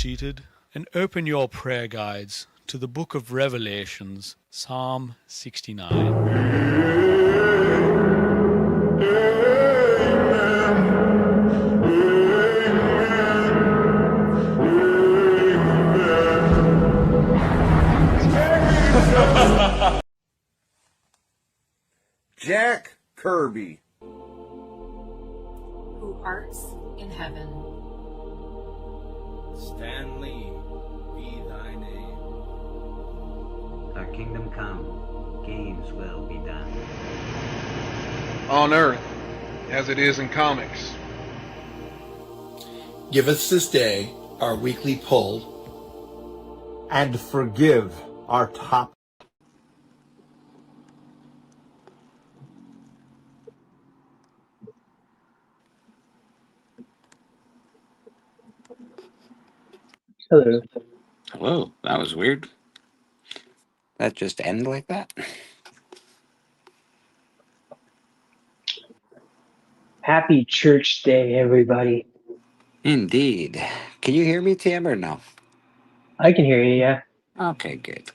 seated and open your prayer guides to the book of Revelations, Psalm 69. Jack Kirby, who art in heaven. Stanley, be thy name. Our kingdom come, Games will be done. On Earth, as it is in comics. Give us this day our weekly pull. And forgive our top. Hello. Hello, that was weird. That just ended like that? Happy Church Day, everybody. Indeed. Can you hear me, Tim, or no? I can hear you, yeah. Okay, good.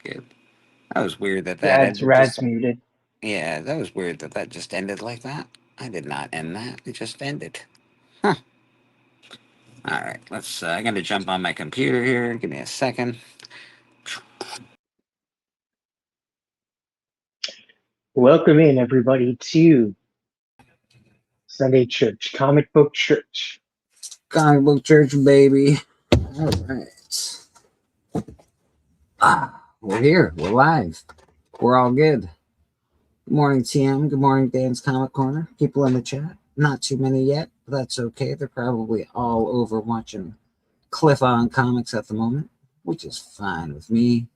That was weird that Rad's ended. muted. Yeah, that was weird that just ended like that. I did not end that. It just ended. Huh. All right, let's. I'm gonna jump on my computer here. Give me a second. Welcome in, everybody, to Sunday Church, Comic Book Church. Comic Book Church, baby. All right. We're here. We're live. We're all good. Good morning, TM. Good morning, Dan's Comic Corner. People in the chat. Not too many yet, but that's okay. They're probably all over watching Cliff on Comics at the moment, which is fine with me.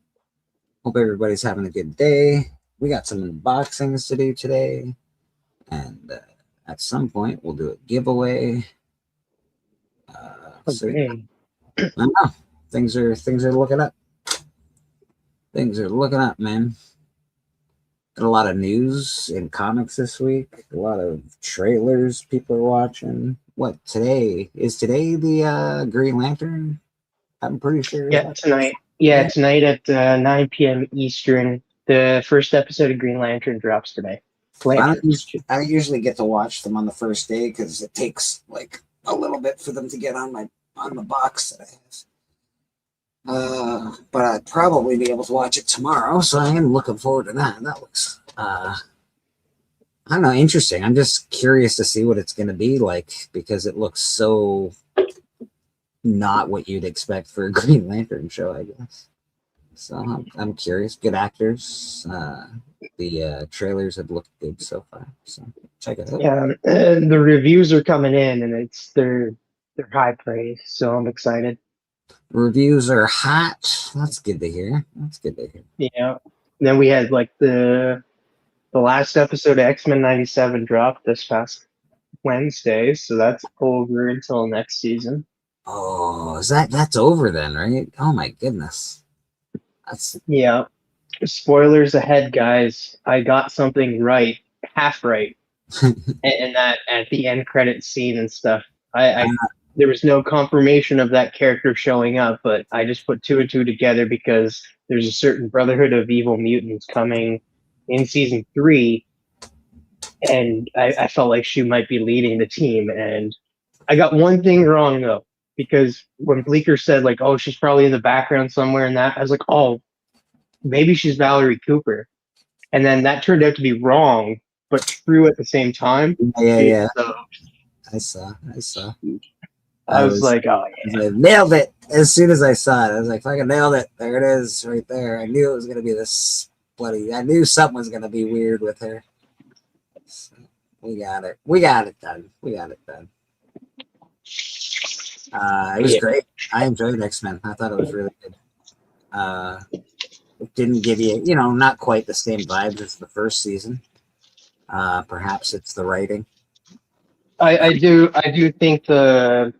Hope everybody's having a good day. We got some unboxings to do today, and at some point we'll do a giveaway. Okay. I don't know. Things are looking up. Things are looking up, man. Got a lot of news in comics this week. A lot of trailers people are watching. What today? Is today the Green Lantern? I'm pretty sure. Yeah, tonight. Yeah, tonight at 9 p.m. Eastern, the first episode of Green Lantern drops today. I usually get to watch them on the first day because it takes like a little bit for them to get on the box that I have. But I'd probably be able to watch it tomorrow, so I am looking forward to that. That looks, I don't know, interesting. I'm just curious to see what it's going to be like because it looks so not what you'd expect for a Green Lantern show, I guess. So I'm curious. Good actors. The trailers have looked good so far, so check it out. Yeah, the reviews are coming in, and they're high praise, so I'm excited. Reviews are hot. That's good to hear. Yeah. Then we had like the last episode of X-Men 97 dropped this past Wednesday, so that's over until next season. Oh, that's over then, right? Oh my goodness. Yeah. Spoilers ahead, guys. I got something right, half right, and that at the end credit scene and stuff. There was no confirmation of that character showing up, but I just put two and two together because there's a certain Brotherhood of Evil Mutants coming in season 3, and I felt like she might be leading the team. And I got one thing wrong though, because when Bleecker said like, "Oh, she's probably in the background somewhere," and that I was like, "Oh, maybe she's Valerie Cooper," and then that turned out to be wrong, but true at the same time. Yeah. So, I saw. I was like, oh yeah, I nailed it as soon as I saw it. I was like, fucking nailed it. There it is, right there. I knew it was gonna be this bloody. I knew something was gonna be weird with her. So we got it. We got it done. It was great. I enjoyed X-Men. I thought it was really good. It didn't give you, not quite the same vibes as the first season. Perhaps it's the writing. I do think the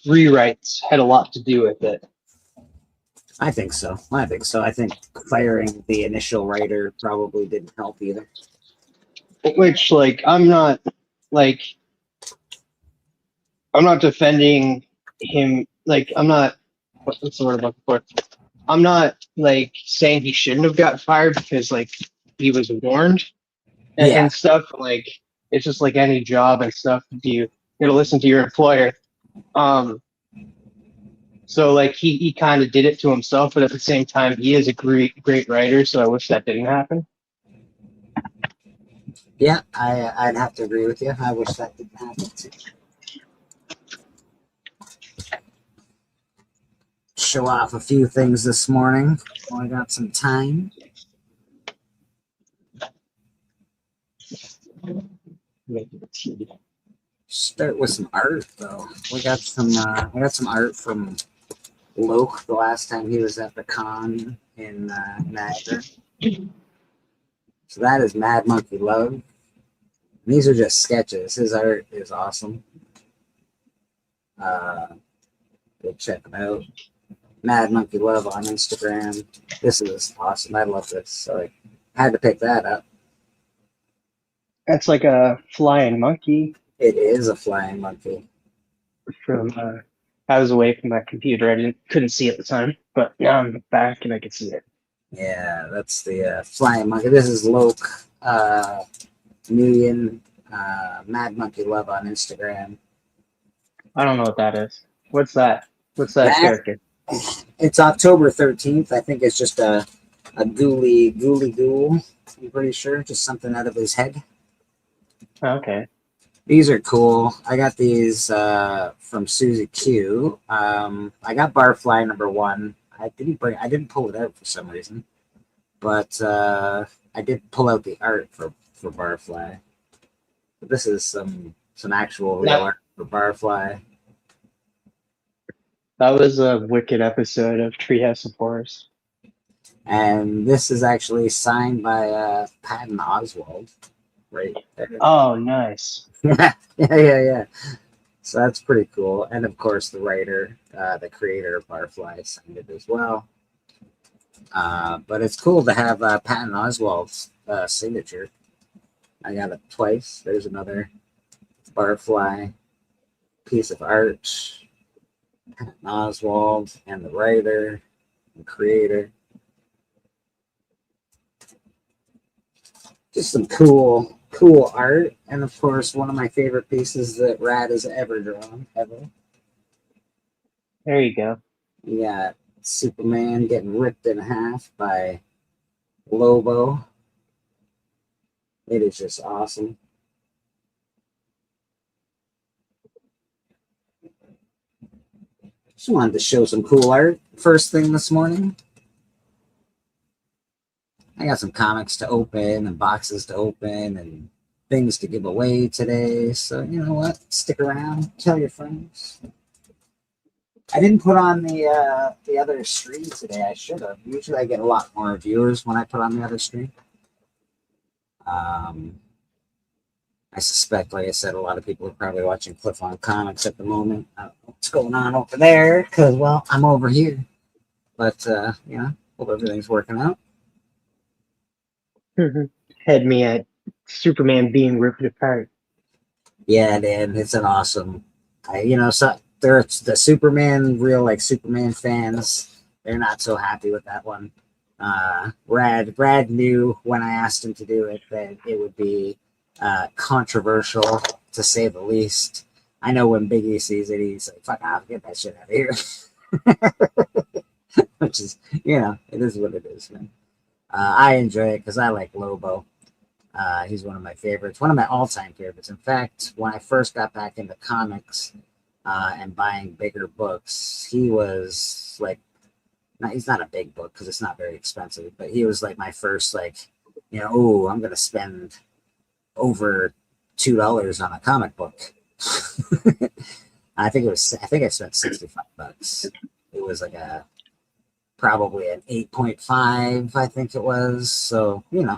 rewrites had a lot to do with it. I think so. I think firing the initial writer probably didn't help either. Which, I'm not defending him like I'm not what's the word I'm looking for? I'm not like saying he shouldn't have got fired because like he was warned Yeah. and stuff. Like it's just like any job and stuff. You got to listen to your employer. Um, so like he kind of did it to himself, but at the same time, he is a great writer. So I wish that didn't happen. Yeah, I'd have to agree with you. I wish that didn't happen too. Show off a few things this morning while I got some time. Start with some art though. We got some. I got some art from Loke the last time he was at the con in Niagara. So that is Mad Monkey Love. And these are just sketches. His art is awesome. Go check him out. Mad Monkey Love on Instagram. This is awesome. I love this. So I had to pick that up. That's like a flying monkey It is a flying monkey. from. I was away from my computer. I couldn't see it at the time, but now I'm back and I can see it. Yeah, that's the flying monkey. This is Loke Million Mad Monkey Love on Instagram. I don't know what that is. What's that? What's that That- character? It's October 13th. I think it's just a ghouly ghoul. I'm pretty sure. Just something out of his head. Okay. These are cool. I got these from Susie Q. I got Barfly #1. I didn't pull it out for some reason, but I did pull out the art for Barfly. But this is some actual real art for Barfly. That was a wicked episode of Treehouse of Horrors. And this is actually signed by Patton Oswalt, right there. Oh, nice. Yeah. So that's pretty cool. And of course, the writer, the creator of Barfly, signed it as well. But it's cool to have Patton Oswalt's signature. I got it twice. There's another Barfly piece of art. Patton Oswalt and the writer and creator. Just some cool art, and of course one of my favorite pieces that Rad has ever drawn ever. There you go. You got Superman getting ripped in half by Lobo. It is just awesome. Just wanted to show some cool art first thing this morning. I got some comics to open and boxes to open and things to give away today. So you know what? Stick around. Tell your friends. I didn't put on the other stream today. I should have. Usually I get a lot more viewers when I put on the other stream. I suspect, like I said, a lot of people are probably watching Cliff on Comics at the moment. I don't know what's going on over there because, well, I'm over here. But, hope everything's working out. Had me at Superman being ripped apart. Yeah, man, it's an awesome. So there's the Superman, real like Superman fans. They're not so happy with that one. Brad knew when I asked him to do it that it would be controversial to say the least. I know when Biggie sees it, he's like, "Fuck off, get that shit out of here." Which is, it is what it is, man. I enjoy it because I like Lobo. He's one of my favorites, one of my all-time favorites. In fact, when I first got back into comics and buying bigger books, he was like, he's not a big book because it's not very expensive, but he was like my first, like, I'm going to spend over $2 on a comic book. I think I spent $65. It was like probably an 8.5, I think it was. So, Yeah,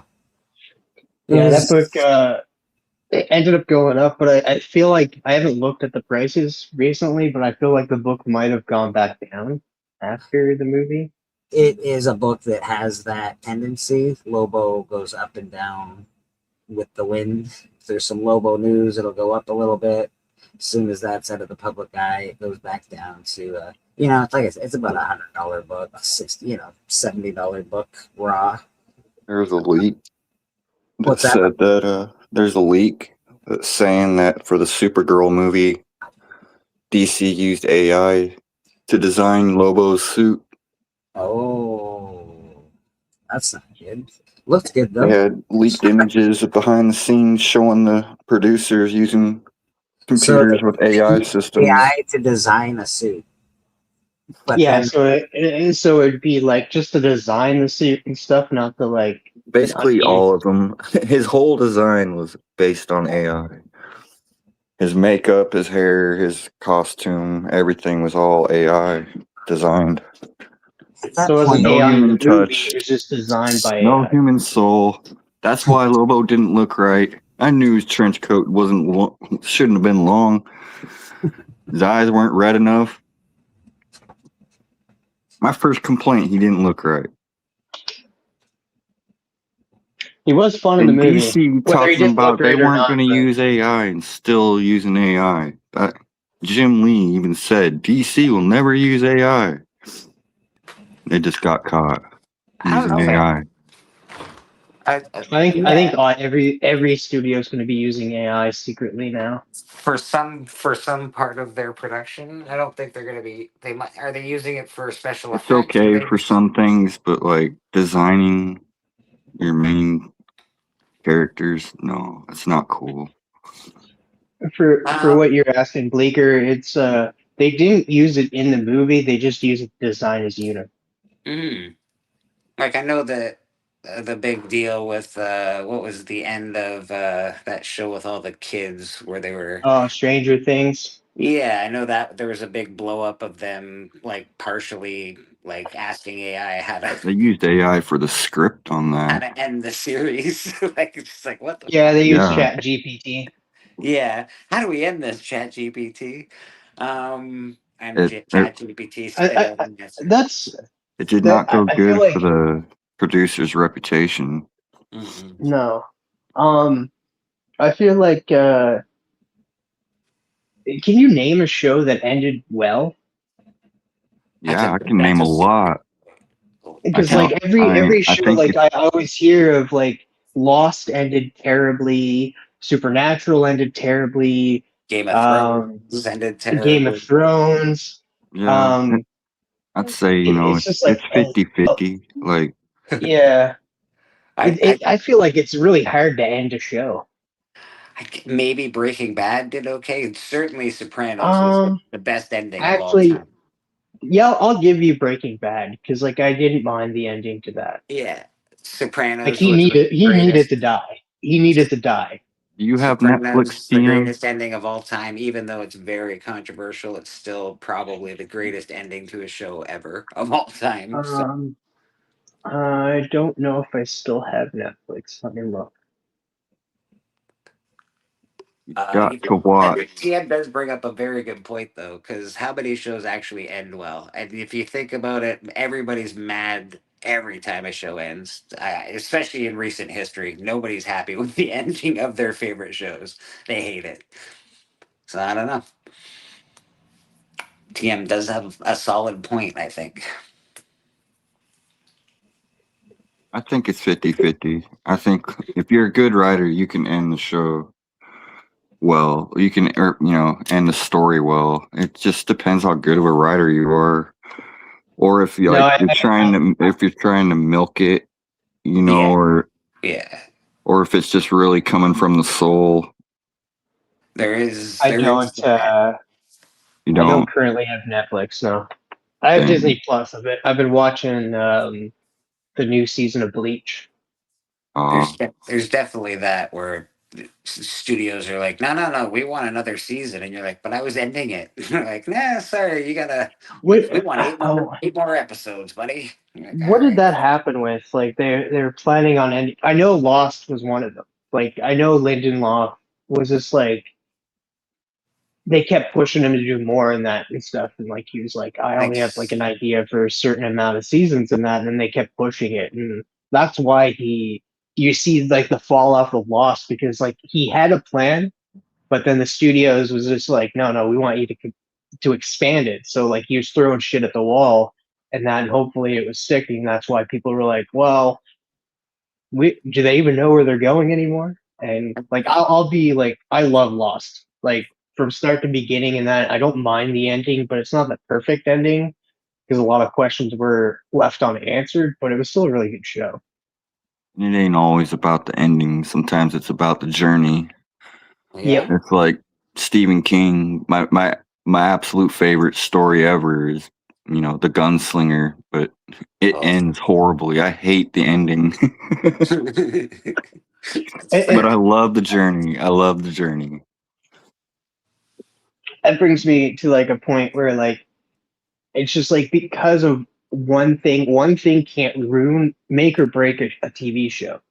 that book it ended up going up, but I feel like I haven't looked at the prices recently, but I feel like the book might have gone back down after the movie. It is a book that has that tendency. Lobo goes up and down with the wind. If there's some Lobo news, it'll go up a little bit. As soon as that's out of the public eye, it goes back down to you know, it's like I said, it's about $100 book, $70 book raw. There's a leak that What's that? said that there's a leak that's saying that for the Supergirl movie, DC used AI to design Lobo's suit. Oh, that's not good. Looks good though. They had leaked images of behind the scenes showing the producers using computers with AI systems. AI to design a suit. But Yeah, then, so it'd be like just to design the suit and stuff, not the like. Basically, all of them. His whole design was based on AI. His makeup, his hair, his costume, everything was all AI designed. So it wasn't No AI in human the movie, touch. it was just designed by No AI. human soul. That's why Lobo didn't look right. I knew his trench coat shouldn't have been long. His eyes weren't red enough. My first complaint, he didn't look right. He was fun in the And movie. DC Whether he talking did about look they right or weren't not, going to but- use AI and still using AI. Jim Lee even said DC will never use AI. They just got caught I don't using know, man. AI. I think every studio is going to be using AI secretly now. for some part of their production, I don't think they're going to be. Are they using it for special It's effects? okay for some things, but like designing your main characters, no, it's not cool. For what you're asking, Bleeker, it's they didn't use it in the movie. They just used it to design his unit. Like I know that the big deal with what was the end of that show with all the kids where they were. Oh, Stranger Things. Yeah, I know that there was a big blow up of them like partially like asking AI how They to used AI for the script on how that. to end the series. Like it's just like what the Yeah, they use Yeah. Chat GPT. Yeah. How do we end this, Chat GPT? And It- Chat GPT spit out an answer. That's It did That- not go I feel good like- for the producer's reputation. Mhm. no. I feel like can you name a show that ended well? Yeah, I That's can name a lot. Because I like think- every I show, think like I always hear of like Lost ended terribly, Supernatural ended terribly, Game of Thrones ended terribly. Game of Thrones. Yeah, I'd say, it's just like- it's 50-50. Like, Yeah, I I feel like it's really hard to end a show. maybe Breaking Bad did okay. Certainly Sopranos was the best ending actually- of all time. Yeah, I'll give you Breaking Bad because like I didn't mind the ending to that. Yeah. Sopranos Like he was needed the greatest. to die. He needed to die. you have Sopranos, Netflix, the TM? greatest ending of all time, even though it's very controversial, it's still probably the greatest ending to a show ever of all time. So, I don't know if I still have Netflix. Let me look. Got to watch. TM does bring up a very good point, though, because how many shows actually end well? And if you think about it, everybody's mad every time a show ends, especially in recent history. Nobody's happy with the ending of their favorite shows. They hate it. So I don't know. TM does have a solid point, I think. I think it's 50-50. I think if you're a good writer, you can end the show well. You can, end the story well. It just depends how good of a writer you are, or if you No, you're trying to milk it, or Yeah. if it's just really coming from the soul. I don't. You I don't. don't currently have Netflix. No, I have Same. Disney Plus. I've been watching the new season of Bleach. There's definitely that where studios are like, no, we want another season, and you're like, but I was ending it. You're like, nah, sorry, you gotta. We want eight more episodes, buddy. You're like, What "All did that happen with? Like they're planning on ending. I know Lost was one of them. Like I know Lindelof was just like they kept pushing him to do more in that and stuff, and like he was like, I only have like an idea for a certain amount of seasons in that, and then they kept pushing it, and that's why you see like the fall off of Lost because like he had a plan, but then the studios was just like, no, we want you to expand it. So like he was throwing shit at the wall, and then hopefully it was sticking. That's why people were like, well, do they even know where they're going anymore? And like I'll be like, I love Lost, like from start to beginning, and that I don't mind the ending, but it's not the perfect ending because a lot of questions were left unanswered, but it was still a really good show. It ain't always about the ending. Sometimes it's about the journey. Yep. It's like Stephen King. My absolute favorite story ever is, The Gunslinger, but it ends horribly. I hate the ending. But I love the journey. I love the journey. That brings me to like a point where like it's just like because of one thing can't make or break a TV show.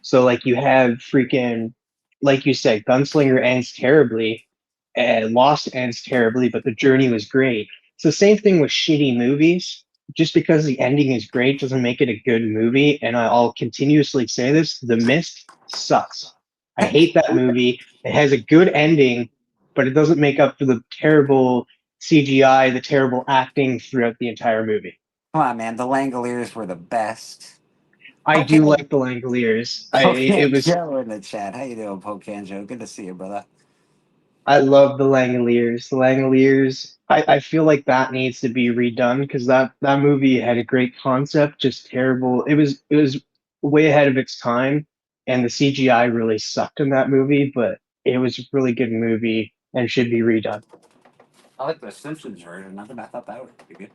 So like you have freaking, like you said, Gunslinger ends terribly, and Lost ends terribly, but the journey was great. So same thing with shitty movies. Just because the ending is great doesn't make it a good movie. And I'll continuously say this: The Mist sucks. I hate that movie. It has a good ending, but it doesn't make up for the terrible CGI, the terrible acting throughout the entire movie. Come on, man. The Langoliers were the best. I do like the Langoliers. It was. Joe in the chat. How you doing, Pocan Joe? Good to see you, brother. I love the Langoliers. The Langoliers. I feel like that needs to be redone because that movie had a great concept, just terrible. It was way ahead of its time, and the CGI really sucked in that movie. But it was a really good movie and should be redone. I like the Simpsons version of it. I thought that would be good.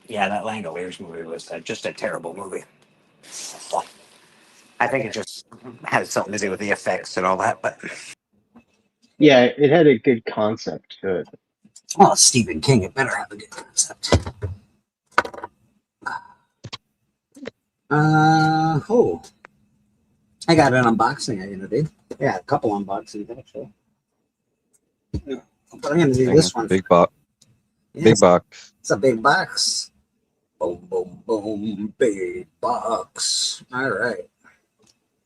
Yeah, that Langoliers movie was just a terrible movie. I think it just had something to do with the effects and all that, but Yeah, it had a good concept to it. well, Stephen King, it better have a good concept. Oh, I got an unboxing I'm gonna do. Yeah, a couple unboxings actually. But I'm gonna do this one. Big box. Yes, Big box. it's a big box. Boom, boom, boom, big box. All right.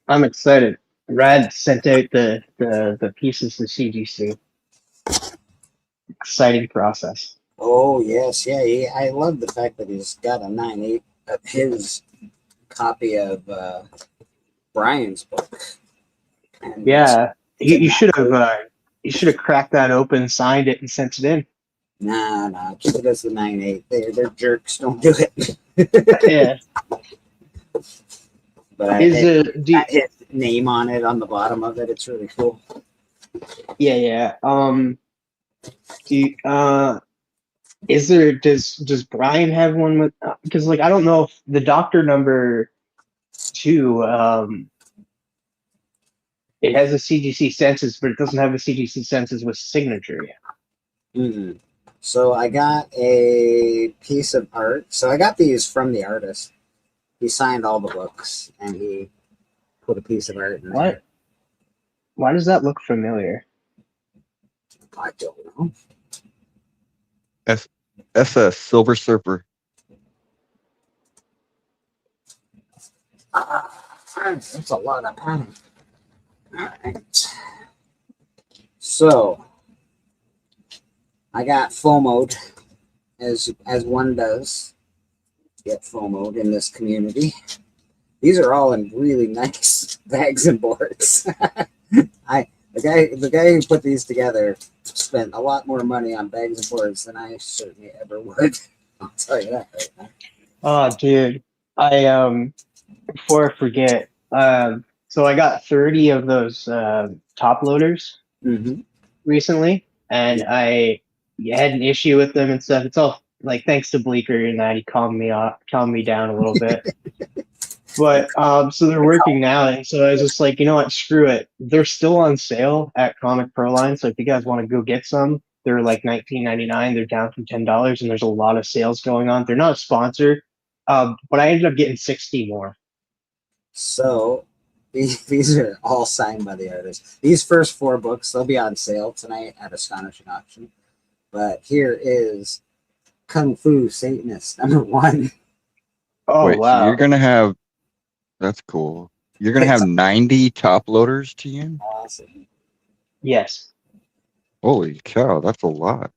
I'm excited. Rad sent out the pieces to CGC. Exciting process. Oh yes, yeah. I love the fact that he's got a 9/8 of his copy of Brian's book. And Yeah, you should have cracked that open, signed it, and sent it in. Nah. Keep it as the 9/8. They're jerks. Don't do it. Yeah. But Is got his name on it on the bottom of it. It's really cool. yeah. Does Brian have one with? Because like I don't know if the Doctor number 2 it has a CGC census, but it doesn't have a CGC census with signature yet. Mm-hmm. So I got a piece of art. So I got these from the artist. He signed all the books and he put a piece of art in there. Why does that look familiar? I don't know. That's a Silver Surfer. That's a lot of padding. All right. So I got FOMO'd, as one does get FOMO'd in this community. These are all in really nice bags and boards. The guy who put these together spent a lot more money on bags and boards than I certainly ever would. I'll tell you that right now. Oh, dude, I before I forget, so I got 30 of those top loaders recently, and I had an issue with them and stuff. It's all like thanks to Bleeker and that he calmed me down a little bit. But so they're working now, and so I was just like, you know what, screw it. They're still on sale at Comic Proline, so if you guys want to go get some, they're like $19.99. They're down from $10, and there's a lot of sales going on. They're not a sponsor, but I ended up getting 60 more. So these are all signed by the artist. These first 4 books, they'll be on sale tonight at Astonishing Auction. But here is Kung Fu Satanist #1. Oh, Wait, wow. so you're gonna have That's cool. You're gonna have 90 top loaders, TM? Awesome. Yes. Holy cow, that's a lot.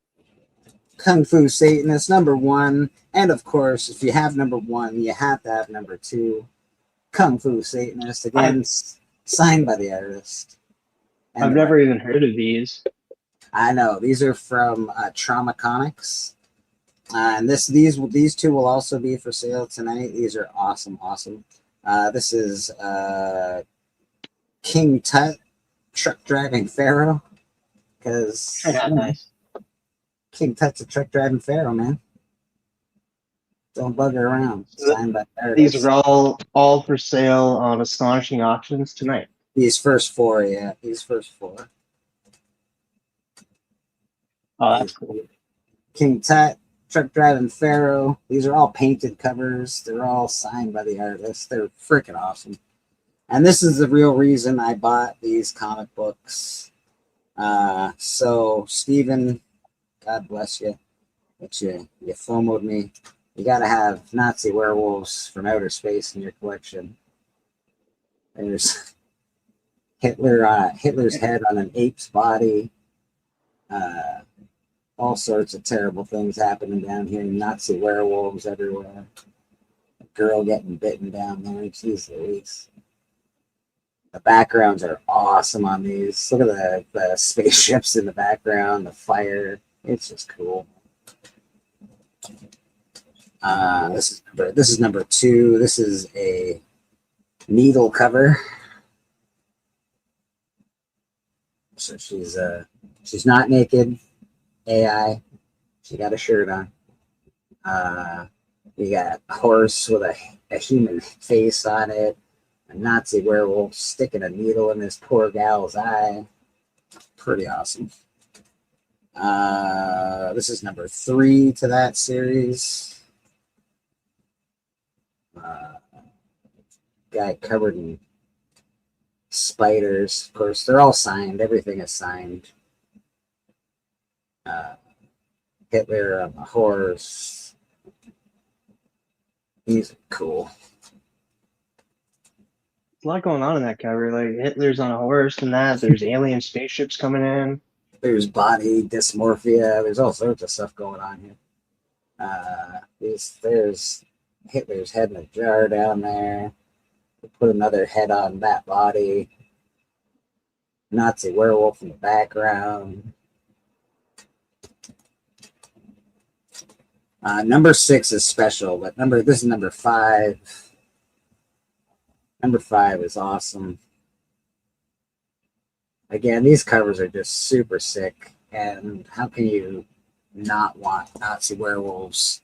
Kung Fu Satanist #1, and of course, if you have #1, you have to have #2. Kung Fu Satanist, again, signed by the artist. And I've never even heard of these. I know these are from Trauma Comics, and these two will also be for sale tonight. These are awesome. This is King Tut, truck driving pharaoh, because Nice. King Tut's a truck driving pharaoh, man. Don't bugger around. Signed by the These artist. are all for sale on Astonishing Auctions tonight. These first four, yeah. These first four. Oh, that's cool. King Tut, Truck Driving Pharaoh. These are all painted covers. They're all signed by the artist. They're freaking awesome. And this is the real reason I bought these comic books. So, Steven, God bless you. But you FOMO'd me. You got to have Nazi werewolves from outer space in your collection. There's Hitler's head on an ape's body. All sorts of terrible things happening down here. Nazi werewolves everywhere. A girl getting bitten down there. Jeez Louise. The backgrounds are awesome on these. Look at the spaceships in the background, the fire. It's just cool. This is number 2. This is a needle cover. So she's not naked. AI. She got a shirt on. You got a horse with a human face on it. A Nazi werewolf sticking a needle in this poor gal's eye. Pretty awesome. This is number 3 to that series. Guy covered in spiders. Of course, they're all signed. Everything is signed. Hitler on a horse. He's cool. There's a lot going on in that cover. Like Hitler's on a horse and that. There's alien spaceships coming in. There's body dysmorphia. There's all sorts of stuff going on here. There's Hitler's head in a jar down there. Put another head on that body. Nazi werewolf in the background. Number 6 is special, but this is number 5. Number 5 is awesome. Again, these covers are just super sick, and how can you not want Nazi werewolves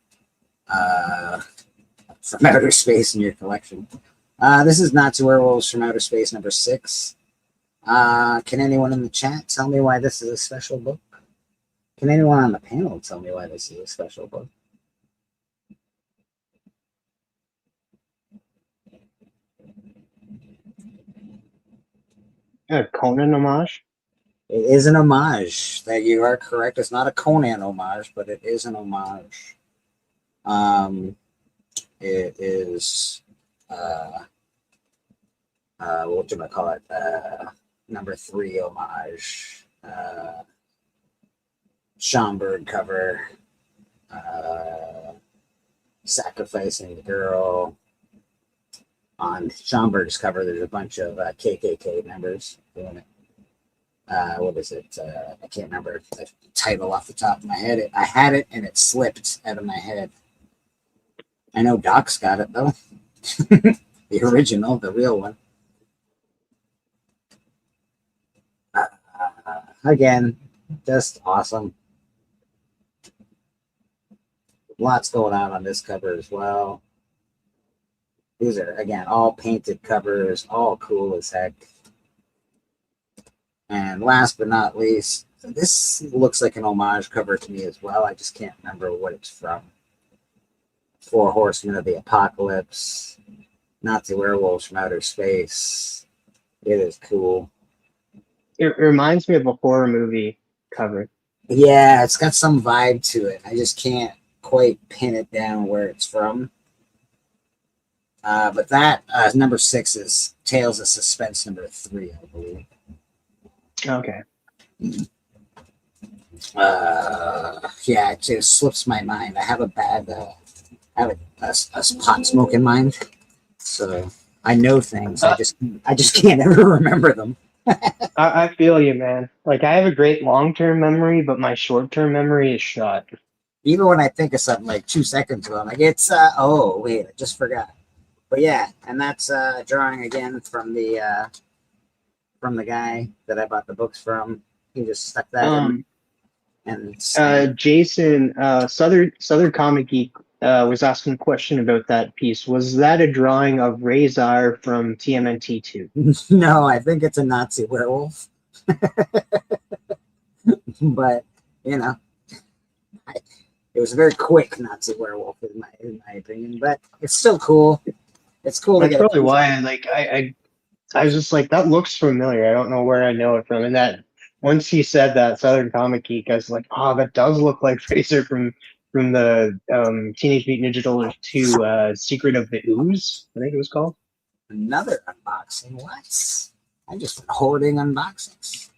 from outer space in your collection? This is Nazi werewolves from outer space, number 6. Can anyone in the chat tell me why this is a special book? Can anyone on the panel tell me why this is a special book? A Conan homage? It is an homage. That you are correct. It's not a Conan homage, but it is an homage. It is what do I call it? Number 3 homage. Schomburg cover. Sacrificing the girl. On Schomburg's cover, there's a bunch of KKK members doing it. What is it? I can't remember the title off the top of my head. I had it and it slipped out of my head. I know Doc's got it though. The original, the real one. Again, just awesome. Lots going on this cover as well. These are, again, all painted covers, all cool as heck. And last but not least, this looks like an homage cover to me as well. I just can't remember what it's from. 4 Horsemen of the Apocalypse, Nazi werewolves from outer space. It is cool. It reminds me of a horror movie cover. Yeah, it's got some vibe to it. I just can't quite pin it down where it's from. But that number 6 is Tales of Suspense number 3, I believe. Okay. Yeah, it just slips my mind. I have a bad, I have a pot smoking mind, so I know things. I just can't ever remember them. I feel you, man. Like I have a great long-term memory, but my short-term memory is shot. Even when I think of something like 2 seconds ago, I'm like, it's oh wait, I just forgot. But yeah, and that's a drawing again from the guy that I bought the books from. He just stuck that in. And Jason, Southern Comic Geek was asking a question about that piece. Was that a drawing of Razor from TMNT 2? no, I think it's a Nazi werewolf. But you know, it was a very quick Nazi werewolf in my opinion. But it's still cool. It's cool. That's probably why I was just like, that looks familiar. I don't know where I know it from. And that once he said that Southern Comic Geek, I was like, oh, that does look like Fraser from the Teenage Mutant Ninja Turtles 2 Secret of the Ooze, I think it was called. Another unboxing. What? I just been hoarding unboxings.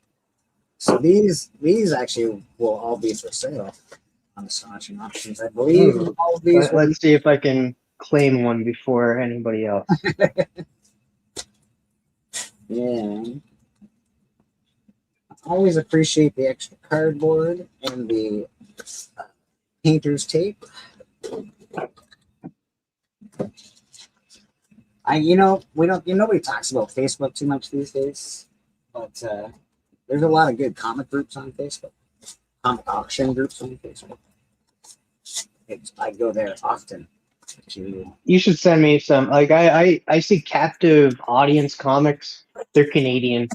So these actually will all be for sale on Astonishing Auctions, I believe. All of these. Let's see if I can claim one before anybody else. Yeah. I always appreciate the extra cardboard and the painter's tape. Nobody talks about Facebook too much these days, but there's a lot of good comic groups on Facebook, comic auction groups on Facebook. I go there often. You should send me some. Like I see Captive Audience Comics. They're Canadian.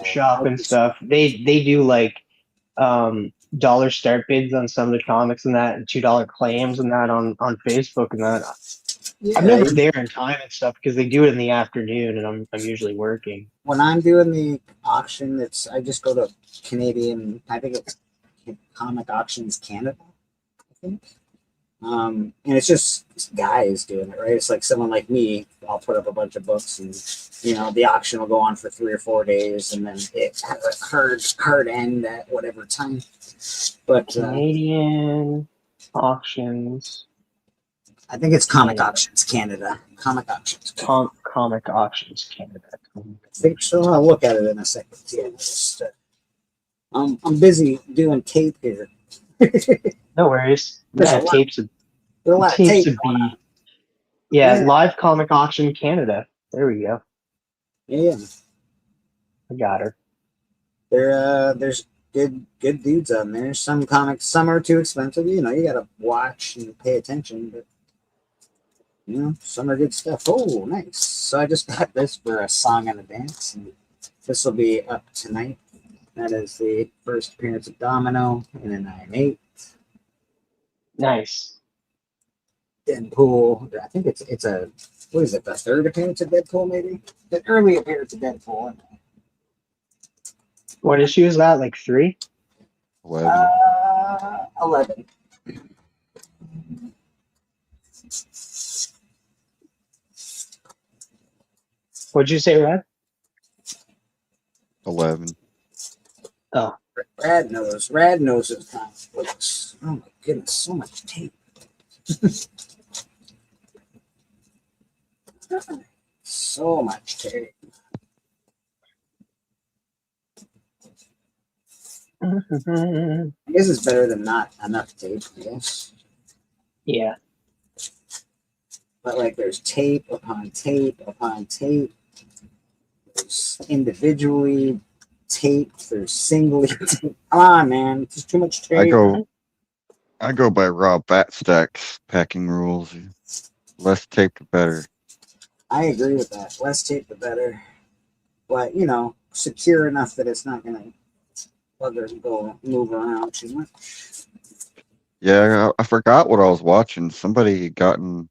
Shop and stuff. They do like dollar start bids on some of the comics and that, and $2 claims and that on Facebook and that. Yeah, I'm never there in time and stuff because they do it in the afternoon and I'm usually working. When I'm doing the auction, I just go to Canadian. I think it's Comic Auctions Canada. I think. And it's just guys doing it, right? It's like someone like me. I'll put up a bunch of books, and the auction will go on for 3 or 4 days, and then it has a hard end at whatever time. But Canadian auctions. I think it's Comic Auctions Canada. Comic Auctions. Comic Auctions Canada. I think so. I'll look at it in a second. Yeah, I'm busy doing tape here. No worries. Tapes would be. Yeah, Live Comic Auction Canada. There we go. Yeah, I got her. There's good dudes on there. Some comics, some are too expensive. You gotta watch and pay attention, but some are good stuff. Oh, nice. So I just got this for a song and a dance, and this will be up tonight. That is the first appearance of Domino in a 9/8. Nice. Deadpool. I think it's a, what is it, the third appearance of Deadpool, maybe? The early appearance of Deadpool. What issue is that? Like 3? 11. What'd you say, Rad? 11. Oh. Rad knows his comic books. Oh my goodness, so much tape. So much tape. I guess it's better than not enough tape, I guess. Yeah. But like there's tape upon tape upon tape. There's individually tape, there's singly tape. Come on, man. There's too much tape. I go by Rob Batstack's packing rules. Less tape the better. I agree with that. Less tape the better. But secure enough that it's not gonna move around too much. Yeah, I forgot what I was watching. Somebody had gotten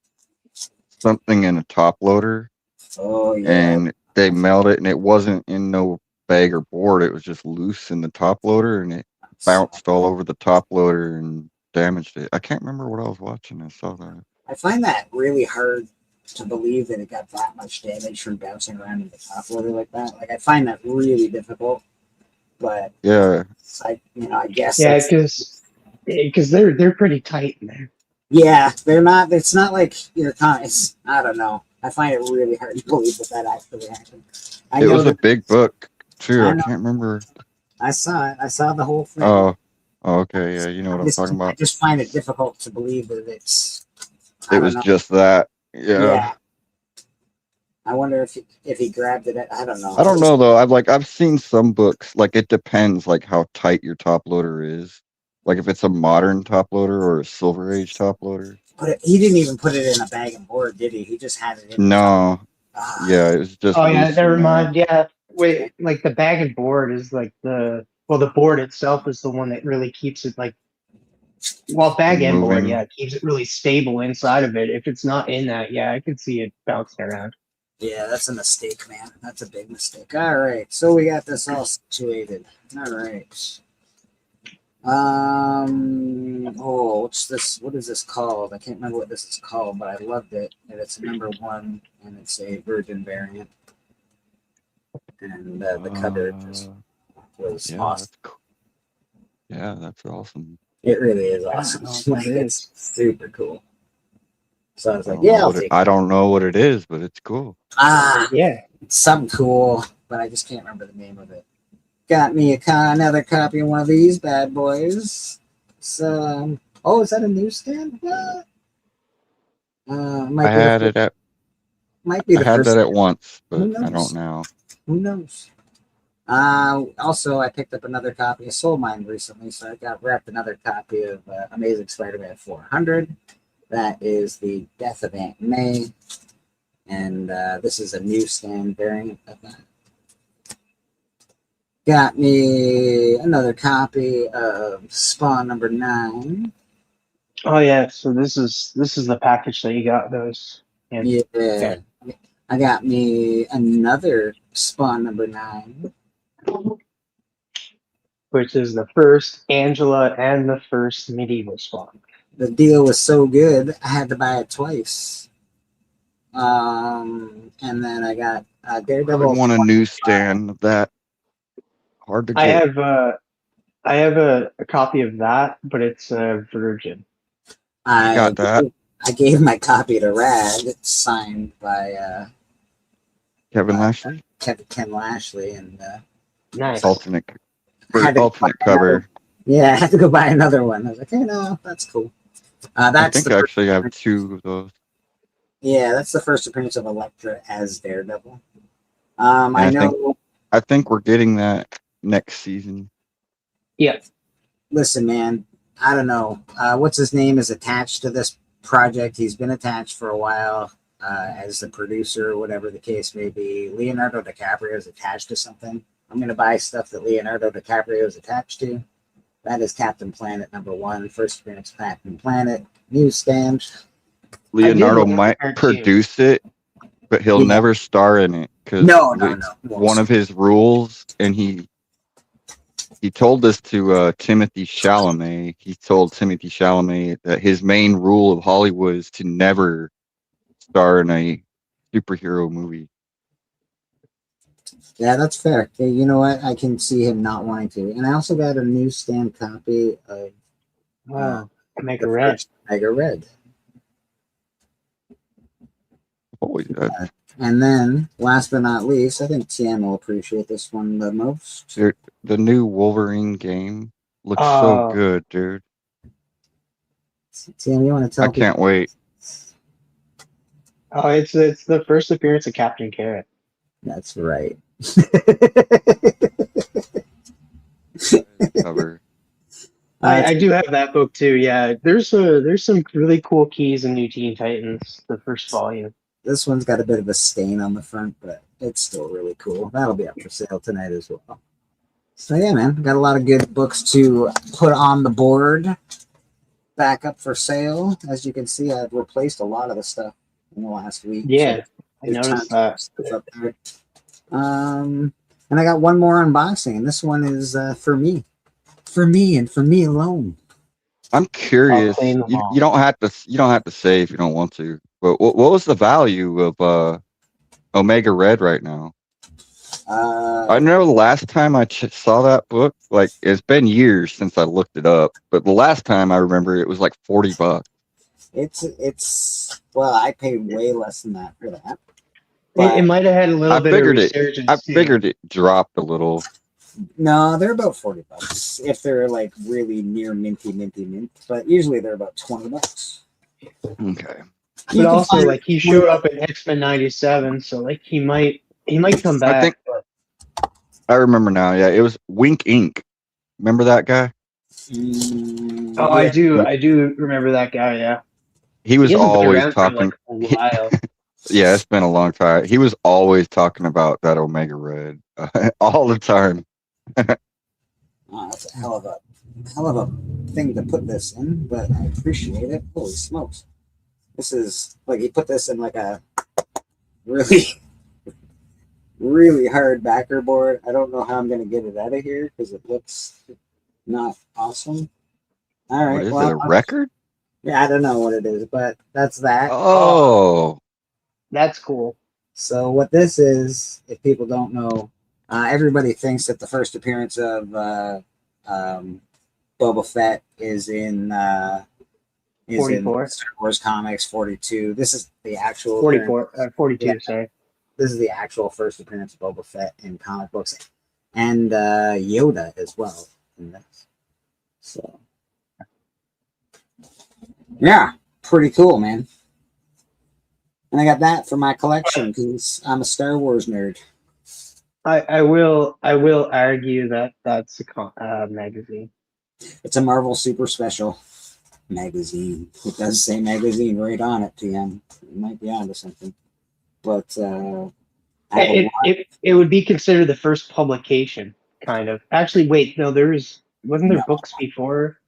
something in a top loader. Oh yeah. And they mailed it, and it wasn't in no bag or board. It was just loose in the top loader, and it bounced all over the top loader and damaged it. I can't remember what I was watching. I saw that. I find that really hard to believe that it got that much damage from bouncing around in the top loader like that. Like I find that really difficult. But Yeah. I guess Yeah, that's- because they're pretty tight in there. yeah, they're not. It's not like your comments. I don't know. I find it really hard to believe that actually happened. I It know was a that big book too. I I know. can't remember. I saw it. I saw the whole thing. Oh, okay. Yeah, you know what I'm talking I about. just find it difficult to believe that it's. I It don't was know. just that. Yeah. Yeah. I wonder if he grabbed it. I don't know. I don't know though. I've seen some books. Like it depends like how tight your top loader is. Like if it's a modern top loader or a Silver Age top loader. But he didn't even put it in a bag and board, did he? He just had it in. No. Ah, Yeah, it was just. Oh yeah, loose never in there. mind. Yeah, wait, like the bag and board is like the board itself is the one that really keeps it like. Well, bag and board, Moving. yeah, keeps it really stable inside of it. If it's not in that, yeah, I can see it bouncing around. yeah, that's a mistake, man. That's a big mistake. All right, so we got this all situated. All right. What's this? What is this called? I can't remember what this is called, but I loved it. And it's number 1, and it's a Virgin variant. And the cover just was Yeah, awesome. that's cool. Yeah, that's awesome. It really is awesome. know what Like, it it's super cool. So I was I like, don't know yeah, I'll what it- take it. I don't know what it is, but it's cool. Yeah, It's something cool, but I just can't remember the name of it. Got me another copy of one of these bad boys. So, is that a newsstand? What? Might I be the had fir- it at. Might be I the had first. that at once, but Who I knows? don't now. Who knows? Also, I picked up another copy of Soul Mine recently, so I got wrapped another copy of Amazing Spider-Man 400. That is the Death of Aunt May, and this is a newsstand variant of that. Got me another copy of Spawn number 9. oh yeah. So this is the package that you got those. in. Yeah. I got me another Spawn number 9. Which is the first Angela and the first medieval Spawn. The deal was so good, I had to buy it twice. And then I got I Daredevil. want a newsstand of that. Hard to I get. have a copy of that, but it's a Virgin. I got that. I gave my copy to Rad. It's signed by Kevin Lashley. Ken Lashley, and Nice. Alternate. Had to Alternate buy cover. yeah, I had to go buy another one. I was like, hey, no, that's cool. I That's think the I first, actually have 2 of those. yeah, that's the first appearance of Elektra as Daredevil. I I think- know. I think we're getting that next season. Yeah. Listen, man, I don't know. What's his name is attached to this project. He's been attached for a while as the producer, or whatever the case may be. Leonardo DiCaprio is attached to something. I'm going to buy stuff that Leonardo DiCaprio is attached to. That is Captain Planet number 1, first appearance of Captain Planet, newsstand. Leonardo like might her too. produce it, but he'll Yeah. never star in it because No. one of his rules, and he told this to Timothy Chalamet. He told Timothy Chalamet that his main rule of Hollywood is to never star in a superhero movie. Yeah, that's fair. Okay, you know what? I can see him not wanting to. And I also got a newsstand copy of Wow. Make the a red. first Mega Red. Holy, And then, last but not least, I think TM will appreciate this one the most. the new Wolverine game looks Oh. so good, dude. TM, you want to tell I can't wait. Oh, it's the first appearance of Captain Carrot. That's right. Cover. I do have that book too. Yeah, there's some really cool keys in New Teen Titans, the first volume. This one's got a bit of a stain on the front, but it's still really cool. That'll be up for sale tonight as well. So yeah, man, got a lot of good books to put on the board. Back up for sale. As you can see, I've replaced a lot of the stuff in the last week. Yeah, I there's noticed tons of that. stuff up there. And I got one more unboxing, and this one is for me and for me alone. I'm curious. clean them You all. don't have to. You don't have to say if you don't want to. But what was the value of Omega Red right now? I know the last time I saw that book, like it's been years since I looked it up, but the last time I remember it was like $40. It's well, I paid way less than that for that. It might have had a little bit of resurgence. I figured it dropped a little. No, they're about $40 if they're like really near mint. But usually they're about $20. Okay. But also, like he showed up in X-Men '97, so like he might come back. I remember now. Yeah, it was Wink Inc. Remember that guy? Oh, I do remember that guy. Yeah. He was hasn't been always around for, talking. like, a while. Yeah, it's been a long time. He was always talking about that Omega Red all the time. Oh, that's a hell of a thing to put this in, but I appreciate it. Holy smokes. This is like he put this in like a really, really hard backer board. I don't know how I'm going to get it out of here because it looks not awesome. All right. What is it, a record? Yeah, I don't know what it is, but that's that. Oh. That's cool. So what this is, if people don't know, everybody thinks that the first appearance of Boba Fett is in 44. Star Wars comics 42. This is the actual 42. Yeah. Sorry. This is the actual first appearance of Boba Fett in comic books, and Yoda as well in this. So yeah, pretty cool, man. And I got that for my collection because I'm a Star Wars nerd. I will argue that that's a magazine. It's a Marvel Super Special magazine. It does say magazine right on it, TM. You might be onto something. But it would be considered the first publication, kind of. Actually, wait, no, wasn't there books before?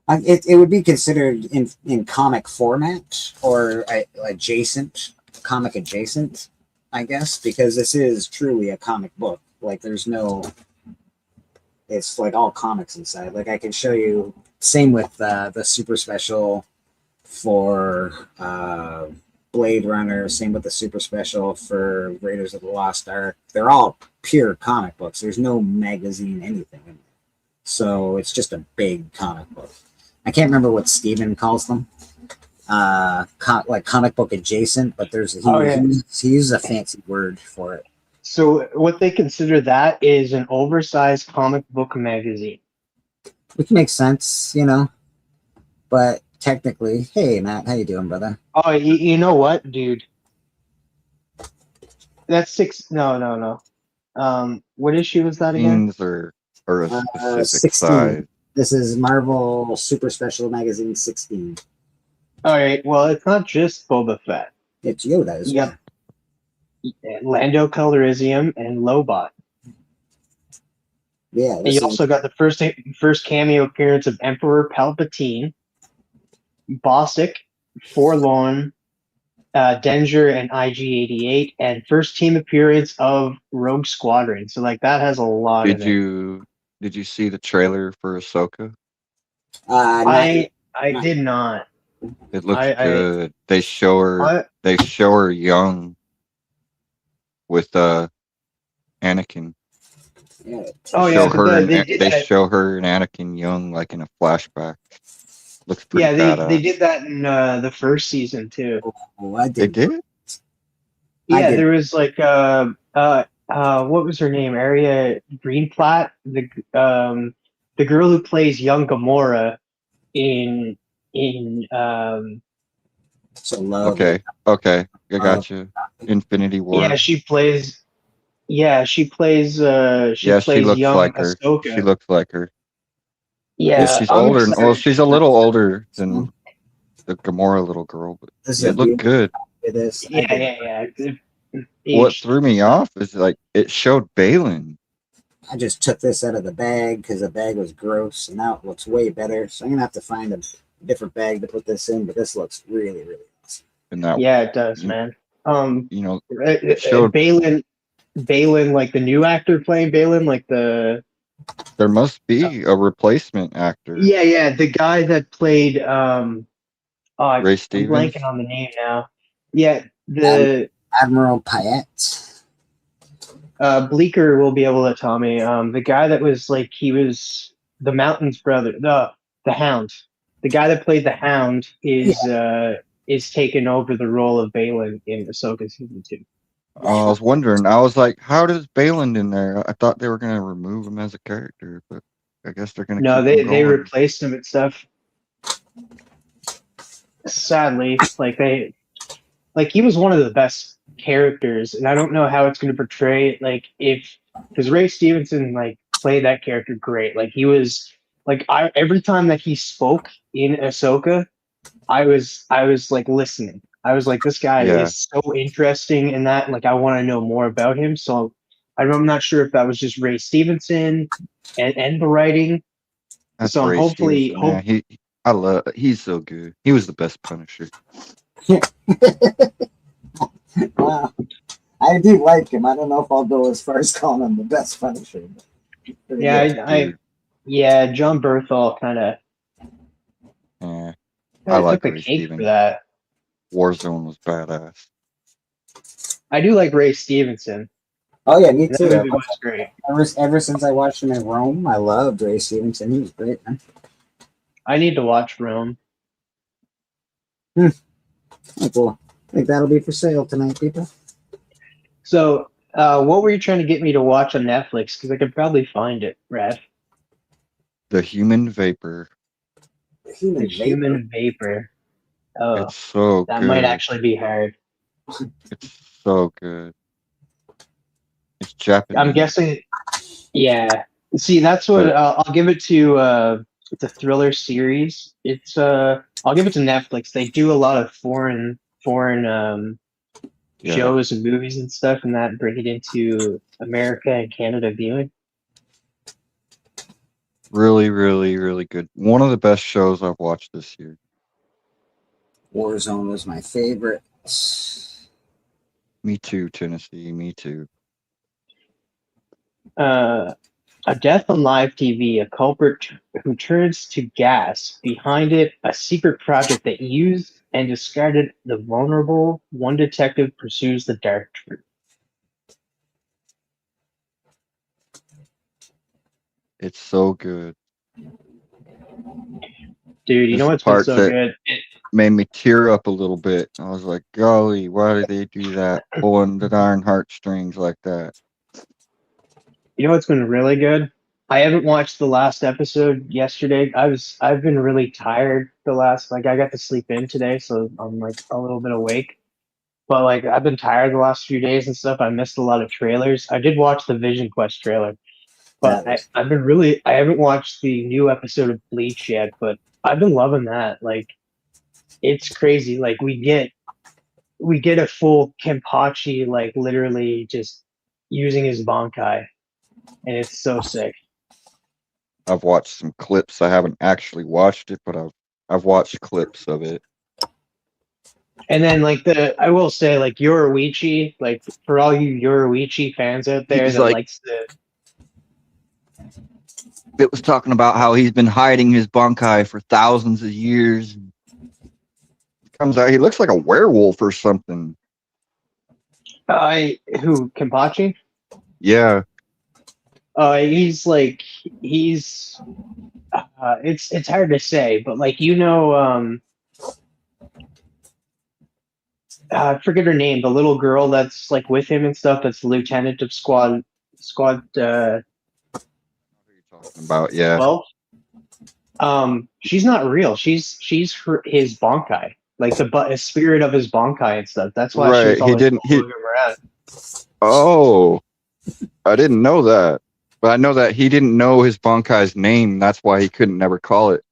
It would be considered in comic format or comic adjacent, I guess, because this is truly a comic book. Like it's like all comics inside. Like I can show you, same with the Super Special for Blade Runner, same with the Super Special for Raiders of the Lost Ark. They're all pure comic books. There's no magazine anything in there. So it's just a big comic book. I can't remember what Steven calls them. Like comic book adjacent, but he uses a fancy word for it. So what they consider that is an oversized comic book magazine. Which makes sense, but technically, hey Matt, how you doing, brother? Oh, you know what, dude? That's 6. No. What issue was that again? Or a specific 16. size. This is Marvel Super Special Magazine 16. All right. Well, it's not just Boba Fett. It's Yoda as well. Lando Calrissian and Lobot. Yeah. And you also got the first cameo appearance of Emperor Palpatine, Bossk, Forlorn, Danger, and IG-88, and first team appearance of Rogue Squadron. So like that has a lot. Did you see the trailer for Ahsoka? I did not. It looks good. They show her young with Anakin. Yeah. They show her and Anakin young, like in a flashback. Looks pretty badass. They did that in the first season too. Oh, they did? Yeah, there was like what was her name? Arya Greenblatt, the girl who plays young Gamora in Okay, I got you. Infinity War. Yeah, she plays young like her. Ahsoka. She looks like her. Yeah, she's older. Well, she's a little older than the Gamora little girl, but it looked good. It is. Yeah. What threw me off is like it showed Balin. I just took this out of the bag because the bag was gross, and now it looks way better. So I'm gonna have to find a different bag to put this in. But this looks really, really awesome. It does, man. It showed Balin, like the new actor playing Balin, like the. There must be a replacement actor. Yeah, the guy that played Ray Stevens. I'm blanking on the name now. Yeah, the Admiral Payette. Bleeker will be able to tell me. The guy that was like he was the Mountain's brother, the Hound. The guy that played the Hound is taking over the role of Balin in Ahsoka season 2. I was wondering. I was like, how does Balin in there? I thought they were gonna remove him as a character, but I guess they're gonna No, keep they him going. replaced him and stuff. Sadly, like he was one of the best characters, and I don't know how it's going to portray like if because Ray Stevenson like played that character great. Like he was like every time that he spoke in Ahsoka, I was like listening. I was like, this guy Yeah. is so interesting in that. Like I want to know more about him. So I'm not sure if that was just Ray Stevenson and the writing. That's So Ray hopefully, Stevenson. Yeah, he's so good. He was the best Punisher. Wow. I do like him. I don't know if I'll go as far as calling him the best Punisher. But yeah, Dude. John Berthal kind of Yeah, I took like the Ray cake Stevenson. for that. Warzone was badass. I do like Ray Stevenson. Oh yeah, me That too. movie was great. Ever since I watched him in Rome, I loved Ray Stevenson. He was great, man. I need to watch Rome. Oh, cool. I think that'll be for sale tonight, people. So, what were you trying to get me to watch on Netflix? Because I could probably find it, Brad. The Human Vapor. The Human Vapor. Oh, It's so that good. might actually be hard. It's so good. It's Japanese. I'm guessing. Yeah. See, that's what I'll give it to. It's a thriller series. It's I'll give it to Netflix. They do a lot of foreign Yeah. shows and movies and stuff, and that bring it into America and Canada viewing. Really, really, really good. One of the best shows I've watched this year. Warzone was my favorite. Me too, Tennessee. Me too. A death on live TV, a culprit who turns to gas. Behind it, a secret project that used and discarded the vulnerable. One detective pursues the dark truth. It's so good. Dude, you This know what's been part so that- good? Made me tear up a little bit. I was like, golly, why did they do that? Pulling the darn heartstrings like that. You know what's been really good? I haven't watched the last episode yesterday. I've been really tired I got to sleep in today, so I'm like a little bit awake. But like I've been tired the last few days and stuff. I missed a lot of trailers. I did watch the Vision Quest trailer, but I haven't watched the new episode of Bleach yet, but I've been loving that. Like it's crazy. Like we get a full Kenpachi, like literally just using his Bankai, and it's so sick. I've watched some clips. I haven't actually watched it, but I've watched clips of it. And then like I will say like Yoruichi, like for all you Yoruichi fans out there He's that like- likes the It was talking about how he's been hiding his Bankai for thousands of years. He comes out, he looks like a werewolf or something. who Kenpachi? Yeah. He's it's hard to say, but like I forget her name, the little girl that's like with him and stuff. That's the lieutenant of squad. What are you talking about? Yeah. 12. She's not real. She's his Bankai, like the spirit of his Bankai and stuff. That's why Right, she's always following him around. Oh, I didn't know that. But I know that he didn't know his Bankai's name. That's why he couldn't never call it.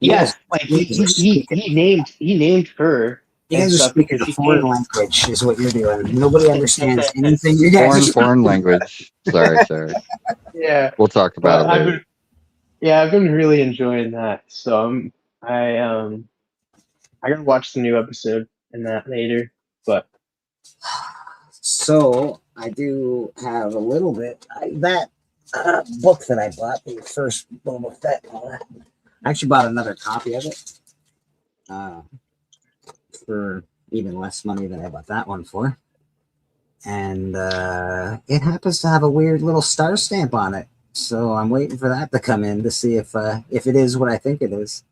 Yes, like he named her. You and guys are stuff speaking because a she foreign came- language, is what you're doing. Nobody understands anything you guys are Foreign language. Sorry. Yeah, We'll talk about but it later. I've been really enjoying that. So I gotta watch the new episode and that later. But So I do have a little bit. That book that I bought, the first Boba Fett. I actually bought another copy of it for even less money than I bought that one for. And it happens to have a weird little star stamp on it. So I'm waiting for that to come in to see if it is what I think it is.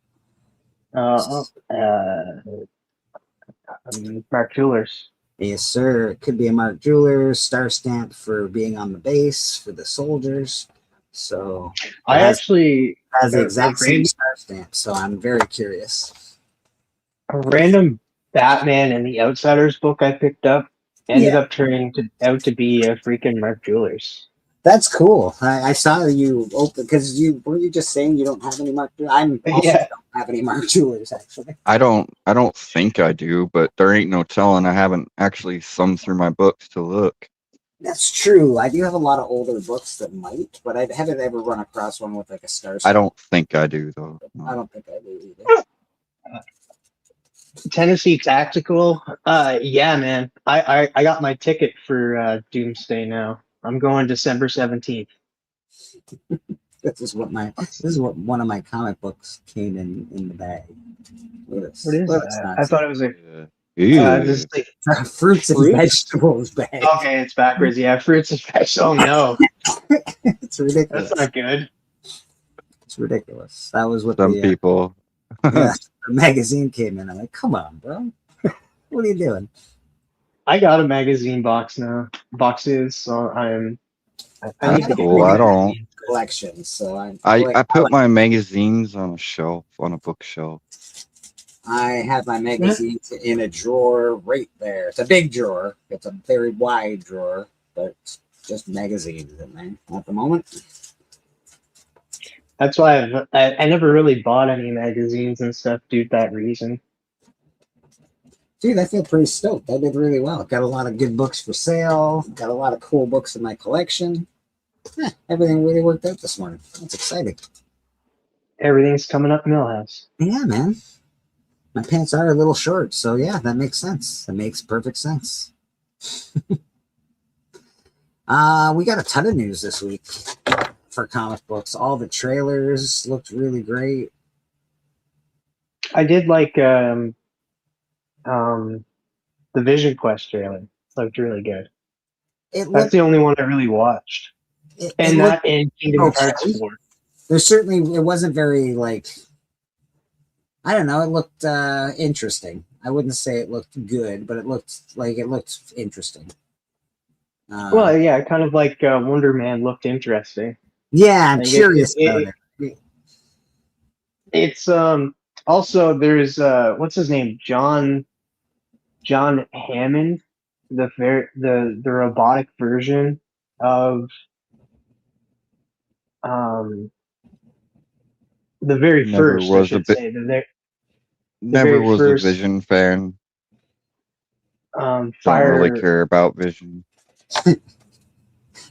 Mark Jewelers. Yes, sir. It could be a Mark Jewelers star stamp for being on the base for the soldiers. So I actually has the exact same star stamp. So I'm very curious. A random Batman and the Outsiders book I picked up ended up turning out to be a freaking Mark Jewelers. That's cool. I saw you open because were you just saying you don't have any Mark Jewelers? I'm also don't have any Mark Jewelers actually. I don't think I do, but there ain't no telling. I haven't actually thumbed through my books to look. That's true. I do have a lot of older books that might, but I haven't ever run across one with like a star stamp. I don't think I do though. No. I don't think I do either. Tennessee Tactical. Yeah, man. I got my ticket for Doomsday now. I'm going December 17th. This is what one of my comic books came in the bag. What is that? I thought it was just like fruits and vegetables bag. Okay, it's backwards. Yeah, fruits and vegetables. Oh no, it's ridiculous. That's not good. It's ridiculous. That was what some people. The magazine came in. I'm like, come on, bro. What are you doing? I got a magazine boxes, so I need to cool. I don't collection, so I put my magazines on a shelf, on a bookshelf. I have my magazines in a drawer right there. It's a big drawer. It's a very wide drawer, but it's just magazines in there at the moment. That's why I never really bought any magazines and stuff due to that reason. Dude, I feel pretty stoked. I did really well. Got a lot of good books for sale. Got a lot of cool books in my collection. Everything really worked out this morning. That's exciting. Everything's coming up Millhouse. Yeah, man. My pants are a little short, so yeah, that makes sense. That makes perfect sense. We got a ton of news this week for comic books. All the trailers looked really great. I did like the Vision Quest trailer. Looked really good. That's the only one I really watched. And Kingdom Hearts 4. There's certainly, it wasn't very I don't know, it looked interesting. I wouldn't say it looked good, but it looked interesting. Well, yeah, kind of like Wonder Man looked interesting. Yeah, I'm curious about it. It's also there's what's his name? John Hammond, the robotic version of the very first. Never was a Vision fan. Don't really care about Vision.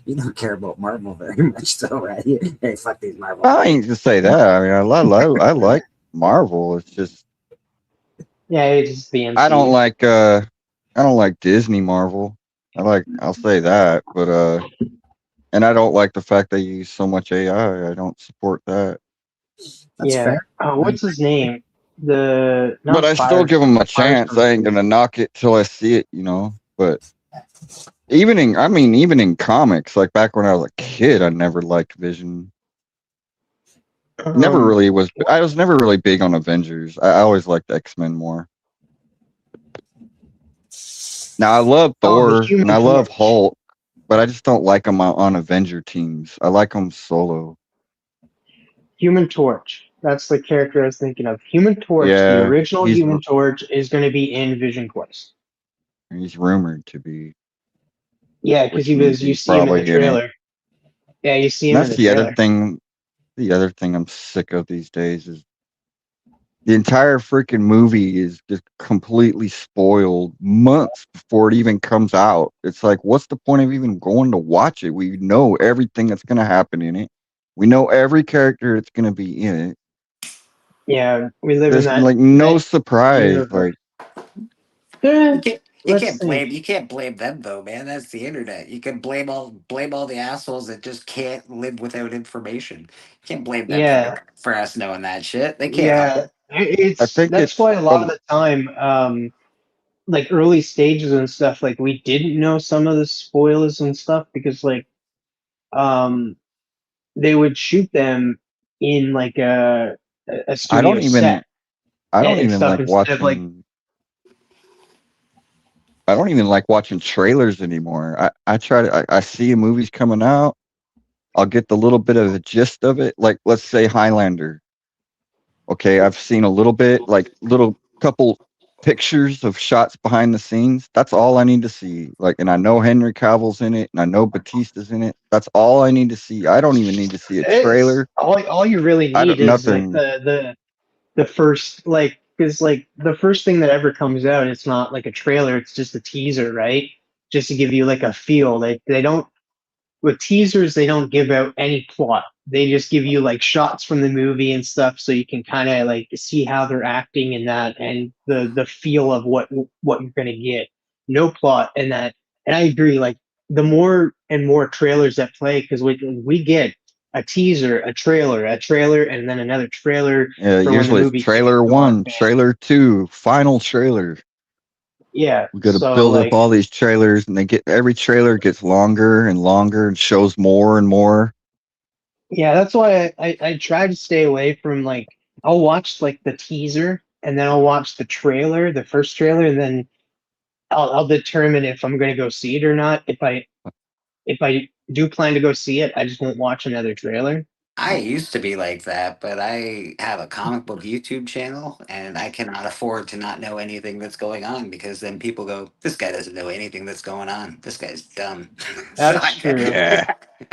You don't care about Marvel very much, though, right? Hey, fuck these Marvel. I ain't to say that. I mean, I like Marvel. It's just it's just the MCU. I don't like Disney Marvel. I'll say that, but and I don't like the fact they use so much AI. I don't support that. That's fair. What's his name? But I still give them a chance. I ain't gonna knock it till I see it, But even in comics, like back when I was a kid, I never liked Vision. Never really was. I was never really big on Avengers. I always liked X-Men more. Now I love Thor and I love Hulk, but I just don't like them on Avenger teams. I like them solo. Human Torch. That's the character I was thinking of. Human Torch, the original Human Torch, is going to be in Vision Quest. He's rumored to be. Yeah, because you see him in the trailer. Yeah, you see him in the trailer. That's the other thing I'm sick of these days is the entire freaking movie is just completely spoiled months before it even comes out. It's like, what's the point of even going to watch it? We know everything that's going to happen in it. We know every character that's going to be in it. Yeah, we live in that. Like no surprise. Like you can't blame them though, man. That's the internet. You can blame all the assholes that just can't live without information. You can't blame them for us knowing that shit. They can't. Yeah, that's why a lot of the time like early stages and stuff, like we didn't know some of the spoilers and stuff because like they would shoot them in like a I don't studio even set I don't and even stuff like instead of like watching I don't even like watching trailers anymore. I try to I see movies coming out. I'll get the little bit of the gist of it. Like let's say Highlander. Okay, I've seen a little bit, like little couple pictures of shots behind the scenes. That's all I need to see. Like, and I know Henry Cavill's in it, and I know Batista's in it. That's all I need to see. I don't even need to see a it's trailer. all you really I need don't is like nothing. the first like because like the first thing that ever comes out, it's not like a trailer, it's just a teaser, right? Just to give you like a feel. They don't with teasers, they don't give out any plot. They just give you like shots from the movie and stuff, so you can kind of like see how they're acting in that and the feel of what you're gonna get. No plot in that, and I agree. Like the more and more trailers that play, because we get a teaser, a trailer, and then another trailer for when the Usually it's movie kicks trailer off. one, trailer two, final trailer. Yeah, We got to so build up like all these trailers, and every trailer gets longer and longer and shows more and more. yeah, that's why I try to stay away from like I'll watch like the teaser and then I'll watch the trailer, the first trailer, and then I'll determine if I'm gonna go see it or not. If I do plan to go see it, I just won't watch another trailer. I used to be like that, but I have a comic book YouTube channel and I cannot afford to not know anything that's going on because then people go, this guy doesn't know anything that's going on. This guy's dumb. So That's true. Yeah,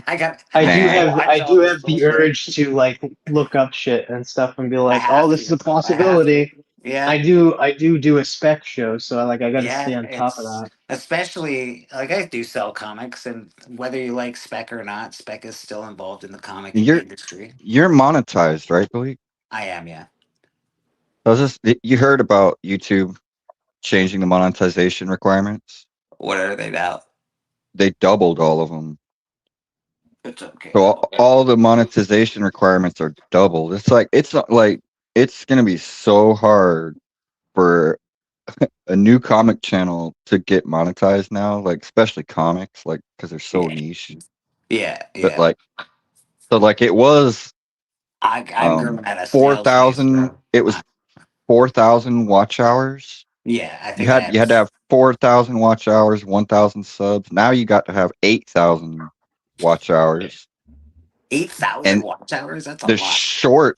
I I do gotta man. have watch I all do this have the bullshit. urge to like look up shit and stuff and be I like, oh, have this is a to. I have to. possibility. Yeah. I do a spec show, so like I gotta stay Yeah, on top of it's that. especially like I do sell comics, and whether you like spec or not, spec is still involved in the comic You're industry. you're monetized, right, Billy? I am, yeah. You heard about YouTube changing the monetization requirements? What are they now? They doubled all of them. It's okay. So all the monetization requirements are doubled. It's not like it's gonna be so hard for a new comic channel to get monetized now, like especially comics, like because they're so Yeah, niche. yeah, But yeah. like it was I've grown at a snail's pace, 4,000. bro. It was 4,000 watch hours. Yeah, I You think I had have you had to have 4,000 watch hours, 1,000 subs. Now you got to have 8,000 watch hours. 8,000 And watch hours. That's a the lot.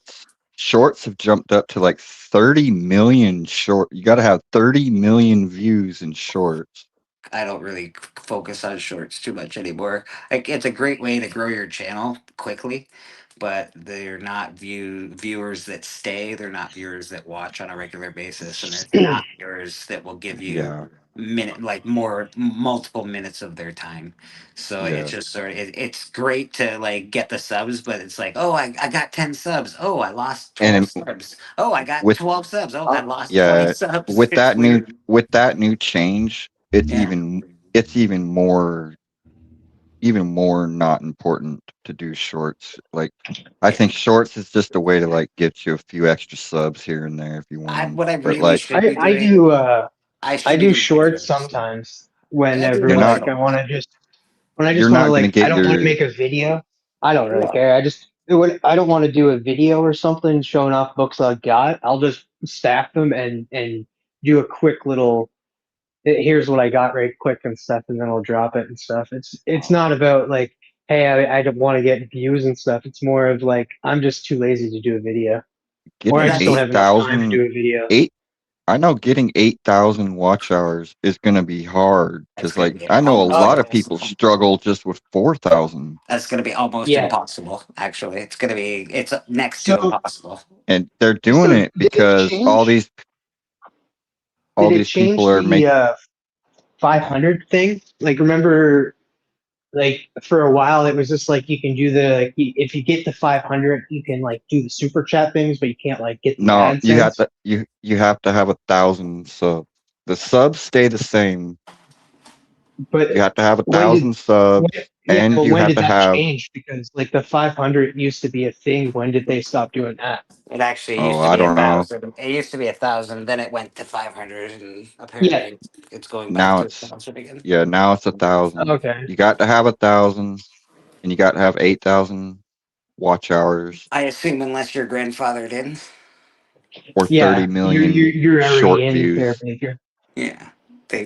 shorts have jumped up to like 30 million short. You got to have 30 million views in shorts. I don't really focus on shorts too much anymore. Like it's a great way to grow your channel quickly, but they're not viewers that stay. They're not viewers that watch on a regular basis, and they're not viewers that will give you Yeah, multiple minutes of their time. So it's yeah. just sort of it's great to like get the subs, but it's like, oh, I got 10 subs. Oh, I lost 12 And subs. Oh, I got with 12 subs. Oh, I lost 20 yeah, subs. It's weird. with that new change, Yeah. it's even more not important to do shorts. Like I Yeah. think shorts is just a way to like get you a few extra subs here and there if you want them. What I But really like should be I doing, do I I should be do doing shorts videos. sometimes I do whenever you're them not like a I want lot. to just when I you're just want to not gonna like I get don't want to your make a video. I don't really care. I don't want to do a video or something showing off books I got. I'll just stack them and do a quick little here's what I got right quick and stuff, and then I'll drop it and stuff. It's not about like, hey, I don't want to get views and stuff. It's more of like I'm just too lazy to do a video, or I getting just don't That's have enough time to do a video. eight I know getting 8,000 watch hours is gonna be hard that's because gonna like be I know a almost Oh lot of people impossible. struggle just with 4,000, That's gonna be almost yeah. impossible. Actually, it's next to So impossible. and they're doing so it because did all it these people change are the making 500 thing? Like remember like for a while it was just like you can do the like, if you get the 500 you can like do the super chat things but you can't like get the no, AdSense. you have to have 1,000 subs. The subs stay the same. But You have to have a when did thousand subs. Yeah, and but you when have did to that have. change? Because like the 500 used to be a thing. When did they stop doing that? It actually Oh, used to I be a don't know. thousand. It used to be 1,000, then it went to 500, and Yeah. apparently it's going back Now to it's 1,000 again. yeah. Now it's 1,000. Okay. You got to have 1,000, and you got to have 8,000 watch hours I assume unless you're grandfathered in. or 30 Yeah, million you're already short in Fair views, Baker. Yeah,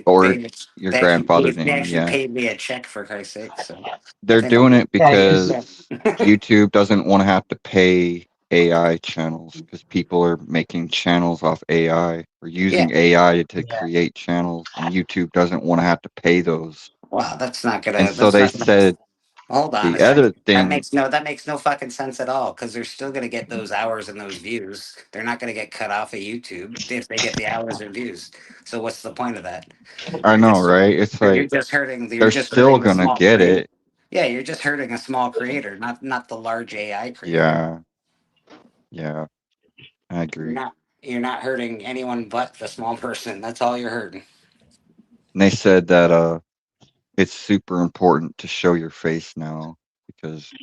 or your grandfathered they in. actually Yeah, paid me a check for Christ's sake. So I they're think I'm doing good. it Yeah, because because YouTube doesn't want to have to pay AI channels because people are making channels off AI or Yeah. using AI to yeah, create channels, and YouTube doesn't want to have to pay those. Wow, that's not And gonna. so That's they not gonna. said Hold on a the other second. thing. That makes no fucking sense at all. Because they're still gonna get those hours and those views. They're not gonna get cut off of YouTube if they get the hours and views. So what's the point of that? I You're know, just right? It's you're like just hurting. You're they're just still hurting the gonna small get creator. it. Yeah, you're just hurting a small creator, not the large AI creator. Yeah, yeah, I You're agree. not you're not hurting anyone but the small person. That's all you're hurting. And they said that it's super important to show your face now because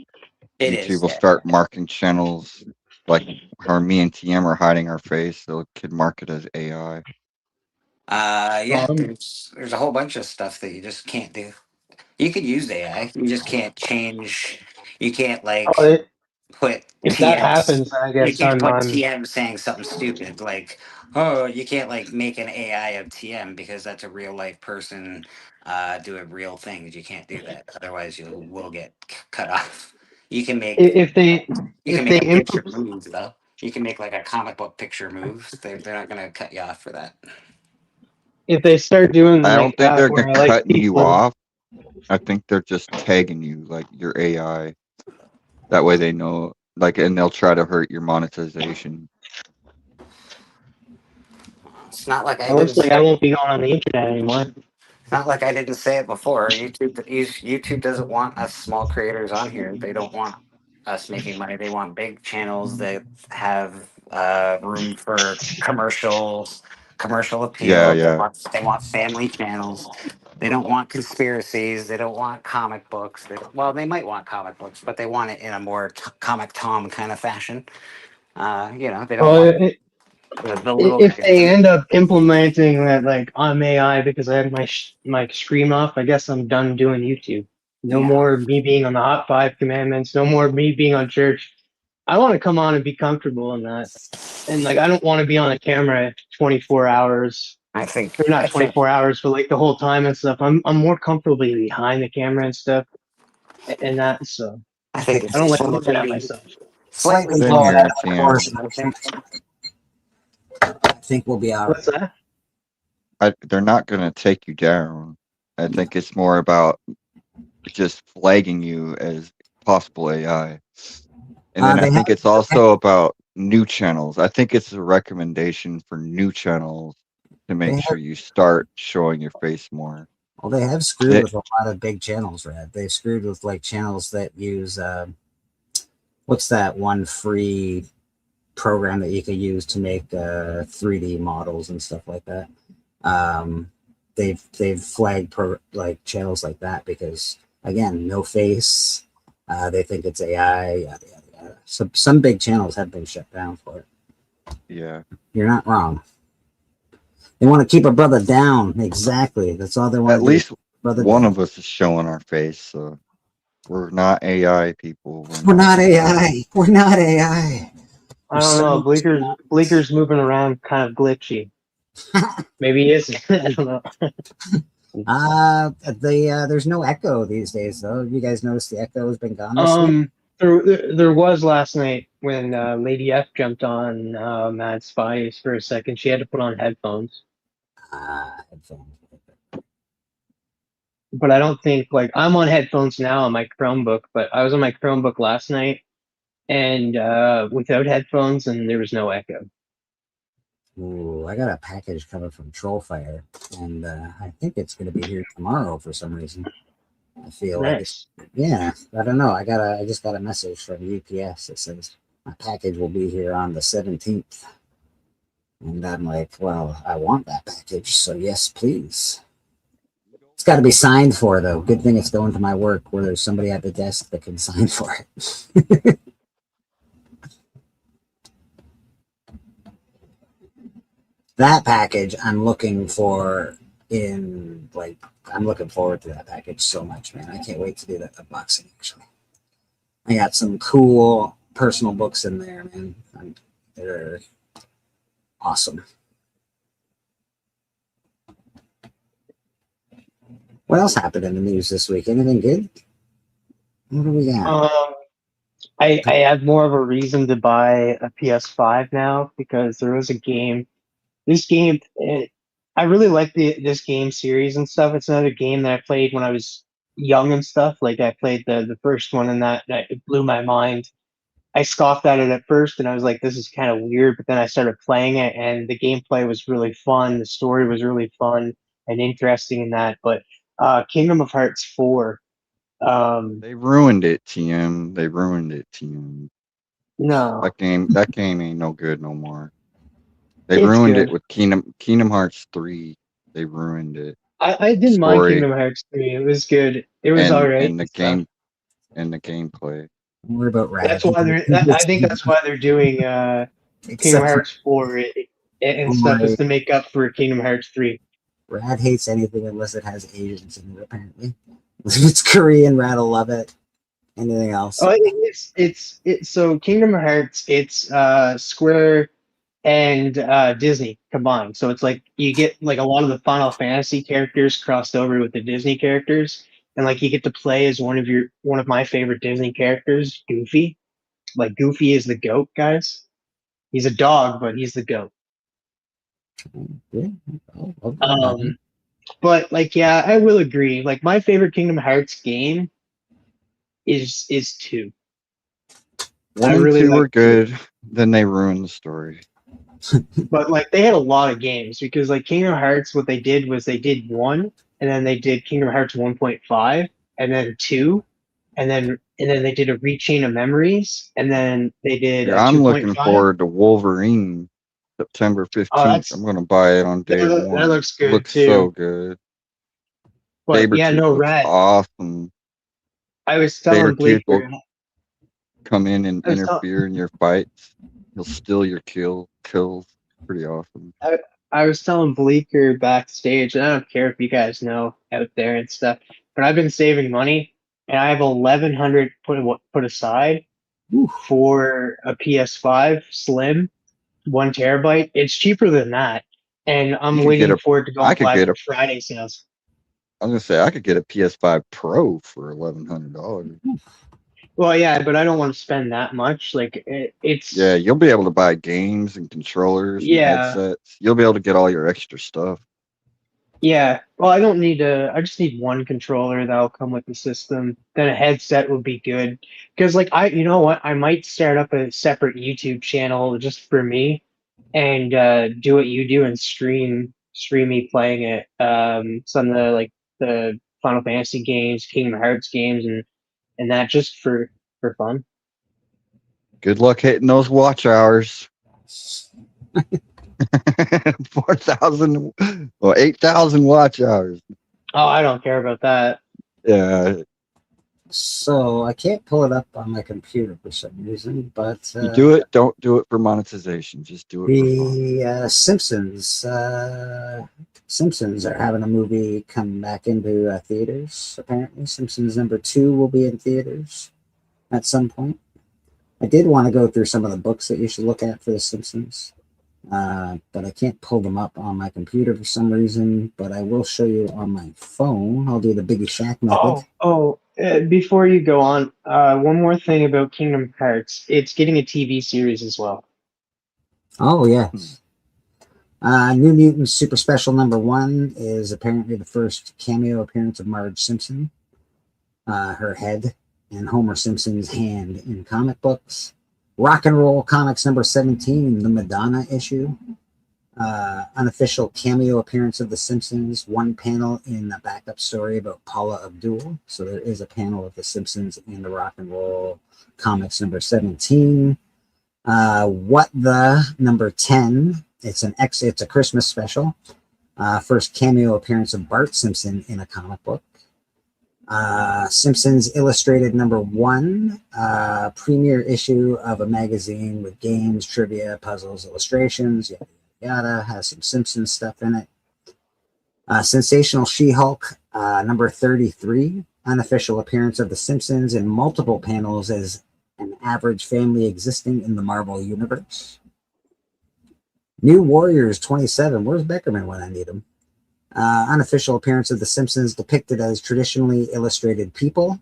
It YouTube is. will Yeah. start marking channels like how me and TM are hiding our face. They'll could mark it as AI. Yeah. There's a whole bunch of stuff that you just can't do. You could use AI. You just can't change. You can't oh, like put if that TMs. happens, I You guess can't put I'm TM saying something stupid like, oh, you can't like make an AI of TM because that's a real life person doing real things. You can't do that. Otherwise, you will get cut off. You can make if they you can if make they a picture implement move though. You can make like a comic book picture move. They're not gonna cut you off for that. if they start doing I like don't think that, they're where like cutting you people, off. I think they're just tagging you like your AI. That way they know, like, and they'll try to hurt your monetization. It's not like I didn't honestly, I say. won't be going on the internet anymore. It's not like I didn't say it before. YouTube doesn't want us small creators on here. They don't want us making money. They want big channels that have room for commercial Yeah, appeal. yeah, They want family channels. They don't want conspiracies. They don't want comic books. Well, they might want comic books, but they want it in a more Comic Tom kind of fashion. They don't Well, want the little if guys. they end up implementing that, like I'm AI because I had my screen off, I guess I'm done doing YouTube. No Yeah. more me being on the Hot Five Commandments. No more me being on church. I want to come on and be comfortable in that, and like I don't want to be on a camera 24 hours. I think Or I not think 24 hours, but like the whole time and stuff. I'm more comfortable behind the camera and stuff, and that. So I think I don't it's like looking at slightly myself. slightly Slightly same blown more out here, of TM. proportion. I think we'll be all What's right. that? They're not gonna take you down. I think it's more about just flagging you as possible AI. And then I They have think it's also about new channels. I think it's a recommendation for new channels to they make have sure you start showing your face more. well, they have screwed They, with a lot of big channels, Red. They've screwed with like channels that use what's that one free program that you can use to make 3D models and stuff like that. They've flagged like channels like that because again, no face. They think it's AI. Yada, yada, yada. So some big channels have been shut down for it. yeah. You're not wrong. They want to keep a brother down. Exactly. That's all they want At to least do. Brother one down. of us is showing our face, so we're not AI people. We're not AI. We're not AI. I don't know. Bleaker's moving around kind of glitchy. Maybe he isn't. I don't know. There's no echo these days though. You guys notice the echo has been gone this week? There was last night when Lady F jumped on Mad Spies for a second. She had to put on headphones. Headphones. But I don't think like I'm on headphones now on my Chromebook, but I was on my Chromebook last night and without headphones and there was no echo. Ooh, I got a package coming from Trollfire, and I think it's going to be here tomorrow for some reason. I feel Nice. like yeah. I don't know. I just got a message from UPS that says my package will be here on the 17th, and I'm like, well, I want that package, so yes, please. It's got to be signed for, though. Good thing it's going to my work where there's somebody at the desk that can sign for it. That package I'm looking for I'm looking forward to that package so much, man. I can't wait to do that unboxing, actually. I got some cool personal books in there, man. They're awesome. What else happened in the news this week? Anything good? What do we got? I have more of a reason to buy a PS5 now because there was a game. This game, I really like this game series and stuff. It's another game that I played when I was young and stuff. Like I played the first one and that it blew my mind. I scoffed at it at first and I was like, this is kind of weird. But then I started playing it and the gameplay was really fun. The story was really fun and interesting in that. But Kingdom of Hearts 4. They ruined it, TM. They ruined it, TM. No. That game ain't no good no more. They It's ruined good. it with Kingdom Hearts 3. They ruined it. I didn't mind Story Kingdom Hearts 3. It was good. It was alright. and the game and the gameplay. Don't worry about Rad. That's why I think that's why they're doing Kingdom Except Hearts 4 and stuff is to make up for Kingdom Hearts 3. Rad hates anything unless it has Asians in it, apparently. If it's Korean, Rad will love it. Anything else? Oh, it's so Kingdom Hearts. It's Square and Disney combined. So it's like you get like a lot of the Final Fantasy characters crossed over with the Disney characters, and like you get to play as one of my favorite Disney characters, Goofy. Like Goofy is the goat, guys. He's a dog, but he's the goat. Yeah. Oh, But like, yeah, I will agree. Like my favorite Kingdom Hearts game is 2. 1 and really 2 were like good. Then they ruined the story. But like they had a lot of games because like Kingdom Hearts, what they did was they did 1, and then they did Kingdom Hearts 1.5, and then 2, and then they did a Rechain of Memories, and then they did. Yeah, I'm looking 2.5. forward to Wolverine, September 15th. that's- I'm gonna buy it on day that one. looks good, Looks too. so good. But yeah, no, looks Rad. awesome. I was telling Blake. Sabretooth will come in and I was tell- interfere in your fights. He'll steal your kills. Pretty awesome. I was telling Bleeker backstage, and I don't care if you guys know out there and stuff, but I've been saving money, and I have 1,100 put aside for a PS5 Slim, 1 terabyte. It's cheaper than that, and I'm You could waiting get for it to go I on could Black get a- Friday sales. I was gonna say I could get a PS5 Pro for $1,100. Well, yeah, but I don't want to spend that much. Like it's Yeah, you'll be able to buy games and controllers and Yeah. headsets. You'll be able to get all your extra stuff. Yeah, well, I don't need I just need one controller that'll come with the system. Then a headset would be good. Because, like, you know what? I might start up a separate YouTube channel just for me and do what you do and stream me playing it. Some of the Final Fantasy games, Kingdom Hearts games, and that just for fun. Good luck hitting those watch hours. 4,000 or 8,000 watch hours. Oh, I don't care about that. Yeah, So I can't pull it up on my computer for some reason, but you do it. Don't do it for monetization. Just do it for fun. the Simpsons are having a movie come back into theaters. Apparently, Simpsons #2 will be in theaters at some point. I did want to go through some of the books that you should look at for the Simpsons, but I can't pull them up on my computer for some reason. But I will show you on my phone. I'll do the Biggie Shack method. Before you go on, one more thing about Kingdom Hearts. It's getting a TV series as well. Oh, yes. New Mutants Super Special #1 is apparently the first cameo appearance of Marge Simpson, her head, and Homer Simpson's hand in comic books. Rock and Roll Comics #17, the Madonna issue. Unofficial cameo appearance of The Simpsons, one panel in the backup story about Paula Abdul. So there is a panel of The Simpsons in the Rock and Roll Comics #17. What the #10? It's a Christmas special. First cameo appearance of Bart Simpson in a comic book. Simpsons Illustrated #1, premiere issue of a magazine with games, trivia, puzzles, illustrations, yada yada. Has some Simpsons stuff in it. Sensational She-Hulk, #33, unofficial appearance of The Simpsons in multiple panels as an average family existing in the Marvel Universe. New Warriors 27, where's Beckerman when I need him? Unofficial appearance of The Simpsons depicted as traditionally illustrated people.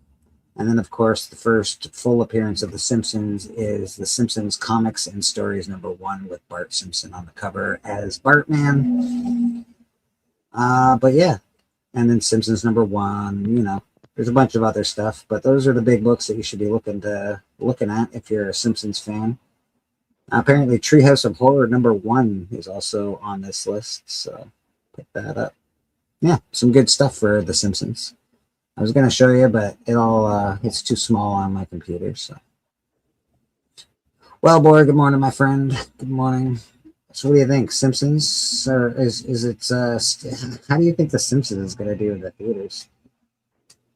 And then, of course, the first full appearance of The Simpsons is The Simpsons Comics and Stories #1 with Bart Simpson on the cover as Bartman. But yeah, and then Simpsons #1, you know, there's a bunch of other stuff, but those are the big books that you should be looking at if you're a Simpsons fan. Apparently, Treehouse of Horror #1 is also on this list, so pick that up. Yeah, some good stuff for The Simpsons. I was gonna show you, but it's too small on my computer. So, well, boy, good morning, my friend. Good morning. So, what do you think, Simpsons, or is it? How do you think The Simpsons is gonna do in the theaters?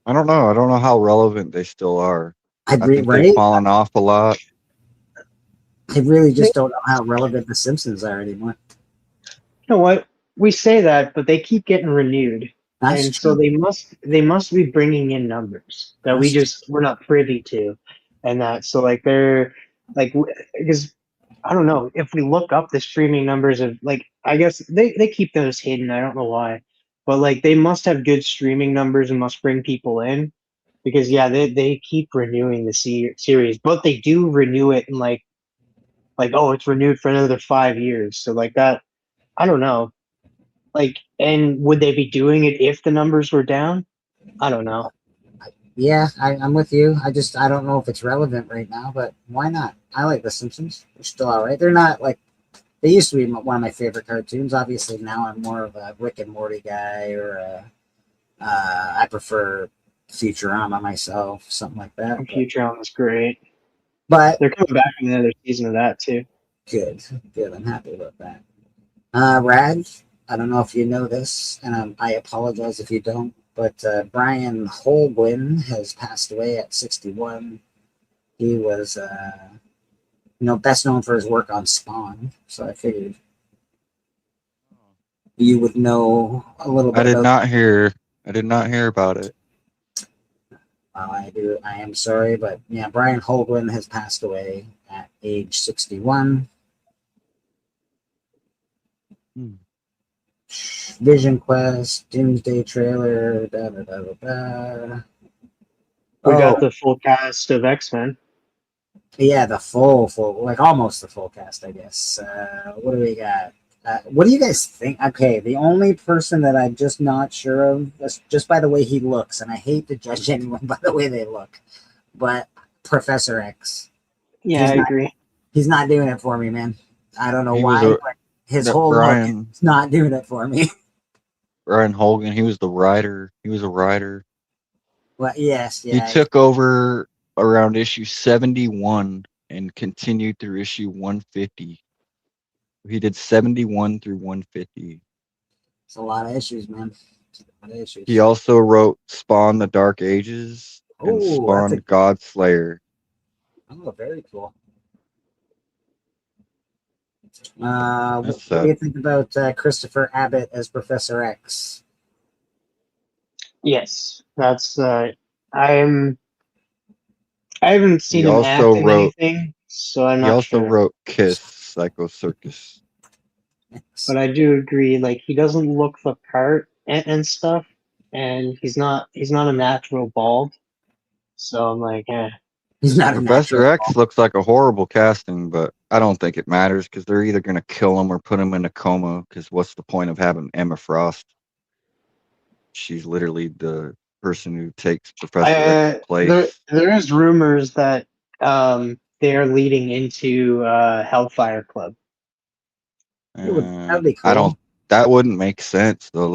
I don't know. I don't know how relevant they still are. I think Right? they've fallen off a lot. I really just don't know how relevant The Simpsons are anymore. You know what? We say that, but they keep getting renewed, That's and true. so they must be bringing in numbers that we're not privy to, and that so like they're like because I don't know if we look up the streaming numbers of like I guess they keep those hidden. I don't know why, but like they must have good streaming numbers and must bring people in because yeah they keep renewing the series, but they do renew it in like oh it's renewed for another 5 years. So like that I don't know. Like, and would they be doing it if the numbers were down? I don't know. Yeah, I'm with you. I don't know if it's relevant right now, but why not? I like The Simpsons. They're still all right. They're not like they used to be one of my favorite cartoons. Obviously, now I'm more of a Rick and Morty guy, or I prefer Futurama myself, something like that. Futurama's great, but they're coming back in another season of that too. Good. I'm happy about that. Rad, I don't know if you know this, and I apologize if you don't, but Brian Holguin has passed away at 61. He was, best known for his work on Spawn, so I figured you would know a little bit. I did not hear about it. I am sorry, but yeah, Brian Holguin has passed away at age 61. Vision Quest, Doomsday Trailer, We got the full cast of X-Men. Yeah, the full, like almost the full cast, I guess. What do we got? What do you guys think? Okay, the only person that I'm just not sure of, just by the way he looks, and I hate to judge anyone by the way they look, but Professor X. Yeah, I agree. He's not doing it for me, man. I don't know why, but his whole look is not doing it for me. Brian Holguin, he was the writer. He was a writer. Well, yes, yeah. He took over around issue 71 and continued through issue 150. He did 71 through 150. It's a lot of issues, man. He also wrote Spawn the Dark Ages and Spawn Godslayer. Oh, very cool. What do you think about Christopher Abbott as Professor X? Yes, that's I haven't seen him act in anything, so I'm not sure. He also wrote Kiss, Psycho Circus. But I do agree, like he doesn't look the part and stuff, and he's not a natural bald. So I'm like, he's not. Professor X looks like a horrible casting, but I don't think it matters because they're either gonna kill him or put him in a coma. Because what's the point of having Emma Frost? She's literally the person who takes Professor X's place. There is rumors that they're leading into Hellfire Club. That'd be cool. That wouldn't make sense though.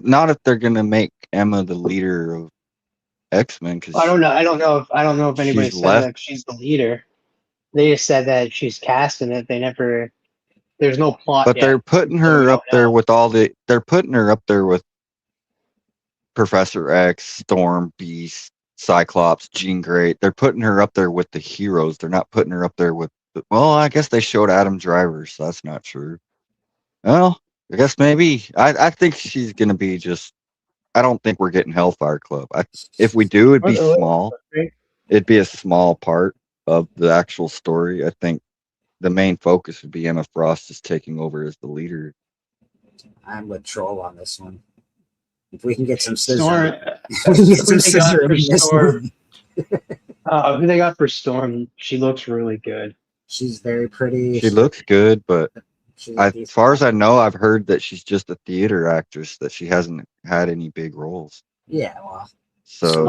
Not if they're gonna make Emma the leader of X-Men. Because I don't know if anybody said that she's the leader. They just said that she's cast in it. They never There's no plot But yet. they're putting So we her don't up there know. with all the. They're putting her up there with Professor X, Storm, Beast, Cyclops, Jean Grey. They're putting her up there with the heroes. They're not putting her up there with. Well, I guess they showed Adam Driver, so that's not true. Well, I guess maybe. I think she's gonna be just. I don't think we're getting Hellfire Club. If we do, it'd be small. It'd be a small part of the actual story. I think the main focus would be Emma Frost just taking over as the leader. I'm with Troll on this one. If we can get some Storm. scissor, we can get some scissor in this Storm. movie. Who they got for Storm? She looks really good. She's very pretty. She looks good, but she's as far as I know, I've heard that she's just a theater actress, that she hasn't had any big roles. Yeah, well, So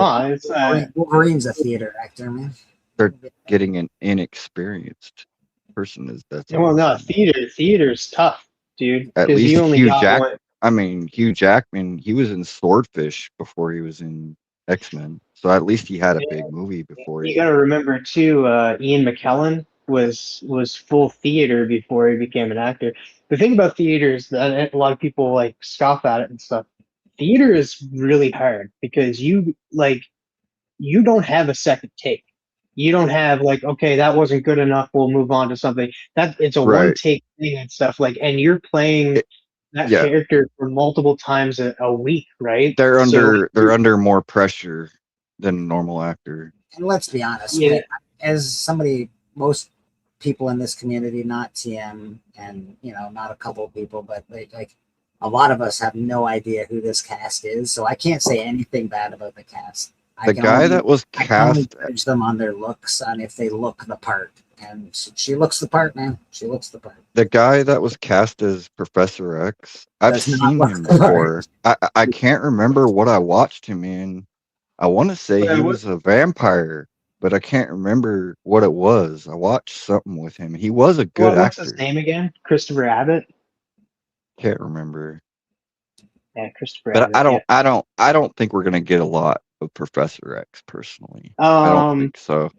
Wolverine's a theater actor, man. they're getting an inexperienced person. That's Well, no, theater's tough, dude. At 'cause least you only Hugh got Jack. one. I mean, Hugh Jackman. He was in Swordfish before he was in X-Men, so at least he had a big movie before. You got to remember too. Ian McKellen was full theater before he became an actor. The thing about theater is that a lot of people like scoff at it and stuff. Theater is really hard because you don't have a second take. You don't have like, okay, that wasn't good enough. We'll move on to something. It's a Right. one take thing and stuff and you're playing that yeah. character for multiple times a week, right? They're So- they're under more pressure than a normal actor. And let's be honest, Yeah. as somebody, most people in this community, not TM, and not a couple of people, but like a lot of us have no idea who this cast is, so I can't say anything bad about the cast. The guy that was I can only cast, judge them on their looks, on if they look the part, and she looks the part, man. She looks the part. the guy that was cast as Professor X, I've Does not seen look him the part. before. I can't remember what I watched him in. I want to say he was a vampire, but I can't remember what it was. I watched something with him. He was a good what's actor. his name again? Christopher Abbott. Can't remember. Yeah, Christopher But Abbott. I don't think we're gonna get a lot of Professor X personally. I don't think so.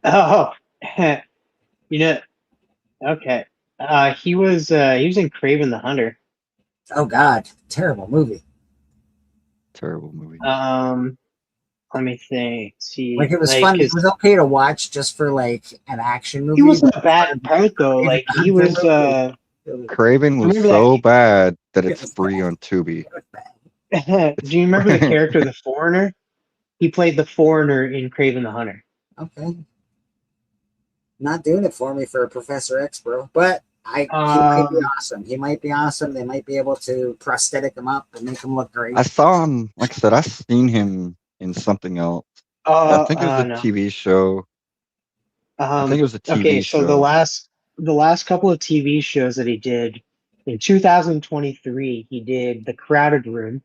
Oh, okay. He was in Craven the Hunter. Oh God, terrible movie. Terrible movie. Let me think. See, Like it was fun. It was okay to watch just for like an action movie. He wasn't a bad part though. Like he was. Craven was remember so bad that it's free on Tubi. Do you remember the character, the Foreigner? He played the Foreigner in Craven the Hunter. Okay. Not doing it for me for a Professor X, bro. But he might be awesome. He might be awesome. They might be able to prosthetic him up and make him look great. I saw him, like I said, I've seen him in something else. I think it was a no. TV show. I think it was a TV okay, show. so the last couple of TV shows that he did in 2023, he did The Crowded Room.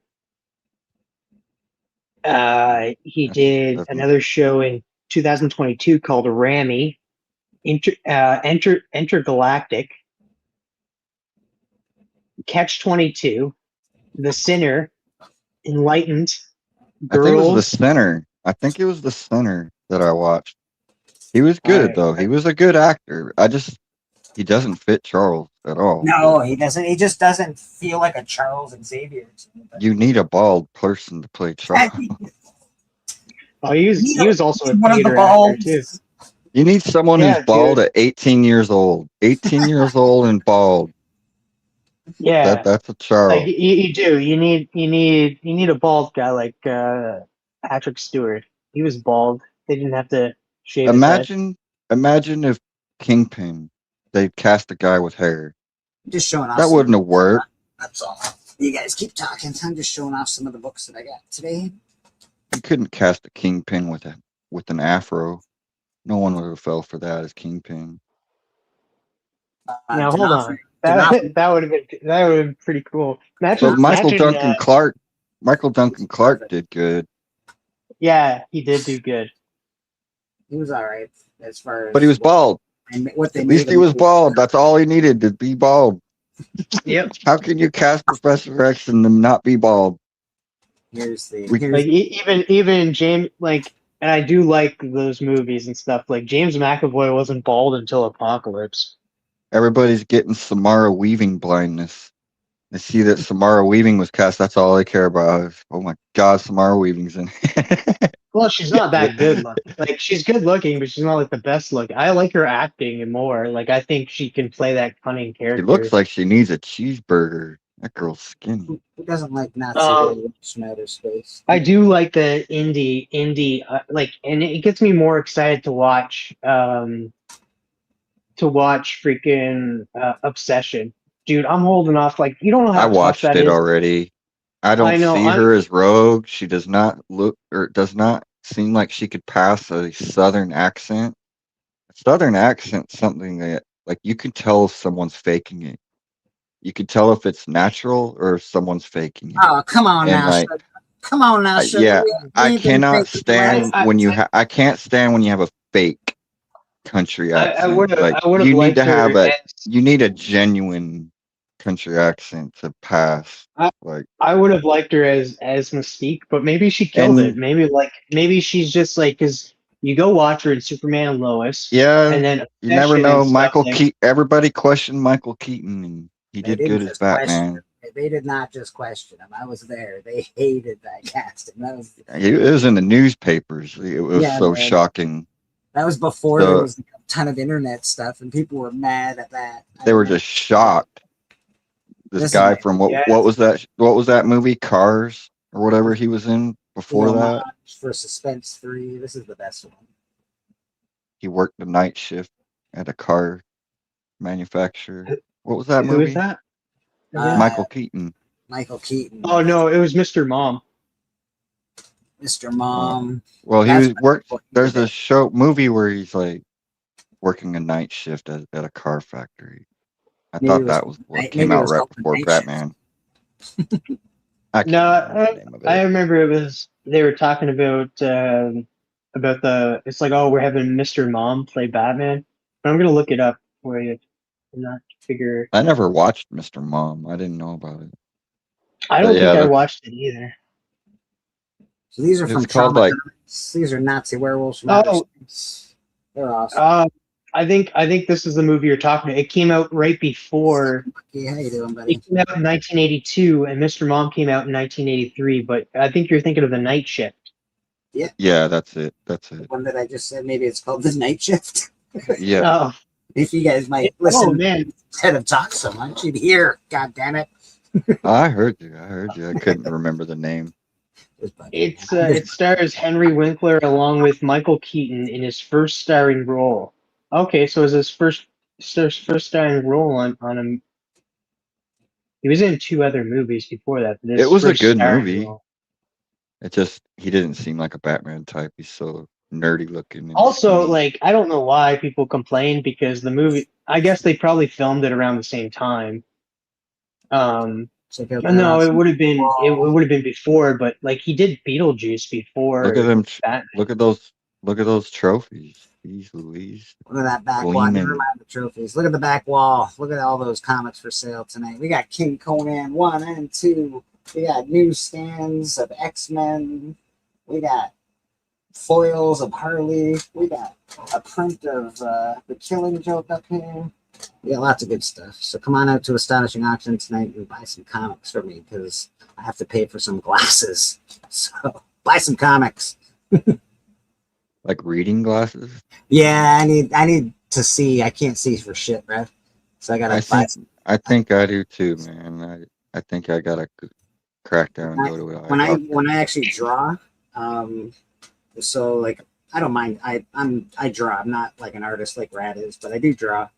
He did another show in 2022 called Rami, Intergalactic, Catch 22, The Sinner, Enlightened, I think it was Girls. The Sinner. I think it was The Sinner that I watched. He was good Alright. though. He was a good actor. He doesn't fit Charles at all. No, he doesn't. He just doesn't feel like a Charles Xavier. You need a bald person to play Charles. Oh, he was also a one of the theater actor balds. too. You need someone Yeah, who's bald dude. at 18 years old. 18 years old and bald. Yeah, That's a Charles. like you do. You need a bald guy like Patrick Stewart. He was bald. They didn't have to shave his head. Imagine if Kingpin, they cast a guy with hair. Just showing off. That some- wouldn't have worked. That's all. You guys keep talking. I'm just showing off some of the books that I got today. You couldn't cast a Kingpin with an afro. No one would have fell for that as Kingpin. Now hold on. D'Onofrio. That would have been pretty cool. But Imagine, Michael imagine, Duncan Clark did good, yeah, he did do good. He was all right as far as. but he was bald. And what they At least made he him was do. bald. That's all he needed to be bald. Yep. How can you cast Professor X and then not be bald? Here's the. We- here's Like even James, like, and I do like those movies and stuff. Like James McAvoy wasn't bald until Apocalypse. Everybody's getting Samara Weaving blindness. They see that Samara Weaving was cast. That's all they care about. Oh my God, Samara Weaving's in. Well, she's not that good looking. Like she's good looking, but she's not like the best look. I like her acting and more. Like I think she can play that cunning She character. looks like she needs a cheeseburger. That girl's skinny. Who doesn't like Nazi from outer space? I do like the indie, like, and it gets me more excited to watch freaking Obsession. Dude, I'm holding off. Like, you don't know I how tough watched that it is. already. I don't I know, see her as Rogue. She does not look or does not seem like she could pass a Southern accent. A Southern accent's something that like you can tell if someone's faking it. You can tell if it's natural or if someone's faking it. Oh, come on And now, like, sugar. Come on now, sugar. yeah, I ain't been cannot faking stand life. when you I can't stand when you have a fake country accent. I would like have you need liked to have her. you need a genuine country accent to pass. Like I would have liked her as Mystique, but maybe she killed And- it. Maybe she's just like, because you go watch her in Superman and Lois. yeah, And then you never Obsession know. and stuff, Michael like, Keaton. Everybody questioned Michael Keaton, and he They did didn't good as just question Batman. him. They did not just question him. I was there. They hated that casting. It was in the newspapers. It was Yeah, so man. shocking. That was before So- there was a ton of internet stuff, and people were mad at that. They were just shocked. This This guy is- from yeah. what was that? What was that movie? Cars or whatever he was in before that. For Suspense 3. This is the best one. He worked the night shift at a car manufacturer. What was that who movie? is that? Michael Keaton. Michael Keaton. Oh no, it was Mr. Mom. Mr. Mom. Well, he That's was worked. what he There's did. a movie where he's like working a night shift at a car factory. I Maybe thought it was that was what maybe came it out was right called The before Night Batman. I can't No, remember the name of it. I remember it was they were talking about the. It's like, oh, we're having Mr. Mom play Batman. But I'm gonna look it up for you. I'm not figure. I never watched Mr. Mom. I didn't know about it. I don't yeah, think I that's- watched it either. So these are from It's called, Trauma like- Comics. These are Nazi werewolves from Oh. outer space. They're awesome. I think this is the movie you're talking about. It came out right before. Yeah, how you doing, buddy? It came out in 1982, and Mr. Mom came out in 1983. But I think you're thinking of The Night Shift. Yeah, that's it. That's it. One that I just said, maybe it's called The Night Shift. Yeah. Oh, If you guys might oh listen man, instead of talk so much, you'd hear. God damn it! I heard you. I couldn't remember the name. it stars Henry Winkler along with Michael Keaton in his first starring role. Okay, so it was his first starring role on him. He was in 2 other movies before that. but his It was a first good starring movie. role. It just he didn't seem like a Batman type. He's so nerdy looking. and Also, skinny. like, I don't know why people complain because the movie. I guess they probably filmed it around the same time. Check out No, that it would have been would have been before, but like he did Beetlejuice before. look at them. Batman. Look at those trophies. Jeez Louise. Look at that back wall. Never Gleaming. mind the trophies. Look at the back wall. Look at all those comics for sale tonight. We got King Conan 1 and 2. We got newsstands of X-Men. We got foils of Harley. We got a print of the Killing Joke up here. We got lots of good stuff. So come on out to Astonishing Auction tonight and buy some comics for me because I have to pay for some glasses. So buy some comics. Like reading glasses. Yeah, I need to see. I can't see for shit, bro. So I gotta buy some. I think I do too, man. I think I gotta crack down and go to it. When I actually draw, so like I don't mind. I draw. I'm not like an artist like Rad is, but I do draw,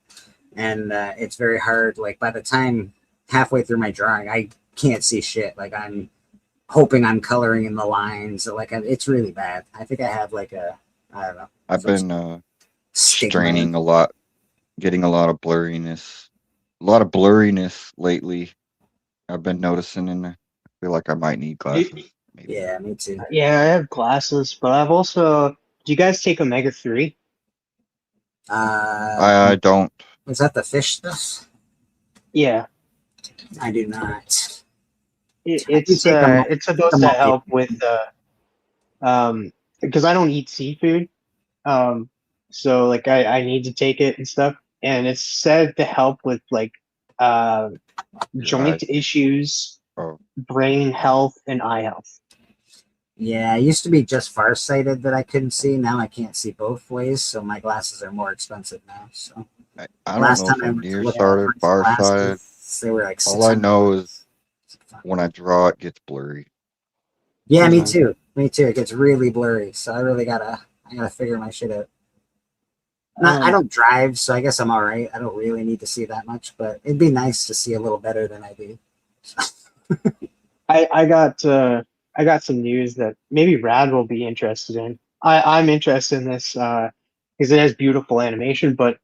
and it's very hard. Like by the time halfway through my drawing, I can't see shit. Like I'm hoping I'm coloring in the lines. So like it's really bad. I think I have like I don't know. I've been straining a lot, getting a lot of blurriness lately. I've been noticing, and I feel like I might need glasses. Maybe. Yeah, me too. Yeah, I have glasses, but I've also. Do you guys take omega-3? I don't. Is that the fish stuff? Yeah, I do not. it's supposed to help with because I don't eat seafood, so like I need to take it and stuff. and it's said to help with like uh, joint eyes. issues, Oh, brain health, and eye health. Yeah, it used to be just farsighted that I couldn't see. Now I can't see both ways, so my glasses are more expensive now. So I don't last know time if I I'm went to look at a nearsighted, price of farsighted. glasses, they were like All I know is $600. when I draw, it gets blurry. Yeah, me Mhm. too. Me too. It gets really blurry, so I gotta figure my shit out. Not, I Um, don't drive, so I guess I'm all right. I don't really need to see that much, but it'd be nice to see a little better than I do. I got some news that maybe Rad will be interested in. I'm interested in this because it has beautiful animation, but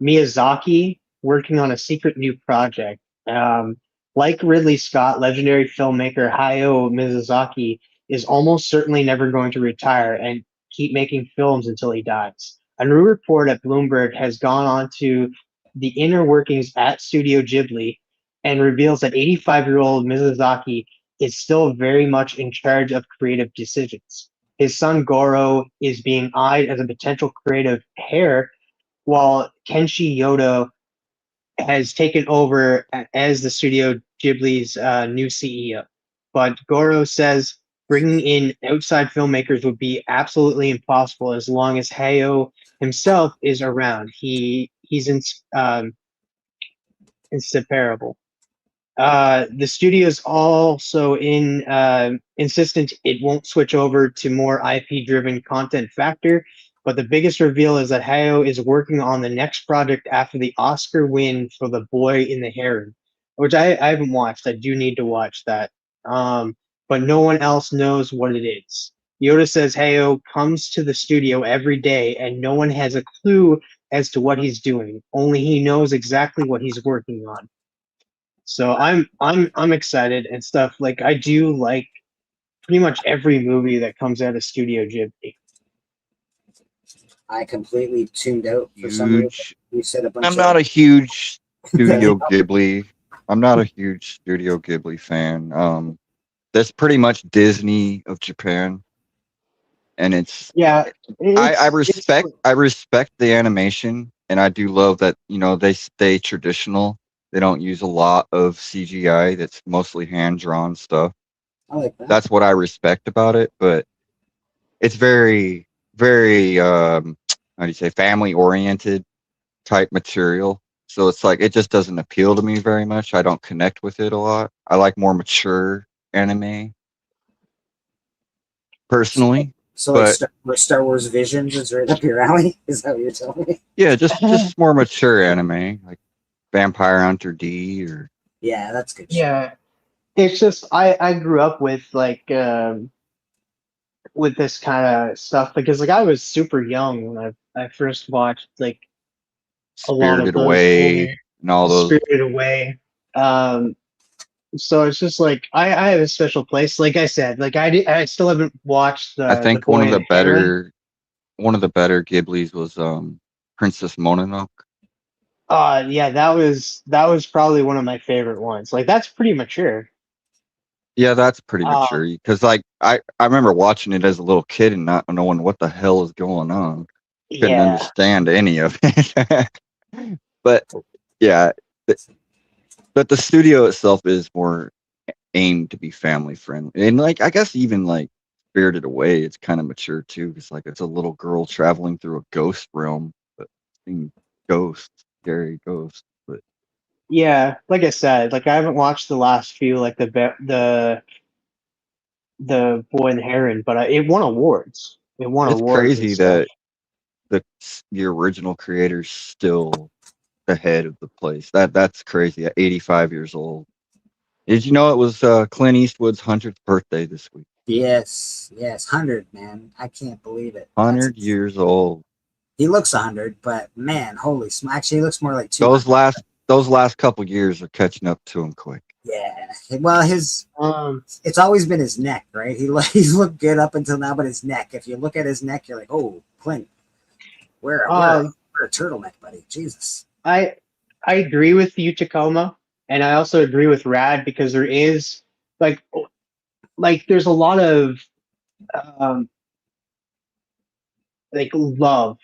Miyazaki working on a secret new project. Like Ridley Scott, legendary filmmaker Hayao Miyazaki is almost certainly never going to retire and keep making films until he dies. A new report at Bloomberg has gone on to the inner workings at Studio Ghibli and reveals that 85-year-old Miyazaki is still very much in charge of creative decisions. His son Goro is being eyed as a potential creative heir, while Kenshi Yodo has taken over as the Studio Ghibli's new CEO. But Goro says bringing in outside filmmakers would be absolutely impossible as long as Hayao himself is around. He's inseparable. The studio is also insistent it won't switch over to more IP-driven content factor. But the biggest reveal is that Hayao is working on the next project after the Oscar win for The Boy in the Heron, which I haven't watched. I do need to watch that. But no one else knows what it is. Yoda says Hayao comes to the studio every day, and no one has a clue as to what he's doing. Only he knows exactly what he's working on. So I'm excited and stuff. Like I do like pretty much every movie that comes out of Studio Ghibli. I completely tuned out for some reason. Huge. You said a bunch I'm not a of huge Studio Ghibli. I'm not a huge Studio Ghibli fan. That's pretty much Disney of Japan, and it's Yeah, I it's respect the animation, and I do love that they stay traditional. They don't use a lot of CGI. That's mostly hand drawn stuff. I like that. That's what I respect about it. But it's very very how do you say, family oriented type material. So it's like it just doesn't appeal to me very much. I don't connect with it a lot. I like more mature anime personally. So like But Star Wars Visions is right up your alley. Is that what you're telling me? yeah, just more mature anime like Vampire Hunter D or Yeah, that's good. yeah. It's just I grew up with with this kind of stuff because like I was super young when I first watched like a lot of Spirited those older Away and all those. Spirited Away. Um, so it's just like I have a special place. Like I said, like I still haven't watched I the think Boy in the Heron. one of the better Ghiblis was Princess Mononoke. Yeah, that was probably one of my favorite ones. Like that's pretty mature. Yeah, that's pretty Um, mature because like I remember watching it as a little kid and not knowing what the hell is going on. Couldn't yeah, understand any of it. But yeah, but the studio itself is more aimed to be family friendly, and like I guess even like Spirited Away, it's kind of mature too. It's like it's a little girl traveling through a ghost realm, but seeing ghosts, scary ghosts. But yeah. Like I said, like I haven't watched the last few, like the Boy and the Heron, but it won awards. It won it's awards and crazy stuff. that the original creator's still the head of the place. That's crazy. At 85 years old. Did you know it was Clint Eastwood's 100th birthday this week? Yes, 100, man. I can't believe it. 100 years old. He looks 100, but man, holy smoke! Actually, he looks more like 200. Those last couple years are catching up to him quick. Yeah. Well, it's always been his neck, right? He's looked good up until now, but his neck. If you look at his neck, you're like, oh, Clint, wear a turtleneck, buddy. Jesus. I agree with you, Tacoma, and I also agree with Rad because there is like there's a lot of um, like love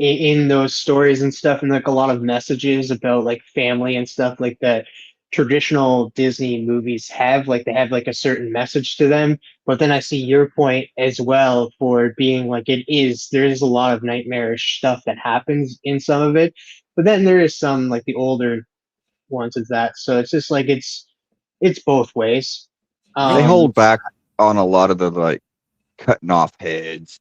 in those stories and stuff, and like a lot of messages about like family and stuff like that traditional Disney movies have. Like they have like a certain message to them. But then I see your point as well for being like there is a lot of nightmarish stuff that happens in some of it. But then there is some like the older ones of that. So it's just like it's both ways. They hold back on a lot of the like cutting off heads.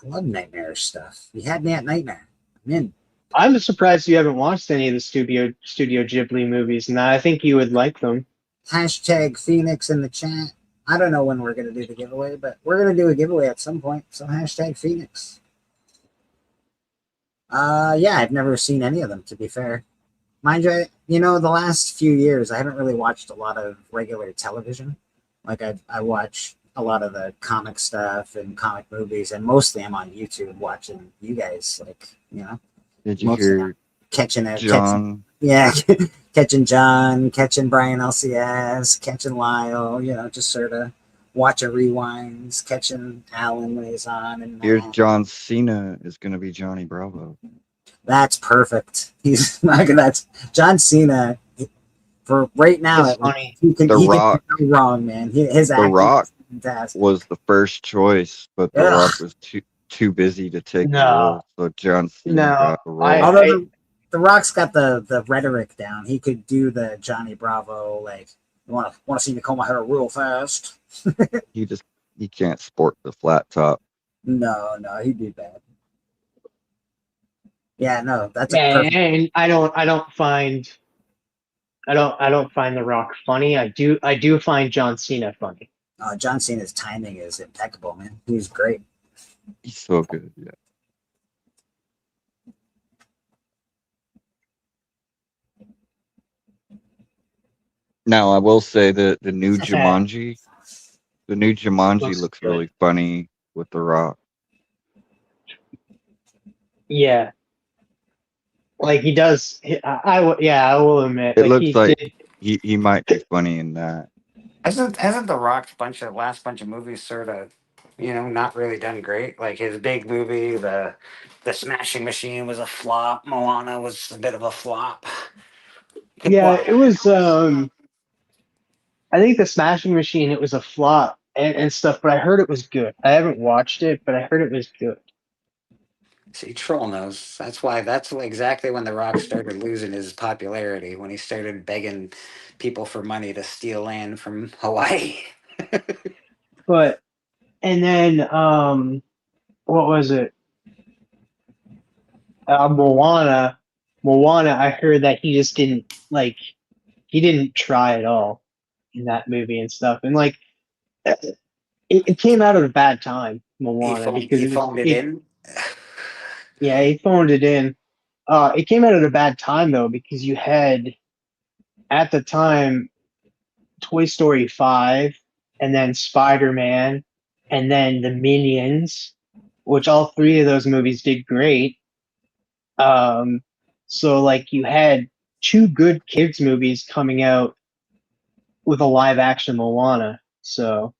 I love nightmarish stuff. You had me at nightmare. I'm in. I'm surprised you haven't watched any of the Studio Ghibli movies, and I think you would like them. Hashtag Phoenix in the chat. I don't know when we're going to do the giveaway, but we're going to do a giveaway at some point. So hashtag Phoenix. Yeah, I've never seen any of them, to be fair. Mind you, the last few years, I haven't really watched a lot of regular television. Like I watch a lot of the comic stuff and comic movies, and mostly I'm on YouTube watching you guys, Did you hear catching John? Catching John, catching Brian LCS, catching Lyle, just sort of watching rewinds, catching Alan when he's on. And Here's John Cena is going to be Johnny Bravo. That's perfect. That's John Cena. For right now, It's funny. He can Rock. be wrong, man. His The acting Rock is fantastic. was the first choice, but The Rock was too busy to take the role, so John Cena got the role. Although the Rock's got the rhetoric down, he could do the Johnny Bravo, like, you want to see me comb my hair real fast. he can't sport the flat top. No, he'd be bad. Yeah, no, that's and I don't find The Rock funny. I do find John Cena funny. John Cena's timing is impeccable, man. He's great. He's so good, yeah. Now I will say that the new Jumanji looks really funny with The Rock. Yeah. Like he does. I will admit. It looks like he might be funny in that. Hasn't The Rock's last bunch of movies sort of, not really done great? Like his big movie, the Smashing Machine, was a flop. Moana was a bit of a flop. Yeah, it was. I think the Smashing Machine, it was a flop and stuff, but I heard it was good. I haven't watched it, but I heard it was good. See, Troll knows. That's exactly when The Rock started losing his popularity, when he started begging people for money to steal land from Hawaii. And then, what was it? Moana, I heard that he just didn't try at all in that movie and stuff. And like, it came out at a bad time, Moana, because he phoned it in. Yeah, he phoned it in. It came out at a bad time though, because you had at the time Toy Story 5 and then Spider-Man and then the Minions, which all three of those movies did great. So like you had two good kids movies coming out with a live action Moana. So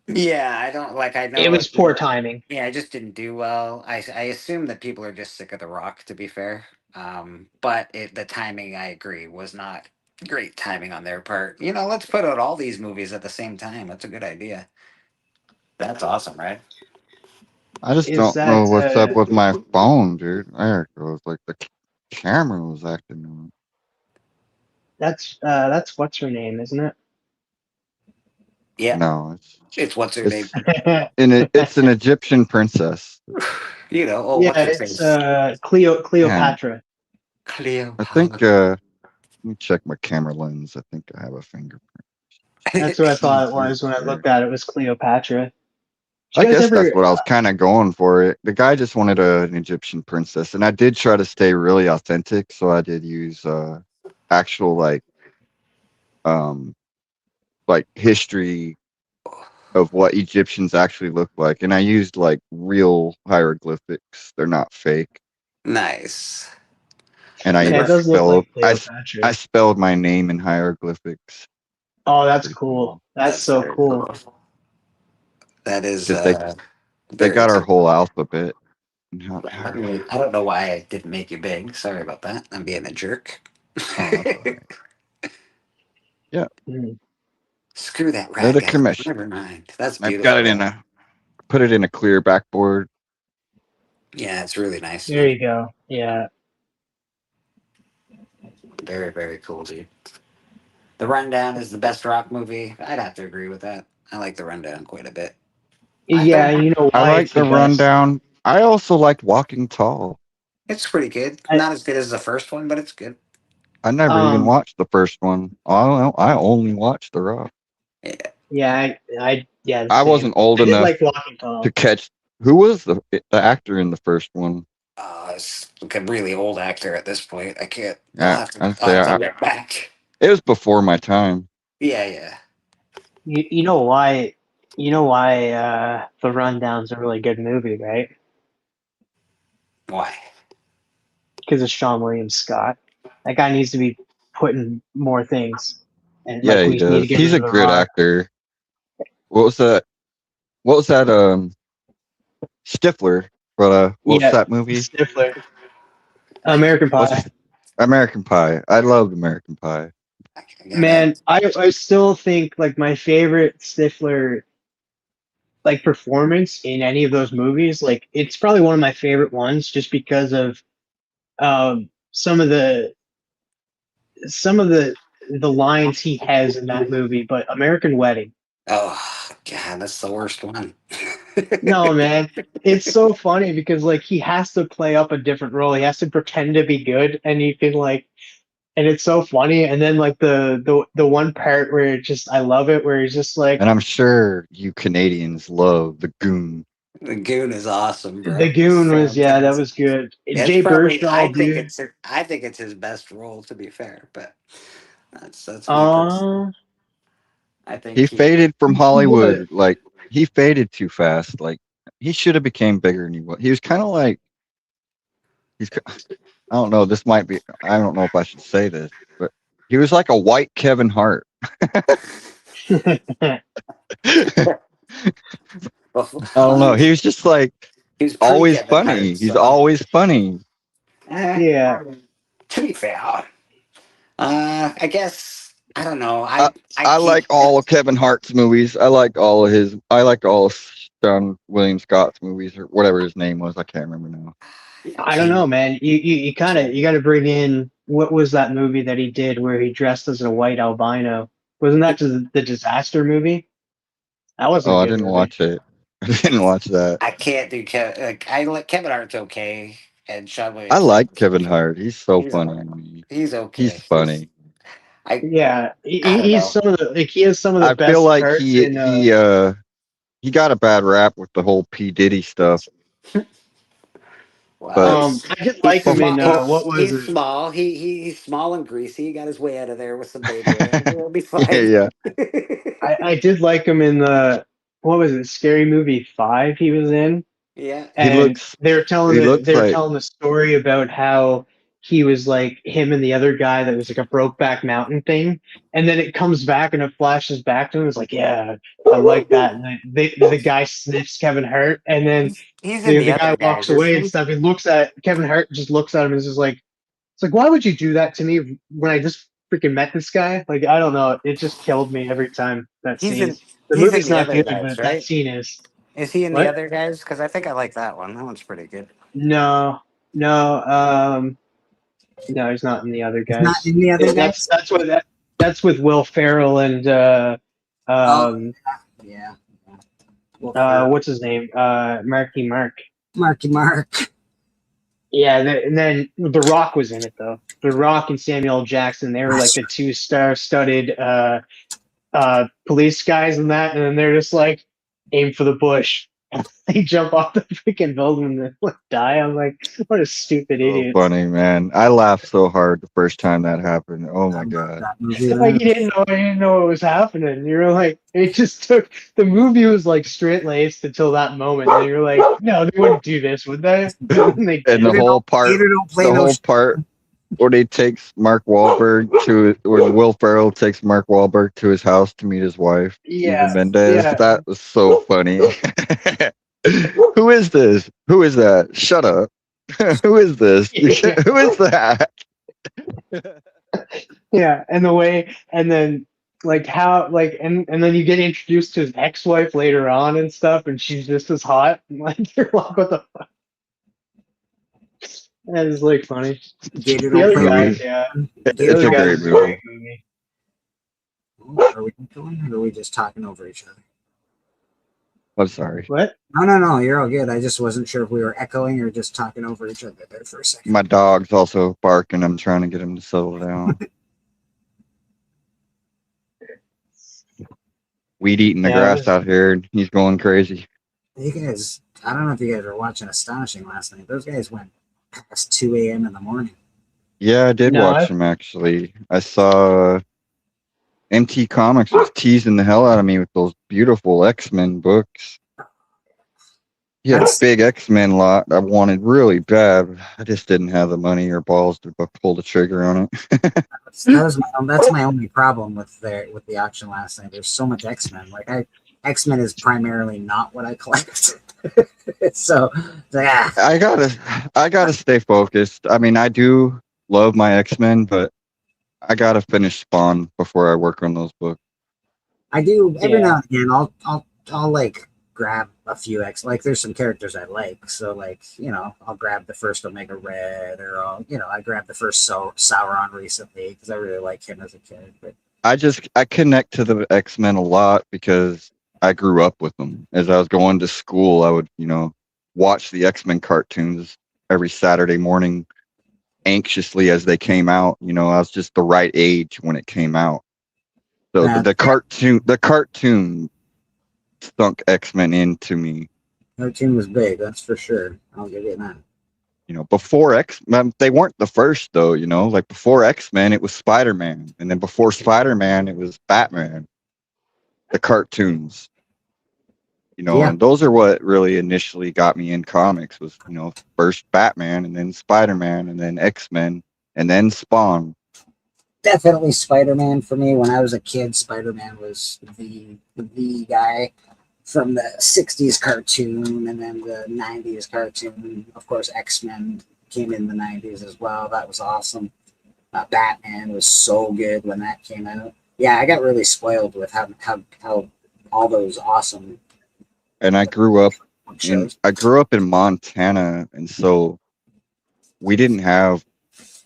yeah, I know it was poor timing. Yeah, it just didn't do well. I assume that people are just sick of The Rock, to be fair. But the timing, I agree, was not great timing on their part. Let's put out all these movies at the same time. That's a good idea. That's awesome, right? I just don't know what's up with my phone, dude. There it goes. Like the camera was acting on. That's what's her name, isn't it? Yeah. No, it's what's her name. It's an Egyptian princess. It's Cleopatra. Cleopatra. I think. Let me check my camera lens. I think I have a fingerprint. That's what I thought it was when I looked at it. Was Cleopatra. I guess that's what I was kind of going for. It. The guy just wanted an Egyptian princess, and I did try to stay really authentic, so I did use actual like history of what Egyptians actually look like, and I used like real hieroglyphics. They're not fake. Nice. And I spelled my name in hieroglyphics. Oh, that's cool. That's so cool. That is. They got our whole alphabet. I don't know why I didn't make you big. Sorry about that. I'm being a jerk. Yeah. Screw that They're rat the guy. commission. Never mind. That's I've beautiful. got it in a put it in a clear backboard. Yeah, it's really nice. There Man. you go. Yeah. Very, very cool, dude. The Rundown is the best rock movie. I'd have to agree with that. I like The Rundown quite a bit. Yeah, you know I why like it's the best? Rundown. I also liked Walking Tall. It's pretty good. Not as good as the first one, but it's good. I never even watched the first one. I only watched The Rock. Yeah, I I wasn't old I did enough like Walking Tall. to catch who was the actor in the first one. It's like a really old actor at this point. I can't. Yeah, I'll have to get back. It was before my time. Yeah. You know why? You know why The Rundown's a really good movie, right? Why? Because of Sean William Scott. That guy needs to be put in more things. And Yeah, he we need to does. get He's rid a of The good Rock. actor. What was that? Stifler. But what was that movie? Stifler. American Pie. American Pie. I loved American Pie. Man, I still think like my favorite Stifler like performance in any of those movies, like it's probably one of my favorite ones just because of some of the lines he has in that movie. But American Wedding. Oh God, that's the worst one. No, man, it's so funny because like he has to play up a different role. He has to pretend to be good, and you can like, and it's so funny. And then like the one part where it just I love it, where he's just like, And I'm sure you Canadians love The Goon. The Goon is awesome, bro. The Goon was that was good. Jay Baruchel, dude. I think it's his best role, to be fair, but that's me. I think He faded from Hollywood. Like he faded too fast. Like he should have became bigger than he was. He was kind of like I don't know. This might be. I don't know if I should say this, but he was like a white Kevin Hart. I don't know. He was just like he's always funny. He's always funny. Yeah. To be fair, I guess I don't know. I like all of Kevin Hart's movies. I like all of Sean William Scott's movies or whatever his name was. I can't remember now. I don't know, man. You got to bring in what was that movie that he did where he dressed as a white albino? Wasn't that the Disaster movie? That wasn't. Oh, I didn't watch it. I didn't watch that. I can't do I like Kevin Hart's okay, and Sean Williams. I like Kevin Hart. He's so funny. He's okay. He's funny. He's some of the he has some of the I best. feel like parts he got a bad rap with the whole P Diddy stuff. Wow. I just like him in what was he's it? small. He's small and greasy. He got his way out of there with some baby oil. He'll be fine. Yeah. I did like him in the what was it? Scary Movie 5 he was in. Yeah. And they're telling the story about how he was like him and the other guy that was like a Brokeback Mountain thing, and then it comes back and it flashes back to him. It's like, yeah, I like that. And the guy sniffs Kevin Hart, and then the guy walks away and stuff. He looks at Kevin Hart, just looks at him, and is just like, it's like, why would you do that to me when I just freaking met this guy? Like, I don't know. It just killed me every time that scene. The movie's not good, but that scene is. Is he in the other guys? Because I think I like that one. That one's pretty good. No, he's not in the other guys. Not in the other guys. That's with Will Ferrell and what's his name? Marky Mark. Marky Mark. Yeah, and then The Rock was in it though. The Rock and Samuel L. Jackson, they were like the two star-studded police guys in that, and then they're just like aim for the bush. They jump off the freaking building and then like die. I'm like, what a stupid idiot. Funny, man. I laughed so hard the first time that happened. Oh my god. Like you didn't know what was happening. You were like, it just took the movie was like straight laced until that moment. And you're like, no, they wouldn't do this, would they? And the whole part where he takes Mark Wahlberg where Will Ferrell takes Mark Wahlberg to his house to meet his wife. Yeah. Eva Mendes. Yeah. That was so funny. Who is this? Who is that? Shut up. Who is this? Who is that? Yeah, and the way, and then like how, like, and then you get introduced to his ex-wife later on and stuff, and she's just as hot. Like you're like, what the fuck? That is like funny. Gator The don't other play guys, yeah. The It's other a guys great is movie. movie. Are we echoing or are we just talking over each other? I'm sorry. What? No, you're all good. I just wasn't sure if we were echoing or just talking over each other there for a second. My dog's also barking. I'm trying to get him to settle down. Weed eating the Yeah, grass out here, and he's going crazy. You guys, I don't know if you guys were watching Astonishing last night. Those guys went past 2 a.m. in the morning. Yeah, I did No, watch him actually. I saw MT Comics was teasing the hell out of me with those beautiful X-Men books. He had a That's- big X-Men lot I wanted really bad. I just didn't have the money or balls to pull the trigger on it. That's my only problem with the auction last night. There's so much X-Men. Like X-Men is primarily not what I collect. So it's like, I gotta stay focused. I mean, I do love my X-Men, but I gotta finish Spawn before I work on those books. I do every Yeah. now and again. I'll like grab a few like there's some characters I like, so like I'll grab the first Omega Red, or I grabbed the first Sauron recently because I really like him as a kid. But I connect to the X-Men a lot because I grew up with them. As I was going to school, I would watch the X-Men cartoons every Saturday morning anxiously as they came out. I was just the right age when it came out. So the cartoon sunk X-Men into me. cartoon was big, that's for sure. I'll give you that. Before X-Men, they weren't the first though. Like before X-Men, it was Spider-Man, and then before Spider-Man, it was Batman. The cartoons, Yeah. and those are what really initially got me in comics. Was first Batman, and then Spider-Man, and then X-Men, and then Spawn. Definitely Spider-Man for me. When I was a kid, Spider-Man was the guy from the 60s cartoon and then the 90s cartoon. Of course, X-Men came in the 90s as well. That was awesome. Batman was so good when that came out. Yeah, I got really spoiled with how all those awesome And I grew up shows. in Montana, and so we didn't have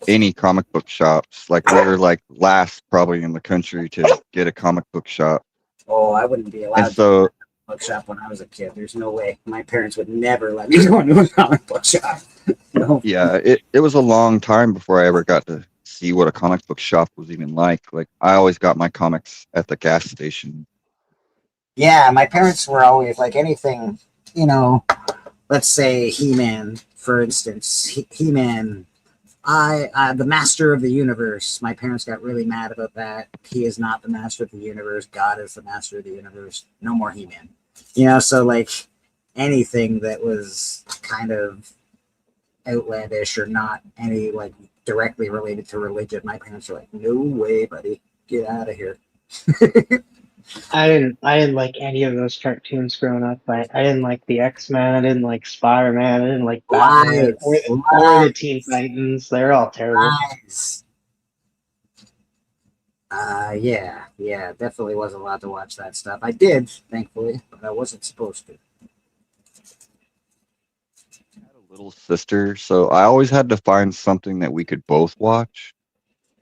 any comic book shops. Like we were like last probably in the country to get a comic book shop. Oh, I wouldn't be allowed And so to bookshop when I was a kid. There's no way. My parents would never let me go into a comic book shop. No. yeah, it was a long time before I ever got to see what a comic book shop was even like. Like I always got my comics at the gas station. Yeah, my parents were always like anything, let's say He-Man, for instance. He-Man, the master of the universe. My parents got really mad about that. He is not the master of the universe. God is the master of the universe. No more He-Man. So like anything that was kind of outlandish or not any like directly related to religion, my parents were like, no way, buddy, get out of here. I didn't like any of those cartoons growing up. I didn't like the X-Men. I didn't like Spider-Man. I didn't like Batman or the Teen Titans. They're all terrible. Nice. Yeah, definitely wasn't allowed to watch that stuff. I did, thankfully, but I wasn't supposed to. I had a little sister, so I always had to find something that we could both watch.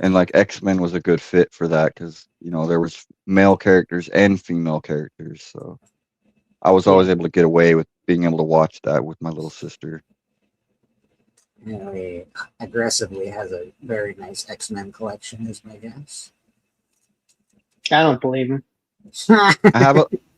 And like X-Men was a good fit for that because there was male characters and female characters, so I was always able to get away with being able to watch that with my little sister. He aggressively has a very nice X-Men collection, is my guess. I don't believe him. I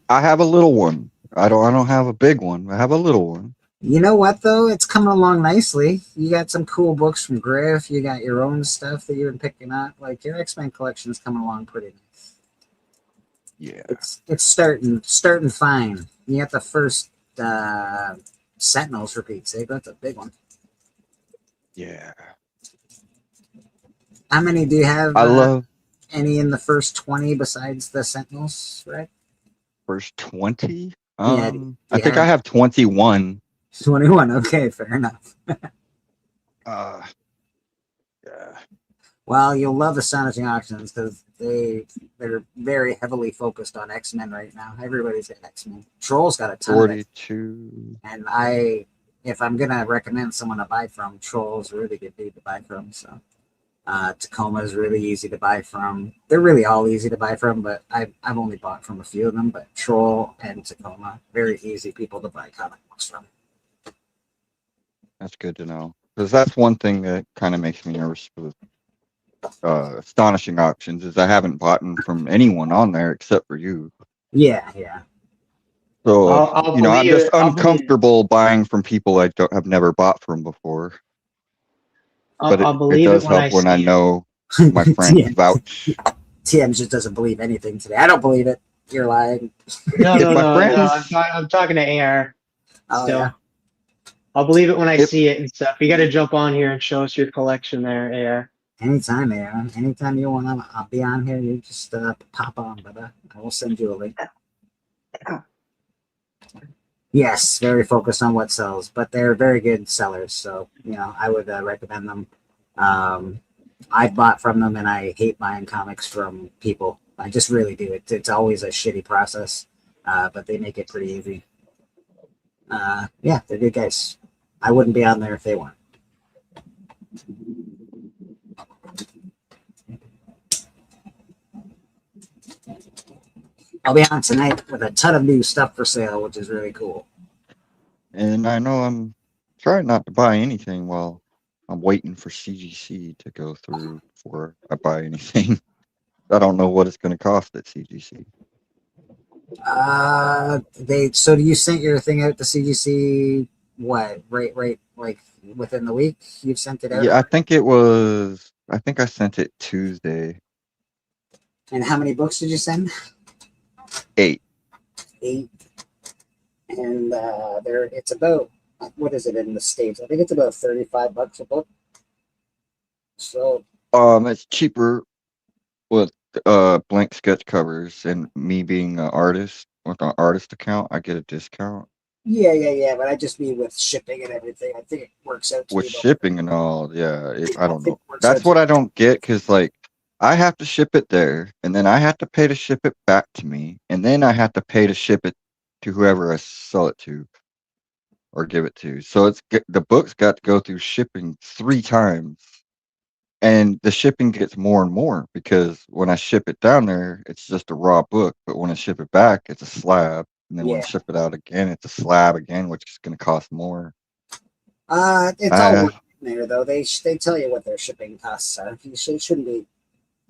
have a little one. I don't have a big one. I have a little one. You know what though? It's coming along nicely. You got some cool books from Griff. You got your own stuff that you've been picking up. Like your X-Men collection is coming along pretty nice. Yeah. It's starting fine. You got the first Sentinels for Pete's sake. That's a big one. Yeah. How many do you have? I love any in the first 20 besides the Sentinels, right? first 20. Yeah, I think I have 21. 21. Okay, fair enough. Yeah. Well, you'll love Astonishing Auctions because they're very heavily focused on X-Men right now. Everybody's got X-Men. Trolls got a ton of it. 42. And if I'm gonna recommend someone to buy from, Trolls really good dude to buy from. So Tacoma is really easy to buy from. They're really all easy to buy from, but I've only bought from a few of them. But Troll and Tacoma, very easy people to buy comic books from. That's good to know. Because that's one thing that kind of makes me nervous with Astonishing Auctions is I haven't bought from anyone on there except for you. Yeah. So I'll I'm believe just it. I'll uncomfortable buying from people have never bought from before. But I'll it believe does it when help when see I it. know my friends vouch. TM just doesn't believe anything today. I don't believe it. You're lying. No, If no, my no, friends- no. I'm talking to AR. Oh, Still, yeah. I'll believe it when I If- see it and stuff. You got to jump on here and show us your collection there, AR. Anytime, Aaron. Anytime you want to, I'll be on here. You just pop on, brother. I will send you a link. Yes, very focused on what sells, but they're very good sellers. So, I would recommend them. I've bought from them, and I hate buying comics from people. I just really do. It's always a shitty process, but they make it pretty easy. Yeah, they're good guys. I wouldn't be on there if they weren't. I'll be on tonight with a ton of new stuff for sale, which is really cool. And I know I'm trying not to buy anything while I'm waiting for CGC to go through before I buy anything. I don't know what it's going to cost at CGC. So you sent your thing out to CGC? What? Right, like within the week you've sent it out? Yeah, I think I sent it Tuesday. And how many books did you send? 8. 8. And it's about, what is it in the States? I think it's about $35 a book. So It's cheaper with blank sketch covers, and me being an artist with an artist account, I get a discount. yeah, but I just mean with shipping and everything. I think it works out to With be about- shipping and all. Yeah, I don't know. think it works out That's what I don't get, because like I have to ship it there, and then I have to pay to ship it back to me, and then I have to pay to ship it to whoever I sell it to or give it to. So the book's got to go through shipping 3 times. And the shipping gets more and more, because when I ship it down there, it's just a raw book. But when I ship it back, it's a slab. And then when I Yeah. ship it out again, it's a slab again, which is going to cost more. It's all working there, though. They tell you what their shipping costs are. It shouldn't be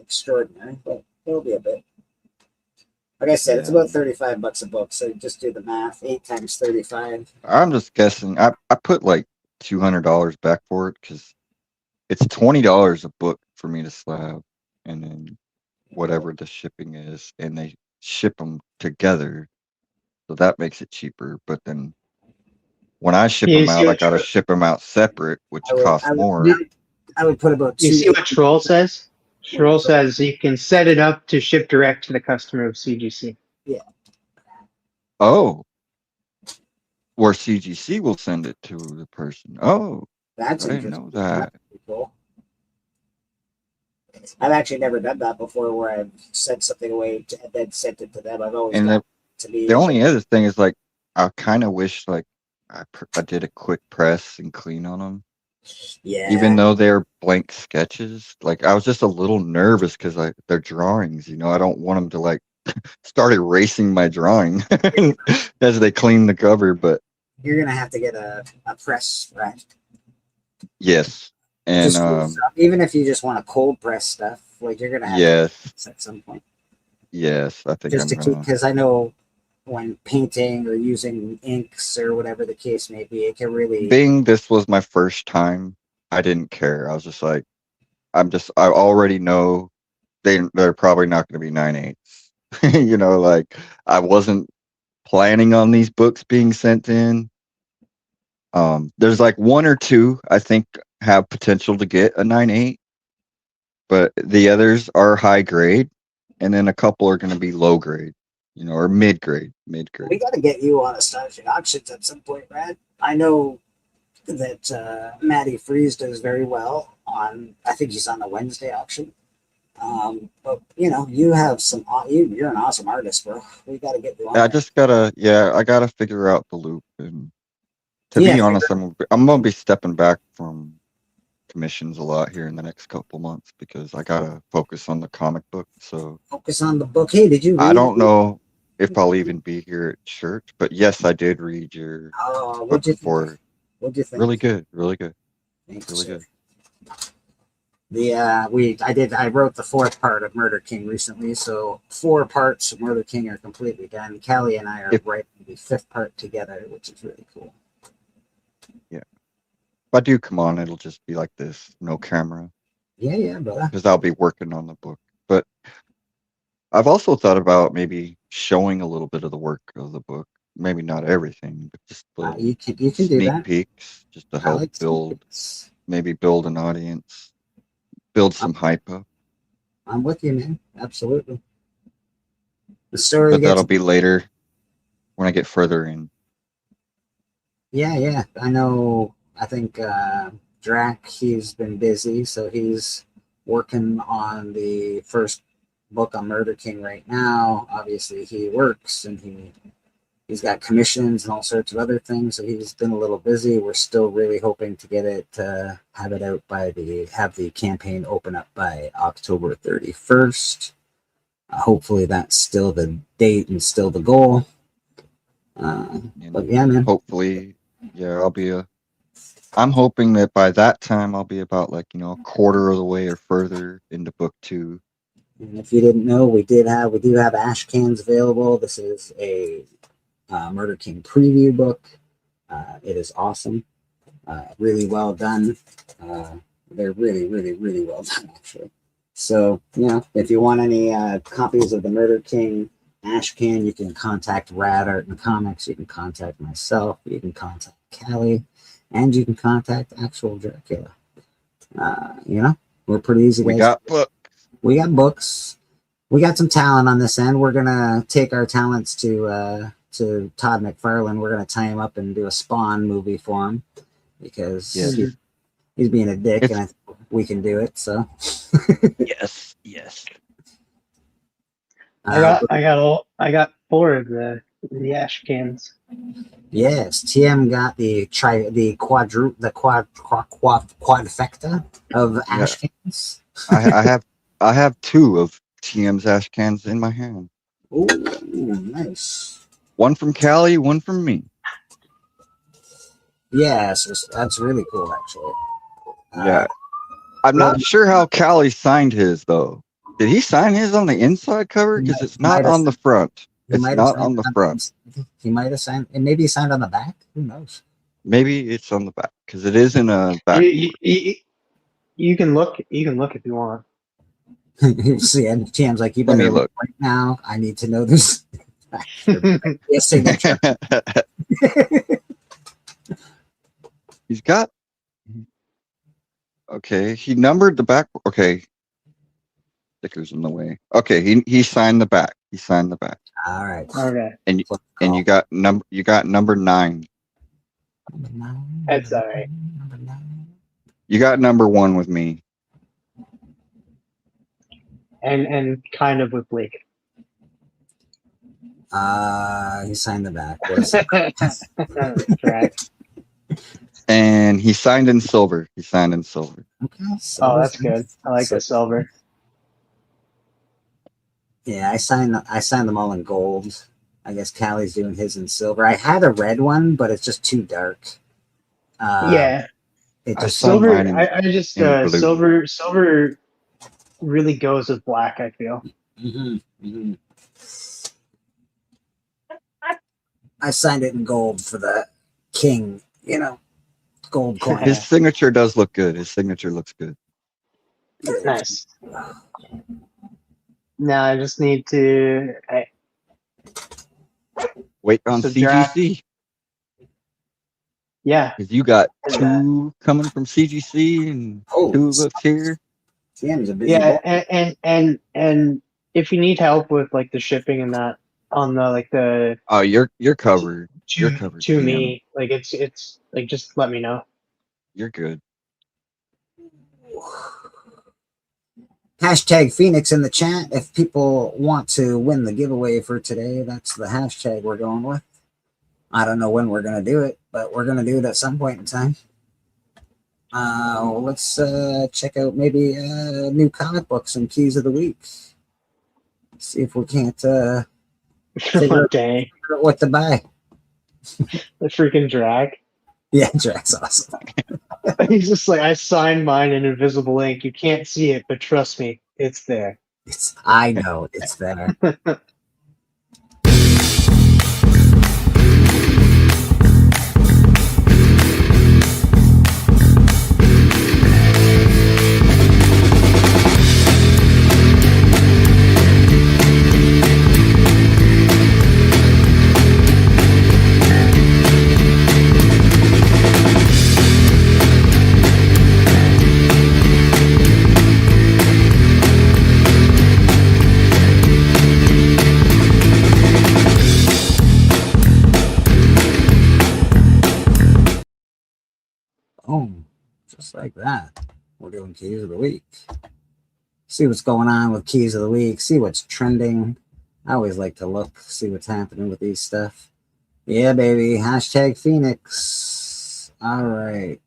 extraordinary, but it'll be a bit. Like I said, it's about $35 a book, so just do the math. 8 times 35. I'm just guessing. I put like $200 back for it, because it's $20 a book for me to slab, and then whatever the shipping is, and they ship them together, so that makes it cheaper. But then when I ship You them see out, I what gotta Tro- ship them out separate, which costs more. I would put about 2. You see what Troll says? Troll says you can set it up to ship direct to the customer of CGC. Oh, where CGC will send it to the person. Oh, That's I didn't know that. Cool. I've actually never done that before, where I've sent something away and then sent it to them. I've always And done it to me. the only other thing is, like, I kind of wish like I did a quick press and clean on them. Yeah. Even though they're blank sketches, like I was just a little nervous because they're drawings. I don't want them to like start erasing my drawing as they clean the cover. But You're gonna have to get a press, right? yes, and Even if you just want to cold press stuff, like you're gonna have yes, to press at some point. yes, I think Just to I'm keep, gonna. because I know when painting or using inks or whatever the case may be, it can really. Being this was my first time, I didn't care. I was just like, I already know they're probably not going to be 9/8. Like I wasn't planning on these books being sent in. There's like 1 or 2 I think have potential to get a 9/8, but the others are high grade, and then a couple are going to be low grade. you know, or mid grade, mid We grade. got to get you on Astonishing Auctions at some point, Brad. I know that Matty Freeze does very well on. I think he's on the Wednesday auction. But you know, you have some. You're an awesome artist, bro. We got to get you on. I there. just gotta, yeah, I gotta figure out the loop. And to Yeah, be honest, I'm gonna be stepping back from commissions a lot here in the next couple months because I gotta focus on the comic book. So Focus on the book. Hey, did you? I read don't know if I'll even be here at church, but yes, I did read your Oh, book what'd you before. think? What'd you think? Really good, really good, Thank you, really sir. good. I wrote the fourth part of Murder King recently, so 4 parts of Murder King are completely done. Callie and I are writing the 5th part together, which is really cool. Yeah. If I do come on, it'll just be like this, no camera. Yeah, brother. Because I'll be working on the book. But I've also thought about maybe showing a little bit of the work of the book. Maybe not everything, but just You can do sneak that. peeks, just to I help like build, maybe build an audience, build some hype up. I'm with you, man. Absolutely. The story But gets. that'll be later when I get further in. Yeah. I know. I think Drac, he's been busy, so he's working on the first book on Murder King right now. Obviously, he works and he's got commissions and all sorts of other things, so he's been a little busy. We're still really hoping to get it, have it out have the campaign open up by October 31st. Hopefully, that's still the date and still the goal. But yeah, man. Hopefully, yeah, I'm hoping that by that time I'll be about like, you know, a quarter of the way or further into book 2. And if you didn't know, we do have ash cans available. This is a Murder King preview book. It is awesome. Really well done. They're really, really, really well done, actually. So, you know, if you want any copies of the Murder King ash can, you can contact Rad Art and Comics. You can contact myself. You can contact Callie. And you can contact Actual Dracula. You know, we're pretty easy. We guys. got books. We got books. We got some talent on this end. We're gonna take our talents to Todd McFarlane. We're gonna tie him up and do a Spawn movie for him because he's being a dick, and I think we can do it. So yes. I got 4 of the ash cans. Yes, TM got the quadfecta of ash cans. I have 2 of TM's ash cans in my hand. Ooh, nice. One from Callie, one from me. Yes, that's really cool, actually. Yeah. I'm not sure how Callie signed his, though. Did he sign his on the inside cover? Because it's not on the front. It's not on the front. He might have signed, and maybe he signed on the back. Who knows? Maybe it's on the back, because it is in a back. You can look. You can look if you want. See, and TM's like, you Let me better look right now. I need to know this. Yes, signature. He's got. Okay, he numbered the back. Okay, stickers in the way. Okay, he signed the back. He signed the back. All right. Okay. And you got number 9. That's all right. You got number 1 with me. And kind of with Blake. He signed the back. Correct. And he signed in silver. Okay. Oh, that's good. I like the silver. Yeah, I signed them all in gold. I guess Callie's doing his in silver. I had a red one, but it's just too dark. Yeah. It just Silver. I just silver really goes with black, I feel. I signed it in gold for the king, you know, gold coin. His signature does look good. His signature looks good. Nice. Now I just need to wait on CGC. Yeah. Because you got 2 coming from CGC and 2 books here. TM's a busy yeah, and if you need help with like the shipping and that, on the like the Oh, you're covered. You're to covered. to TM. me. Like it's like just let me know. You're good. Hashtag Phoenix in the chat. If people want to win the giveaway for today, that's the hashtag we're going with. I don't know when we're going to do it, but we're going to do it at some point in time. Let's check out maybe new comic books and keys of the week. See if we can't figure Dang, out what to buy. the freaking drag. Yeah, Drax awesome. He's just like, I signed mine in invisible ink. You can't see it, but trust me, it's there. I know it's there. Boom. Just like that. We're doing keys of the week. See what's going on with keys of the week. See what's trending. I always like to look, see what's happening with these stuff. Yeah, baby. Hashtag Phoenix. All right.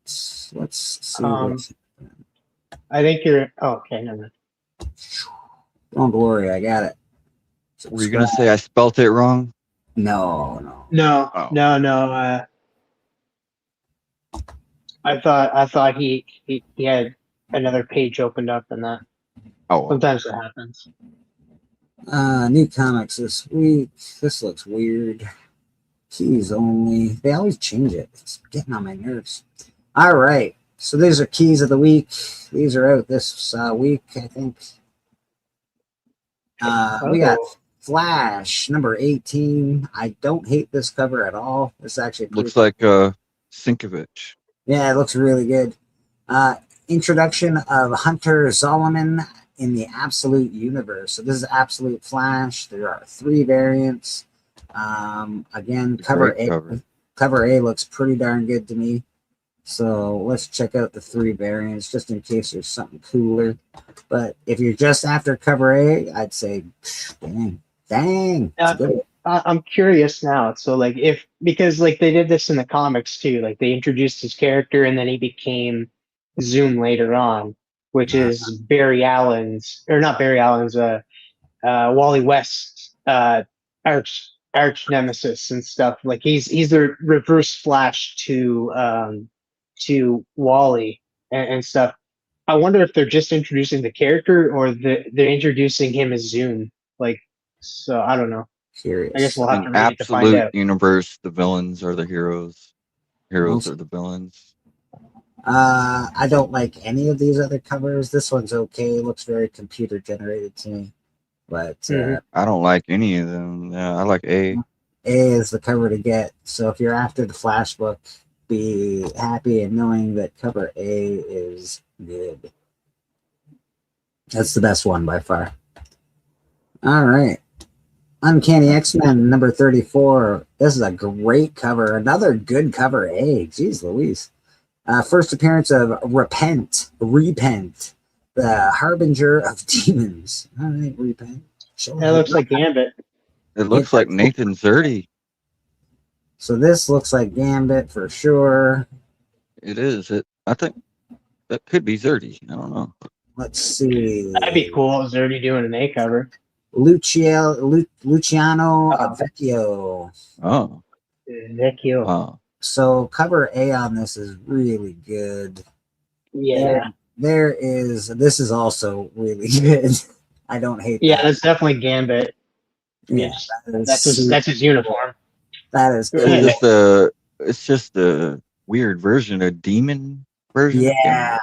Let's see. What's I think you're. Oh, okay, never mind. Don't worry, I got it. Were you gonna say I spelt it wrong? No. No, Oh. no. I thought he had another page opened up and that. Oh, Sometimes it happens. New comics this week. This looks weird. Keys only. They always change it. It's getting on my nerves. All right. So these are keys of the week. These are out this week, I think. We got Flash number 18. I don't hate this cover at all. This actually looks like Sinkovich. Yeah, it looks really good. Introduction of Hunter Zolomon in the Absolute Universe. So this is Absolute Flash. There are 3 variants. Again, cover A looks pretty darn good to me. So let's check out the 3 variants just in case there's something cooler. But if you're just after cover A, I'd say, dang. It's good. I'm curious now. So like because like they did this in the comics too, like they introduced his character and then he became Zoom later on, which is Barry Allen's, or not Barry Allen's, Wally West's arch nemesis and stuff. Like he's the reverse Flash to Wally and stuff. I wonder if they're just introducing the character or they're introducing him as Zoom. Like, so I don't know. Curious. I guess we'll have to In read it to find Absolute out. Universe, the villains are the heroes. Heroes are the villains. I don't like any of these other covers. This one's okay. Looks very computer generated to me. But I don't like any of them. I like A. A is the cover to get. So if you're after the Flash book, be happy in knowing that cover A is good. That's the best one by far. All right. Uncanny X-Men number 34. This is a great cover. Another good cover A. Jeez Louise. First appearance of Repent, the Harbinger of Demons. All right, Repent. That looks like Gambit. It looks like Nathan Zerdy. So this looks like Gambit for sure. It is. I think that could be Zerdy. I don't know. Let's see. That'd be cool. Is already doing an A cover. Luciano Vecchio. Oh. Vecchio. Wow. So cover A on this is really good. Yeah. This is also really good. I don't hate Yeah, that. that's definitely Gambit. Yeah, That's his uniform. That is It's just a weird version, a demon version. Yeah,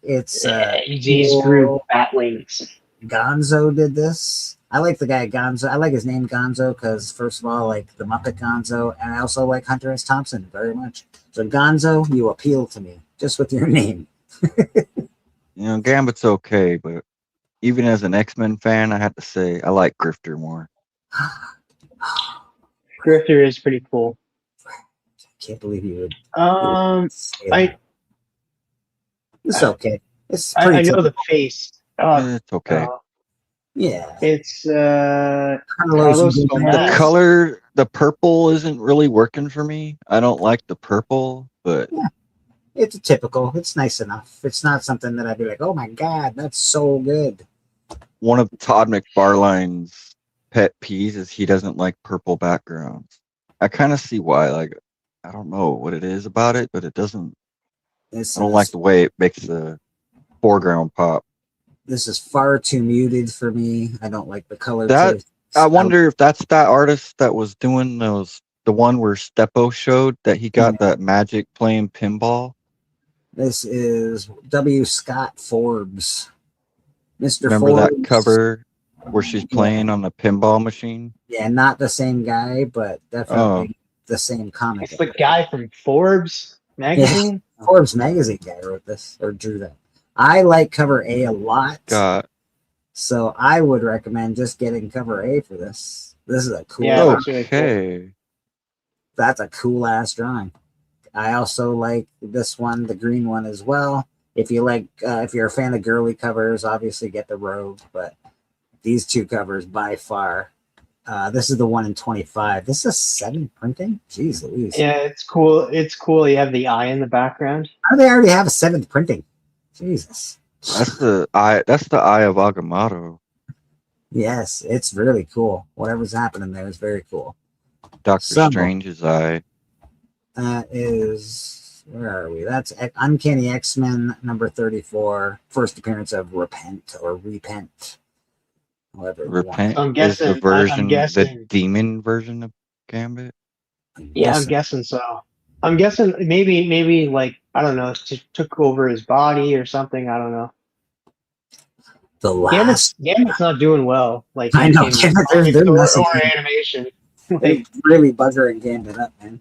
it's These grew bat wings. Gonzo did this. I like the guy Gonzo. I like his name Gonzo because first of all, like the Muppet Gonzo, and I also like Hunter S. Thompson very much. So Gonzo, you appeal to me just with your name. Gambit's okay, but even as an X-Men fan, I have to say I like Grifter more. Grifter is pretty cool. I can't believe you would. Say that. I It's okay. It's I pretty know the typical. face. It's okay. Yeah. It's Carlos Carlos Gomez. The color, the purple isn't really working for me. I don't like the purple, but Yeah. It's a typical. It's nice enough. It's not something that I'd be like, oh my god, that's so good. one of Todd McFarlane's pet peeves is he doesn't like purple backgrounds. I kind of see why. Like, I don't know what it is about it, but it doesn't. This I don't is, like the way it makes the foreground pop. This is far too muted for me. I don't like the color. That taste. I wonder if that's that artist that was doing those. The one where Steppo showed that he got that magic playing pinball. This is W. Scott Forbes. Mr. Remember Forbes. that cover where she's playing on the pinball machine? Yeah, not the same guy, but definitely the same comic. It's the guy from Forbes magazine. Yeah, Forbes magazine guy wrote this or drew that. I like cover A a lot. God. So I would recommend just getting cover A for this. This is a cool. Yeah, that's really cool. Okay. That's a cool ass drawing. I also like this one, the green one as well. If you like, if you're a fan of girly covers, obviously get the Rogue. But these two covers by far. This is the 1 in 25. This is 7 printing. Jeez Louise. Yeah, it's cool. It's cool. You have the eye in the background. How do they already have a 7th printing? Jesus. That's the eye. That's the Eye of Agamotto. Yes, it's really cool. Whatever's happening there is very cool. Doctor Some- Strange's eye. That is, where are we? That's Uncanny X-Men number 34. First appearance of Repent or Repent. However, you want Repent I'm is guessing- the version, the guessing- demon version of Gambit. it. Yeah, Yes, I'm guessing so. I'm guessing maybe like I don't know, took over his body or something. I don't know. the last. Gambit's not doing well. Like I know, in Gambit, comics they're or messing with- animation. They Like, really buggering Gambit up, man.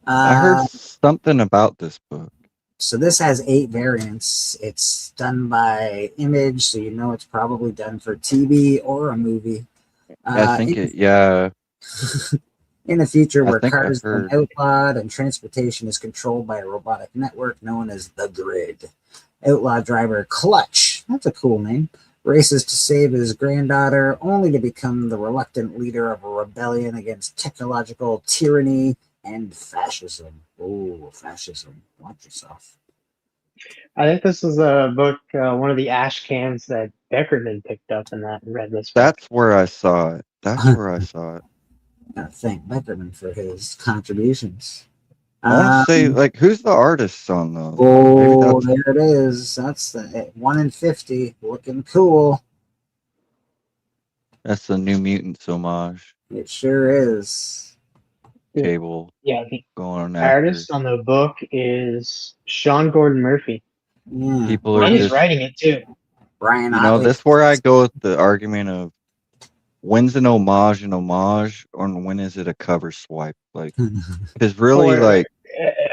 I heard something about this book. So this has 8 variants. It's done by Image, so you know it's probably done for TV or a movie. I think yeah. In the future, I where think I've cars are heard. outlawed and transportation is controlled by a robotic network known as the Grid. Outlaw driver Clutch, that's a cool name, races to save his granddaughter, only to become the reluctant leader of a rebellion against technological tyranny and fascism. Oh, fascism. Watch yourself. I think this is a book, one of the ash cans that Beckerman picked up in that and read this. book. That's where I saw it. That's where I saw it. Gotta thank Beckerman for his contributions. I want to say, like, who's the artist on those? Oh, Maybe there it is. That's the 1 in 50. Looking cool. that's the New Mutants homage. It sure is. Cable Yeah, the going on. artist on the book is Sean Gordon Murphy. Yeah. People are And he's just, writing it too. Brian you know, Otley. this where I go with the argument of when's an homage, or when is it a cover swipe? Like, because really, Or like,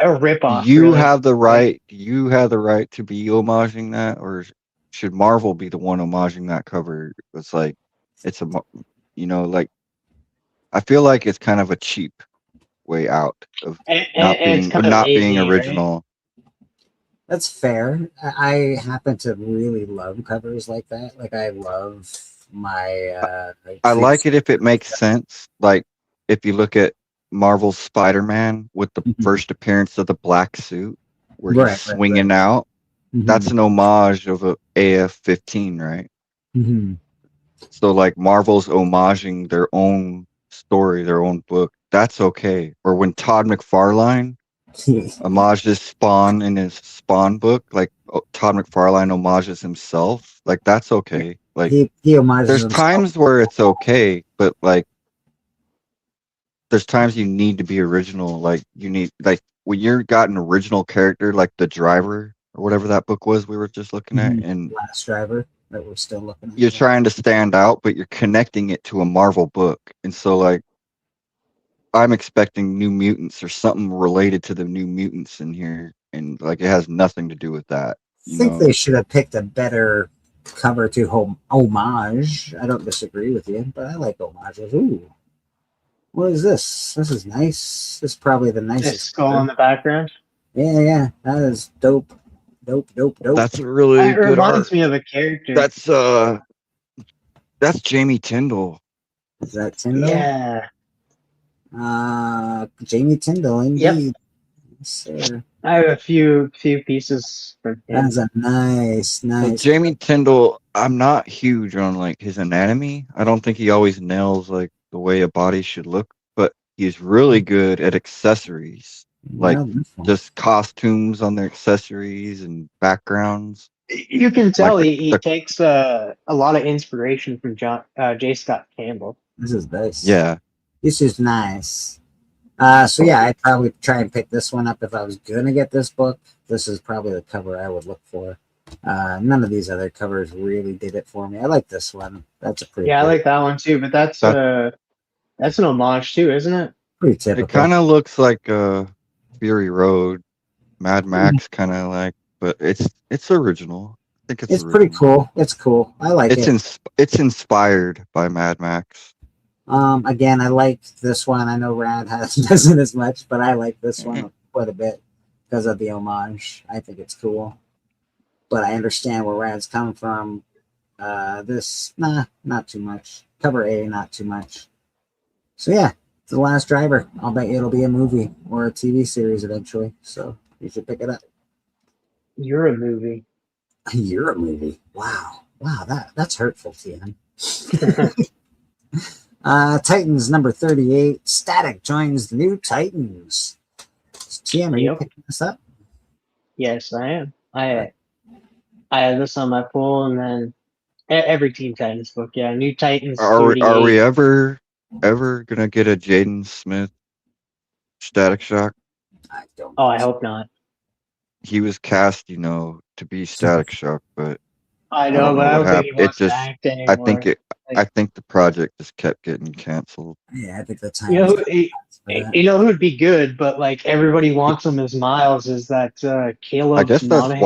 a ripoff. you really. have the right. You have the right to be homaging that, or should Marvel be the one homaging that cover? It's like, it's a, you know, like, I feel like it's kind of a cheap way out of not it's being kind of not being lazy, right? original. That's fair. I happen to really love covers like that. Like, I love my. I like it if it makes sense. Like, if you look at Marvel's Spider-Man with the first appearance of the black suit, where Right, he's right, swinging out, Mhm. that's an homage of a AF-15, right? Mhm. So, like, Marvel's homaging their own story, their own book. That's okay. Or when Todd McFarlane homages Spawn in his Spawn book, like Todd McFarlane homages himself, like, that's okay. Like, he homages there's himself. times where it's okay, but like, there's times you need to be original. Like, you need, like, when you're got an original character, like the driver or whatever that book was we were just looking at, and Last Driver that we're still looking at. you're trying to stand out, but you're connecting it to a Marvel book. And so, like, I'm expecting New Mutants or something related to the New Mutants in here, and like, it has nothing to do with that. I You think know? they should have picked a better cover to homage. I don't disagree with you, but I like homages. Ooh. What is this? This is nice. This is probably the The nicest. skull in the background. Yeah. That is dope. Dope. That's really It good reminds art. me of a character. That's Jamie Tyndall. Is that Tyndall? Yeah. Jamie Tyndall, indeed. Yes, sir. I have a few pieces from him. That's a nice. Jamie Tyndall, I'm not huge on like his anatomy. I don't think he always nails like the way a body should look, but he's really good at accessories, like just costumes on their accessories and backgrounds. You can tell Like he takes a lot of inspiration from J. Scott Campbell. This is nice. Yeah. This is nice. So yeah, I'd probably try and pick this one up if I was gonna get this book. This is probably the cover I would look for. None of these other covers really did it for me. I like this one. That's a pretty. Yeah, I like that one too. But that's an homage too, isn't it? Pretty typical. It kind of looks like Fury Road, Mad Max, kind of like, but it's original. I think it's original. Pretty cool. It's cool. I like it. It's inspired by Mad Max. Again, I like this one. I know Rad doesn't as much, but I like this one quite a bit because of the homage. I think it's cool. But I understand where Rad's coming from. This, not too much. Cover A, not too much. So yeah, it's The Last Driver. I'll bet you it'll be a movie or a TV series eventually. So you should pick it up. You're a movie. You're a movie. Wow, that's hurtful, TM. Titans number 38. Static joins the new Titans. TM, are you picking this up? Yes, I am. I have this on my pull, and then every Teen Titans book. Yeah, New Titans. Are we ever gonna get a Jaden Smith Static Shock? I don't. Oh, I hope not. He was cast, to be Static Shock, but I know, but I don't think he wants to just, act anymore. I think the project just kept getting canceled. Yeah, I think the time. You know who would be good, but like everybody wants him as Miles. Is that Caleb? I guess that's Monahan?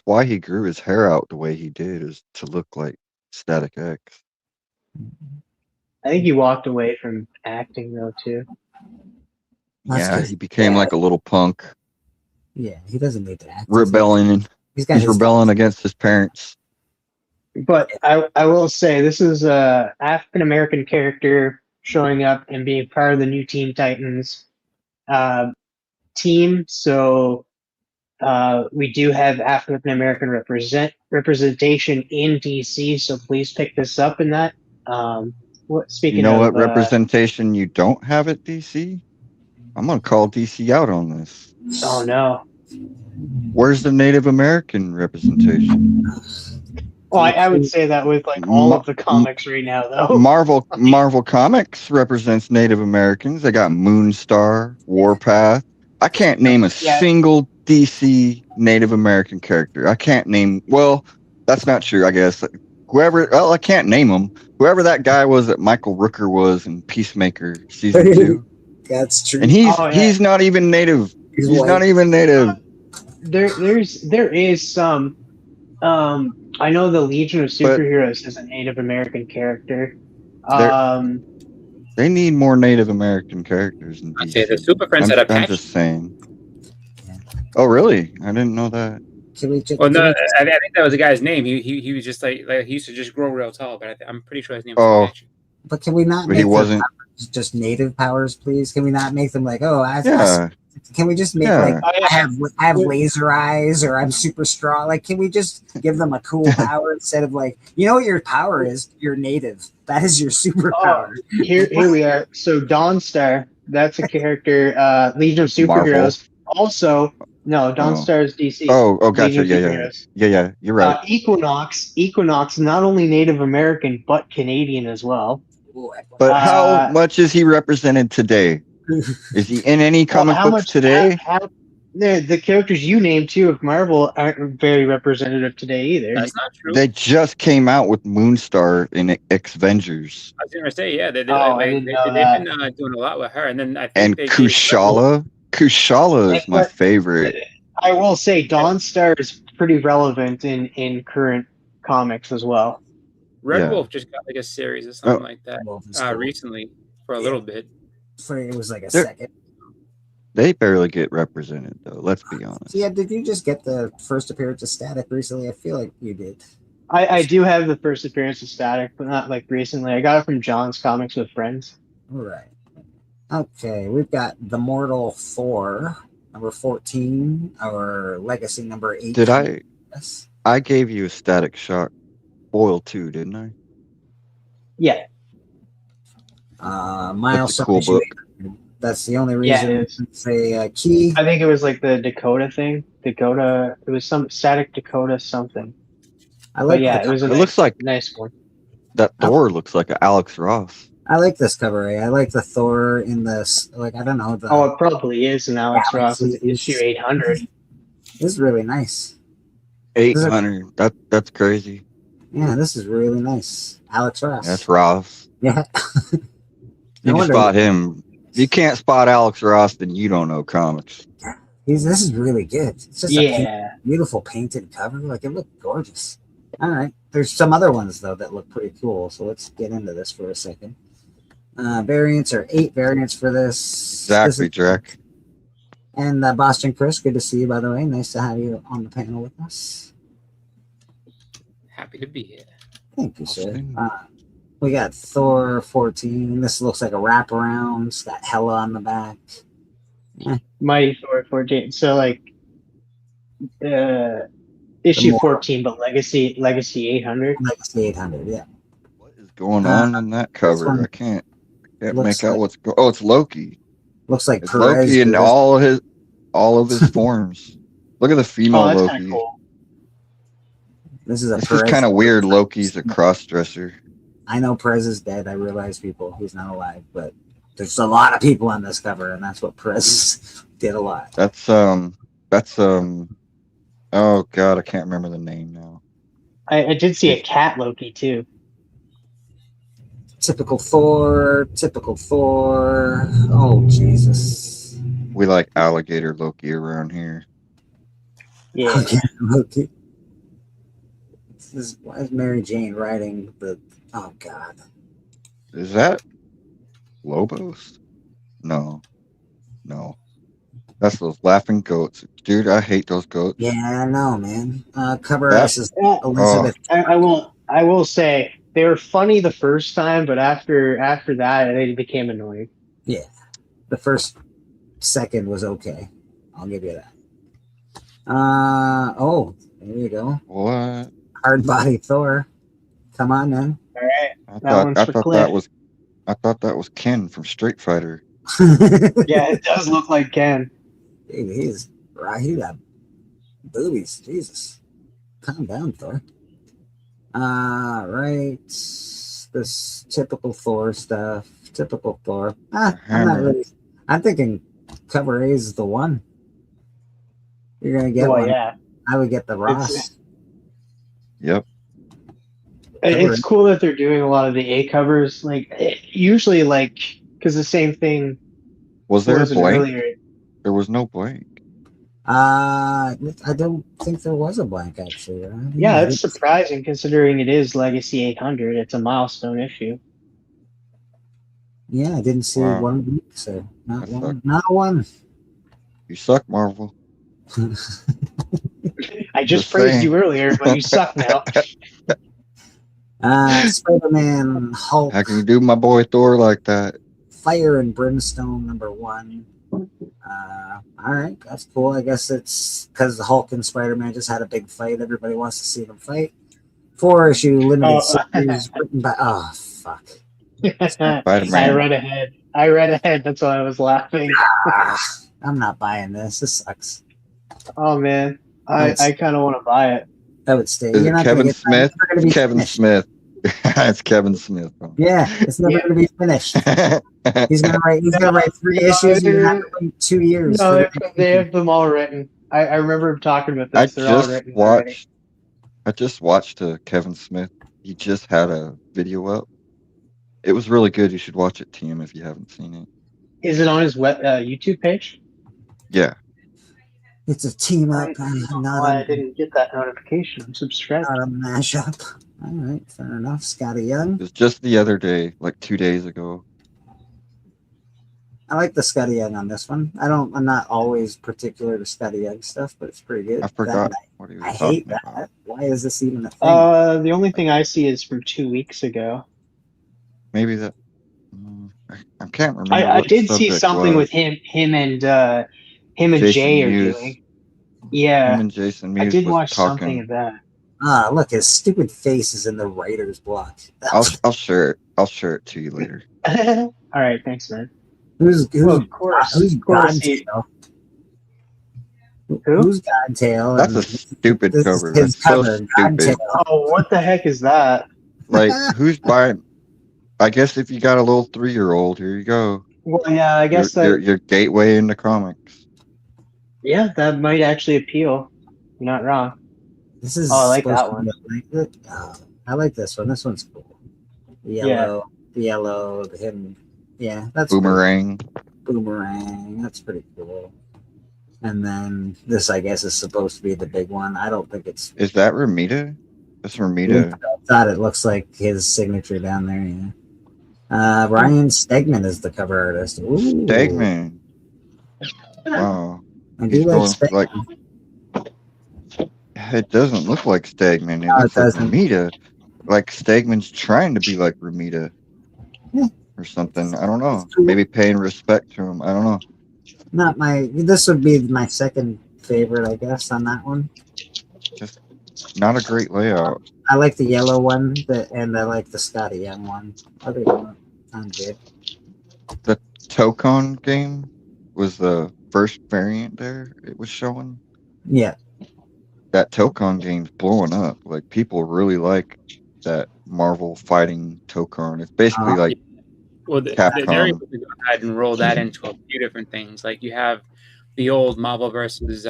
why he grew his hair out the way he did, is to look like Static X. I think he walked away from acting though too. Yeah, he became like a little punk. Yeah, he doesn't need to act. Rebelling. He's rebelling against his parents. But I will say this is a African American character showing up and being part of the new Teen Titans team. So we do have African American representation in DC. So please pick this up in that. Speaking of what representation you don't have at DC? I'm gonna call DC out on this. Oh no. Where's the Native American representation? Well, I would say that with like all of the comics right now, though. Marvel Comics represents Native Americans. They got Moonstar, Warpath. I can't name a single DC Native American character. I can't name. Well, that's not true. I guess I can't name them. Whoever that guy was that Michael Rooker was in Peacemaker season 2. That's true. And he's not even native. He's not even native. There is some. I know the Legion of Superheroes is a Native American character. They need more Native American characters in DC. I'd say the Super Friends had a patch. I'm just saying. Oh, really? I didn't know that. Well, no, I think that was the guy's name. He was just like he used to just grow real tall, but I'm pretty sure his name was Patch. But can we not make them just native powers, please? Can we not make them like, can we just make like I have laser eyes, or I'm super strong? Like, can we just give them a cool power instead of like, what your power is? You're native. That is your superpower. Here we are. So Dawnstar, that's a character. Legion of Superheroes. Marvel. Also, no, Dawnstar is DC. Oh, gotcha. Yeah. You're right. Equinox, not only Native American but Canadian as well. But how much is he represented today? Is he in any comic books today? The characters you named too of Marvel aren't very representative today either. That's not true. They just came out with Moonstar in X-Vengers. I was gonna say, they've been doing a lot with her, and then I think Kushala. Kushala is my favorite. I will say Dawnstar is pretty relevant in current comics as well. Red Wolf just got like a series or something like that recently for a little bit. It was like a They're- second. They barely get represented though. Let's be honest. Yeah, did you just get the first appearance of Static recently? I feel like you did. I do have the first appearance of Static, but not like recently. I got it from John's Comics with Friends. All right. Okay, we've got The Mortal Thor, number 14, our Legacy number 8. Did I? Yes. I gave you a Static Shock foil too, didn't I? Yeah. Miles. That's a cool book. That's the only Yeah, reason. it is. Say key. I think it was like the Dakota thing. Dakota. It was some Static Dakota something. I like. But yeah, it was a It nice, looks like nice one. that Thor looks like a Alex Ross. I like this cover. I like the Thor in this. Like I don't know. The, Oh, it probably is an Alex Ross. It's issue 800. This is really nice. 800. That's crazy. Yeah, this is really nice. Alex Ross. That's Ross. Yeah. You No can wonder- spot him. If you can't spot Alex Ross, then you don't know comics. This is really good. It's just Yeah. beautiful painted cover. Like it looked gorgeous. All right. There's some other ones though that look pretty cool. So let's get into this for a second. Variants are 8 variants for this. Exactly, Jack. And Boston Chris, good to see you by the way. Nice to have you on the panel with us. Happy to be here. Thank you, sir. Austin. We got Thor 14. This looks like a wraparound. It's got Hela on the back. Mighty Thor 14. So like issue more- 14, but Legacy 800. Legacy 800, yeah. What is going on in that cover? one I can't looks make out like- what's going. Oh, it's Loki. Looks like It's Perez. Loki in did- all of his forms. Look at the female Oh, that's Loki. kind of cool. This is a It's Perez. just kind of weird. Loki's a cross dresser. I know Perez is dead. I realize people he's not alive, but there's a lot of people on this cover, and that's what Perez did a lot. That's oh god, I can't remember the name now. I did see a cat Loki too. Typical Thor. Oh Jesus. We like alligator Loki around here. Yeah. Loki. Why is Mary Jane writing the? Oh God. Is that Lobos? No. That's those laughing goats. Dude, I hate those goats. Yeah, I know, man. Cover That- us is Yeah, Elizabeth. I will say they were funny the first time, but after that they became annoying. Yeah, the first second was okay. I'll give you that. Oh, there you go. What? Hard body Thor. Come on, man. All right. I That one's for thought Cliff. I thought that was Ken from Street Fighter. Yeah, it does look like Ken. Dude, he's right. He got boobies. Jesus. Calm down, Thor. Right. This typical Thor stuff. Typical Thor. I'm not really. I'm thinking cover A is the one. You're gonna get Well, one. yeah. I would get the Ross. Yep. It's cool that they're doing a lot of the A covers. Like usually, like because the same thing Was there a was blank? earlier. There was no blank. I don't think there was a blank actually. Right? Yeah, it's surprising considering it is Legacy 800. It's a milestone issue. Yeah, I didn't see Wow. one week, so not That one. sucked. Not one. You suck, Marvel. I just Just praised saying. you earlier, but you suck now. Spider-Man, Hulk, How can you do my boy Thor like that? Fire and Brimstone number 1. All right, that's cool. I guess it's because the Hulk and Spider-Man just had a big fight. Everybody wants to see them fight. 4-issue limited series written by. Oh fuck! I read ahead. That's why I was laughing. I'm not buying this. This sucks. Oh man, I kind of want to buy it. That would stay. Is You're it not Kevin gonna get that. Smith? It's never gonna be Kevin finished. Smith. It's Kevin Smith. Yeah, it's never gonna be finished. He's gonna write 3 issues. And you're not gonna wait 2 years. No, for they have them all written. I remember talking about I this. They're all just written already. watched Kevin Smith. He just had a video up. It was really good. You should watch it, team, if you haven't seen it. Is it on his YouTube page? Yeah. It's a team up, I didn't get that notification. I'm subscribed. Not a mashup. All right, fair enough. Scotty Young. It was just the other day, like 2 days ago. I like the Scotty Young on this one. I'm not always particular to Scotty Young stuff, but it's pretty good. I forgot what he was I talking hate that. about. Why is this even a thing? The only thing I see is from 2 weeks ago. Maybe that. I can't remember. I what did the see subject something was. with him and Jay are Mewes. doing. Yeah, Him and Jason I Mewes did was watch talking. something of that. Ah, look, his stupid face is in the writer's block. I'll share it. I'll share it to you later. All right, thanks, man. Who's of course, who's of course. Godtail? Who? Who's Godtail? That's a stupid This is cover. his That's so cover, stupid. Godtail. Oh, what the heck is that? Like, who's buying? I guess if you got a little 3-year-old, here you go. Well, yeah, I guess your gateway into comics. Yeah, that might actually appeal. You're not wrong. This is. Oh, I like supposed that to one. be I like this one. This one's cool. The yellow, him. Yeah, that's Boomerang. Boomerang. That's pretty cool. And then this, I guess, is supposed to be the big one. I don't think it's. Is that Ramita? That's Ramita. I thought it looks like his signature down there. Yeah. Ryan Stegman is the cover artist. Ooh. Stegman. Wow. I do like Stegman. It doesn't look like Stegman. It No, looks it like doesn't. Ramita. Like Stegman's trying to be like Ramita. Yeah. Or something. I don't know. Maybe paying respect to him. I don't know. Not my. This would be my second favorite, I guess, on that one. Just not a great layout. I like the yellow one, and I like the Scotty Young one. Other than that, I'm good. The Tokon game was the first variant there it was showing. Yeah. That Tokon game's blowing up. Like, people really like that Marvel fighting Tokon. It's basically like Well, they're Capcom. able to go ahead and roll that into a few different things. Like you have the old Marvel versus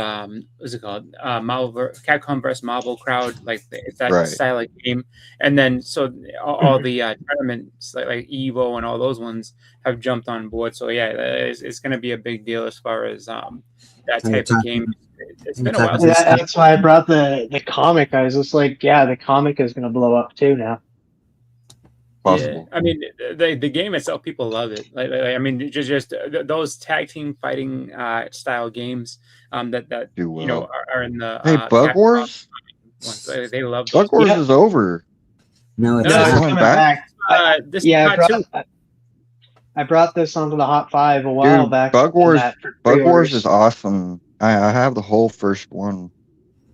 what's it called? Capcom versus Marvel crowd. Like it's that Right. style of game. And then so all the tournaments like Evo and all those ones have jumped on board. So yeah, it's going to be a big deal as far as that type of game. It's been a while. That's why I brought the comic. I was just like, yeah, the comic is going to blow up too now. Possible. Yeah. I mean, the game itself, people love it. Like I mean, just those tag team fighting style games that Do well. you know are in the Hey, Bug Capcom Wars? ones. They love those. Bug Wars is over. No, it's No, it's not. coming coming back? back. This Yeah, part two. I brought this onto the Hot 5 a while Dude, back. Bug Wars. for Bug Wars pre-orders. is awesome. I have the whole first one,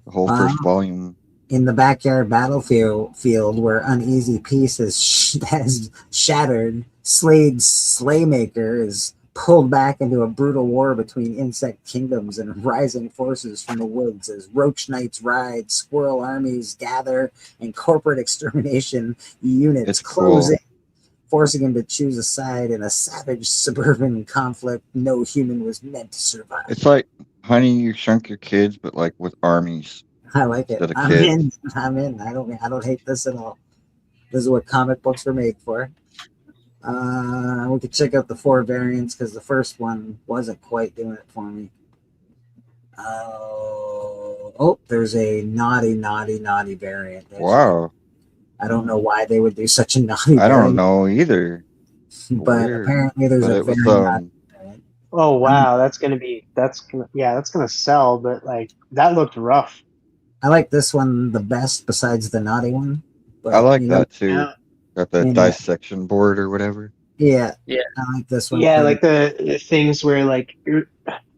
the whole first volume. In the backyard battlefield where Uneasy Peace has shattered, Slade's Slaymaker is pulled back into a brutal war between insect kingdoms and rising forces from the woods as roach knights ride, squirrel armies gather, and corporate extermination units It's close cool. in, forcing him to choose a side in a savage suburban conflict no human was meant to survive. It's like Honey, You Shrunk Your Kids, but like with armies. I like it. Instead of I'm kids. in. I'm in. I don't hate this at all. This is what comic books were made for. We could check out the 4 variants because the first one wasn't quite doing it for me. There's a naughty variant. Wow. I don't know why they would do such a naughty I don't variant, know either. but Weird. apparently there's But a it was very naughty variant. Oh wow, that's gonna sell. But like that looked rough. I like this one the best besides the naughty one. But, I like you know, that too. Yeah. Got the Yeah. dissection board or whatever. Yeah. Yeah. I like this one. Yeah, too. like the things where like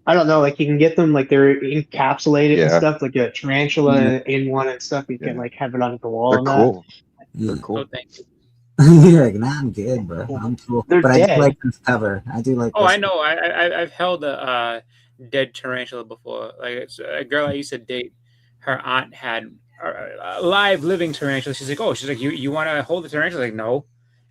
I don't know, like you can get them like they're encapsulated and Yeah. stuff, like a tarantula in one and stuff. You can Yeah. like have it on the wall. They're and that. cool. Yeah. They're cool. Oh, thank you. You're like, nah, I'm good, bro. I'm cool. They're but I dead. do like this cover. I do like Oh, this I know. I've held a dead tarantula before. Like it's a girl I used to date. Her aunt had a live living tarantula. She's like, you want to hold the tarantula? Like, no.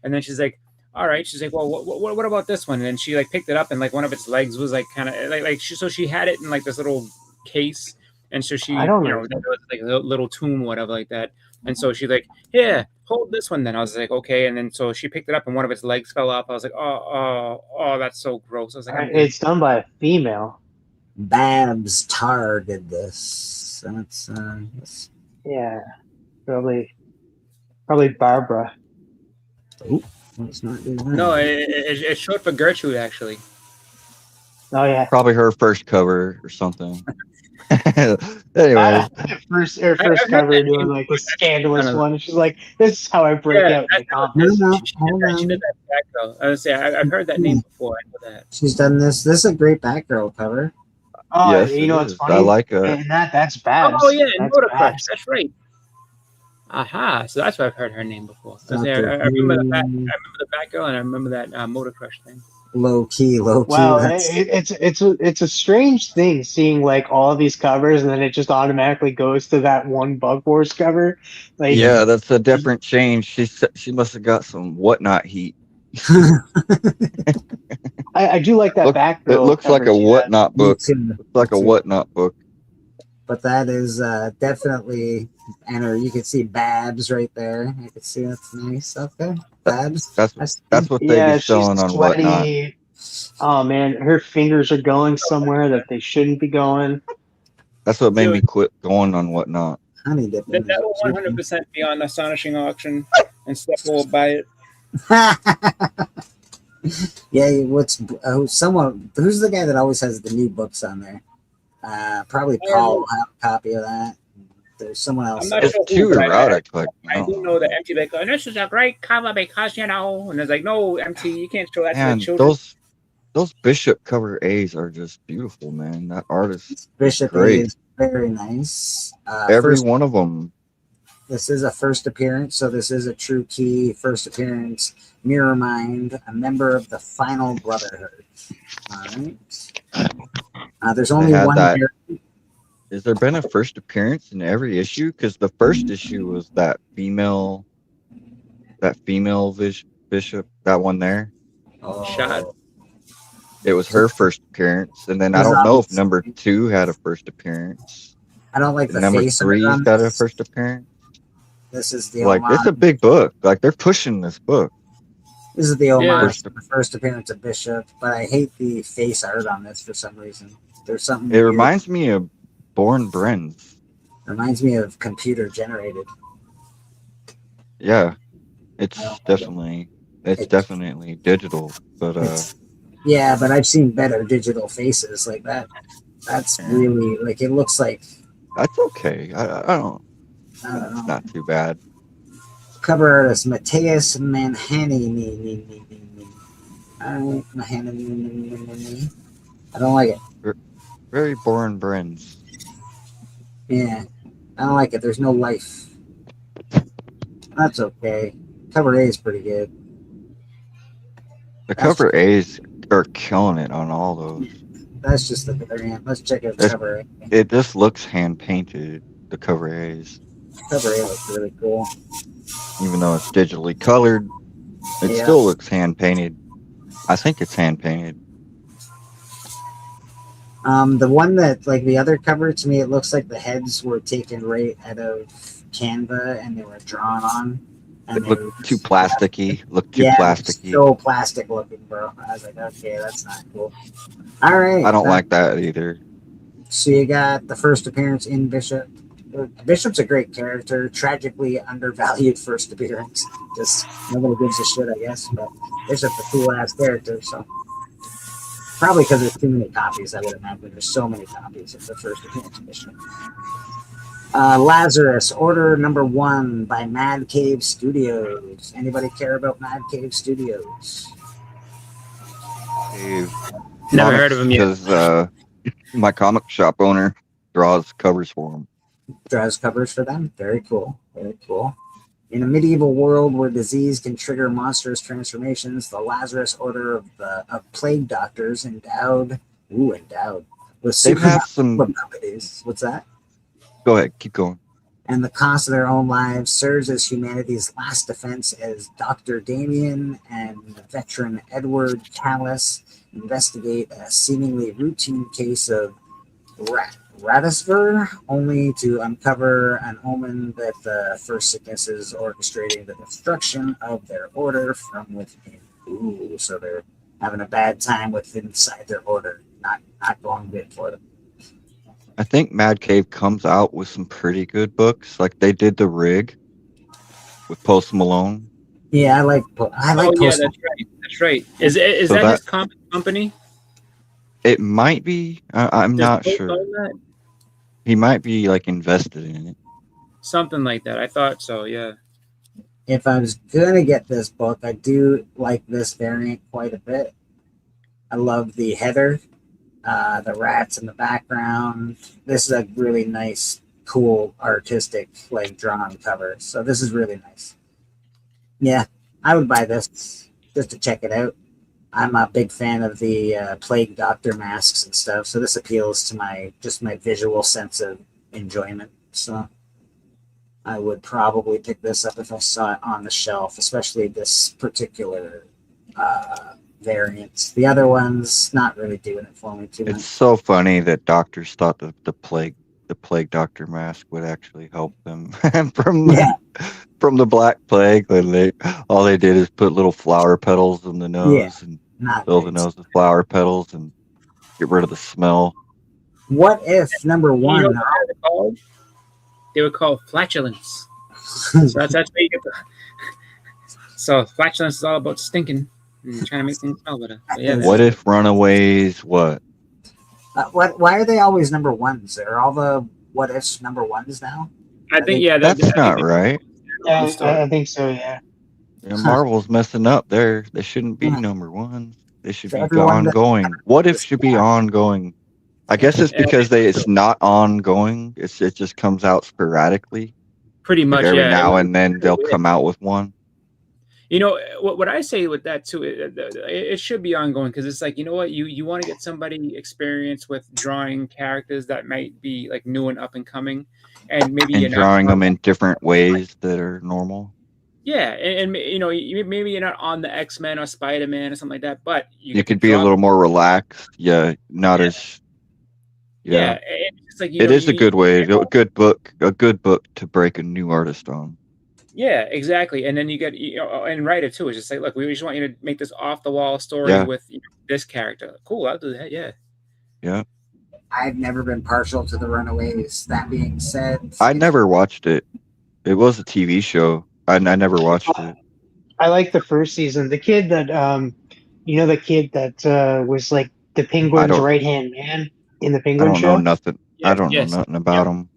And then she's like, all right. She's like, well, what about this one? And then she like picked it up and like one of its legs was like kind of like she had it in like this little case. And so she, I don't there know. was like a little tomb, whatever, like that. And so she's like, yeah, hold this one then. I was like, okay. And then so she picked it up and one of its legs fell off. I was like, oh, that's so gross. I was like, I'm good. It's done by a female. Babs Tarr did this. That's Yeah, probably Barbara. let's not do that. No, it's short for Gertrude, actually. Oh yeah. Probably her first cover or something. Anyway, First I've heard cover that doing name like a before. scandalous Kinda- one. She's like, "This is how I break Yeah, out in the No, comics." no, she hold did on. that Batgirl. I was say I've heard that name before. I know that. She's done this. This is a great Batgirl cover. Oh, yes, you it know what's is. I funny? like it. And that's Babs. Oh yeah, That's Motor Crush. Babs. That's right. Aha! So that's why I've heard her name before. I, Doctor I remember the Who. I remember the Batgirl, and I remember that Motor Crush thing. Low key. Wow, That's it's a strange thing seeing like all of these covers and then it just automatically goes to that one Bug Wars cover. Like, Yeah, that's a different change. She must have got some whatnot heat. I do like that Batgirl. It looks like cover a too, whatnot book. too. Looks like a Me too. whatnot book. But that is definitely, and you can see Babs right there. You can see that's nice. Okay, Babs. That's what they Yeah, be showing she's on whatnot. sweaty. Oh man, her fingers are going somewhere that they shouldn't be going. That's what made me quit going on whatnot. Honey dip. That will 100% be on Astonishing Auction, and Steph will buy it. Yeah, what's someone who's the guy that always has the new books on there? Probably Paul will have a copy of that. There's someone else. I'm not It's sure too who, but erotic. Like, I do know that MT like, oh, this is a great cover because and it's like, no, MT, you can't show that to man, the children. those Bishop cover A's are just beautiful, man. That artist, Bishop great. is very nice. Every First, one of them. this is a first appearance, so this is a true key first appearance. Mirror Mind, a member of the Final Brotherhood. All right. There's only had one. that. Has there been a first appearance in every issue? Because the first issue was that female bishop, that one there. Shot. It was her first appearance, and then I don't know if number 2 had a first appearance. I don't like the Number face. 3's got a first appearance. This is the Like, it's a homage. big book. Like, they're pushing this book. This is the homage Yeah. to the first appearance of Bishop, but I hate the face art on this for some reason. There's something. It weird. reminds me of Born Brens. Reminds me of computer generated. Yeah, it's I don't like it. definitely digital, but Yeah, but I've seen better digital faces like that. That's really like it looks like that's okay. I don't. I don't know. It's not too bad. Cover artist Mateus Manhani. Alright, Manhani. I don't like it. Very Born Brens. Yeah, I don't like it. There's no life. That's okay. Cover A is pretty good. The cover A's are killing it on all those. That's just the variant. Let's check out It's- cover A. It just looks hand painted. The cover A's, Cover A looks really cool. even though it's digitally colored, it Yeah. still looks hand painted. I think it's hand painted. The one that like the other cover to me, it looks like the heads were taken right out of Canva and they were drawn on. And It they looked too plasticky. Looked too yeah, plasticky. so plastic looking, bro. I was like, okay, that's not cool. All right, I don't like that either. So you got the first appearance in Bishop. Bishop's a great character, tragically undervalued first appearance. Just nobody gives a shit, I guess. But Bishop's a cool ass character, so probably because there's too many copies. I would imagine there's so many copies of the first appearance of Bishop. Lazarus, Order Number 1 by Mad Cave Studios. Anybody care about Mad Cave Studios? Never heard of him yet. Because my comic shop owner draws covers for him. Draws covers for them. Very cool. Very cool. In a medieval world where disease can trigger monstrous transformations, the Lazarus Order of plague doctors endowed with They've supernatural had some. abilities. What's that? Go ahead, keep going. And the cost of their own lives serves as humanity's last defense as Dr. Damien and veteran Edward Callis investigate a seemingly routine case of Radisver, only to uncover an omen that the first sickness is orchestrating the destruction of their order from within. Ooh, so they're having a bad time with inside their order. Not going good for them. I think Mad Cave comes out with some pretty good books. Like they did The Rig with Post Malone. Yeah, I like Oh yeah, Post. that's right. That's right. Is So that his that- comic company? It might be. I'm Does not Pope sure. own that? He might be like invested in it. Something like that. I thought so. Yeah. If I was gonna get this book, I do like this variant quite a bit. I love the header, the rats in the background. This is a really nice, cool, artistic, like drawn cover. So this is really nice. Yeah, I would buy this just to check it out. I'm a big fan of the Plague Doctor masks and stuff, so this appeals to my visual sense of enjoyment. So I would probably pick this up if I saw it on the shelf, especially this particular variant. The other ones not really doing it for me too much. It's so funny that doctors thought the plague doctor mask would actually help them from the Black Plague. All they did is put little flower petals in the nose and fill the nose with flower petals and get rid of the smell. What if number one? You know what they're called? They were called flatulence. So that's where you get the. So flatulence is all about stinking and trying to make things smell better. But yeah, What if Runaways? What? Why are they always number ones? Are all the what ifs number ones now? I think That's not right. Yeah, I think so. Yeah. Yeah, Marvel's messing up there. They shouldn't be number one. They should For be everyone that- ongoing. What if should be ongoing? I guess it's because it's not ongoing. It just comes out sporadically. pretty much. Every Yeah. now and then they'll come out with one. You know what I say with that too. It should be ongoing because it's like, you know what, you want to get somebody experience with drawing characters that might be like new and up and coming, and maybe And you're not drawing them in different ways that are normal. Yeah, and you know, maybe you're not on the X-Men or Spider-Man or something like that, but You could be a little more relaxed. Yeah, not as. Yeah, it's like, it is a good way, a good book to break a new artist on. Yeah, exactly. And then you get, and write it too. It's just like, look, we just want you to make this off the wall story with this character. Cool, I'll do that. Yeah. Yeah. I've never been partial to the Runaways. That being said, I never watched it. It was a TV show. I never watched it. I like the first season. The kid that, the kid that was like the Penguin's right-hand man in the Penguin show. I don't know nothing. I don't know nothing about him.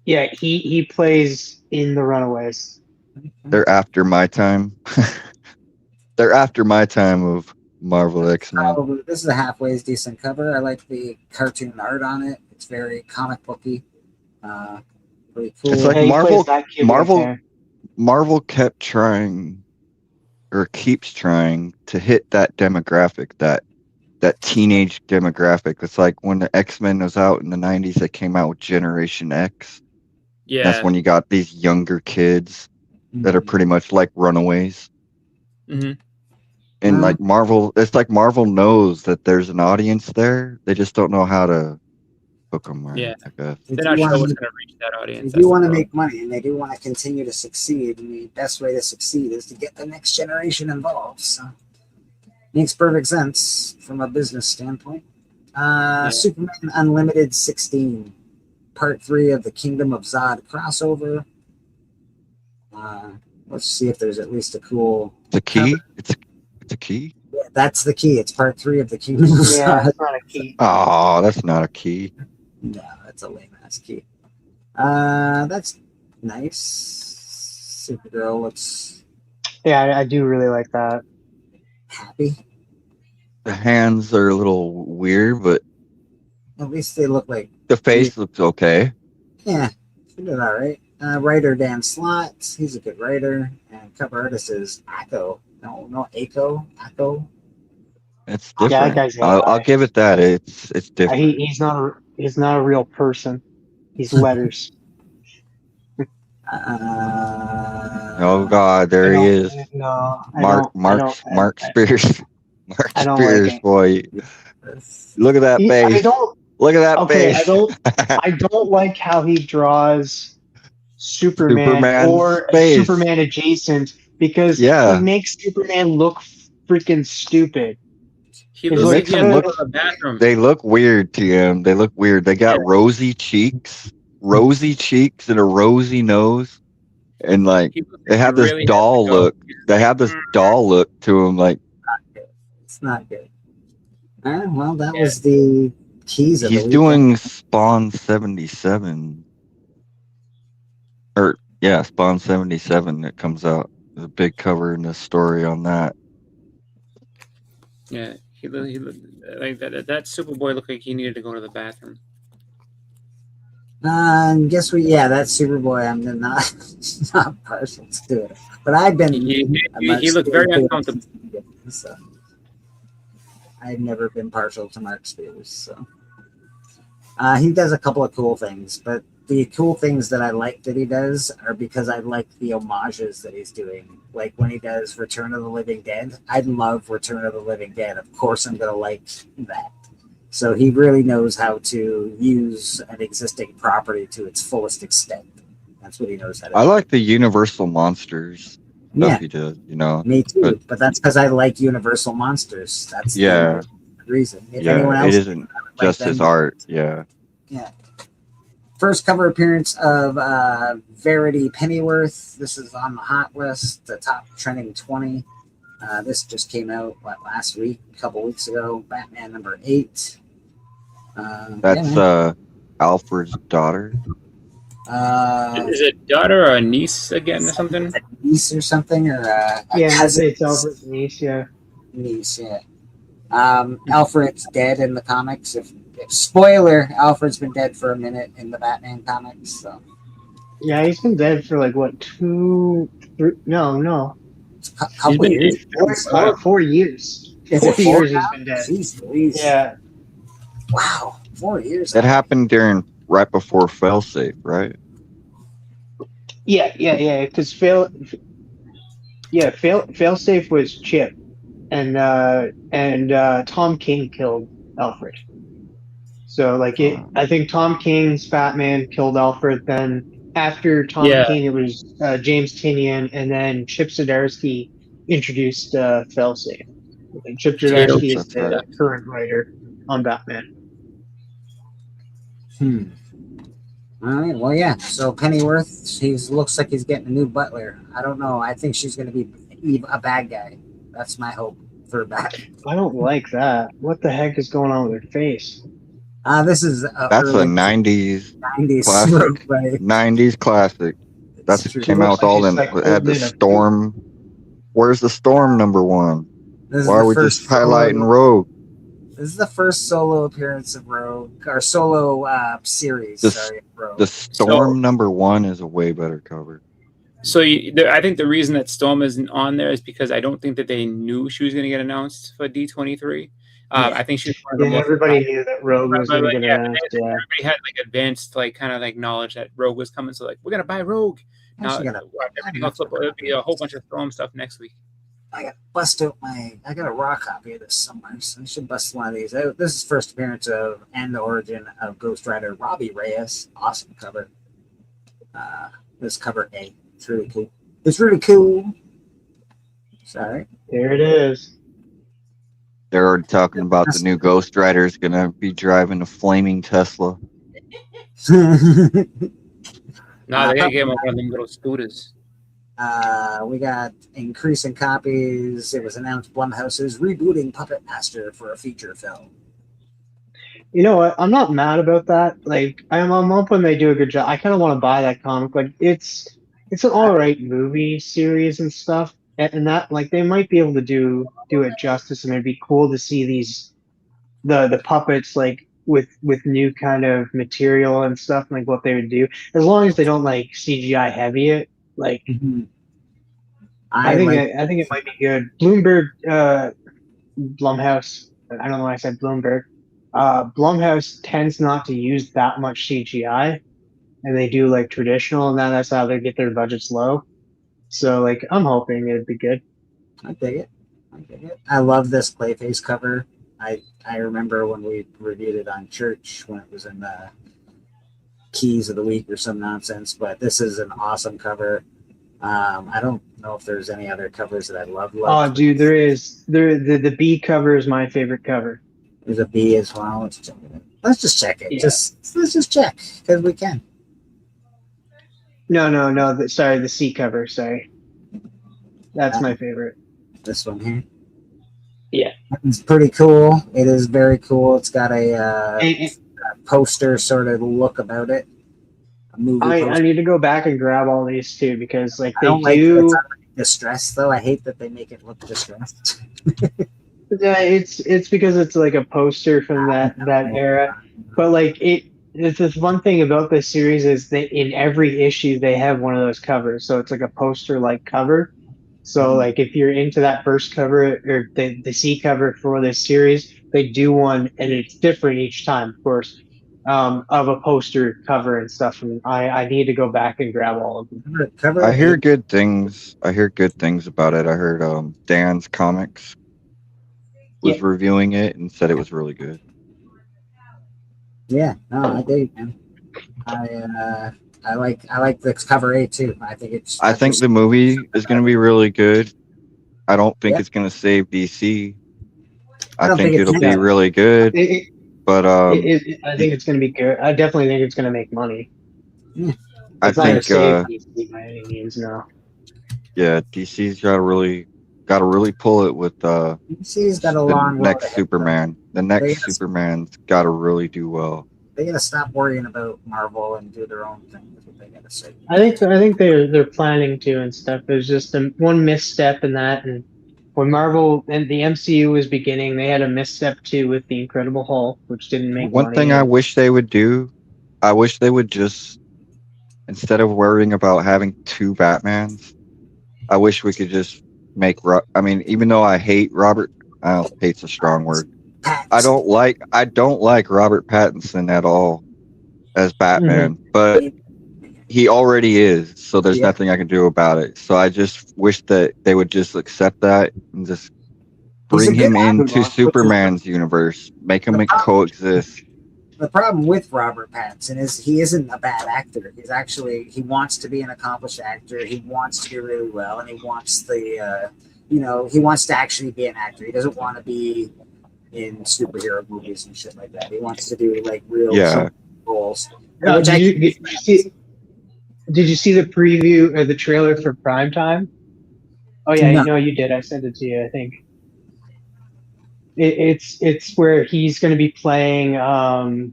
Yeah, he plays in the Runaways. They're after my time. They're after my time of Marvel X-Men. probably this is a halfway decent cover. I like the cartoon art on it. It's very comic booky. Pretty cool. It's like Marvel kept trying, or keeps trying, to hit that demographic, that teenage demographic. It's like when the X-Men was out in the 90s, they came out with Generation X. Yeah. That's when you got these younger kids that are pretty much like Runaways. Mm-hmm. And like Marvel, it's like Marvel knows that there's an audience there. They just don't know how to hook them. Right, I guess. They're not sure what's going to reach that audience. They do want to make money, and they do want to continue to succeed. And the best way to succeed is to get the next generation involved. So makes perfect sense from a business standpoint. Superman Unlimited 16, Part 3 of the Kingdom of Zod crossover. Let's see if there's at least a cool. The key. It's a key. Yeah, that's the key. It's Part 3 of the Kingdom of Zod. Yeah, that's not a key. Oh, that's not a key. No, that's a lame ass key. That's nice. Supergirl looks. Yeah, I do really like that. Happy. The hands are a little weird, but At least they look like. the face looks okay. Yeah, she did all right. Writer Dan Slott, he's a good writer, and cover artist is Akko. No, Akko. It's Yeah, that different. guy's I'll give it that. It's different. He's not a real person. He's letters. Oh God, there he is. No, Mark Spears. Mark I don't Spears, like it. boy. Look at that face. Look at that face. I don't like how he draws Superman Superman's or face. Superman adjacent because he makes Superman look freaking stupid. He His looks like he look- has to go to the bathroom. They look weird, TM. They look weird. They got rosy cheeks and a rosy nose, and like they have this really doll has to go. look. They have this doll look to them. Like It's not good. Well, that was the keys of the He's weekend. doing Spawn 77. Or, yeah, Spawn 77 that comes out. The big cover and the story on that. Yeah, he looked like that Superboy looked like he needed to go to the bathroom. Guess what? Yeah, that's Superboy. I'm not partial to it, but I've been. He looked very uncomfortable. So I've never been partial to Mark Spears. So he does a couple of cool things, but the cool things that I like that he does are because I like the homages that he's doing. Like when he does Return of the Living Dead, I love Return of the Living Dead. Of course, I'm gonna like that. So he really knows how to use an existing property to its fullest extent. That's what he knows how to do. I like the Universal Monsters stuff he did, you know. Me too, but that's because I like Universal Monsters. That's Yeah. the reason. If Yeah, anyone else it isn't just his art. Yeah. Yeah. First cover appearance of Verity Pennyworth. This is on the hot list, the top trending 20. This just came out last week, a couple weeks ago. Batman number 8. That's Alfred's daughter. Is it daughter or a niece again or something? A niece or something, or a cousin. It's Alfred's niece. Yeah. Niece. Yeah. Alfred's dead in the comics. If spoiler, Alfred's been dead for a minute in the Batman comics. So. Yeah, he's been dead for like what 2, 3? No. Couple years. 4 years. Is 4 it years now? he's been dead. Jeez Louise. Yeah. Wow, 4 years. That happened right before Failsafe, right? Yeah. Because Failsafe was Chip, and Tom King killed Alfred. So I think Tom King's Batman killed Alfred. Then after Tom King, it was James Tynion, and then Chip Zdarsky introduced Failsafe. And Chip Zdarsky is the current writer on Batman. All right. Well, yeah. So Pennyworth, looks like he's getting a new butler. I don't know. I think she's going to be a bad guy. That's my hope for Batman. I don't like that. What the heck is going on with her face? This is that's a 90s classic. Right? 90s classic. That's came out with all them. Had the Storm. Where's the Storm #1? Why are we just highlighting Rogue? This is the first solo appearance of Rogue, or solo series. Rogue. The Storm #1 is a way better cover. So I think the reason that Storm isn't on there is because I don't think that they knew she was going to get announced for D23. I think she was one of the most everybody knew that Rogue was going to get announced. Everybody had advanced kind of knowledge that Rogue was coming. So we're going to buy Rogue. Now, everything else will be a whole bunch of Storm stuff next week. I got bust out I got a raw copy of this somewhere, so I should bust one of these out. This is first appearance of and the origin of Ghost Rider Robbie Reyes. Awesome cover. This cover A. It's really cool. It's really cool. Sorry. There it is. They're already talking about the new Ghost Rider is going to be driving a flaming Tesla. No, they got to get one of them little scooters. We got increasing copies. It was announced Blumhouse is rebooting Puppet Master for a feature film. You know what? I'm not mad about that. I'm hoping they do a good job. I kind of want to buy that comic. It's an all right movie series and stuff, and that they might be able to do it justice, and it'd be cool to see the puppets with new kind of material and stuff, what they would do, as long as they don't CGI heavy it. I think it might be good. Bloomberg, Blumhouse. I don't know why I said Bloomberg. Blumhouse tends not to use that much CGI, and they do traditional, and that's how they get their budgets low. So I'm hoping it'd be good. I dig it. I love this Clayface cover. I remember when we reviewed it on Church when it was in the Keys of the Week or some nonsense, but this is an awesome cover. I don't know if there's any other covers that I love. Oh, dude, there is. The B cover is my favorite cover. There's a B as well. Let's check it. Let's just check it. Yeah. Let's just check because we can. No. Sorry, the C cover. Sorry, that's my favorite. This one here. Yeah. It's pretty cool. It is very cool. It's got a And poster sort of look about it. A movie I poster. need to go back and grab all these too because like I they don't like that do. it's already distressed though. I hate that they make it look distressed. Yeah, it's because it's like a poster from that era. But like it's this one thing about this series is that in every issue they have one of those covers. So it's like a poster like cover. So like if you're into that first cover or the C cover for this series, they do one and it's different each time, of course, of a poster cover and stuff. And I need to go back and grab all of them. Cover I hear eight. good things. I hear good things about it. I heard Dan's Comics was Yeah. reviewing it and said it was really good. Yeah, no, I dig, man. I like the cover A too. I think it's. I think the movie is going to be really good. I don't think Yeah. it's going to save DC. I I don't think think it it'll be can. really good. But I think it's going to be good. I definitely think it's going to make money. I It's not going to think save DC by any means, no. yeah, DC's got to really pull it with DC's got a the long road next ahead. Superman. The They next gotta- Superman's got to really do well. They gotta stop worrying about Marvel and do their own thing. That's what they gotta say. I think they're planning to and stuff. There's just one misstep in that, and when Marvel and the MCU was beginning, they had a misstep too with the Incredible Hulk, which didn't make One money. thing I wish they would do, I wish they would just, instead of worrying about having two Batmans, I wish we could just make. I mean, even though I hate Robert, hate's a strong word. I don't like Robert Pattinson at all as Batman, but he already is, so there's Yeah. nothing I can do about it. So I just wish that they would just accept that and just He's a bring good him actor, into Ron. Superman's universe, make him coexist. The problem with Robert Pattinson is he isn't a bad actor. He wants to be an accomplished actor. He wants to do really well, and he wants he wants to actually be an actor. He doesn't want to be in superhero movies and shit like that. He wants to do like real Yeah. roles. Did you see the preview or the trailer for Primetime? Oh yeah, No. no, you did. I sent it to you, I think. It's where he's going to be playing. Oh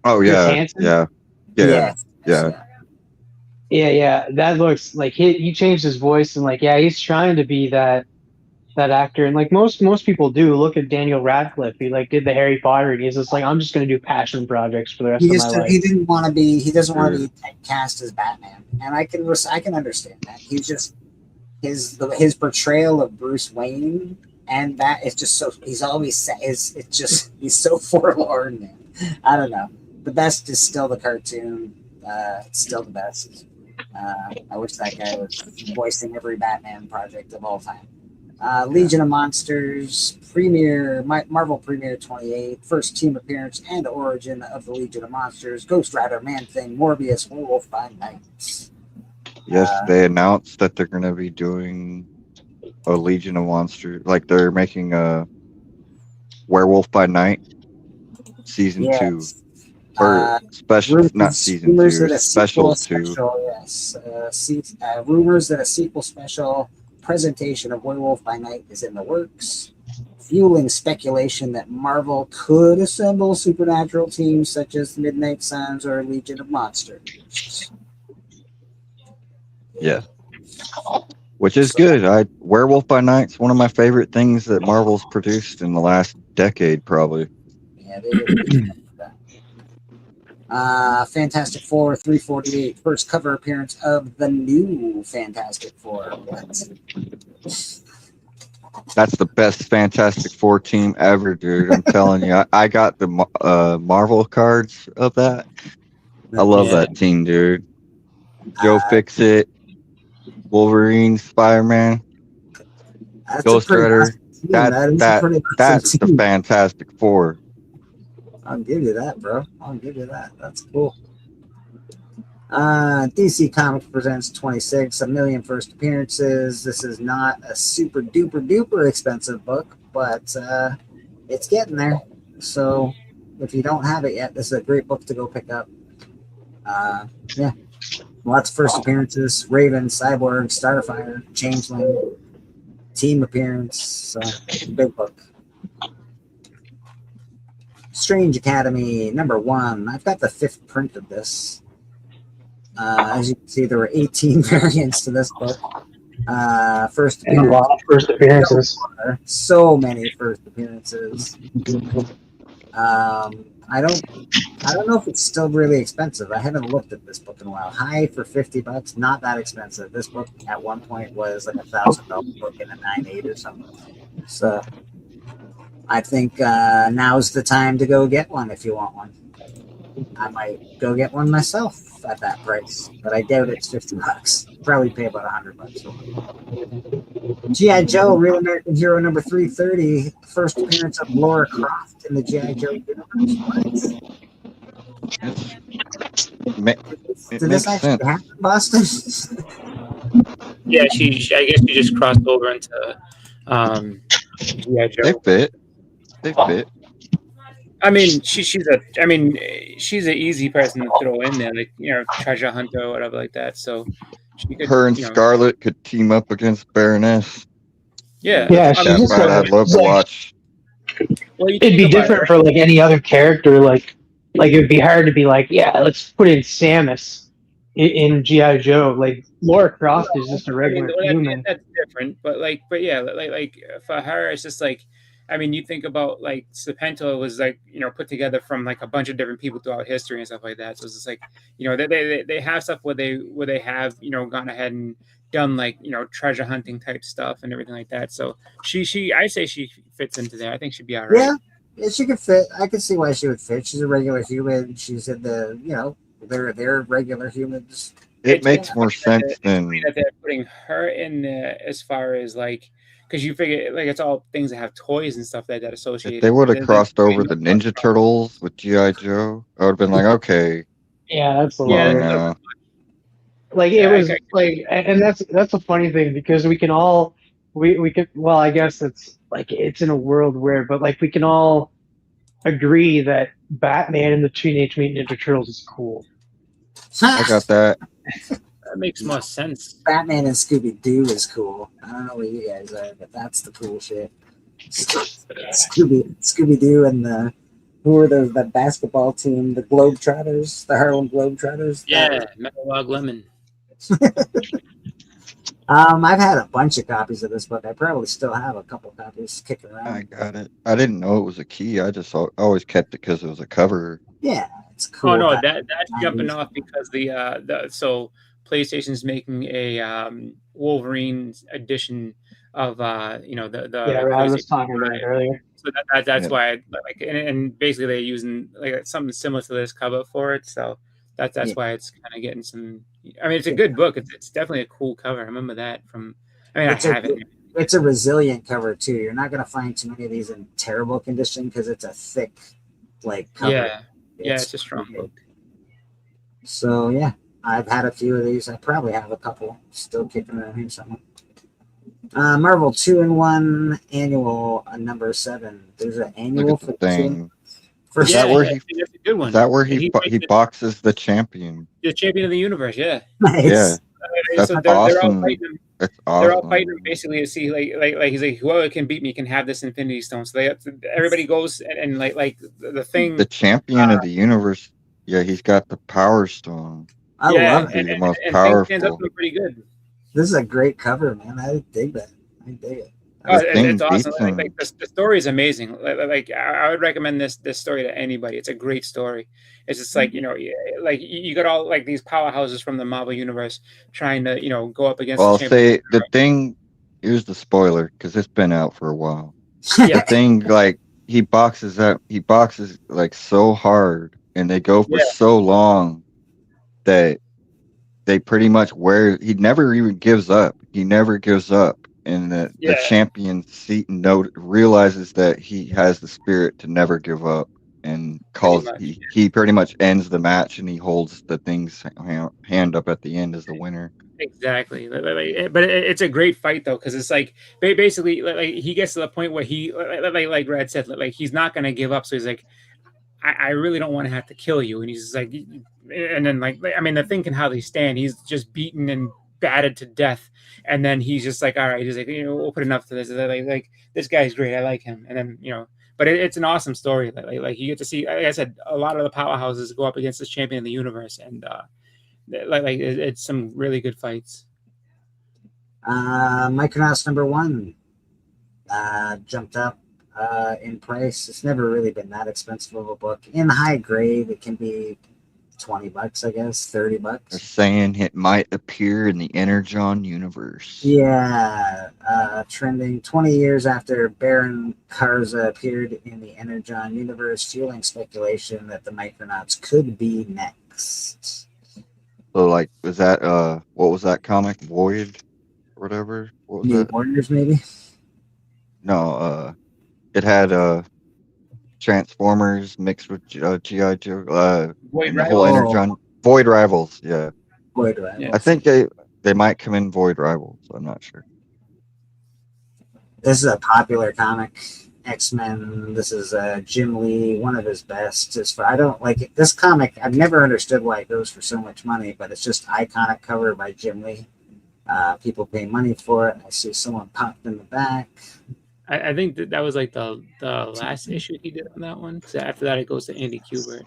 Chris yeah, Hansen? yeah. Yeah. That looks like he changed his voice and like he's trying to be that actor and like most people do. Look at Daniel Radcliffe. He like did the Harry Potter and he's just like I'm just going to do passion projects for the rest of my life. He doesn't want to be cast as Batman, and I can understand that. He's just his portrayal of Bruce Wayne and that is just so he's so forlorn, man. I don't know. The best is still the cartoon. It's still the best. I wish that guy was voicing every Batman project of all time. Legion of Monsters, Marvel Premiere 28, first team appearance and origin of the Legion of Monsters, Ghost Rider, Man-Thing, Morbius, Werewolf by Night. Yes, they announced that they're going to be doing a Legion of Monsters. Like they're making a Werewolf by Night season 2. Or special, not season 2, special 2. Yes. Rumors that a sequel special presentation of Werewolf by Night is in the works, fueling speculation that Marvel could assemble supernatural teams such as Midnight Suns or Legion of Monsters. Yeah. Which is good. Werewolf by Night's one of my favorite things that Marvel's produced in the last decade, probably. Yeah, they did that. Fantastic Four 348, first cover appearance of the new Fantastic Four. That's the best Fantastic Four team ever, dude. I'm telling you. I got the Marvel cards of that. I love that team, dude. Joe Fixit, Wolverine, Spider-Man, Ghost Rider. That's the Fantastic Four. I'll give you that, bro. I'll give you that. That's cool. DC Comics presents 26, a million first appearances. This is not a super duper duper expensive book, but it's getting there. So if you don't have it yet, this is a great book to go pick up. Yeah. Lots of first appearances. Raven, Cyborg, Starfire, Changeling, team appearance. So it's a big book. Strange Academy #1. I've got the 5th print of this. As you can see, there were 18 variants to this book. First And a appearance. lot of first appearances. So many first appearances. I don't know if it's still really expensive. I haven't looked at this book in a while. High for $50, not that expensive. This book at one point was like $1,000 book in a 9.8 or something. So I think now's the time to go get one if you want one. I might go get one myself at that price, but I doubt it's $50. Probably pay about $100. G.I. Joe, Real American Hero number 330, first appearance of Laura Croft in the G.I. Joe universe. Did this actually happen, Boston? Yeah, I guess she just crossed over into G.I. Joe. They fit. I mean, she's an easy person to throw in there, like, you know, treasure hunter or whatever like that. So she could, Her and Scarlet could team up against Baroness. Yeah, I'd love to watch. Well, it'd be different for like any other character. Like it would be hard to be like, yeah, let's put in Samus in G.I. Joe. Like Laura Croft is just a regular human. That's different, but yeah, like for her, it's just like, I mean, you think about like Serpentor was like, you know, put together from like a bunch of different people throughout history and stuff like that. So it's just like, you know, they have stuff where they have, you know, gone ahead and done like, you know, treasure hunting type stuff and everything like that. So I say she fits into there. I think she'd be all right. Yeah, she could fit. I could see why she would fit. She's a regular human. She's in the, you know, they're regular humans. It makes more sense than that they're putting her in there as far as like, because you figure like it's all things that have toys and stuff like that associated. If they would have crossed over the Ninja Turtles with G.I. Joe, I would have been like, okay. Yeah, that's a lot. Like it was like, and that's a funny thing because we can all we could, well, I guess it's like it's in a world where, but like we can all agree that Batman and the Teenage Mutant Ninja Turtles is cool. I got that. That makes more sense. Batman and Scooby-Doo is cool. I don't know what you guys are, but that's the cool shit. Scooby-Doo and the who were the basketball team, the Globetrotters, the Harlem Globetrotters. Yeah, Metal Log Lemon. I've had a bunch of copies of this book. I probably still have a couple copies kicking around. I got it. I didn't know it was a key. I just always kept it because it was a cover. Yeah, it's cool. Oh no, that's jumping off because so PlayStation's making a Wolverine edition of you know the I was talking about it earlier. So that's why and basically they're using like something similar to this cover for it. So that's why it's kind of getting some. I mean, it's a good book. It's definitely a cool cover. I remember that from. I mean, I have it. It's a resilient cover too. You're not going to find too many of these in terrible condition because it's a thick, like cover. Yeah, it's a strong book. So yeah, I've had a few of these. I probably have a couple still kicking around here somewhere. Marvel 2-in-1 annual number 7. There's an annual for thing. Is that where he? That's a good one. Is that where he boxes the champion? The champion of the universe. Yeah. Nice. Yeah. That's so awesome. That's awesome. They're all fighting him basically to see like he's like, whoever can beat me can have this Infinity Stone. So everybody goes and like the thing. The champion of the universe. Yeah, he's got the Power Stone. I love it. He's the most powerful. Stands up to pretty good. This is a great cover, man. I dig that. I dig it. It's awesome. Like the story is amazing. Like I would recommend this story to anybody. It's a great story. It's just like, you know, like you got all like these powerhouses from the Marvel universe trying to, you know, go up against. Well, I'll say the thing. Here's the spoiler because it's been out for a while. The thing, like he boxes like so hard, and they go for so long that they pretty much he never even gives up. He never gives up. And the champion Seton realizes that he has the spirit to never give up, and he pretty much ends the match, and he holds the thing's hand up at the end as the winner. Exactly, but it's a great fight though, because it's like basically like he gets to the point where he like Brad said, like he's not gonna give up. So he's like, I really don't want to have to kill you, and he's just like, and then like I mean the thing can hardly stand. He's just beaten and battered to death, and then he's just like, all right, he's like, you know, we'll put enough to this. Like this guy's great, I like him. And then, you know, but it's an awesome story. Like you get to see, like I said, a lot of the powerhouses go up against this champion of the universe, and it's some really good fights. Micronauts #1 jumped up in price. It's never really been that expensive of a book. In high grade, it can be $20, I guess, $30. They're saying it might appear in the Energon universe. Yeah, trending 20 years after Baron Karza appeared in the Energon universe, fueling speculation that the Micronauts could be next. So, like, was that what was that comic? Void, or whatever. What was New that? Warriors, maybe. No, it had Transformers mixed with GI Joe. Void and the whole Rivals. Energon. Void Rivals. Yeah, Void Rivals. Yeah. I think they might come in Void Rivals. I'm not sure. This is a popular comic. X-Men. This is Jim Lee, one of his best. I don't like it. This comic. I've never understood why it goes for so much money, but it's just iconic cover by Jim Lee. People pay money for it. I see someone popped in the back. I think that was like the last issue he did on that one. So after that, it goes to Andy Kubert.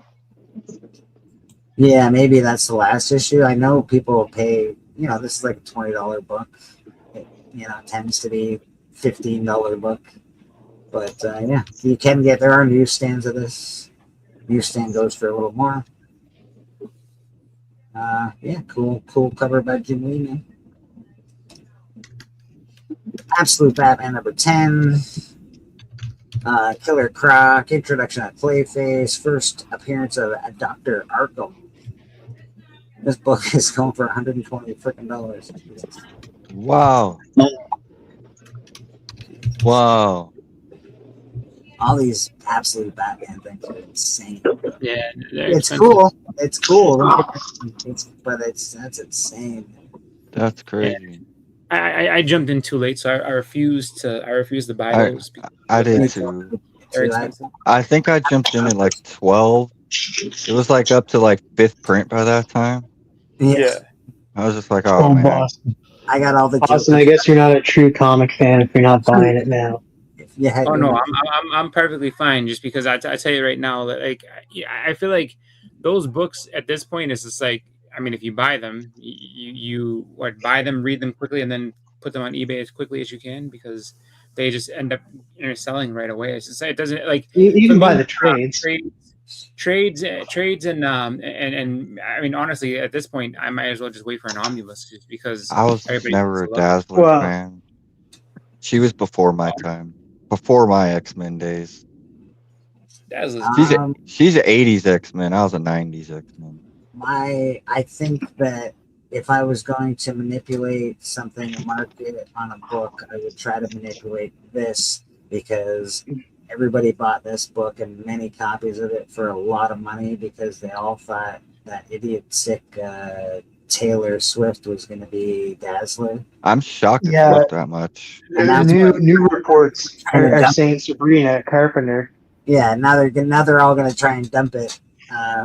Yeah, maybe that's the last issue. I know people pay. This is like a $20 book. It, tends to be $15 book. But yeah, you can get. There are newsstands of this. Newsstand goes for a little more. Yeah, cool cover by Jim Lee, man. Absolute Batman #10. Killer Croc. Introduction of Clayface. First appearance of Dr. Arkham. This book is going for $120 freaking dollars. Wow. Wow. All these Absolute Batman things are insane. Yeah, It's cool. It's cool. But that's insane. That's crazy. I jumped in too late, so I refused to buy those. I did too. They're expensive. I think I jumped in at like 12. It was like up to like 5th print by that time. Yeah. I was just like, oh man. Boston. I got all the. Boston, I guess you're not a true comic fan if you're not buying it now. Yeah. Oh no, I'm perfectly fine. Just because I tell you right now that I feel like those books at this point is just like, I mean, if you buy them, you buy them, read them quickly, and then put them on eBay as quickly as you can, because they just end up selling right away. It's just, it doesn't like you can buy the trades. Trades, and I mean, honestly, at this point, I might as well just wait for an omnibus, just because I was never a Dazzler fan. She was before my time, before my X-Men days. Dazzler's she's an 80s X-Men. I was a 90s X-Men. I think that if I was going to manipulate something, market on a book, I would try to manipulate this, because everybody bought this book and many copies of it for a lot of money, because they all thought that idiot sick Taylor Swift was going to be Dazzler. I'm shocked it flipped that much. New reports are saying Sabrina Carpenter. Yeah, now they're all going to try and dump it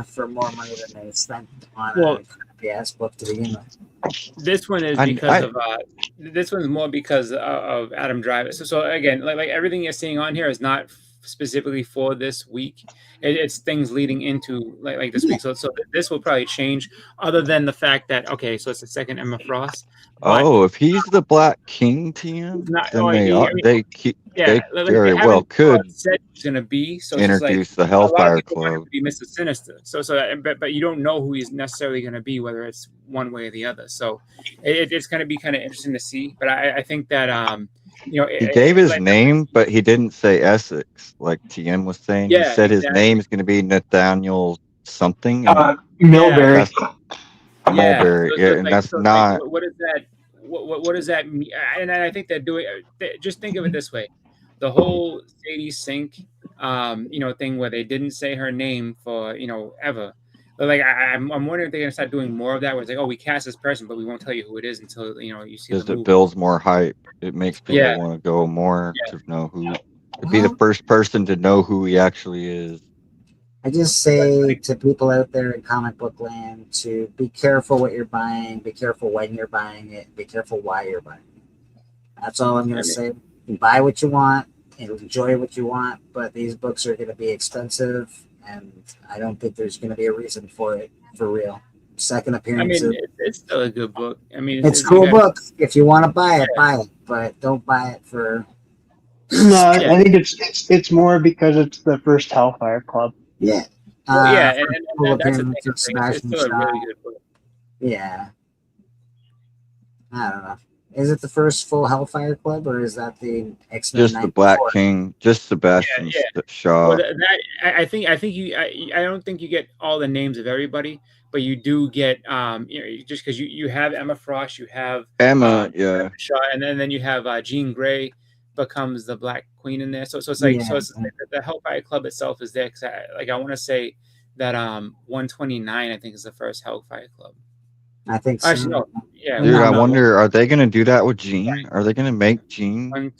for more money than they spent on a crappy ass book to begin with. This one is because of this one's more because of Adam Driver. So again, like everything you're seeing on here is not specifically for this week. It's things leading into like this week. So this will probably change, other than the fact that so it's the second Emma Frost. Oh, if he's the Black King team, then they very well could said he's gonna be introduce the Hellfire Club. Be Mr. Sinister. But you don't know who he's necessarily gonna be, whether it's one way or the other. So it's gonna be kind of interesting to see. But I think that he gave his name, but he didn't say Essex, like TM was saying. Yeah, he said his name is going to be Nathaniel something. Milbury. Mulberry. And that's not. What is that? What does that mean? And I think they're doing. Just think of it this way: the whole Sadie Sink, thing where they didn't say her name for ever. Like I'm wondering if they're gonna start doing more of that, where it's like, we cast this person, but we won't tell you who it is until you see. Because it builds more hype. It makes people want to go more to know who. To be the first person to know who he actually is. I just say to people out there in comic book land to be careful what you're buying, be careful when you're buying it, be careful why you're buying it. That's all I'm gonna say. You buy what you want, enjoy what you want, but these books are going to be expensive, and I don't think there's going to be a reason for it for real. Second I appearance. mean, it's still a good book. I mean, It's cool book. If you want to buy it, buy it, but don't buy it for. No, I think it's more because it's the first Hellfire Club. Yeah. Well, yeah, and that's the thing. appearance of It's Sebastian still a really Shaw. good book. Yeah. I don't know. Is it the first full Hellfire Club, or is that the X-Men? Just the Black King, just Sebastian Shaw. Well, I think you. I don't think you get all the names of everybody, but you do get just because you have Emma Frost, you have Emma, Shaw, and then you have Jean Grey becomes the Black Queen in there. So it's like the Hellfire Club itself is there. Cause I want to say that 129 I think is the first Hellfire Club. I think so. Actually, no. Yeah, Dude, I wonder, are they going to do that with Jean? Are they going to make Jean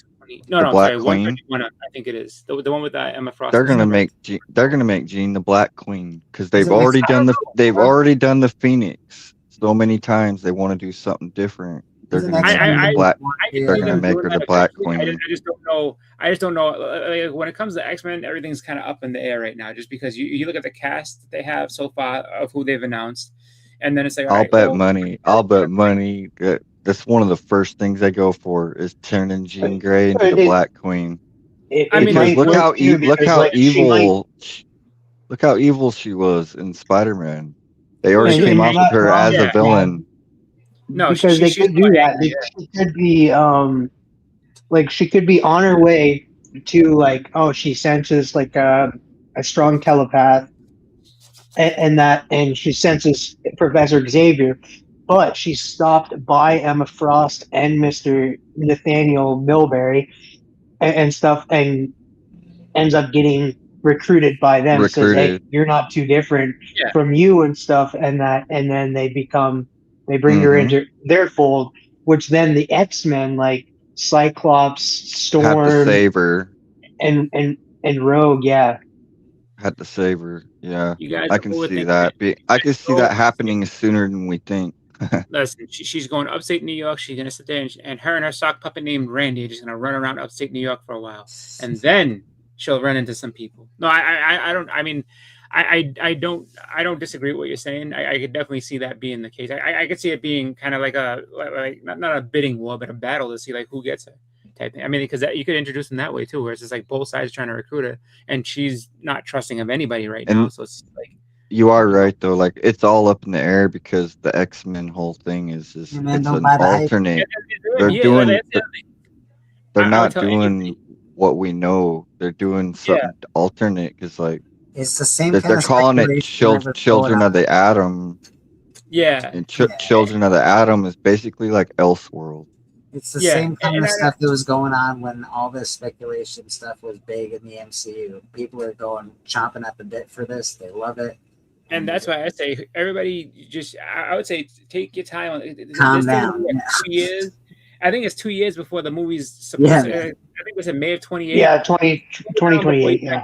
No, Black sorry, Queen? 131. I think it is the one with Emma Frost. They're going to make Jean. They're going to make Jean the Black Queen because they've Doesn't already make done the. sense. They've already done the Phoenix so many times. They want to do something different. They're Doesn't going to make make her sense. the Black. Yeah. They're going to make her the Black Queen. I just don't know. I just don't know. Like, when it comes to X-Men, everything's kind of up in the air right now. Just because you look at the cast that they have so far of who they've announced, and then it's like, I'll bet money that that's one of the first things they go for is turning Jean Grey into the Black Queen. Because look how evil she was in Spider-Man. They already came off with her as a villain. No, because they could do that. She could be she could be on her way to she senses a strong telepath, and she senses Professor Xavier, but she's stopped by Emma Frost and Mr. Nathaniel Milbury and stuff, and ends up getting recruited by them. Says, hey, you're not too different from you and stuff, and then they bring her into their fold, which then the X-Men like Cyclops, Storm, had to save her, and Rogue, had to save her. Yeah, You guys I can see that. I can see that happening sooner than we think. Listen, she's going upstate New York. She's gonna sit there and her and her sock puppet named Randy are just gonna run around upstate New York for a while, and then she'll run into some people. No, I don't. I mean, I don't disagree with what you're saying. I could definitely see that being the case. I could see it being kind of like not a bidding war, but a battle to see like who gets her type thing. I mean, because you could introduce them that way too, where it's just like both sides trying to recruit her, and she's not trusting of anybody right now. So it's like. You are right though. Like it's all up in the air because the X-Men whole thing is just it's an alternate. They're not doing what we know. They're doing something alternate because like it's the same. They're calling it Children of the Atom. Yeah. And Children of the Atom is basically like Elseworld. It's the same kind of stuff that was going on when all this speculation stuff was big in the MCU. People are going chomping at the bit for this. They love it. And that's why I say everybody just, I would say, take your time. Calm down. 2 years. I think it's 2 years before the movie's supposed to. I think it was in May of 28. Yeah, 2028. Yeah.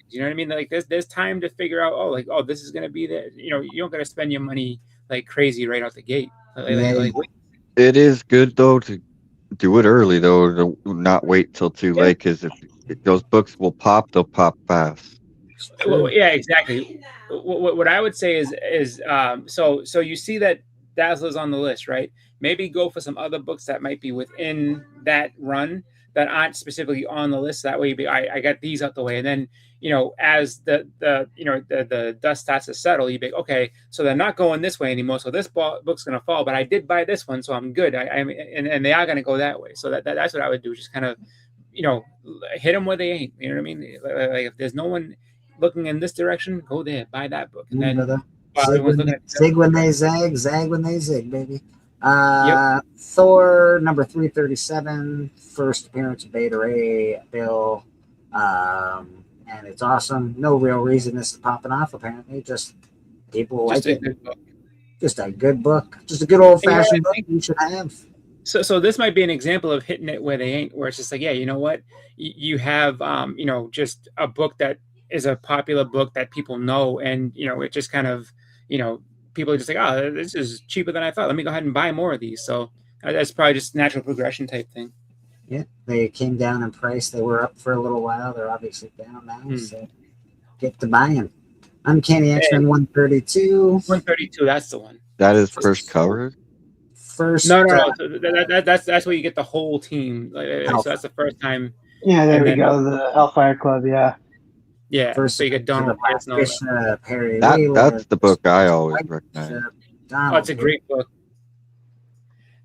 You know what I mean? Like there's time to figure out. This is gonna be the. You know, you don't gotta spend your money like crazy right out the gate. It is good though to do it early though, to not wait till too late because if those books will pop, they'll pop fast. Well, yeah, exactly. What I would say is so you see that Dazzler's on the list, right? Maybe go for some other books that might be within that run that aren't specifically on the list. That way, I got these out the way, and then as the dust starts to settle, you be okay. So they're not going this way anymore. So this book's gonna fall, but I did buy this one, so I'm good. And they are gonna go that way. So that's what I would do. Just kind of hit them where they ain't. You know what I mean? Like if there's no one looking in this direction, go there, buy that book, and then zig when they zag, zag when they zig, baby. Thor number 337, first appearance of Beta Ray Bill, and it's awesome. No real reason this is popping off. Apparently, just people like it. Just a good book, just a good old fashioned book you should have. So this might be an example of hitting it where they ain't. Where it's just like, yeah, you know what, you have just a book that is a popular book that people know, and it just kind of people are just like, oh, this is cheaper than I thought. Let me go ahead and buy more of these. So that's probably just natural progression type thing. Yeah, they came down in price. They were up for a little while. They're obviously down now. So get to buying. Uncanny X-Men 132. 132. That's the one. That is first cover. First. No. That's where you get the whole team. So that's the first time. Yeah, there And we then- go. The Hellfire Club. Yeah. Yeah. First So you get Donald Pierce and all that. Perry That's Wheeler, the book I always recognize. Donald Oh, it's a great book.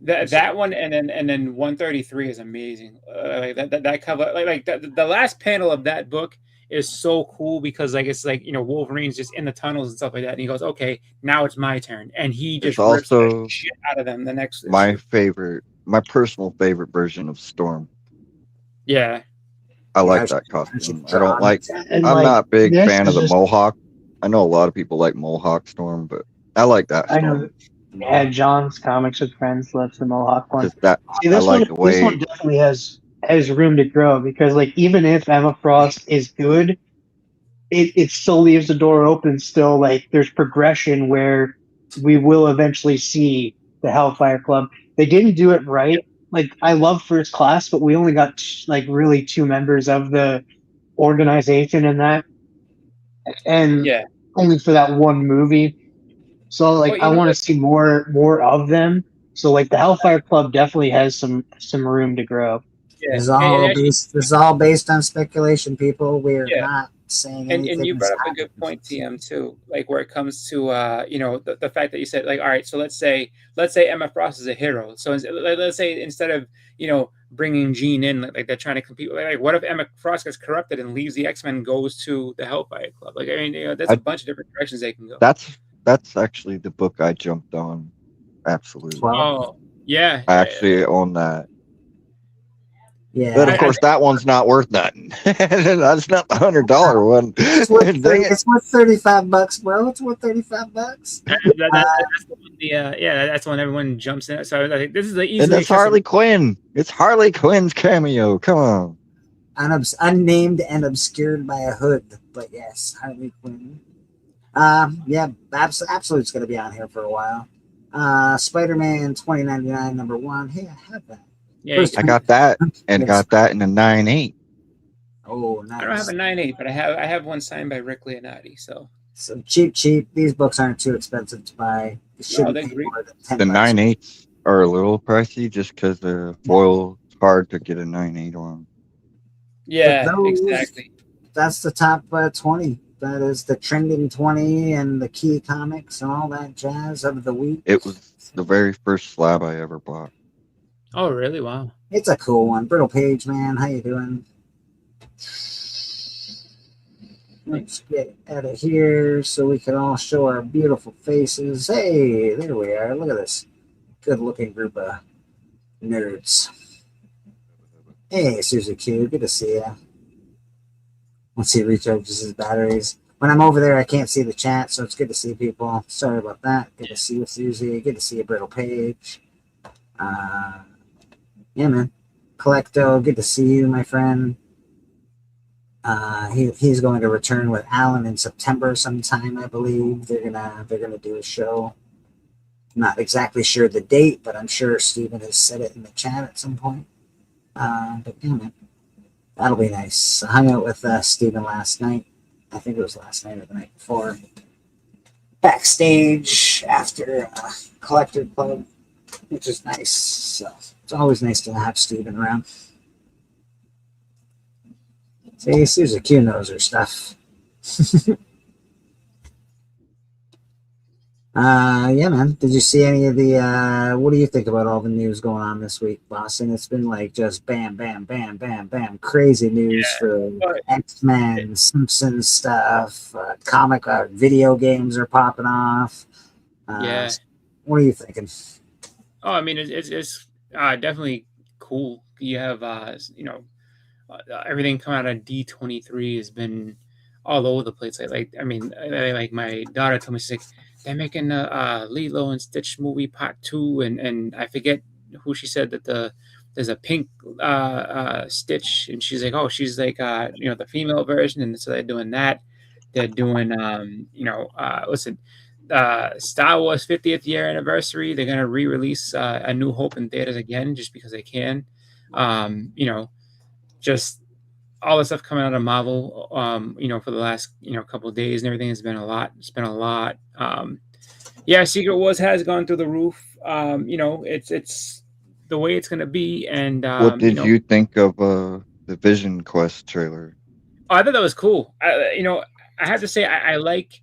That one and then 133 is amazing. Like that cover, like the last panel of that book is so cool because like it's like Wolverine's just in the tunnels and stuff like that, and he goes, "Okay, now it's my turn," and he just It's rips also the shit out of them. The next my issue. my personal favorite version of Storm. Yeah, I like that costume. I don't like. And, I'm like, not a big this fan of is the just- Mohawk. I know a lot of people like Mohawk Storm, but I like that I Storm. know. Yeah, John's Comics with Friends loves the Mohawk one. Just that See, this I like one, the way. this one definitely has room to grow because, like, even if Emma Frost is good, it still leaves the door open. Still, like, there's progression where we will eventually see the Hellfire Club. They didn't do it right. Like, I love First Class, but we only got like really 2 members of the organization in that, and yeah. only for that one movie. So like Well, you I know want to what? see more of them. So like the Hellfire Club definitely has some room to grow. Yeah. This is And all actually- based. This is all based on speculation, people. We're Yeah. not saying And anything. you brought up a that's good happened. point, TM, too. Like where it comes to the fact that you said, like, all right, so let's say Emma Frost is a hero. So let's say instead of bringing Jean in, like they're trying to compete. Like what if Emma Frost gets corrupted and leaves the X-Men and goes to the Hellfire Club? Like I mean, there's a bunch of different directions they can go. That's actually the book I jumped on. Absolutely. Oh yeah, I actually own that. Yeah. But of course, that one's not worth nothing. That's not the $100 one. It's worth, Dang it. it's worth $35, bro. It's worth $35. That's the one. That's the one everyone jumps in. So I think this is the easily And that's accessible- Harley Quinn. It's Harley Quinn's cameo. Come on. Unnamed and obscured by a hood, but yes, Harley Quinn. Yeah, Absolute's going to be on here for a while. Spider-Man 2099 #1. Hey, I have that. Yeah, I got that and got that in a 9.8. Oh, nice. I don't have a 9.8, but I have one signed by Rick Leonardi. So So cheap. These books aren't too expensive to buy. You shouldn't they're pay great. more than 10 The bucks. 9.8s are a little pricey just because the foil is hard to get a 9.8 on. yeah, But those- exactly. That's the top 20. That is the trending 20 and the key comics and all that jazz of the week. It was the very first slab I ever bought. Oh really? Wow. It's a cool one. Brittle Page, man. How you doing? Let's get out of here so we can all show our beautiful faces. Hey, there we are. Look at this good-looking group of nerds. Hey, Susie Q. Good to see you. Once he recharges his batteries. When I'm over there, I can't see the chat, so it's good to see people. Sorry about that. Good to see you, Susie. Good to see you, Brittle Page. Yeah, man. Collecto, good to see you, my friend. He's going to return with Alan in September sometime, I believe. They're gonna do a show. Not exactly sure the date, but I'm sure Steven has said it in the chat at some point. But yeah, man, that'll be nice. I hung out with Steven last night. I think it was last night or the night before. Backstage after Collector Club, which is nice. So it's always nice to have Steven around. See, Susie Q knows her stuff. Yeah, man. Did you see any of the what do you think about all the news going on this week, Boston? It's been like just bam, bam, bam, bam, bam. Crazy news for X-Men, Simpsons stuff, comic video games are popping off. Yeah. What are you thinking? Oh, I mean, it's definitely cool. You have everything coming out of D23 has been all over the place. Like my daughter told me, she's like, they're making a Lilo and Stitch movie part 2, and I forget who she said that there's a pink Stitch, and she's like, oh, she's like the female version, and so they're doing that. They're doing Star Wars 50th year anniversary. They're gonna re-release A New Hope in theaters again just because they can. You know, just all the stuff coming out of Marvel, you know, for the last, you know, couple of days and everything has been a lot. It's been a lot. Yeah, Secret Wars has gone through the roof. You know, it's the way it's gonna be. And What did you know, you think of the Vision Quest trailer? oh, I thought that was cool. You know, I have to say I like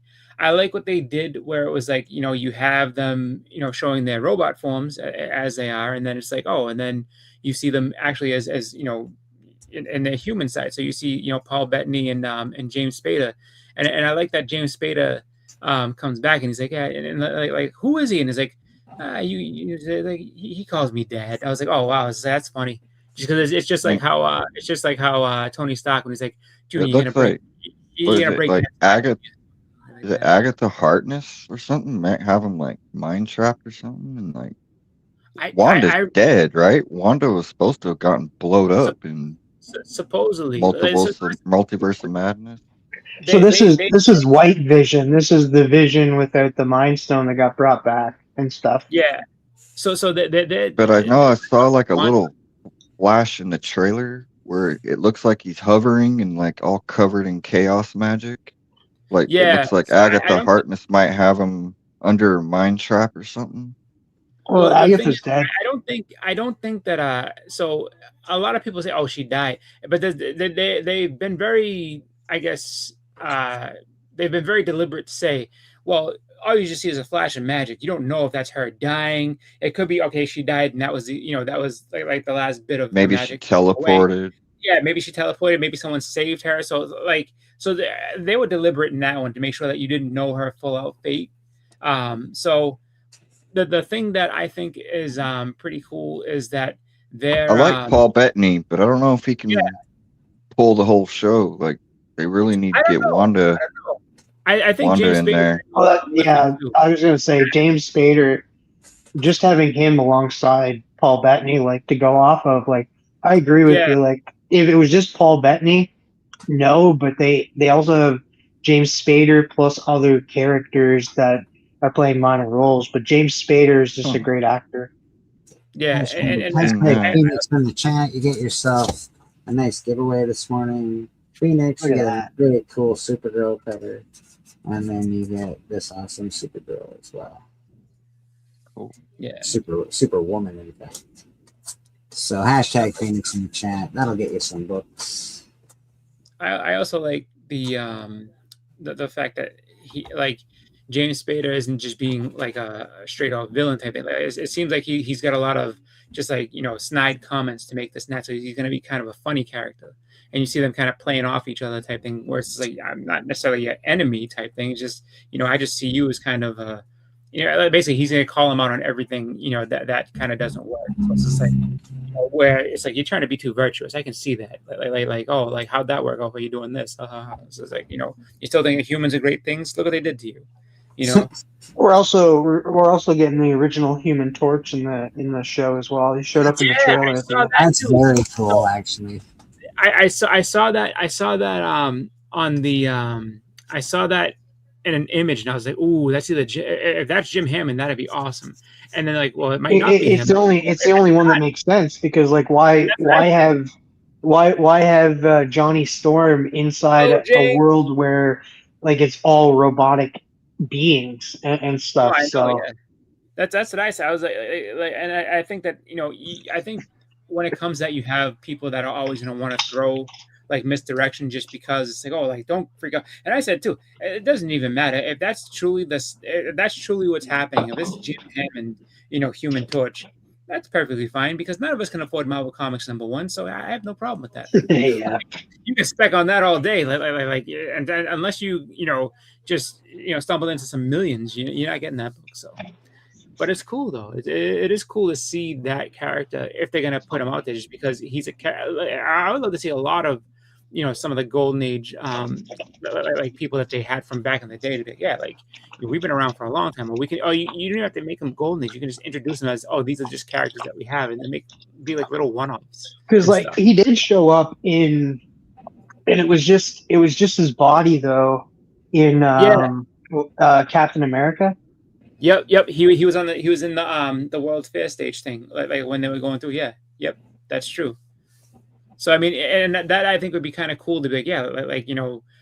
what they did, where it was like, you know, you have them, you know, showing their robot forms as they are, and then it's like, oh, and then you see them actually as you know, in their human side. So you see, you know, Paul Bettany and James Spader, and I like that James Spader comes back and he's like, yeah, and like who is he? And he's like, you like he calls me dad. I was like, oh wow, that's funny. Just because it's just like how Tony Stark when he's like, Junior, It you're gonna looks break, like, you're what is gonna it, break. like that. Agatha? Is it Agatha Harkness or something? Might have him like mind trapped or something, and like Wanda's dead, right? Wanda was supposed to have gotten blowed up in supposedly multiverse of madness. So this is White Vision. This is the Vision without the Mind Stone that got brought back and stuff. Yeah. So But I know I saw like a little flash in the trailer where it looks like he's hovering and like all covered in chaos magic. Like it looks like Agatha Harkness might have him under mind trap or something. Well, Agatha's dead. I don't think that. So a lot of people say, "Oh, she died," but they've been very, I guess, they've been very deliberate to say, "Well, all you just see is a flash of magic. You don't know if that's her dying. It could be okay, she died, and that was that was like the last bit of maybe magic she teleported. Yeah, maybe she teleported. Maybe someone saved her. So they were deliberate in that one to make sure that you didn't know her full out fate. So the thing that I think is pretty cool is that they're. I like Paul Bettany, but I don't know if he can pull the whole show. Like they really need to get Wanda. I think Wanda James in Spader. there. Well, I was gonna say James Spader, just having him alongside Paul Bettany, like to go off of, like I agree with you. Like if it was just Paul Bettany, no, but they also have James Spader plus other characters that are playing minor roles. But James Spader is just a great actor. Yeah, Phoenix in the chat. You get yourself a nice giveaway this morning. Phoenix, you get a really cool Supergirl cover. And then you get this awesome Supergirl as well. Oh, yeah. Superwoman, in fact. So hashtag Phoenix in the chat. That'll get you some books. I also like the fact that he like James Spader isn't just being like a straight off villain type thing. Like, it seems like he's got a lot of just like snide comments to make this net. So he's going to be kind of a funny character. And you see them kind of playing off each other type thing, where it's like I'm not necessarily an enemy type thing. It's just I just see you as kind of a basically he's gonna call him out on everything that kind of doesn't work. So it's just like where it's like you're trying to be too virtuous. I can see that. Like oh, like how'd that work? Oh, are you doing this? So it's like you still think humans are great things. Look what they did to you. We're also getting the original Human Torch in the show as well. He showed up in the trailer. That's very cool, actually. I saw that on the I saw that in an image and I was like, ooh, that's if that's Jim Hammond, that'd be awesome. And then like, well, it might not be it's him. It's the only one that makes sense because like why have Johnny Storm inside a world where like it's all robotic beings and stuff. That's what I said. I was like and I think that I think when it comes that you have people that are always going to want to throw like misdirection just because it's like, oh, like don't freak out. And I said too, it doesn't even matter if that's truly what's happening. If it's Jim Hammond, Human Torch, that's perfectly fine because none of us can afford Marvel Comics #1, so I have no problem with that. Yeah, you can spec on that all day, and unless you just stumble into some millions, you're not getting that book. So. But it's cool though. It is cool to see that character if they're gonna put him out there, just because he's a character. I would love to see a lot of, some of the golden age, like people that they had from back in the day. To be, we've been around for a long time. Or we can. Oh, you don't have to make them golden age. You can just introduce them as, these are just characters that we have, and then be like little one-offs. Because he did show up in, and it was just his body though in Captain America. Yep. He was in the World's Fair stage thing, like when they were going through. Yeah. Yep. That's true. So I mean, and that I think would be kind of cool to be like, yeah, like,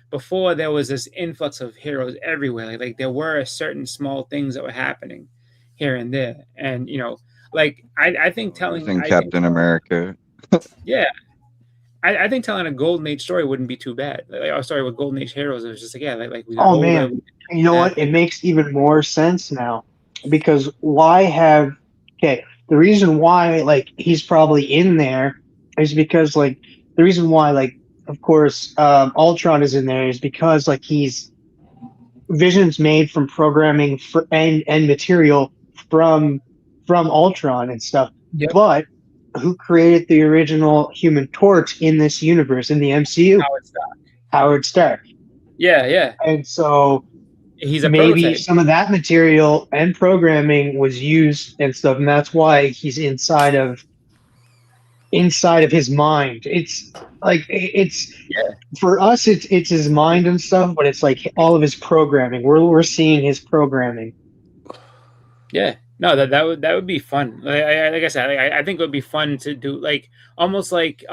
before there was this influx of heroes everywhere. Like there were certain small things that were happening here and there, and like I think Using Captain America. yeah, I think telling a Golden Age story wouldn't be too bad. Like, oh, sorry, with Golden Age heroes, it was just like, yeah, like we got Oh older, man, you know what? It makes even more sense now, because why have the reason why like he's probably in there is because like the reason why like of course Ultron is in there is because like he's Vision's made from programming and material from Ultron and stuff. Yep. But who created the original Human Torch in this universe in the MCU? Howard Stark. Yeah. And so he's a maybe prototype. some of that material and programming was used and stuff, and that's why he's inside of his mind. It's like for us, it's his mind and stuff, but it's like all of his programming. We're seeing his programming. Yeah, no, that would be fun. Like I said, I think it would be fun to do like almost like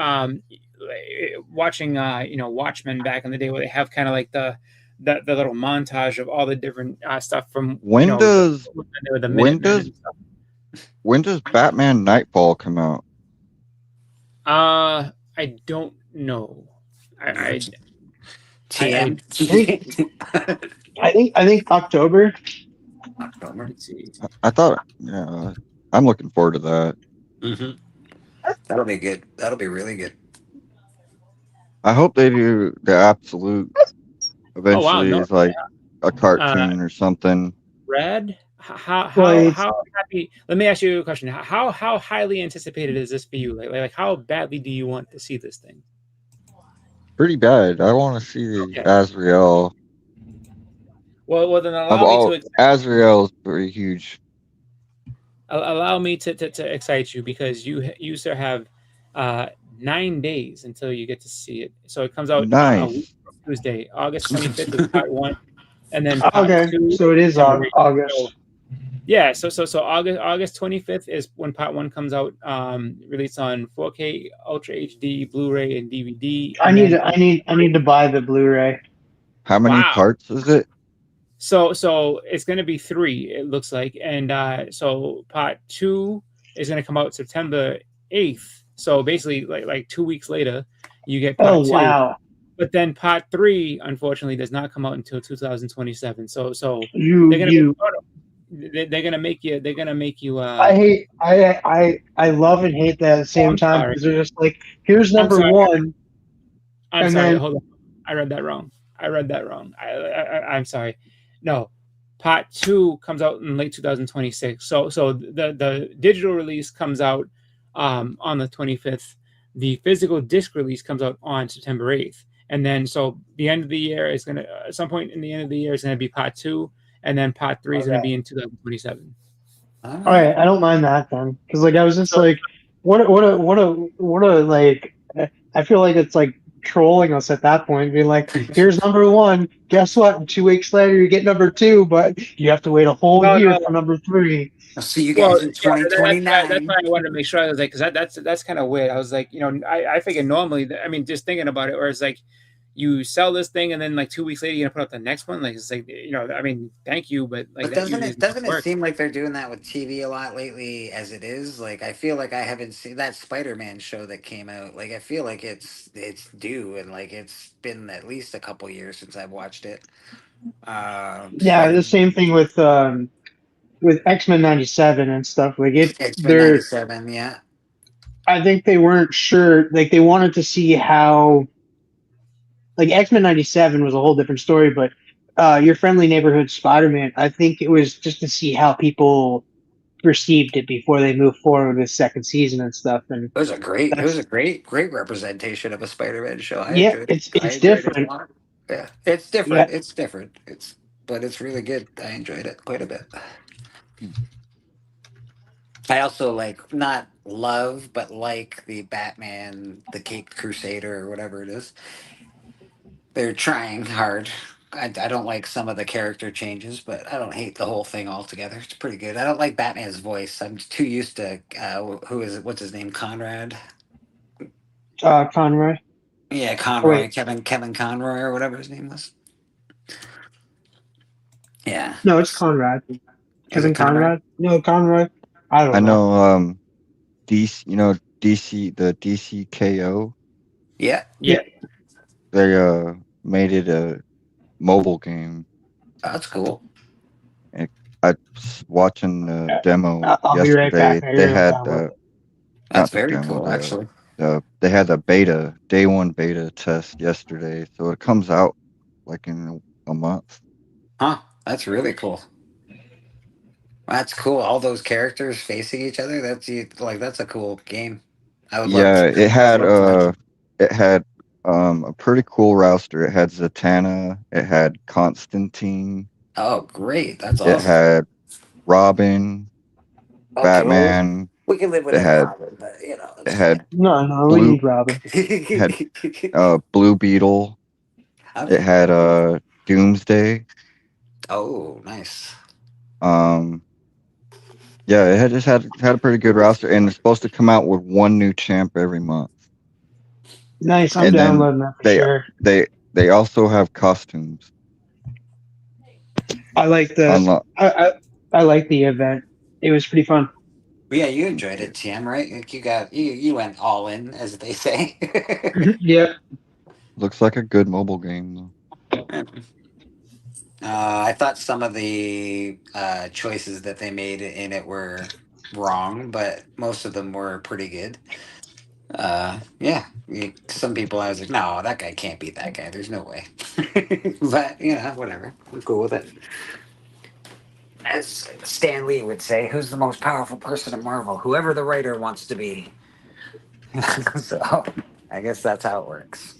watching Watchmen back in the day, where they have kind of like the little montage of all the different stuff from When does Minutemen. when does Batman Nightfall come out? I don't know. I think October. Let's see. I thought, yeah, I'm looking forward to that. That'll be good. That'll be really good. I hope they do the Absolute eventually no, is like a cartoon or something. Red? How Well, happy? Let me ask you a question. How highly anticipated is this for you? Like how badly do you want to see this thing? Pretty bad. I want to see the Azrael. Well, then allow me to Azrael is pretty huge. allow me to excite you, because you sir have 9 days until you get to see it. So it comes out Nice. a week from Tuesday, August 25th is part 1, and then part Okay, 2. so it is on September 8th. August. Yeah, so August 25th is when part 1 comes out, released on 4K, Ultra HD, Blu-ray, and DVD. I need to buy the Blu-ray. How many Wow. parts is it? So it's going to be 3, it looks like, and so part 2 is going to come out September 8th. So basically, like 2 weeks later, you get part 2. Wow! But then part 3, unfortunately, does not come out until 2027. So they're gonna make you. They're gonna make you. I love and hate that at the same time, because they're just like, here's number 1. I'm and sorry. then- Hold on. I read that wrong. I'm sorry. No, part 2 comes out in late 2026. So the digital release comes out on the 25th. The physical disc release comes out on September 8th. And then so the end of the year is gonna at some point in the end of the year is gonna be part 2, and then part 3 is gonna be in 2027. All right, I don't mind that then, because like I was just like, what a like. I feel like it's like trolling us at that point, being like, here's number 1. Guess what? 2 weeks later, you get number 2, but you have to wait a whole year for number 3. I'll see you guys in 2029. That's why I wanted to make sure. I was like, because that's kind of weird. I was like, I figure normally, I mean, just thinking about it, where it's like, you sell this thing and then like 2 weeks later you're gonna put up the next one. Like it's like, I mean, thank you, but like But doesn't it seem like they're doing that with TV a lot lately as it is? Like I feel like I haven't seen that Spider-Man show that came out. Like I feel like it's due, and like it's been at least a couple years since I've watched it. Yeah, the same thing with X-Men 97 and stuff. Like X-Men 97, yeah. I think they weren't sure. Like they wanted to see how. Like X-Men 97 was a whole different story, but Your Friendly Neighborhood Spider-Man, I think it was just to see how people perceived it before they moved forward with the second season and stuff. And it was a great representation of a Spider-Man show. It's different. Yeah, it's different. Yeah. It's different. But it's really good. I enjoyed it quite a bit. I also not love, but like the Batman, the Caped Crusader, or whatever it is. They're trying hard. I don't like some of the character changes, but I don't hate the whole thing altogether. It's pretty good. I don't like Batman's voice. I'm too used to what's his name, Conrad. Conroy. Yeah, Oh, Conroy, wait. Kevin Conroy or whatever his name was. Yeah. No, it's Conrad. Is Kevin it Conrad? Conrad? No, Conroy. I don't I know. know DC, the DCKO, Yeah. Yeah. they made it a mobile game. That's cool. I was watching the demo I'll be right yesterday. back. I They gotta had download it. That's not the very demo, cool, actually. they had the beta, day one beta test yesterday. So it comes out like in a month. Huh. That's really cool. That's cool. All those characters facing each other. That's a cool game. I would love Yeah, to. I would love to. it had a pretty cool roster. It had Zatanna, it had Constantine, Oh, great. That's it awesome. had Robin, Okay, well, Batman, we can live it without had Robin, but it had No, we Blue need Robin. had Blue Beetle. It had Doomsday. Oh, nice. Yeah, it had a pretty good roster, and it's supposed to come out with one new champ every month. Nice. I'm And then downloading that for sure. they also have costumes. I like the I like the event. It was pretty fun. But yeah, you enjoyed it, TM, right? Like you went all in, as they say. Yep. Looks like a good mobile game, though. I thought some of the choices that they made in it were wrong, but most of them were pretty good. Yeah, some people I was like, no, that guy can't beat that guy. There's no way. But whatever. I'm cool with it. As Stan Lee would say, who's the most powerful person at Marvel? Whoever the writer wants to be. So I guess that's how it works.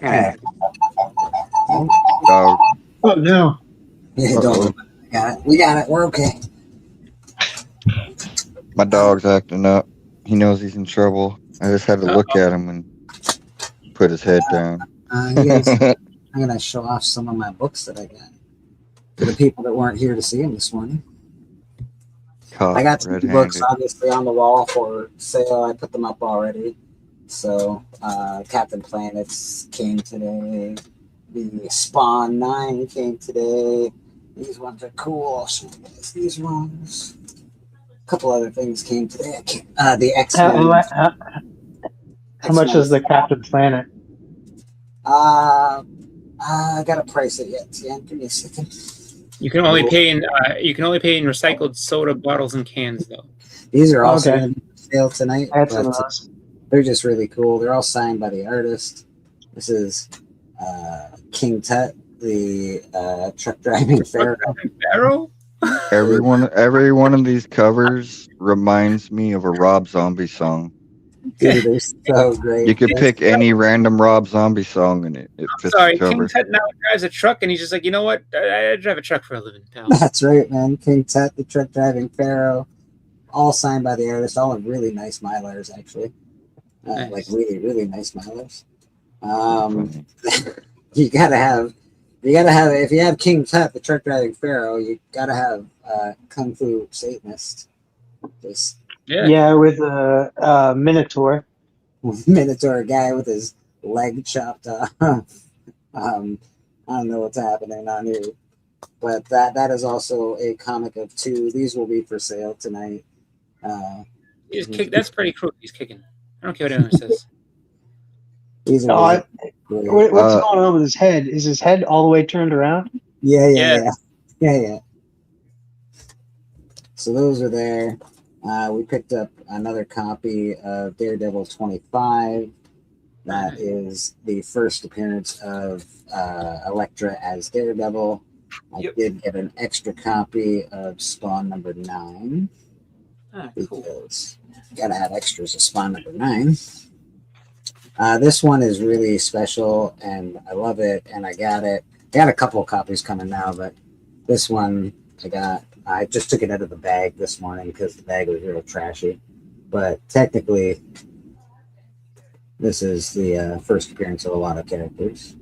Yeah. Dog. Oh no. Yeah, don't. We got it. We're okay. My dog's acting up. He knows he's in trouble. I just had to look at him and put his head down. I'm gonna show off some of my books that I got for the people that weren't here to see them this morning. I got some books obviously on the wall for sale. I put them up already. So Captain Planets came today. The Spawn 9 came today. These ones are cool. I'll show you guys these ones. A couple other things came today. The X-Men. How much is the Captain Planet? I gotta price it yet. Yeah, give me a second. You can only pay in recycled soda bottles and cans, though. These are also going to be for sale tonight. That's but awesome. They're just really cool. They're all signed by the artist. This is King Tut, the truck driving pharaoh. Every one of these covers reminds me of a Rob Zombie song. Dude, they're so great. You could pick any random Rob Zombie song and it fits the Sorry, cover. King Tut now drives a truck, and he's just like, you know what? I drive a truck for a living, pal. That's right, man. King Tut, the truck driving pharaoh. All signed by the artist. All in really nice Mylars, actually. Nice. Like really, really nice Mylars. You gotta have. If you have King Tut, the truck driving pharaoh, you gotta have Kung Fu Satanist. Just Yeah, with a Minotaur. Minotaur guy with his leg chopped off. I don't know what's happening on here, but that is also a comic of 2. These will be for sale tonight. That's pretty cool. He's kicking. I don't care what anyone says. These are what's going on with his head? Is his head all the way turned around? Yeah. So those are there. We picked up another copy of Daredevil 25. That is the first appearance of Elektra as Daredevil. I did get an extra copy of Spawn number 9. Because you gotta have extras of Spawn number 9. This one is really special, and I love it, and I got it. I got a couple of copies coming now, but this one I just took it out of the bag this morning because the bag was real trashy. But technically, this is the first appearance of a lot of characters.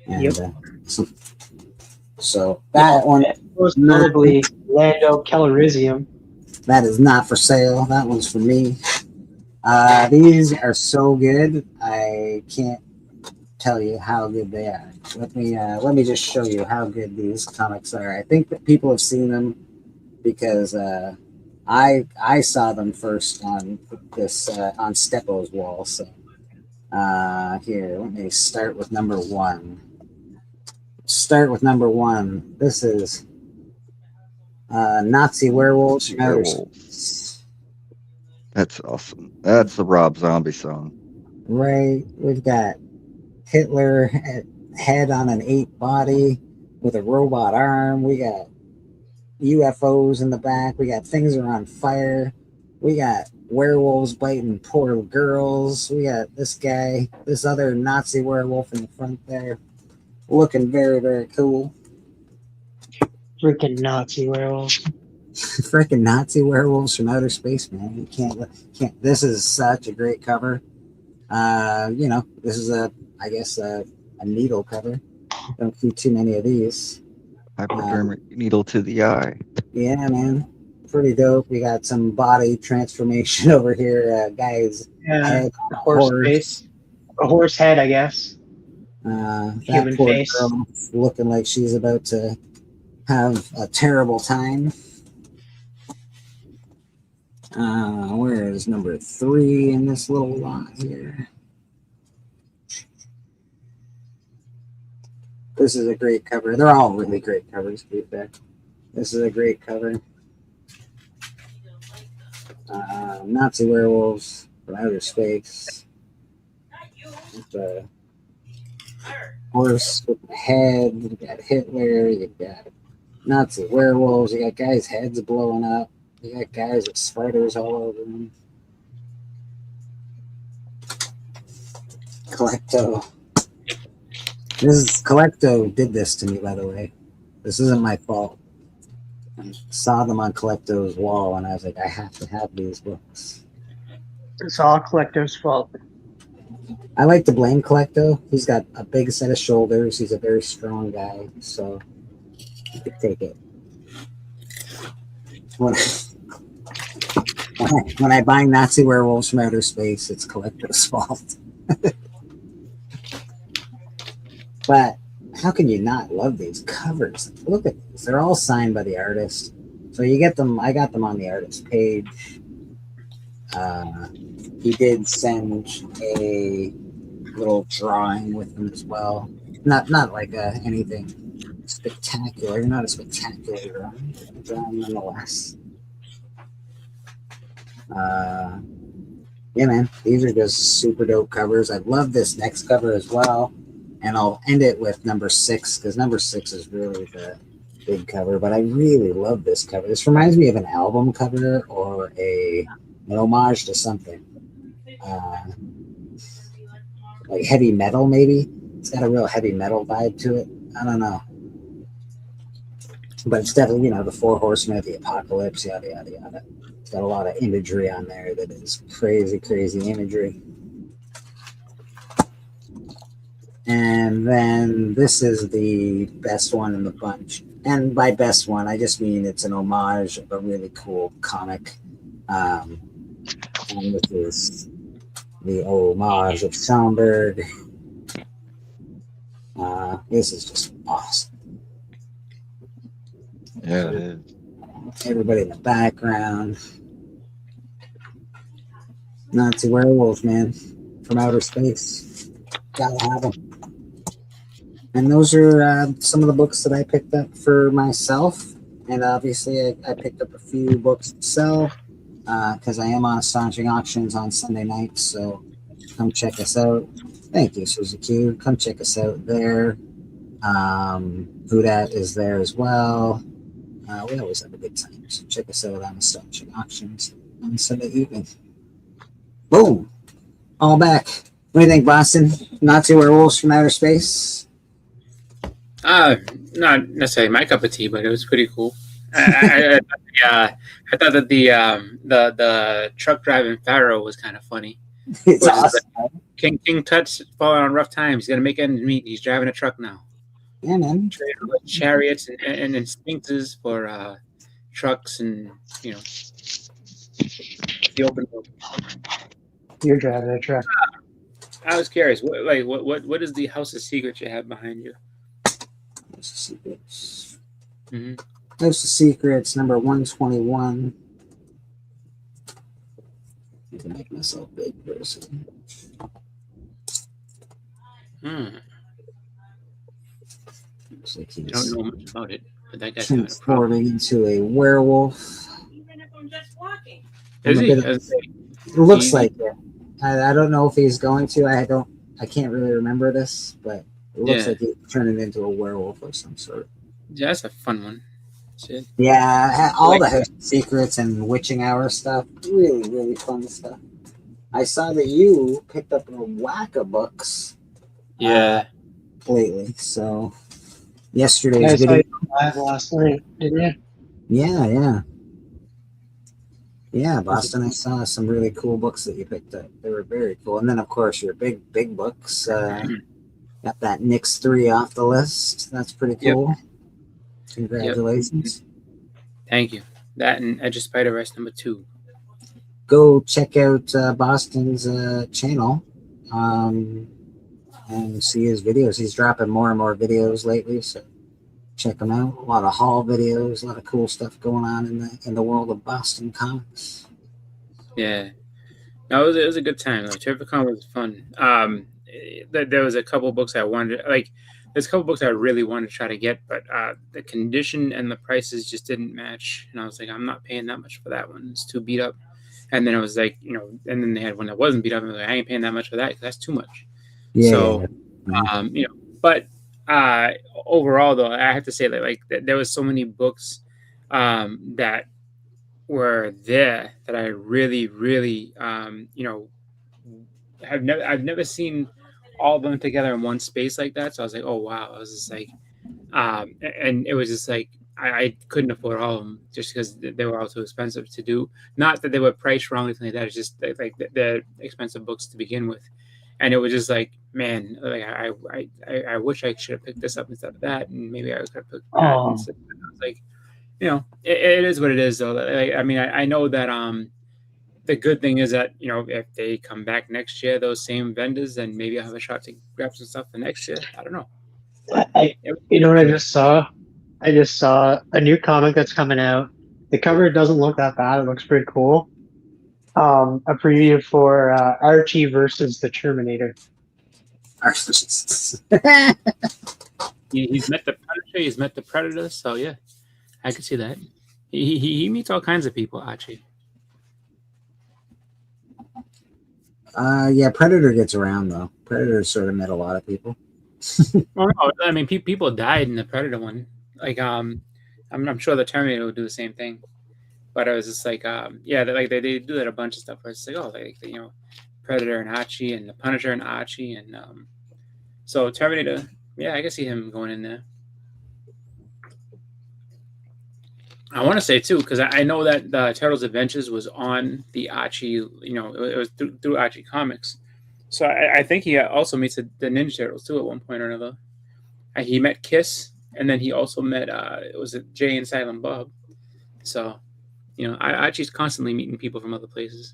And so that one, Most notably, Lando Calrissian. That is not for sale. That one's for me. These are so good. I can't tell you how good they are. Let me just show you how good these comics are. I think that people have seen them because I saw them first on this on Steppo's wall. So here, let me start with number one. This is Nazi werewolves from outer space. That's awesome. That's the Rob Zombie song. Right. We've got Hitler head on an ape body with a robot arm. We got UFOs in the back. We got things are on fire. We got werewolves biting poor girls. We got this guy, this other Nazi werewolf in the front there, looking very, very cool. Freaking Nazi werewolf. Freaking Nazi werewolves from outer space, man. You can't. This is such a great cover. This is a needle cover. Don't see too many of these. Hypodermic needle to the eye. Yeah, man. Pretty dope. We got some body transformation over here. Guy's head, a horse face. A horse head, I guess. That poor girl looking like she's about to have a terrible time. Where is number 3 in this little lot here? This is a great cover. They're all really great covers, to be fair. This is a great cover. Nazi werewolves from outer space. Horse with a head. You got Hitler. You got Nazi werewolves. You got guys' heads blowing up. You got guys with spiders all over them. Collecto. Collecto did this to me, by the way. This isn't my fault. I saw them on Collecto's wall, and I was like, I have to have these books. It's all Collecto's fault. I like to blame Collecto. He's got a big set of shoulders. He's a very strong guy, so you could take it. When I buy Nazi werewolves from outer space, it's Collecto's fault. But how can you not love these covers? Look at these. They're all signed by the artist. So you get them. I got them on the artist page. He did send a little drawing with them as well. Not like anything spectacular. Not a spectacular drawing nonetheless. Yeah, man. These are just super dope covers. I love this next cover as well. And I'll end it with number 6 because number 6 is really the big cover. But I really love this cover. This reminds me of an album cover or an homage to something. Like heavy metal, maybe. It's got a real heavy metal vibe to it. I don't know. But it's definitely, the 4 horsemen of the apocalypse, yada, yada, yada. It's got a lot of imagery on there that is crazy, crazy imagery. And then this is the best one in the bunch. And by best one, I just mean it's an homage of a really cool comic. And this is the homage of Schomburg. This is just awesome. Yeah, it is. Everybody in the background. Nazi werewolves, man. From outer space. Gotta have them. And those are some of the books that I picked up for myself. And obviously, I picked up a few books to sell because I am on Astonishing Auctions on Sunday nights. So come check us out. Thank you, Suzy Q. Come check us out there. Hudat is there as well. We always have a good time. So check us out on Astonishing Auctions on Sunday evening. Boom. All back. What do you think, Boston? Nazi werewolves from outer space? Not necessarily my cup of tea, but it was pretty cool. I thought that the truck driving pharaoh was kind of funny. It's awesome. King Tut's falling on rough times. He's gonna make ends meet. He's driving a truck now. Yeah, man. Chariots and sphinxes for trucks and the open road. You're driving a truck. I was curious. What is the House of Secrets you have behind you? House of Secrets. Mm-hmm. House of Secrets, number 121. I can make myself big for a second. Looks like I don't he's know much about it, but that guy's transforming into a werewolf. Is he? It looks like it. I don't know if he's going to. I can't really remember this, but it looks like he's turning into a werewolf of some sort. Yeah, that's a fun one. Shit. Yeah, all the House of Secrets and Witching Hour stuff. Really, really fun stuff. I saw that you picked up a whack of books. Yeah. Lately, so yesterday's I saw video. you live last night, didn't you? Yeah, Boston. I saw some really cool books that you picked up. They were very cool. And then, of course, your big books. Got that Nyx 3 off the list. That's pretty cool. Yep. Congratulations. Yep. Thank you. That and Edge of Spider-Verse #2. Go check out Boston's channel and see his videos. He's dropping more and more videos lately, so check them out. A lot of haul videos, a lot of cool stuff going on in the world of Boston comics. Yeah, no, it was a good time. Terrificon was fun. There was a couple books I wanted, there's a couple books I really wanted to try to get, but the condition and the prices just didn't match, and I was like, I'm not paying that much for that one. It's too beat up. And then it was like, and then they had one that wasn't beat up, and I was like, I ain't paying that much for that because that's too much. Yeah. So, but overall, though, I have to say that there was so many books that were there that I really, really, I've never seen all of them together in one space like that. So I was like, oh wow, I was just like, and it was just like I couldn't afford all of them just because they were all too expensive to do. Not that they were priced wrong or anything like that. It's just like they're expensive books to begin with. And it was just like, man, I wish I should have picked this up instead of that, and maybe I could have picked that instead. I was like, it is what it is, though. I know that the good thing is that if they come back next year, those same vendors, then maybe I'll have a shot to grab some stuff for next year. I don't know. You know what I just saw? I just saw a new comic that's coming out. The cover doesn't look that bad. It looks pretty cool. A preview for Archie versus the Terminator. He's met the Punisher. He's met the Predator. So yeah, I could see that. He meets all kinds of people. Archie. Yeah, Predator gets around though. Predator sort of met a lot of people. Well, no, I mean, people died in the Predator one. I'm sure the Terminator would do the same thing. But I was just like, they do that a bunch of stuff. Where it's like, Predator and Archie and the Punisher and Archie and so Terminator. Yeah, I can see him going in there. I want to say too, because I know that the Turtles Adventures was on the Archie. It was through Archie Comics. So I think he also meets the Ninja Turtles too at one point or another. He met Kiss, and then he also met Jay and Silent Bob. So. Archie's constantly meeting people from other places.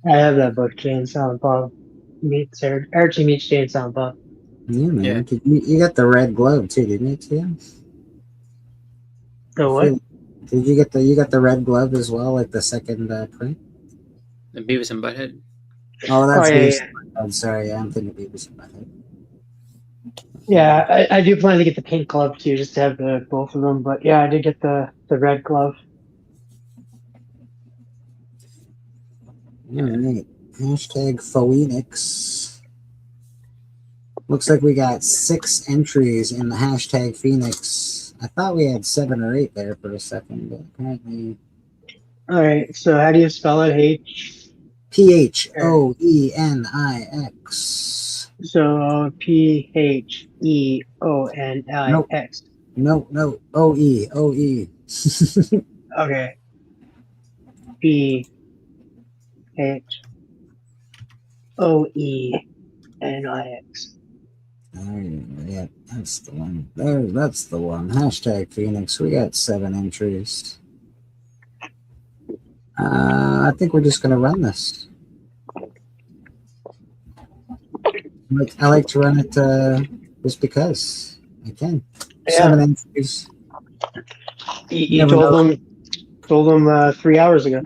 I have that book, Jay and Silent Bob Archie meets Jay and Silent Bob. Yeah, man. Yeah. You got the red glove too, didn't you, Tim? The what? Did you got the red glove as well, like the second print? The Beavis and Butthead. Oh, that's Beavis and Butthead. I'm sorry, I'm thinking Beavis and Butthead. Yeah, I do plan to get the pink glove too, just to have both of them. But yeah, I did get the red glove. All right. Hashtag Phoenix. Looks like we got 6 entries in the hashtag Phoenix. I thought we had 7 or 8 there for a second, but apparently. All right. So how do you spell it? PHOENIX. So PHEONIX. No, OE. Okay. PHOENIX. Yeah, that's the one. That's the one. Hashtag Phoenix. We got 7 entries. I think we're just gonna run this. I like to run it just because I can. Yeah. 7 entries. You told them 3 hours ago.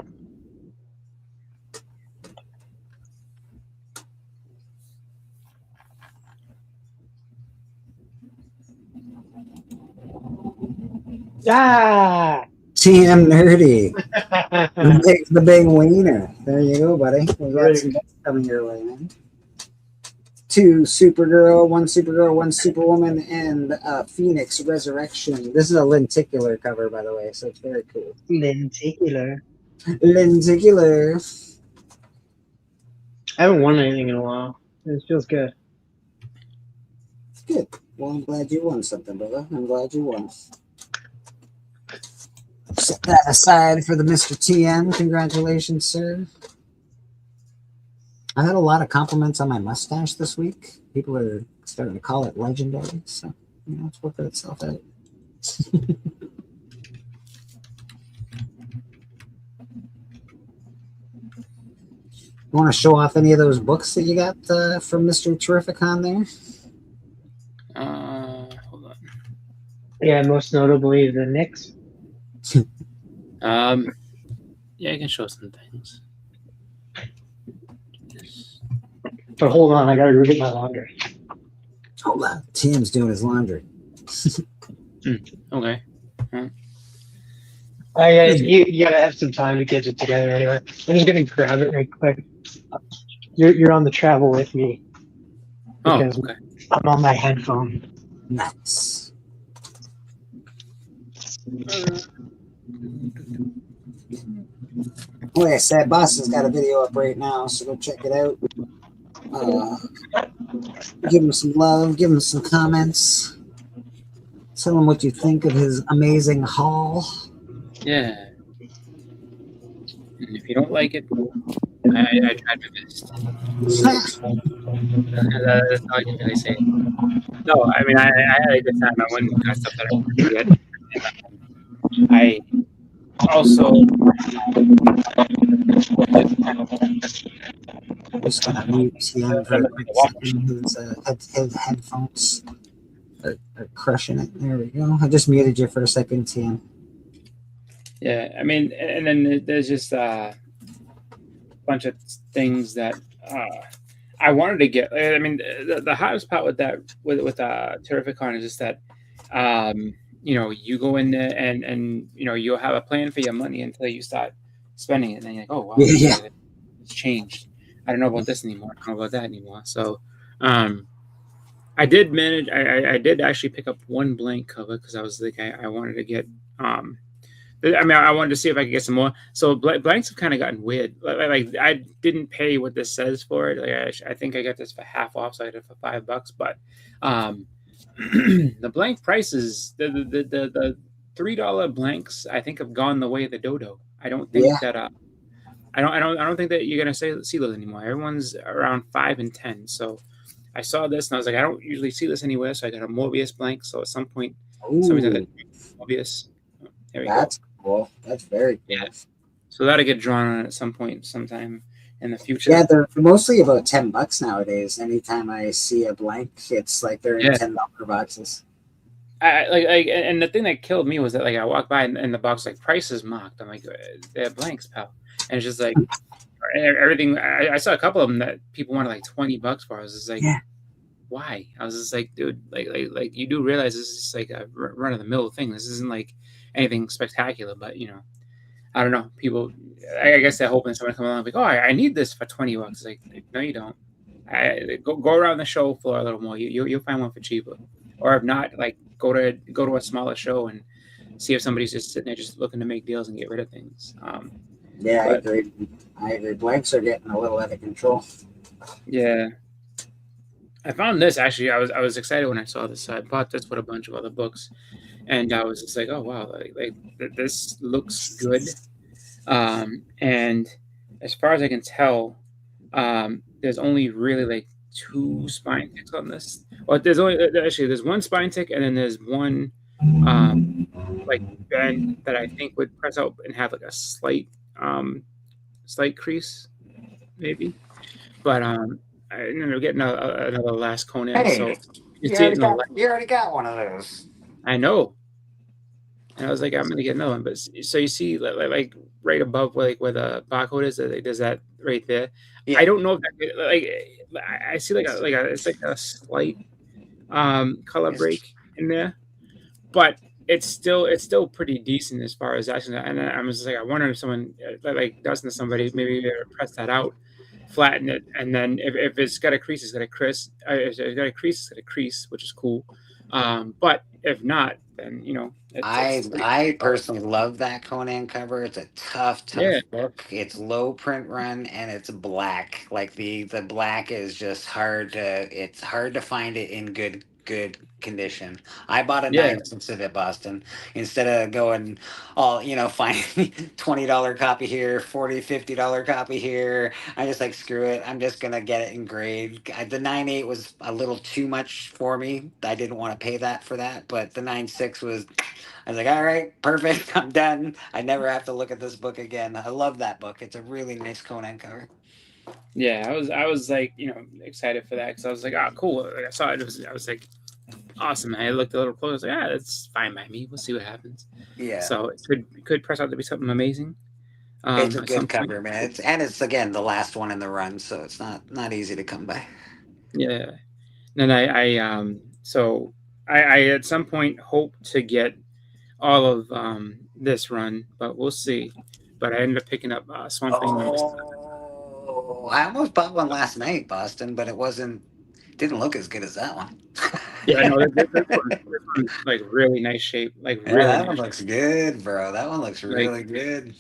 Ah! TM Nerdy. the big wiener. There you go, buddy. We got some bets coming your way, man. 2 Supergirl, 1 Supergirl, 1 Superwoman, and Phoenix Resurrection. This is a lenticular cover, by the way, so it's very cool. Lenticular. Lenticular. I haven't won anything in a while. It feels good. Good. Well, I'm glad you won something, brother. I'm glad you won. Set that aside for the Mr. TM. Congratulations, sir. I had a lot of compliments on my mustache this week. People are starting to call it legendary, so it's working itself out. You want to show off any of those books that you got from Mr. Terrificon there? Hold on. Yeah, most notably the Knicks. Yeah, I can show some things. But hold on, I gotta go get my laundry. Hold on. Tim's doing his laundry. Okay. You gotta have some time to get it together anyway. I'm just gonna grab it right quick. You're on the travel with me. Because okay. I'm on my headphone. Nice. Like I said, Boston's got a video up right now, so go check it out. Give him some love, give him some comments. Tell him what you think of his amazing haul. Yeah. And if you don't like it, I tried my best. That's all I can really say. No, I mean, I had a good time. I went and got stuff that I wanted to get. I also just gonna mute him for a quick second. His headphones are crushing it. There we go. I just muted you for a second, Tim. Yeah, I mean, and then there's just a bunch of things that I wanted to get. I mean, the hottest part with Terrificon is just that you go in there and you'll have a plan for your money until you start spending it, and then you're like, oh wow, it's changed. I don't know about this anymore. I don't know about that anymore. So I did manage. I did actually pick up 1 blank cover because I was like, I wanted to get. I wanted to see if I could get some more. So blanks have kind of gotten weird. Like I didn't pay what this says for it. Like I think I got this for half off, so I got it for $5. But the blank prices, the $3 blanks, I think have gone the way of the dodo. I don't think that. I don't think that you're gonna see those anymore. Everyone's around 5 and 10. So I saw this and I was like, I don't usually see this anywhere. So I got a Morbius blank. So at some point, somebody's gonna Morbius. There we go. Cool. That's very cool. Yeah. So that'll get drawn on at some point, sometime in the future. Yeah, they're mostly about $10 nowadays. Anytime I see a blank, it's like they're in $10 boxes. And the thing that killed me was that I walked by and the box price is marked. I'm like, they're blanks, pal. And it's just like everything. I saw a couple of them that people wanted $20 for. I was just like, why? I was just like, dude, like you do realize this is just a run of the mill thing. This isn't anything spectacular, but I don't know. People, I guess they're hoping someone come along I need this for $20. It's like, no, you don't. Go around the show floor a little more. You'll find one for cheaper, or if not, go to a smaller show and see if somebody's just sitting there just looking to make deals and get rid of things. I agree. Blanks are getting a little out of control. Yeah. I found this actually. I was excited when I saw this. So I bought this with a bunch of other books, and I was just like, oh wow, this looks good. And as far as I can tell, there's only really 2 spine ticks on this. Well, there's one spine tick, and then there's one like bend that I think would press out and have like a slight crease, maybe. But I ended up getting another last Conan. Hey, so you already got one of those. I know. And I was like, I'm gonna get another one. But so you see, like right above where the barcode is, there's that right there. Yeah. I don't know if that, I see it's like a slight color break in there, but it's still pretty decent as far as action. And I was just like, I wonder if someone like does to somebody, maybe press that out, flatten it, and then if it's got a crease, it's got a crease. If it's got a crease, it's got a crease, which is cool. But if not, then I personally love that Conan cover. It's a tough book. It's low print run and it's black. Like the black is just it's hard to find it in good condition. I bought a 9 of it, Boston, instead of going all finding $20 copy here, $40-$50 copy here. I just like, screw it, I'm just gonna get it engraved. The 9.8 was a little too much for me. I didn't want to pay that for that, but the 9.6 was, I was like, all right, perfect, I'm done. I never have to look at this book again. I love that book. It's a really nice Conan cover. Yeah, I was like, excited for that because I was like, oh, cool. Like, I saw it. I was like, awesome. And I looked a little closer. I was like, that's fine by me. We'll see what happens. Yeah. So it could press out to be something amazing. It's a good cover, man. It's again the last one in the run, so it's not easy to come by. Yeah. And I at some point hope to get all of this run, but we'll see. But I ended up picking up Swamp Thing. I almost bought one last night, Boston, but didn't look as good as that one. Yeah, no, this one's like really nice shape. Like really, that one looks good, bro. That one looks really good.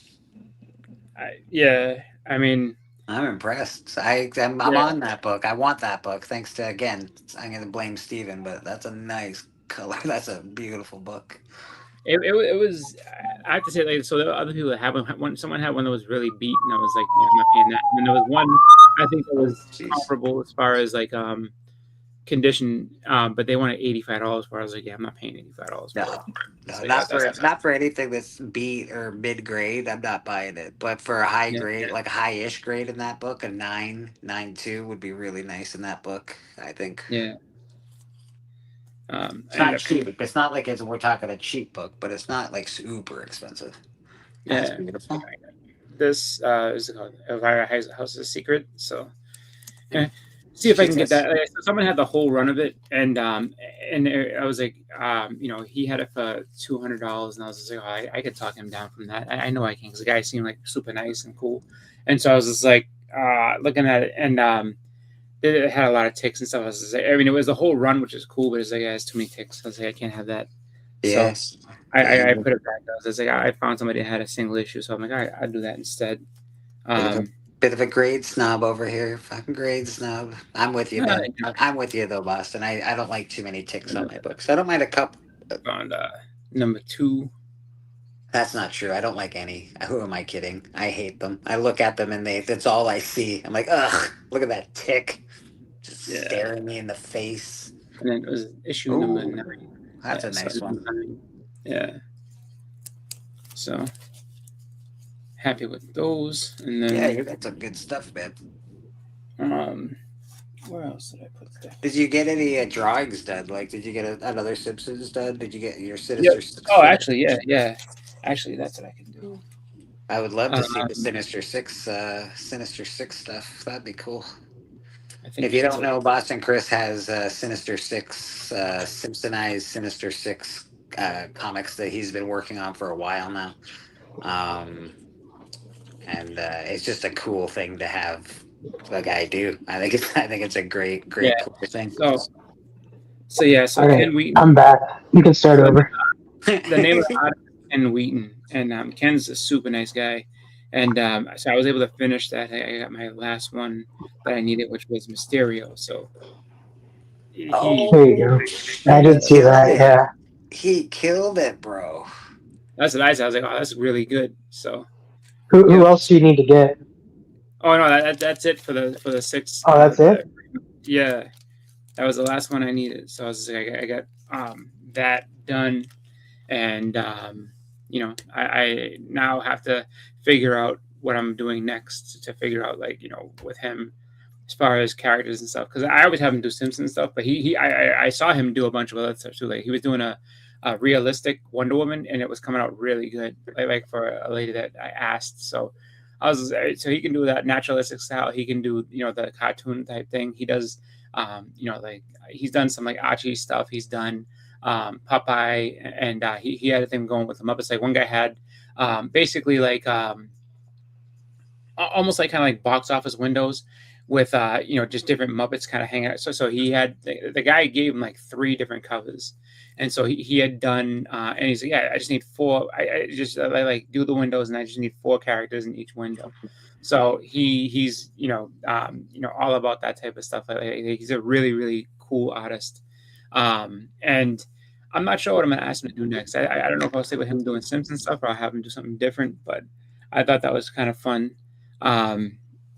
I mean, I'm impressed. I'm on that book. I want that book. Thanks to, again, I'm going to blame Steven, but that's a nice color. That's a beautiful book. It was. I have to say, like, so there were other people that had one. Someone had one that was really beat, and I was like, yeah, I'm not paying that. And then there was one I think that was comparable as far as like condition, but they wanted $85 for it. I was like, yeah, I'm not paying $85 for it. No, not for anything that's beat or mid grade. I'm not buying it. But for a high grade, like a high-ish grade in that book, a 9.2 would be really nice in that book, I think. Yeah. It's not cheap. It's not like we're talking a cheap book, but it's not like super expensive. Yeah, that's beautiful. This is called Elvira House of Secret. So, see if I can get that. Someone had the whole run of it, and I was like, he had it for $200, and I was just like, oh, I could talk him down from that. I know I can, because the guy seemed like super nice and cool, and so I was just like looking at it, and it had a lot of ticks and stuff. I was just like, I mean, it was the whole run, which is cool, but it's like, it has too many ticks. I was like, I can't have that. Yes. So I put it back. I was like, I found somebody that had a single issue, so I'm like, all right, I'll do that instead. Bit of a grade snob over here. Fucking grade snob. I'm with you, man. I'm with you though, Boston. I don't like too many ticks on my books. I don't mind a couple. Found number 2. That's not true. I don't like any. Who am I kidding? I hate them. I look at them and that's all I see. I'm like, ugh, look at that tick. Just staring me in the face. And then it was issue number 9. That's a nice one. 9. Yeah. So happy with those. And then you got some good stuff, man. Where else did I put that? Did you get any drawings done? Like, did you get another Simpsons done? Did you get your Sinister Six? Oh, actually, yeah. Actually, that's what I can do. I would love to see the Sinister Six stuff. That'd be cool. If you don't know, Boston Chris has Sinister Six, Simpsonized Sinister Six comics that he's been working on for a while now, and it's just a cool thing to have the guy do. I think it's a great cool thing. So Ken Wheaton. I'm back. You can start over. The name of the artist is Ken Wheaton, and Ken's a super nice guy. And so I was able to finish that. I got my last one that I needed, which was Mysterio. So there you go. I did see that. Yeah, he killed it, bro. That's what I said. I was like, oh, that's really good. So who else do you need to get? Oh no, that's it for the 6. Oh, that's it. Yeah, that was the last one I needed. So I was like, I got that done, and I now have to figure out what I'm doing next to figure out like with him as far as characters and stuff, because I always have him do Simpsons stuff, but I saw him do a bunch of other stuff too. Like he was doing a realistic Wonder Woman, and it was coming out really good, like for a lady that I asked. So so he can do that naturalistic style. He can do the cartoon type thing. He does like he's done some like Archie stuff. He's done Popeye, and he had a thing going with the Muppets. Like one guy had basically like almost like kind of like box office windows with just different Muppets kind of hanging out. So he had the guy gave him like 3 different covers, and so he had done and he's like, yeah, I just need 4. I just I like do the windows, and I just need 4 characters in each window. So he's all about that type of stuff. Like, he's a really really cool artist, and I'm not sure what I'm gonna ask him to do next. I don't know if I'll stay with him doing Simpsons stuff or I'll have him do something different, but I thought that was kind of fun.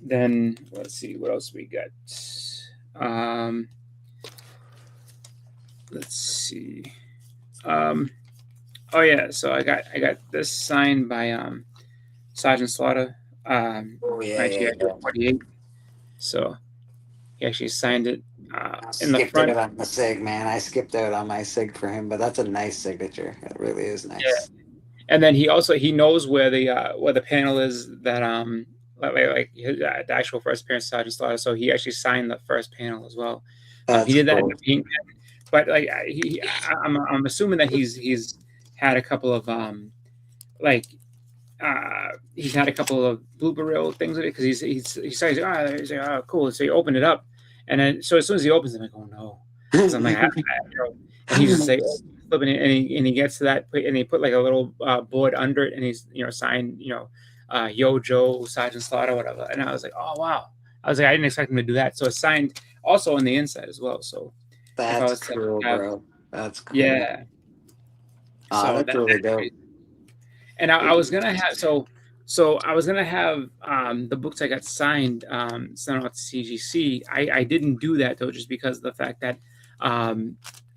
Then let's see what else we got. Let's see. Oh yeah, so I got this signed by Sergeant Slaughter. Oh yeah, actually, yeah. 48. So he actually signed it I in the skipped front. it on the sig, man. I skipped out on my sig for him, but that's a nice signature. It really is nice. Yeah. And then he knows where the panel is that like his, the actual first appearance of Sergeant Slaughter. So he actually signed the first panel as well. He did that in the paint pen, but like I'm assuming that he's had a couple of he's had a couple of blooper reel things with it, because he says, oh cool. So he opened it up, and then so as soon as he opens it, I'm like, oh no. So I'm like, and he's just like flipping it, and he gets to that, and he put like a little board under it, and he's signed Yo Joe Sergeant Slaughter, whatever. And I was like, oh wow. I was like, I didn't expect him to do that. So it's signed also on the inside as well. So that's cool, bro. That's cool. Yeah. So that's really dope. And I was gonna have so I was gonna have the books I got signed sent out to CGC. I didn't do that though, just because of the fact that I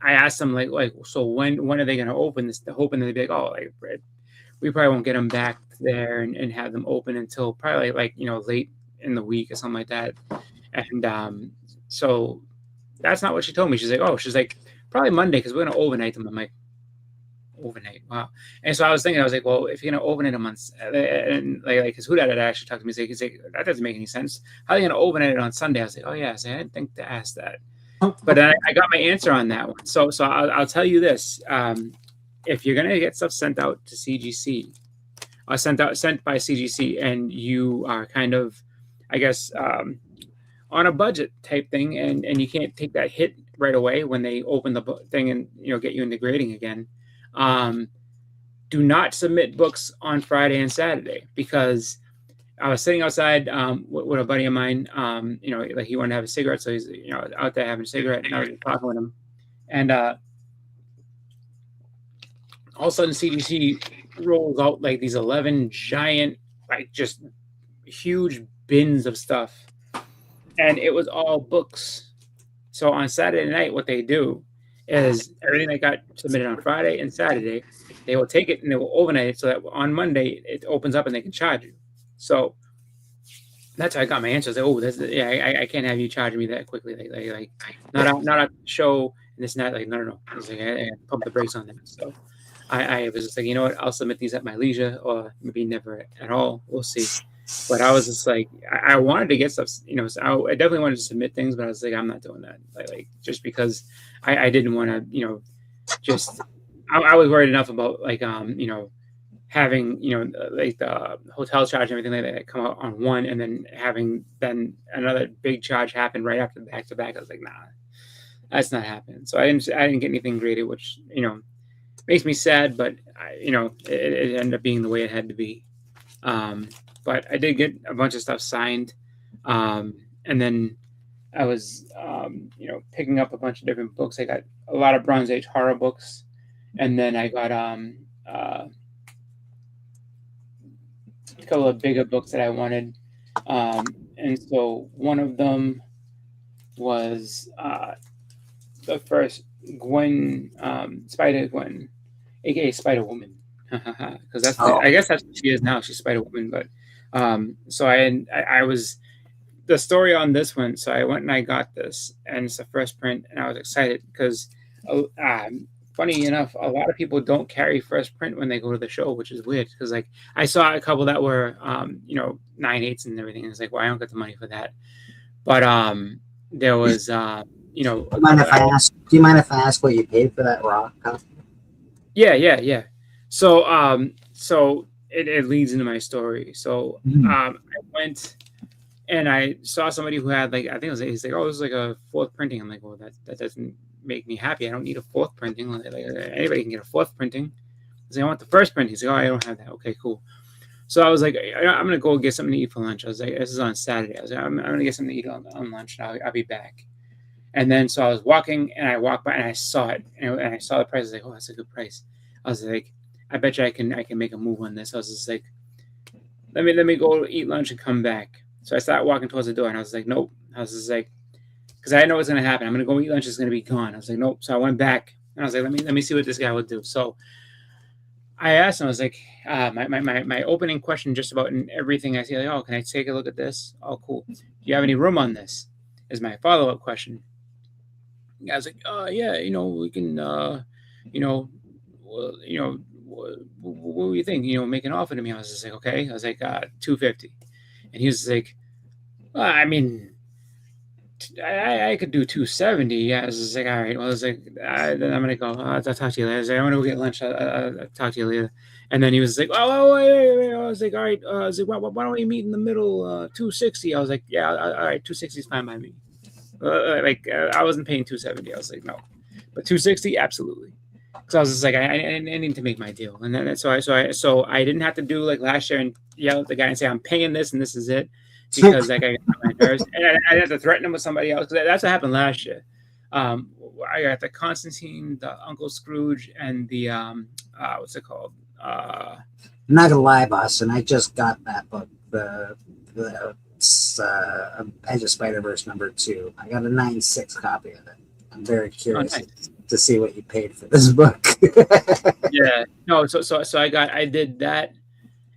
asked them like so when are they gonna open this? Hoping that they'd be like, oh, like we probably won't get them back there and have them open until probably like late in the week or something like that. And so that's not what she told me. She's like probably Monday, because we're gonna overnight them. I'm like, overnight, wow. And so I was thinking, I was like, well, if you're gonna overnight them on, and like because who that actually talked to me, he's like, that doesn't make any sense. How are you gonna overnight it on Sunday? I was like, oh yeah. I didn't think to ask that, but then I got my answer on that one. So I'll tell you this: if you're gonna get stuff sent out to CGC, or sent by CGC, and you are kind of, I guess, on a budget type thing, and you can't take that hit right away when they open the thing and get you into grading again. Do not submit books on Friday and Saturday, because I was sitting outside with a buddy of mine. Like he wanted to have a cigarette, so he's out there having a cigarette, and I was talking with him, and all of a sudden CGC rolls out like these 11 giant, like just huge bins of stuff, and it was all books. So on Saturday night, what they do is everything that got submitted on Friday and Saturday, they will take it and they will overnight it, so that on Monday it opens up and they can charge you. So that's how I got my answers. Like, I can't have you charging me that quickly. Like not a show and this and that. Like no. I was like, I pump the brakes on that. So I was just like, you know what? I'll submit these at my leisure, or maybe never at all. We'll see. But I was just like, I wanted to get stuff, so I definitely wanted to submit things, but I was like, I'm not doing that. Like just because I didn't want to, just, I was worried enough about like, having, like the hotel charge and everything like that come out on one, and then having then another big charge happen right after back to back. I was like, nah, that's not happening. So I didn't get anything graded, which, makes me sad, but it ended up being the way it had to be. But I did get a bunch of stuff signed. And then I was, picking up a bunch of different books. I got a lot of Bronze Age horror books. And then I got a couple of bigger books that I wanted. And so one of them was the first Gwen, Spider Gwen, aka Spider Woman, because I guess that's what she is now. She's Spider Woman, but so I was the story on this one. So I went and I got this, and it's the first print, and I was excited because, funny enough, a lot of people don't carry first print when they go to the show, which is weird because like I saw a couple that were 9/8 and everything. And it's like, well, I don't get the money for that, but there was Do you mind if I ask what you paid for that raw copy? Yeah. So so it leads into my story. So I went and I saw somebody who had like, I think he's like, oh, this is like a fourth printing. I'm like, well, that doesn't make me happy. I don't need a fourth printing. Like anybody can get a fourth printing. I was like, I want the first print. He's like, oh, I don't have that. Okay, cool. So I was like, I'm gonna go get something to eat for lunch. I was like, this is on Saturday. I was like, I'm gonna get something to eat on lunch. And I'll be back. And then so I was walking and I walked by and I saw it and I saw the price. I was like, oh, that's a good price. I was like, I bet you I can make a move on this. I was just like, let me go eat lunch and come back. So I started walking towards the door and I was like, nope. I was just like, because I know what's gonna happen. I'm gonna go eat lunch. It's gonna be gone. I was like, nope. So I went back and I was like, let me see what this guy would do. So I asked him. I was like, my opening question just about everything I see. Like, oh, can I take a look at this? Oh, cool. Do you have any room on this? Is my follow-up question. I was like, yeah, we can, what do you think? Make an offer to me. I was just like, okay. I was like, $250, and he was like, well, I mean, I could do $270. Yeah, I was just like, all right. Well, I was like, then I'm gonna go. I'll talk to you later. I was like, I'm gonna go get lunch. I'll talk to you later. And then he was like, oh, wait. I was like, all right. I was like, why don't we meet in the middle? $260. I was like, yeah, all right. $260 is fine by me. I wasn't paying $270. I was like, no, but $260, absolutely. Because I was just like, I need to make my deal, and then so I didn't have to do like last year and yell at the guy and say I'm paying this and this is it, because like I got my nerves and I had to threaten him with somebody else. Because that's what happened last year. I got the Constantine, the Uncle Scrooge, and the what's it called? I'm not gonna lie, Boston. I just got that book, the Edge of Spider-Verse #2. I got a 9/6 copy of it. I'm very curious to see what you paid for this book. Yeah, no. So I did that,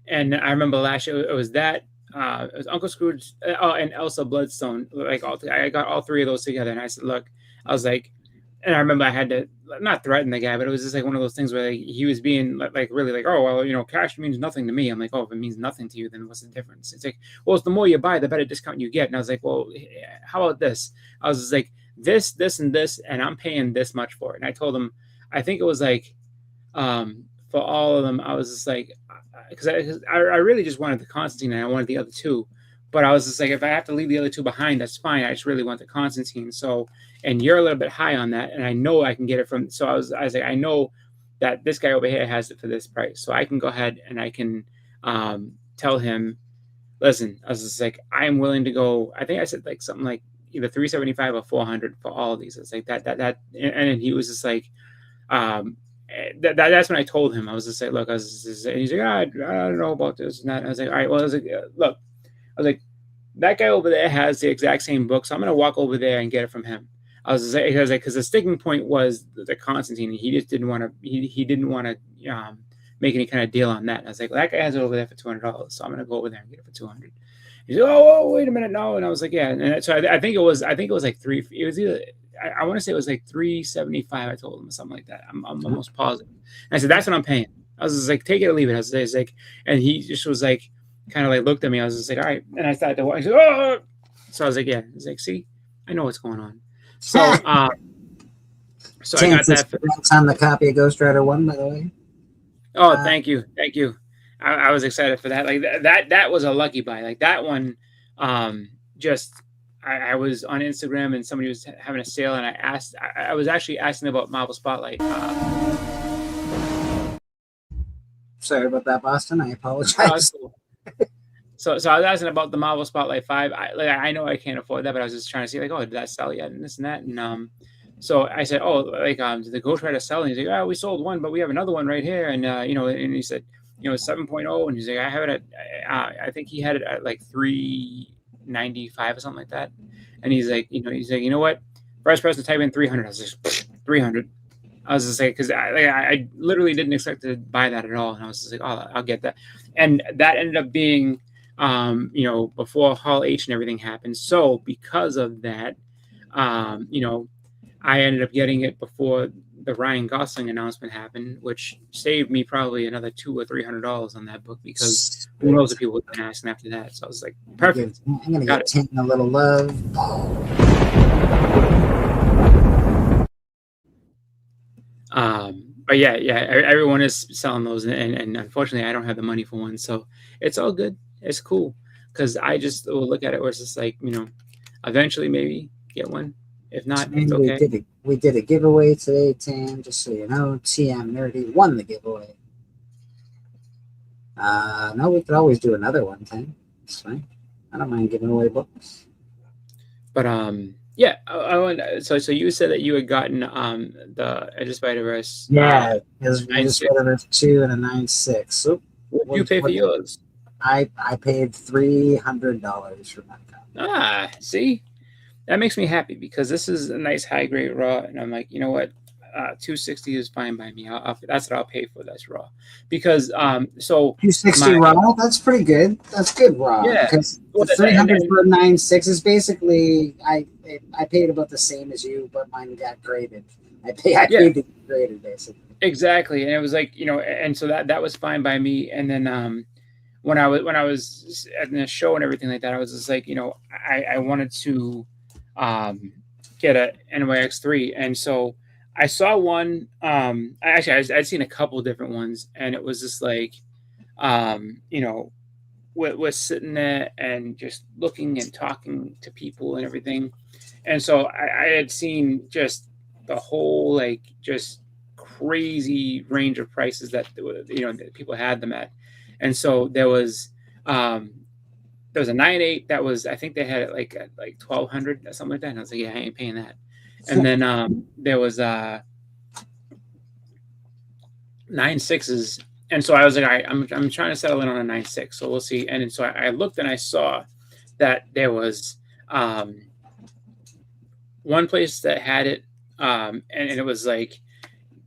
and I remember last year it was that. It was Uncle Scrooge, and Elsa Bloodstone. Like I got all three of those together, and I said, look, I was like, and I remember I had to not threaten the guy, but it was just like one of those things where like, he was being like really like, oh well, cash means nothing to me. I'm like, oh, if it means nothing to you, then what's the difference? It's like, well, it's the more you buy, the better discount you get. And I was like, well, how about this? I was just like, this, and this, and I'm paying this much for it. And I told him, I think it was like, for all of them, I was just like, because I really just wanted the Constantine and I wanted the other two. But I was just like, if I have to leave the other two behind, that's fine. I just really want the Constantine. So, and you're a little bit high on that, and I know I can get it from. So I was like, I know that this guy over here has it for this price, so I can go ahead and I can tell him, listen. I was just like, I'm willing to go. I think I said like something like either $375 or $400 for all of these. It's like that, and he was just like, that's when I told him. I was just like, look, and he's like, I don't know about this and that. And I was like, all right, well, I was like, look. I was like, that guy over there has the exact same book, so I'm gonna walk over there and get it from him. I was like, because the sticking point was the Constantine. He just didn't want to. He didn't want to make any kind of deal on that. And I was like, well, that guy has it over there for $200, so I'm gonna go over there and get it for $200. He's like, oh, wait a minute, no. And I was like, yeah. And so I think it was like three. It was either I want to say it was like $375. I told him or something like that. I'm almost positive. And I said, that's what I'm paying. I was just like, take it or leave it. I was like, and he just was like, kind of like looked at me. I was just like, all right. And I started to walk. Said, oh! So I was like, yeah. He's like, see, I know what's going on. So, so I got that. On the copy of Ghost Rider 1, by the way. Oh, thank you. I was excited for that. Like that was a lucky buy. Like that one, I was on Instagram and somebody was having a sale, and I was actually asking about Marvel Spotlight. Sorry about that, Boston. I apologize. So I was asking about the Marvel Spotlight 5. I know I can't afford that, but I was just trying to see like, oh, did that sell yet, and this and that, and so I said, oh, like did the Ghost Rider sell? And he's like, oh, we sold one, but we have another one right here, and and he said, 7.0, and he's like, I have it at, I think he had it at like $395 or something like that, And he's like, you know what? First person to type in 300. I was just 300. I was just like, because I literally didn't expect to buy that at all, and I was just like, oh, I'll get that. And that ended up being, before Hall H and everything happened. So because of that, I ended up getting it before the Ryan Gosling announcement happened, which saved me probably another $200 or $300 on that book, because who knows if people would have been asking after that. So I was like, perfect. I'm gonna get Tim a little love. But yeah, everyone is selling those, and unfortunately, I don't have the money for one, so it's all good. It's cool, because I just will look at it where it's just like, eventually maybe get one. If not, it's okay. We did a giveaway today, Tam, just so you know. TM Nerdy won the giveaway. No, we could always do another one, Tam. It's fine. I don't mind giving away books. But yeah, so you said that you had gotten the Edge of Spider-Verse. Yeah, it was Spider-Verse 2 and a 9.6. So what did you pay for yours? I paid $300 for my copy. See, that makes me happy, because this is a nice high grade raw, and I'm like, you know what, $260 is fine by me. That's what I'll pay for. That's raw, because so $260 raw. That's pretty good. That's good raw. Yeah, because the 300 for 9.6 is basically I paid about the same as you, but mine got graded. I paid to get graded basically. Exactly, and it was like, and so that was fine by me. And then when I was at the show and everything like that, I was just like, I wanted to get a NYX3, and so I saw one. I'd seen a couple different ones, and it was just like, was sitting there and just looking and talking to people and everything, and so I had seen just the whole like just crazy range of prices that that people had them at, and so there was a 9.8 that was, I think they had it like at like 1,200 or something like that, and I was like, yeah, I ain't paying that. And then there was 9.6s, and so I was like, all right, I'm trying to settle in on a 9.6, so we'll see. And so I looked and I saw that there was one place that had it, and it was like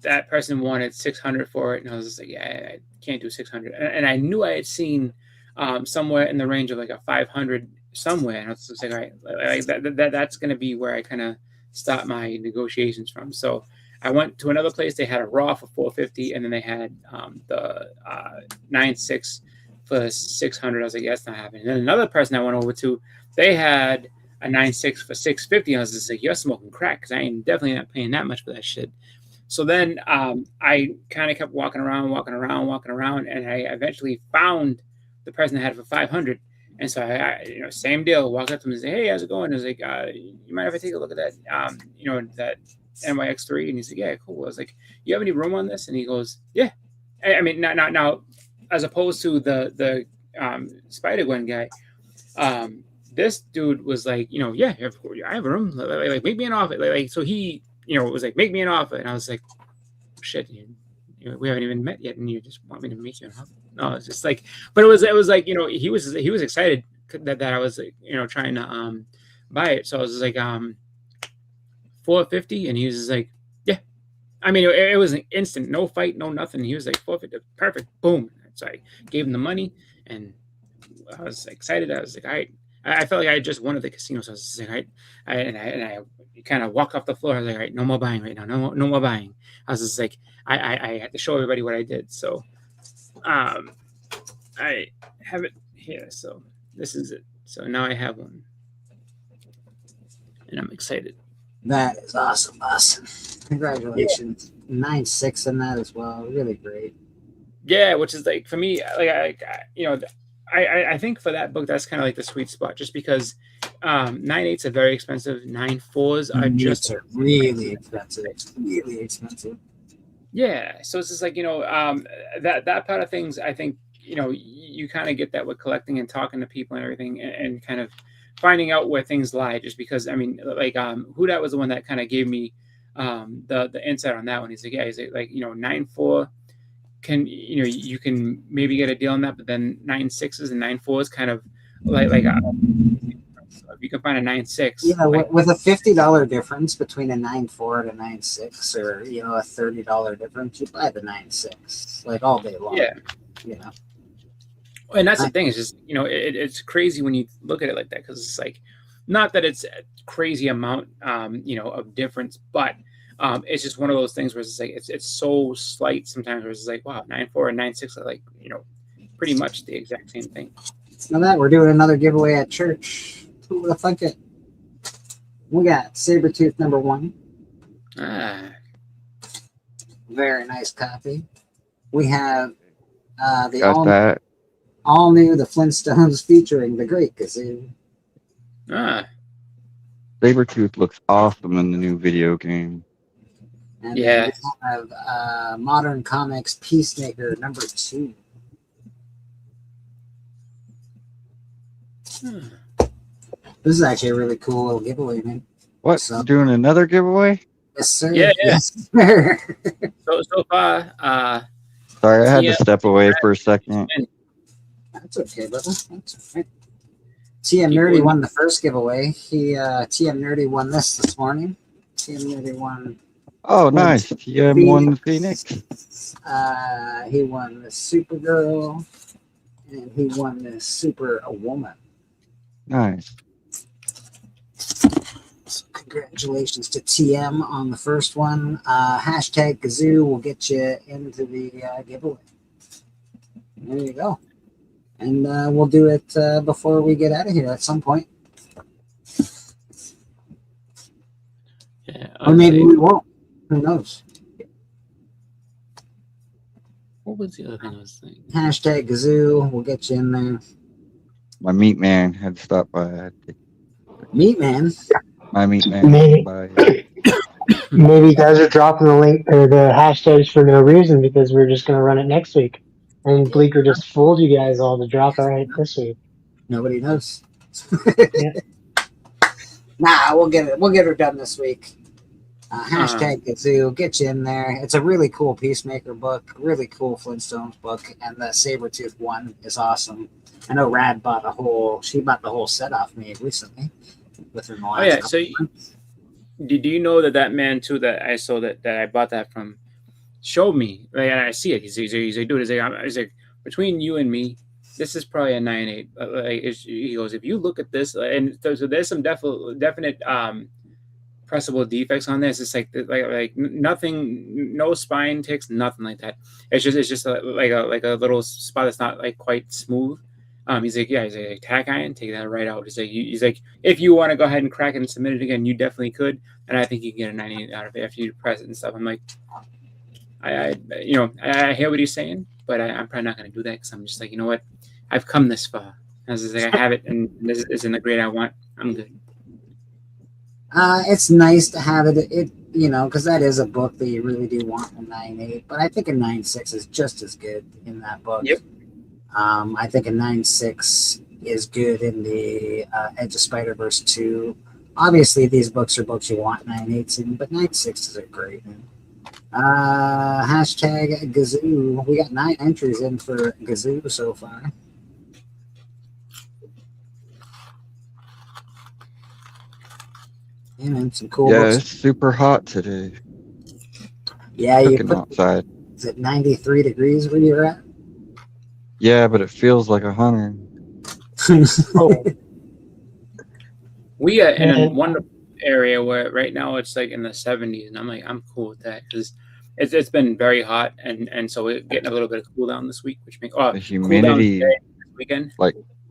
that person wanted 600 for it, and I was just like, yeah, I can't do 600. And I knew I had seen somewhere in the range of like a 500 somewhere, and I was just like, all right, like that's going to be where I kind of start my negotiations from. So I went to another place. They had a raw for $450, and then they had the 9.6 for $600. I was like, yeah, that's not happening. And then another person I went over to, they had a 9.6 for $650. I was just like, you're smoking crack, because I ain't definitely not paying that much for that shit. So then I kind of kept walking around, and I eventually found the person that had it for 500. And so I same deal, walked up to him and said, hey, how's it going? I was like, you mind if I take a look at that, that NYX3? And he's like, yeah, cool. I was like, you have any room on this? And he goes, yeah. I mean, now, as opposed to the Spider-Gwen guy, this dude was like, yeah, I have a room. Like, make me an offer. Like, so he, was like, make me an offer. And I was like, shit, we haven't even met yet, and you just want me to make you an offer? No, it's just like, but it was like, he was excited that I was, trying to buy it. So I was like, $450, and he was just like, yeah. I mean, it was an instant, no fight, no nothing. He was like, $450, perfect, boom. So I gave him the money, and I was excited. I was like, all right. I felt like I had just won at the casino, so I was just like, all right. I kind of walk off the floor. I was like, all right, no more buying right now. No more buying. I was just like, I had to show everybody what I did. So I have it here. So this is it. So now I have one, and I'm excited. That is awesome. Congratulations. Yeah. 9.6 in that as well. Really great. Yeah, which is like, for me, I think for that book, that's kind of like the sweet spot, just because 9.8s are very expensive. 9.4s are just really expensive. Really expensive. Yeah, so it's just like, that part of things, I think, you kind of get that with collecting and talking to people and everything, and kind of finding out where things lie, just because, I mean, like, Hudat was the one that kind of gave me the insight on that one. He's like, yeah, he's like 9.4 can, you can maybe get a deal on that, but then 9.6s and 9.4s kind of like So if you can find a 9.6, Yeah, like, with a $50 difference between a 9.4 and a 9.6, or a $30 difference, you buy the 9.6 like all day long. yeah. You know. And that's the thing. It's just it's crazy when you look at it like that, because it's like, not that it's a crazy amount, of difference, but it's just one of those things where it's like it's so slight sometimes. Where it's like, wow, 9.4 and 9.6 are like pretty much the exact same thing. Now that we're doing another giveaway at church, who would have thunk it? We got Sabretooth #1. Very nice copy. We have the Got that. all new The Flintstones featuring the Great Gazoo. Sabretooth looks awesome in the new video game. And Yeah. then we have Modern Comics Peacemaker #2. This is actually a really cool little giveaway, man. What? So- Doing another giveaway? Yes, sir. Yeah. Yes, sir. So far, Sorry, I had Yeah. to step away for a second. That's okay, brother. That's all right. TM People Nerdy in- won the first giveaway. TM Nerdy won this morning. TM Nerdy won. Oh, nice. TM won the Phoenix. He won the Supergirl, and he won the Super Woman. Nice. So congratulations to TM on the first one. Hashtag Gazoo will get you into the giveaway. There you go. And we'll do it before we get out of here at some point. yeah, Or maybe we won't. Who knows? what was the other thing I was saying? Hashtag Gazoo will get you in there. My meat man had to stop by. Meat Man. My meat man. Maybe. By. Maybe you guys are dropping the link or the hashtags for no reason because we're just going to run it next week. And Bleeker just fooled you guys all to drop it right this week. Nobody knows. Yeah. Nah, we'll get her done this week. Hashtag Gazoo, get you in there. It's a really cool Peacemaker book, really cool Flintstones book, and the Sabretooth one is awesome. I know Rad bought the whole set off me recently. Within the last Oh yeah, couple so months. do you know that man too that I saw that I bought that from showed me, like, and I see it. He's like, dude, he's like, between you and me, this is probably a 9.8. Like, he goes, if you look at this, and so there's some definite pressable defects on this. It's like nothing, no spine ticks, nothing like that. It's just like a little spot that's not like quite smooth. He's like, tack iron, take that right out. He's like, if you want to go ahead and crack it and submit it again, you definitely could, and I think you can get a 98 out of it after you press it and stuff. I'm like, I hear what he's saying, but I'm probably not going to do that because I'm just like, you know what, I've come this far. I was like, I have it, and this isn't the grade I want. I'm good. It's nice to have it, because that is a book that you really do want a 9.8, but I think a 9.6 is just as good in that book. Yep. I think a 9.6 is good in the Edge of Spider-Verse 2. Obviously, these books are books you want 9.8s in, but 9.6s are great. Hashtag Gazoo. We got 9 entries in for Gazoo so far. Yeah, man, some cool Yeah, books. it's super hot today. Yeah, you Cooking put, outside. is it 93 degrees where you're at? Yeah, but it feels like 100. Oh, We are in a Mhm. wonderful area where right now it's like in the 70s, and I'm like, I'm cool with that because it's been very hot, and so we're getting a little bit of cool down this week, which makes The cool down humidity today, this weekend.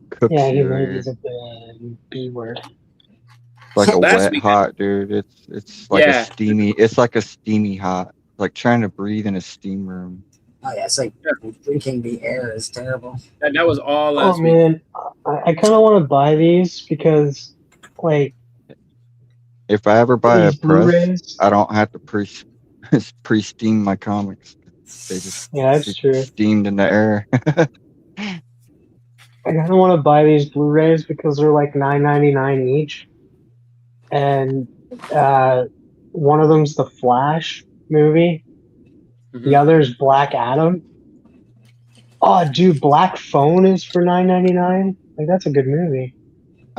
cooks yeah, you. humidity's a big B word. It's like a Last wet weekend- hot, dude. It's like Yeah. a steamy. It's like a steamy hot. Like trying to breathe in a steam room. Oh yeah, it's like drinking the air is terrible. That was all Oh last week. man, I kind of want to buy these because, like, If I ever buy a these press, Blu-rays. I don't have to pre-steam my comics. They just Yeah, that's get true. steamed in the air. I kind of want to buy these Blu-rays because they're like $9.99 each, and one of them's the Flash movie, the other's Black Adam. Oh, dude, Black Phone is for $9.99. Like, that's a good movie.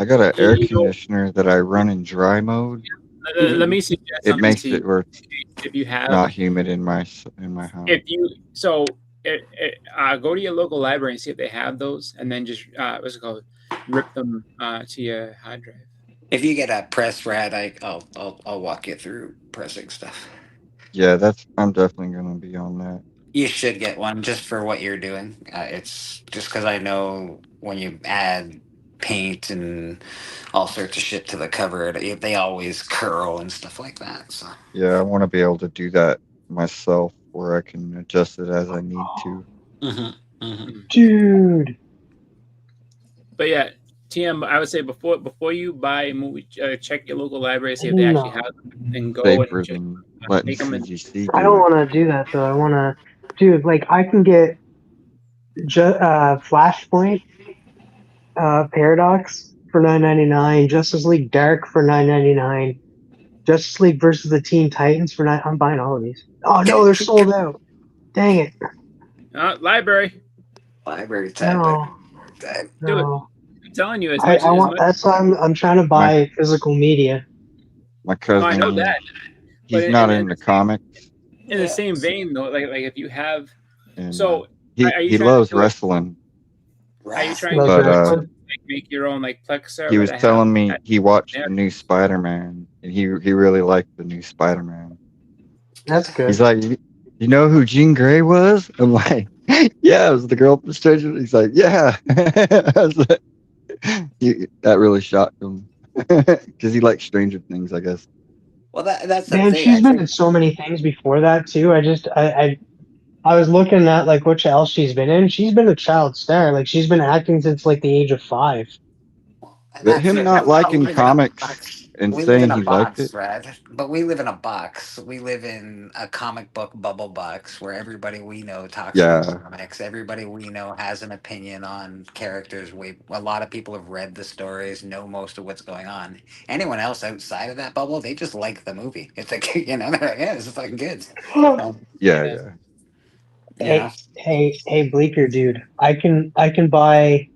I got an air You know, conditioner that I run in dry mode. let me suggest It something makes to you. it where it's If you have, not humid in my house. if you go to your local library and see if they have those, and then just what's it called, rip them to your hard drive. If you get a press rad, I'll walk you through pressing stuff. Yeah, I'm definitely gonna be on that. You should get one just for what you're doing. It's just because I know when you add paint and all sorts of shit to the cover, they always curl and stuff like that. So Yeah, I want to be able to do that myself, where I can adjust it as I need to. Dude. But yeah, TM, I would say before you buy a movie, check your local library, see if they actually have them, and go Safer and check, than letting take them. CGC I do don't it. want to do that though. I want to, dude. Like I can get Flashpoint, Paradox for $9.99, Justice League Dark for $9.99, Justice League versus the Teen Titans for 9. I'm buying all of these. Oh no, they're sold out. Dang it. Library type. No. Do it. No. I'm telling you, I want. That's why I'm trying to buy physical media. My cousin, I know that. he's But not into comics. In the same vein, though, like if you have, And, so he are you trying loves to do it- wrestling. Are you trying But, to make your own like Plex server? He was to have telling me that? he watched the new Spider-Man, and he really liked the new Spider-Man. That's good. He's like, you know who Jean Grey was? I'm like, yeah, it was the girl from Stranger Things. He's like, yeah. I was like, that really shocked him because he likes Stranger Things, I guess. Well, that's the Man, thing. she's been in so many things before that too. I was looking at like what else she's been in. She's been a child star. Like she's been acting since like the age of 5. But him not liking comics and We live saying in a he liked box, it. Brad. But we live in a box. We live in a comic book bubble box where everybody we know talks Yeah. about comics. Everybody we know has an opinion on characters. A lot of people have read the stories, know most of what's going on. Anyone else outside of that bubble, they just like the movie. It's like, they're like, yeah, this is fucking good. Yeah. Hey, Bleaker, dude. I can buy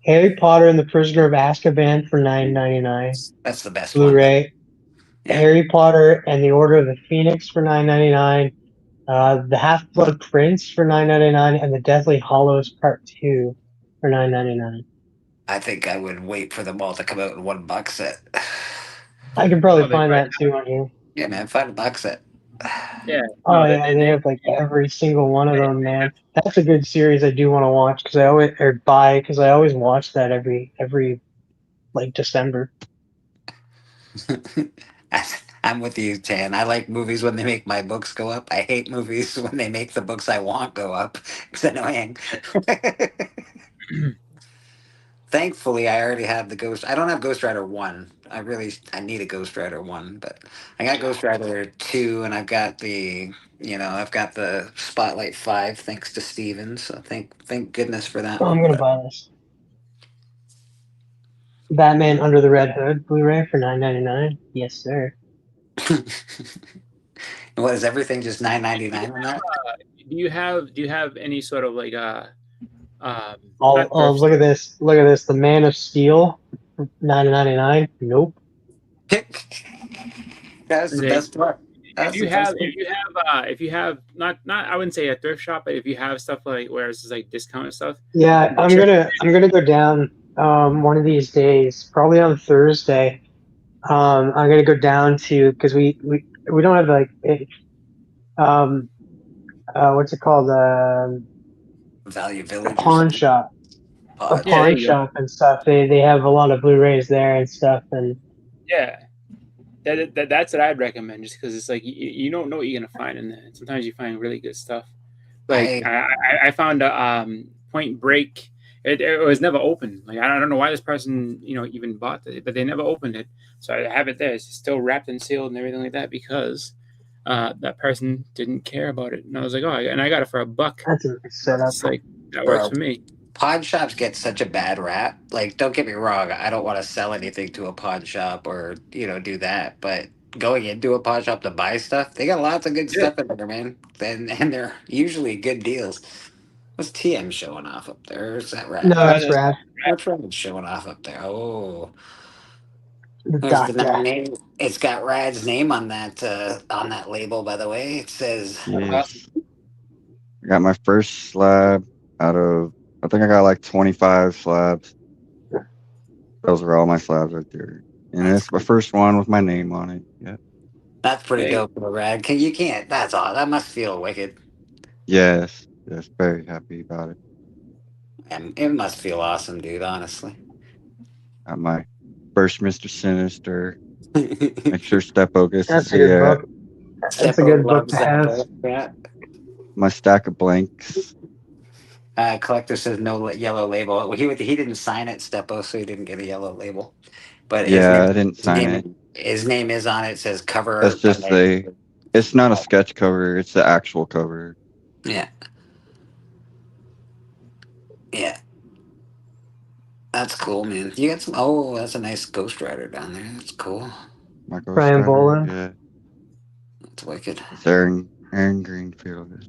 Harry Potter and the Prisoner of Azkaban for $9.99. That's the best Blu-ray. Harry Potter and the Order of the Phoenix for $9.99. The Half-Blood Prince for $9.99, and the Deathly Hollows Part 2 for $9.99. I think I would wait for them all to come out in one box set. I can probably find that too on here. Yeah, man, find a box set. Yeah. Oh yeah, they have like every single one of them, man. That's a good series I do want to watch because I always watch that every like December. I'm with you, Tan. I like movies when they make my books go up. I hate movies when they make the books I want go up. It's annoying. Thankfully, I already have the Ghost. I don't have Ghost Rider 1. I need a Ghost Rider 1, but I got Ghost Rider 2, and I've got the Spotlight 5 thanks to Steven. So thank goodness for that. I'm gonna buy this. Batman Under the Red Hood Blu-ray for $9.99. Yes, sir. What is everything just $9.99 on that? Do you have any sort of like Oh, look at this! Look at this! The Man of Steel, $9.99. Nope. That's the best part. If you have not I wouldn't say a thrift shop, but if you have stuff like where it's like discounted stuff. Yeah, I'm gonna go down one of these days, probably on Thursday. I'm gonna go down to because we don't have like what's it called, Value Village, pawn shop, a pawn shop and stuff. They have a lot of Blu-rays there and stuff, and yeah, that's what I'd recommend, just because it's like you don't know what you're gonna find in there. Sometimes you find really good stuff. Like I found a Point Break. It was never open. Like I don't know why this person even bought it, but they never opened it. So I have it there. It's still wrapped and sealed and everything like that because that person didn't care about it. And I was like, oh, and I got it for $1. That's a setup. It's like that works for me. Pawn shops get such a bad rap. Like, don't get me wrong, I don't want to sell anything to a pawn shop or do that. But going into a pawn shop to buy stuff, they got lots of good stuff in there, man. And they're usually good deals. What's TM showing off up there? Or is that No, Rad? that's rad. What's Rad showing off up there? Oh, The there's the doctor. name. It's got Rad's name on that label, by the way. It says Yes. I got my first slab out of, I think I got like 25 slabs. Those are all my slabs right there. And it's my first one with my name on it. Yeah. that's pretty Hey. dope for Rad. You can't. That's all. That must feel wicked. Yes. Yes. Very happy about it. And it must feel awesome, dude. Honestly. Got my first Mr. Sinister. Make sure Steppo gets to That's a see good it. book. That's a good book to have. My stack of blanks. Collector says no yellow label. Well, he didn't sign it, Steppo, so he didn't get a yellow label. But Yeah, I didn't sign it. His name is on it. It says cover. That's just it's not a sketch cover. It's the actual cover. Yeah. Yeah. That's cool, man. You got some. Oh, that's a nice Ghost Rider down there. That's cool. My Ghost Brian Rider, Boland. yeah. That's wicked. It's Aaron Greenfield.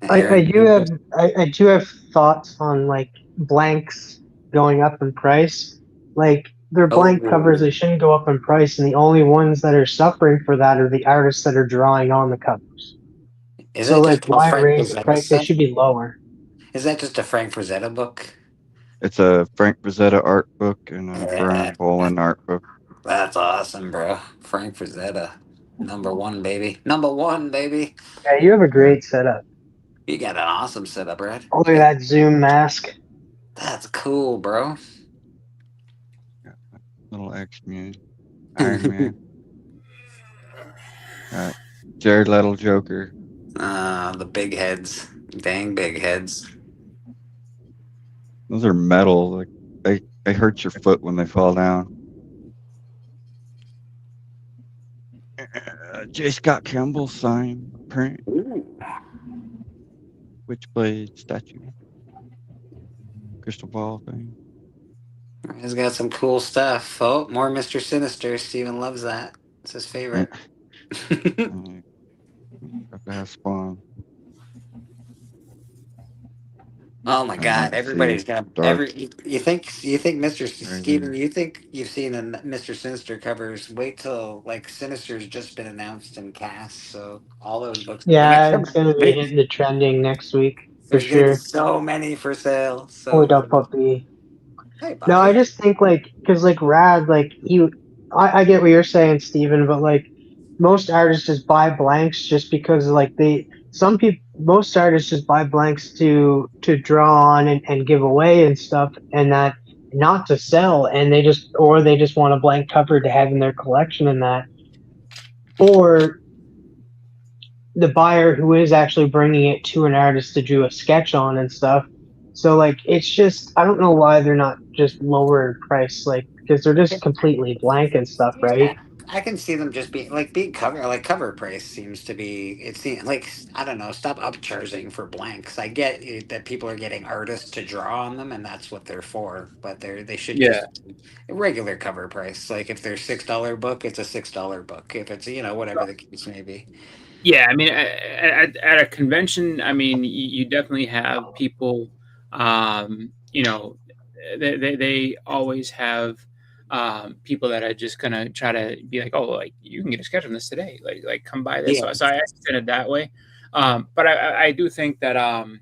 I do have thoughts on like blanks going up in price. Like they're blank covers, they shouldn't go up in price, and the only ones that are suffering for that are the artists that are drawing on the covers. So like why raise the price? They should be lower. Is that just a Frank Frazetta book? It's a Frank Frazetta art book and a Brian Boland art book. That's awesome, bro. Frank Frazetta. Number one, baby. Number one, baby. Yeah, you have a great setup. You got an awesome setup, Brad. Oh, look at that Zoom mask. That's cool, bro. Little X-Men. Iron Man. Jared Leto Joker. The big heads. Dang big heads. Those are metal. Like they hurt your foot when they fall down. J. Scott Campbell sign print. Witchblade statue. Crystal ball thing. He's got some cool stuff. Oh, more Mr. Sinister. Steven loves that. It's his favorite. Got to have Spawn. Oh my God! Everybody's got You think Mr. Steven? You think you've seen the Mr. Sinister covers? Wait till like Sinister's just been announced in cast, so all those books. Yeah, it's gonna be hitting the trending next week for There's gonna be sure. so many for sale. So Hold up, puppy. Hey, no, I just think like because like Rad, like I get what you're saying, Steven, but like most artists just buy blanks just because like most artists just buy blanks to draw on and give away and stuff, and that not to sell, and they just want a blank cover to have in their collection, and that, or the buyer who is actually bringing it to an artist to do a sketch on and stuff. So like it's just I don't know why they're not just lower price, like because they're just completely blank and stuff, right? I can see them just being cover price seems to be. It seems like I don't know. Stop upcharging for blanks. I get that people are getting artists to draw on them, and that's what they're for. But they should just a regular cover price. Like if they're $6 book, it's a $6 book. If it's whatever the case may be. Yeah, I mean, at a convention, I mean, you definitely have people. They always have people that are just gonna try to be like, oh, like you can get a sketch on this today, like come buy this. Yeah. So I understand it that way, but I do think that and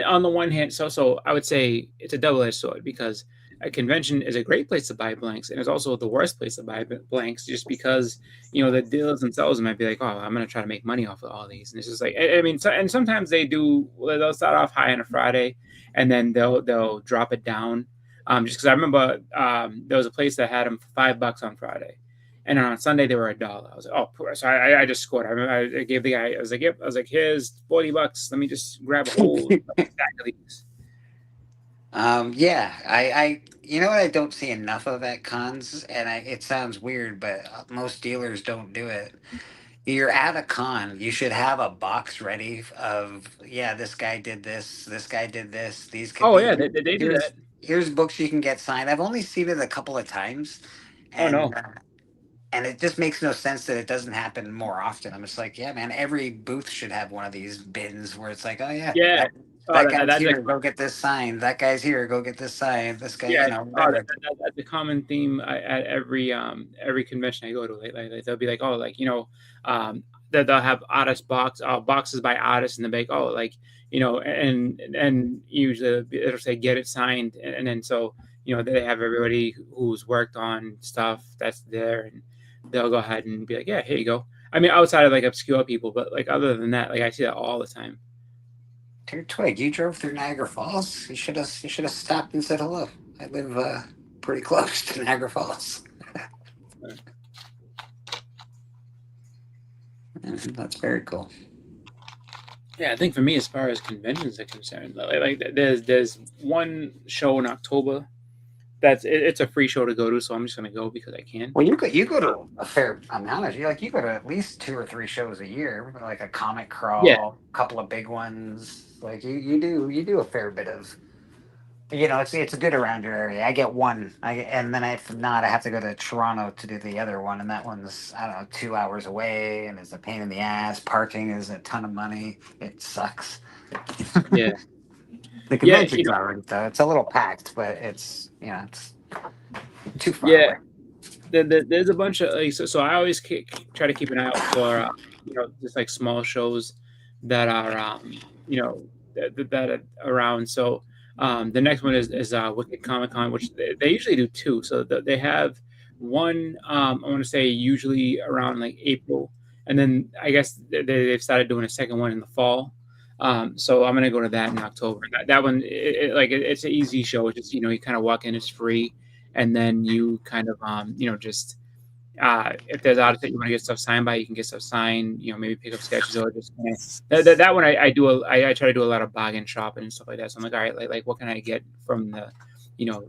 on the one hand, so I would say it's a double-edged sword because a convention is a great place to buy blanks, and it's also the worst place to buy blanks just because the dealers themselves might be like, oh, I'm going to try to make money off of all these, and it's just like I mean, and sometimes they'll start off high on a Friday, and then they'll drop it down. Just because I remember there was a place that had them for $5 on Friday, and on Sunday they were $1. I was like, oh, poor. So I just scored. I gave the guy. I was like, yep. I was like, here's $40. Let me just grab a whole stack of these. Yeah, I what I don't see enough of at cons, and it sounds weird, but most dealers don't do it. You're at a con, you should have a box ready of this guy did this guy did this. These could they do that. Here's books you can get signed. I've only seen it a couple of times. And, and it just makes no sense that it doesn't happen more often. I'm just like, yeah, man, every booth should have one of these bins where it's like, oh yeah, Yeah. that Oh, guy's that's here, like, go get this signed. That guy's here, go get this signed. This guy, yeah. whatever. That's a common theme at every convention I go to. Like they'll be like, oh, like that they'll have boxes by artists, and they'll be like, oh, like and usually it'll say get it signed, and then so they have everybody who's worked on stuff that's there, and they'll go ahead and be like, yeah, here you go. I mean, outside of like obscure people, but like other than that, like I see that all the time. Dear Twig, you drove through Niagara Falls. You should have stopped and said hello. I live pretty close to Niagara Falls. That's very cool. Yeah, I think for me, as far as conventions are concerned, like there's one show in October it's a free show to go to, so I'm just gonna go because I can. Well, you go to a fair amount. You go to at least 2 or 3 shows a year, like a comic crawl, a couple of big ones. Like you do a fair bit of. It's good around your area. I get one, and then if not, I have to go to Toronto to do the other one, and that one's, I don't know, 2 hours away, and it's a pain in the ass. Parking is a ton of money. It sucks. Yeah. The convention's all right, though. It's a little packed, but it's too far away. There's a bunch of so I always try to keep an eye out for just like small shows that are that are around. So the next one is Wicked Comic Con, which they usually do 2. So they have one I want to say usually around like April, and then I guess they've started doing a second one in the fall. So I'm gonna go to that in October. That one, it's an easy show. It's just you kind of walk in, it's free, and then you kind of just if there's artists that you want to get stuff signed by, you can get stuff signed. Maybe pick up sketches or just that one. I try to do a lot of bargain shopping and stuff like that. So I'm like, all right, like what can I get from the $3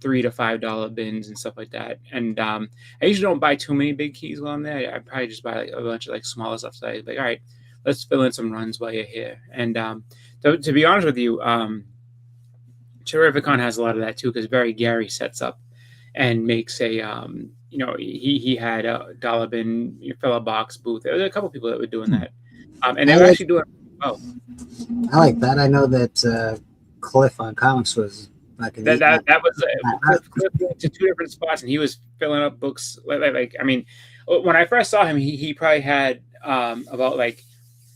to $5 bins and stuff like that. And I usually don't buy too many big keys while I'm there. I probably just buy like a bunch of like smaller stuff. So I'm like, all right, let's fill in some runs while you're here. And to be honest with you, Terrificon has a lot of that too, because Very Gary sets up and makes a he had a dollar bin fill box booth. There were a couple people that were doing that, and they were actually doing. Oh, I like that. I know that Cliff on Comics was fucking. That was Cliff went to 2 different spots, and he was filling up books. Like I mean, when I first saw him, he probably had about like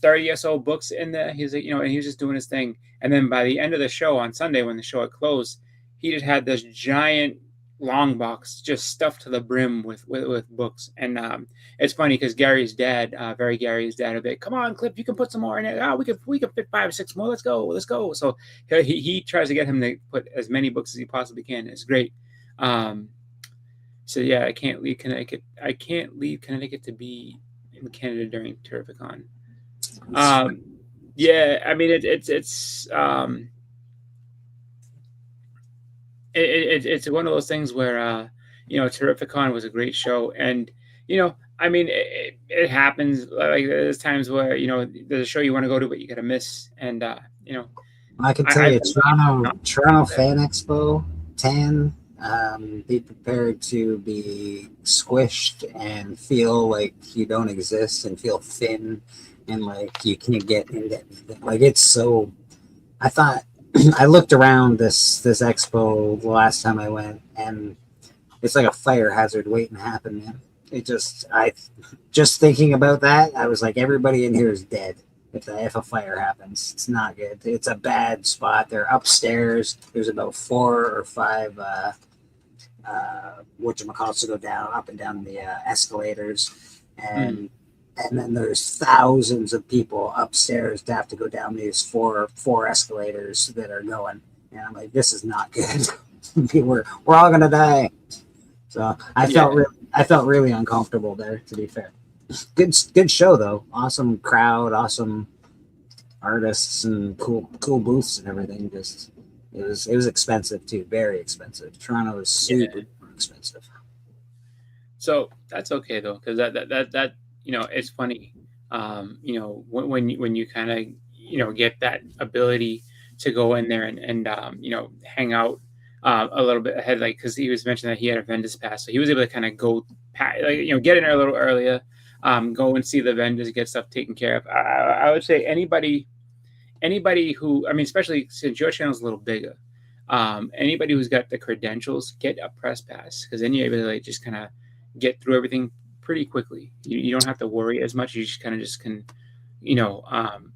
30 or so books in there. He's like, and he was just doing his thing. And then by the end of the show on Sunday, when the show had closed, he just had this giant long box just stuffed to the brim with books. And it's funny because Gary's dad, Very Gary's dad, would be like, come on, Cliff, you can put some more in there. We could fit 5 or 6 more. Let's go. So he tries to get him to put as many books as he possibly can. It's great. So yeah, I can't leave Connecticut to be in Canada during Terrificon. Yeah, I mean it's one of those things where Terrificon was a great show, and I mean it happens. Like there's times where there's a show you want to go to but you gotta miss, and I can tell you Toronto Fan Expo 10. Be prepared to be squished and feel like you don't exist and feel thin and like you can't get into anything. Like it's so. I thought I looked around this expo the last time I went, and it's like a fire hazard waiting to happen, man. It just thinking about that, I was like, everybody in here is dead if a fire happens. It's not good. It's a bad spot. They're upstairs. There's about 4 or 5 whatchamacalls to go down, up and down the escalators, and then there's thousands of people upstairs to have to go down these four escalators that are going. And I'm like, this is not good. we're all gonna die. So I felt really uncomfortable there, to be fair. Good show though. Awesome crowd, awesome artists, and cool booths and everything. Just it was expensive too, very expensive. Toronto is super expensive. So that's okay though, because that it's funny. When you kind of get that ability to go in there and hang out a little bit ahead, like because he was mentioning that he had a vendors pass, so he was able to kind of go, get in there a little earlier, go and see the vendors, get stuff taken care of. I would say anybody who, I mean, especially since your channel is a little bigger, anybody who's got the credentials, get a press pass, because then you're able to like just kind of get through everything pretty quickly. You don't have to worry as much. You just kind of can,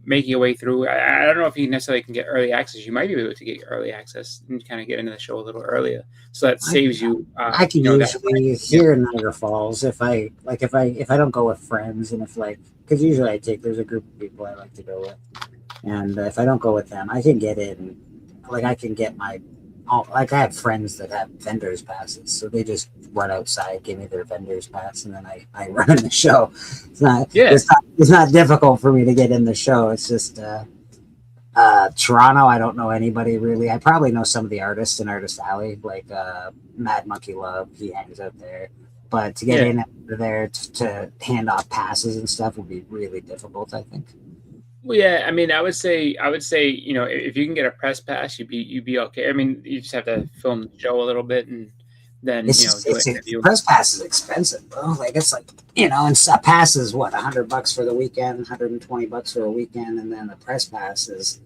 make your way through. I don't know if you necessarily can get early access. You might be able to get early access and kind of get into the show a little earlier, so that saves you. I can usually here in Niagara Falls if I don't go with friends, and because usually there's a group of people I like to go with, and if I don't go with them, I can get in. I can get I have friends that have vendors passes, so they just run outside, give me their vendors pass, and then I run in the show. It's not difficult for me to get in the show. It's just Toronto. I don't know anybody really. I probably know some of the artists in Artist Alley, like Mad Monkey Love. He hangs out there, but to get in there to hand off passes and stuff would be really difficult, I think. Well, yeah, I mean, I would say, if you can get a press pass, you'd be okay. I mean, you just have to film the show a little bit, and then press pass is expensive, bro. It's and a pass is what, $100 for the weekend, $120 for a weekend, and then the press pass is.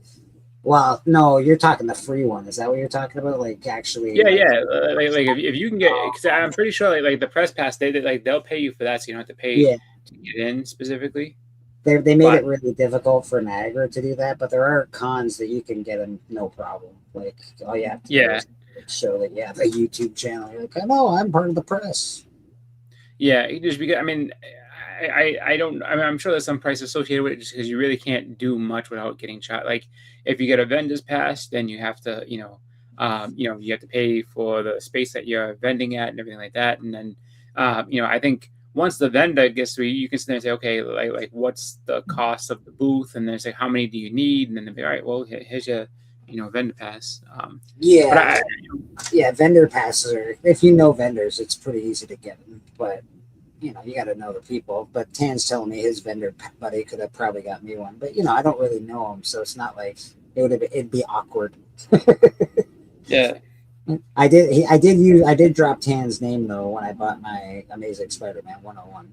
Well, no, you're talking the free one. Is that what you're talking about? Actually. Yeah. If you can get, because I'm pretty sure like the press pass, they'll pay you for that, so you don't have to pay to get in specifically. They made it really difficult for Niagara to do that, but there are cons that you can get them no problem. All you have to do is show that you have a YouTube channel. You're like, oh, no, I'm part of the press. Yeah, just because I'm sure there's some price associated with it, just because you really can't do much without getting shot. Like if you get a vendor's pass, then you have to, you have to pay for the space that you're vending at and everything like that, and then, I think. Once the vendor gets through, you can sit there and say, okay, like what's the cost of the booth? And then say, how many do you need? And then they'll be, all right, well, here's your, vendor pass. Vendor passes are, if you know vendors, it's pretty easy to get them. But, you got to know the people. But Tan's telling me his vendor buddy could have probably got me one. But, I don't really know him. So it's not like it'd be awkward. Yeah. I did drop Tan's name though when I bought my Amazing Spider-Man 101.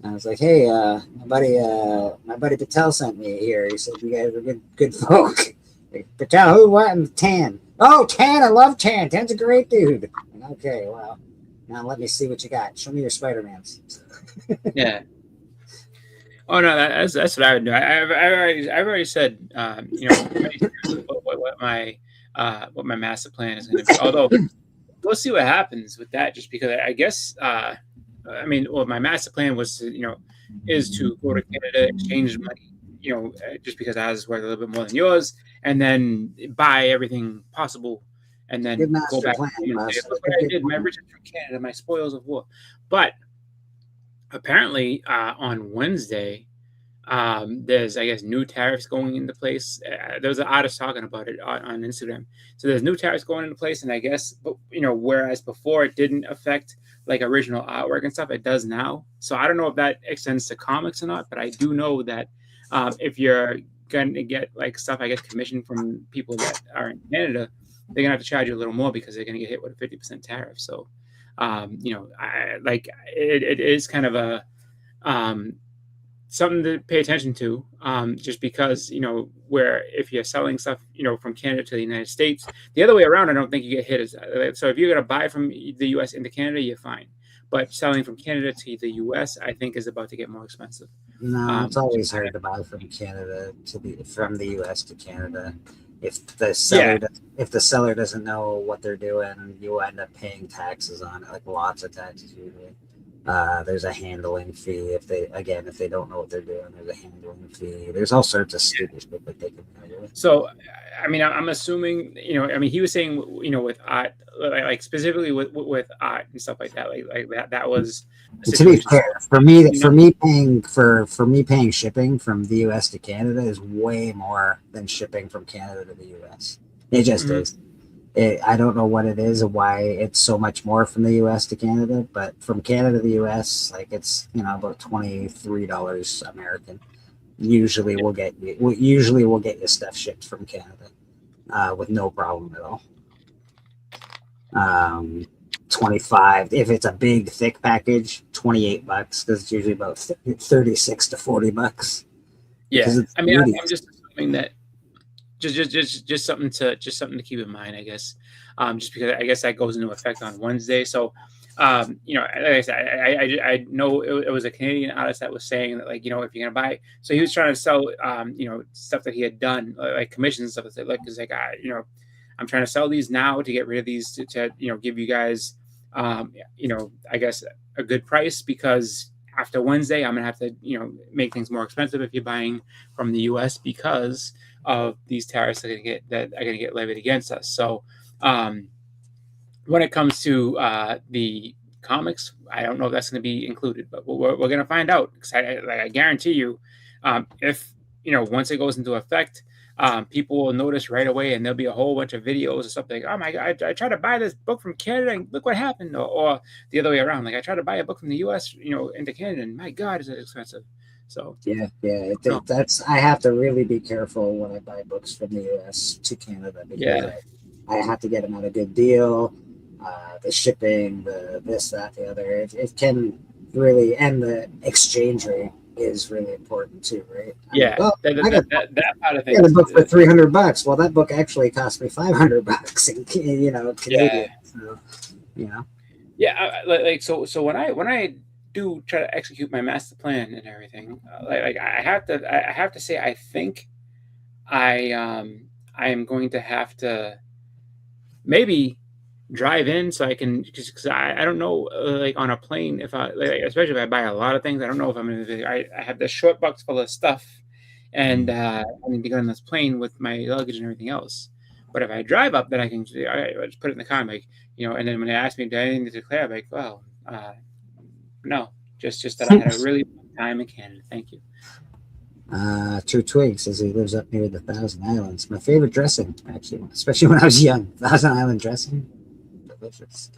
And I was like, hey, my buddy Patel sent me here. He said you guys are good folk. Like, Patel, who, what? And Tan. Oh, Tan, I love Tan. Tan's a great dude. Okay, well, now let me see what you got. Show me your Spider-Mans. Yeah. Oh no, that's what I would do. I've already said, what my master plan is going to be. Although we'll see what happens with that. Just because I guess, my master plan was to, is to go to Canada, exchange money, just because ours is worth a little bit more than yours, and then buy everything possible, and then go back. Look what I did, my riches from Canada, my spoils of war. But apparently, on Wednesday, there's, I guess, new tariffs going into place. There was an artist talking about it on Instagram. So there's new tariffs going into place, and I guess, whereas before it didn't affect like original artwork and stuff, it does now. So I don't know if that extends to comics or not, but I do know that if you're going to get like stuff, I guess, commissioned from people that are in Canada, they're gonna have to charge you a little more because they're gonna get hit with a 50% tariff. So, it is kind of a something to pay attention to, just because, where if you're selling stuff, from Canada to the United States, the other way around, I don't think you get hit as so if you're going to buy from the US into Canada, you're fine. But selling from Canada to the US, I think, is about to get more expensive. No, it's always hard to buy from Canada from the US to Canada. If the seller doesn't know what they're doing, you end up paying taxes on it, like lots of taxes usually. There's a handling fee if they don't know what they're doing. There's a handling fee. There's all sorts of stupid stuff that they can do. So, I'm assuming, he was saying, with art, like specifically with art and stuff like that, like that was. To be fair, for me paying shipping from the U.S. to Canada is way more than shipping from Canada to the U.S. It just is. I don't know what it is or why it's so much more from the U.S. to Canada, but from Canada to the U.S., like it's about $23 American. Usually we'll get you stuff shipped from Canada with no problem at all. $25 if it's a big thick package, $28 because it's usually about $36 to $40. Yeah, It's I mean, beauty. I'm just assuming that just something to keep in mind, I guess. Just because I guess that goes into effect on Wednesday. So, you know, like I said, I know it was a Canadian artist that was saying that, like, you know, if you're gonna buy, so he was trying to sell, you know, stuff that he had done, like commissions and stuff. It's like, it's like, you know, I'm trying to sell these now to get rid of these to you know, give you guys, you know, I guess a good price, because after Wednesday, I'm gonna have to, you know, make things more expensive if you're buying from the U.S. because of these tariffs that are going to get levied against us. So, when it comes to the comics, I don't know if that's going to be included, but we're going to find out. Because I guarantee you, if, you know, once it goes into effect, people will notice right away, and there'll be a whole bunch of videos or something. Oh my God, I tried to buy this book from Canada, and look what happened. Or the other way around, like I tried to buy a book from the U.S., you know, into Canada, and my God, is it expensive. So That's I have to really be careful when I buy books from the U.S. to Canada, because I have to get them at a good deal. The shipping, the this, that, the other, it can really, and the exchange rate is really important too, right? Yeah, I got that part of things. the book for $300. Well, that book actually cost me $500 in, you know, Canadian. So, you know. Yeah, like so when I do try to execute my master plan and everything, like I have to say, I think I am going to have to maybe drive in, so I can, because I don't know, like on a plane, if I, like, especially if I buy a lot of things, I don't know if I'm going to, I have this short box full of stuff, and I need to get on this plane with my luggage and everything else. But if I drive up, then I can, all right, I'll just put it in the car, like, you know. And then when they ask me, do I need to declare, I'm like, well, no, just that I had a really good time in Canada. Thank you. True Twig says he lives up near the Thousand Islands. My favorite dressing, actually, especially when I was young. Thousand Island dressing, delicious.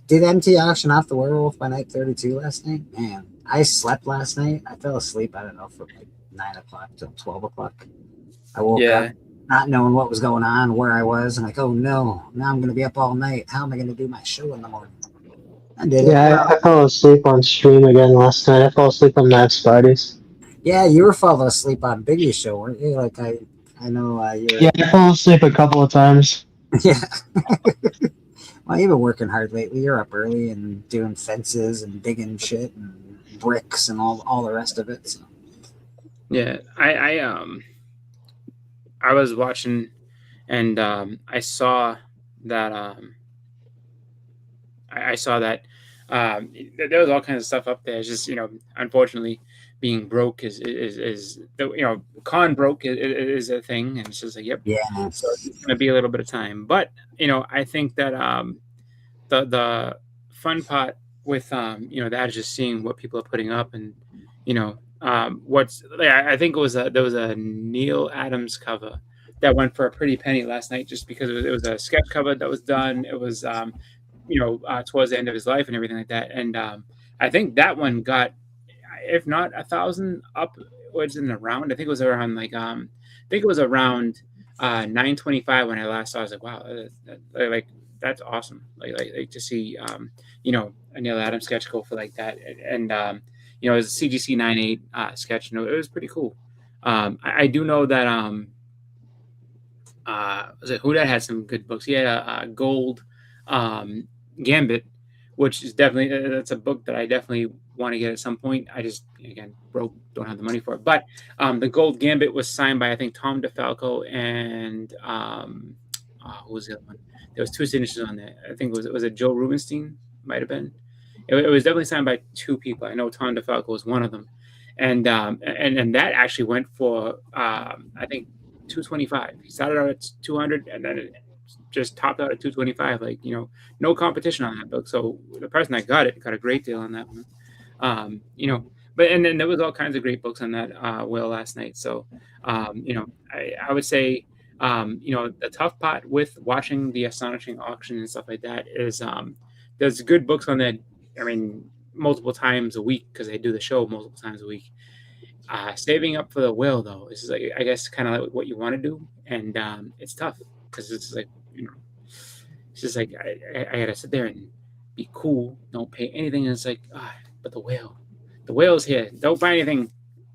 Did MT auction off the Werewolf by Night 32 last night? Man, I slept last night. I fell asleep, I don't know, from like 9 o'clock to 12 o'clock. I woke up not knowing what was going on, where I was. I'm like, oh no, now I'm going to be up all night. How am I going to do my show in the morning? I did it. I fell asleep on stream again last night. I fell asleep on Max Fridays. Yeah, you were falling asleep on Biggie's show, weren't you? Like I know you were. Yeah, I fell asleep a couple of times. Yeah. Well, you've been working hard lately. You're up early and doing fences and digging shit and bricks and all the rest of it. So. Yeah, I was watching, and I saw that I saw that there was all kinds of stuff up there. It's just, you know, unfortunately, being broke is you know, con broke is a thing, and it's just like, yep. Yeah. So it's going to be a little bit of time, but you know, I think that the fun part with you know, that is just seeing what people are putting up, and you know, what's, I think there was a Neil Adams cover that went for a pretty penny last night, just because it was a sketch cover that was done. It was you know, towards the end of his life and everything like that, and I think that one got, if not 1,000 upwards in the round. I think it was around like I think it was around 925 when I last saw. I was like, wow, like that's awesome. Like to see you know, a Neil Adams sketch go for like that, and you know, it was a CGC 98 sketch. You know, it was pretty cool. I do know that was it Who Dat had some good books. He had a Gold Gambit, which is definitely, that's a book that I definitely want to get at some point. I just, again, broke, don't have the money for it. But the Gold Gambit was signed by, I think, Tom DeFalco and who was the other one? There was two signatures on there. I think it was Joe Rubenstein, might have been. It was definitely signed by two people. I know Tom DeFalco was one of them, and that actually went for I think $225. He started out at 200, and then it just topped out at 225. Like, you know, no competition on that book. So the person that got it got a great deal on that one. You know, but and then there was all kinds of great books on that whale last night. So you know, I would say you know, the tough part with watching the astonishing auction and stuff like that is there's good books on that. I mean, multiple times a week, because they do the show multiple times a week. Saving up for the whale, though, is like, I guess, kind of like what you want to do, and it's tough because it's like, you know, It's just like I gotta sit there and be cool, don't pay anything. And it's like, but the whale's here. Don't buy anything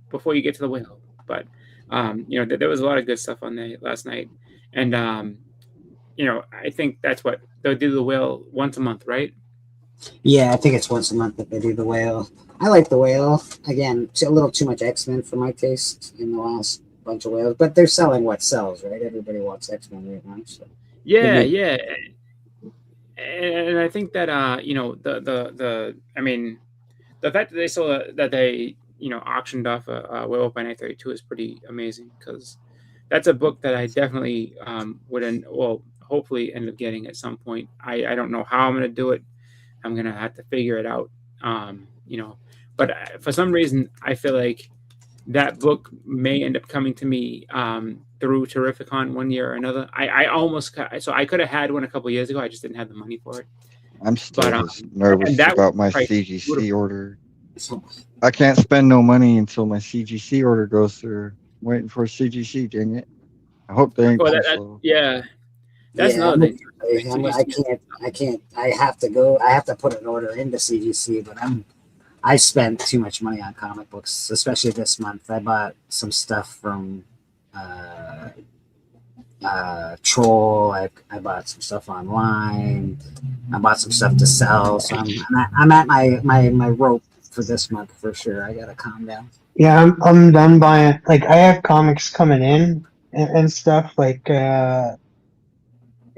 before you get to the whale. But there was a lot of good stuff on there last night, and I think that's what they'll do the whale once a month, right? Yeah, I think it's once a month that they do the whale. I like the whale. Again, it's a little too much X-Men for my taste in the last bunch of whales, but they're selling what sells, right? Everybody wants X-Men right now. So Yeah. And I think that the fact that they sold that they auctioned off a Werewolf by Night 32 is pretty amazing, because that's a book that I definitely hopefully end up getting at some point. I don't know how I'm going to do it. I'm going to have to figure it out. But for some reason, I feel like that book may end up coming to me through Terrificon one year or another. I could have had one a couple years ago. I just didn't have the money for it. I'm still nervous about my price CGC order. I can't spend no money until my CGC order goes through. I'm waiting for a CGC, dang it. I hope they ain't slow. That's another thing. I can't. I have to put an order into CGC, but I spent too much money on comic books, especially this month. I bought some stuff from Troll. I bought some stuff online. I bought some stuff to sell. So I'm at my rope for this month for sure. I gotta calm down. Yeah, I'm done buying. Like, I have comics coming in and stuff. Like,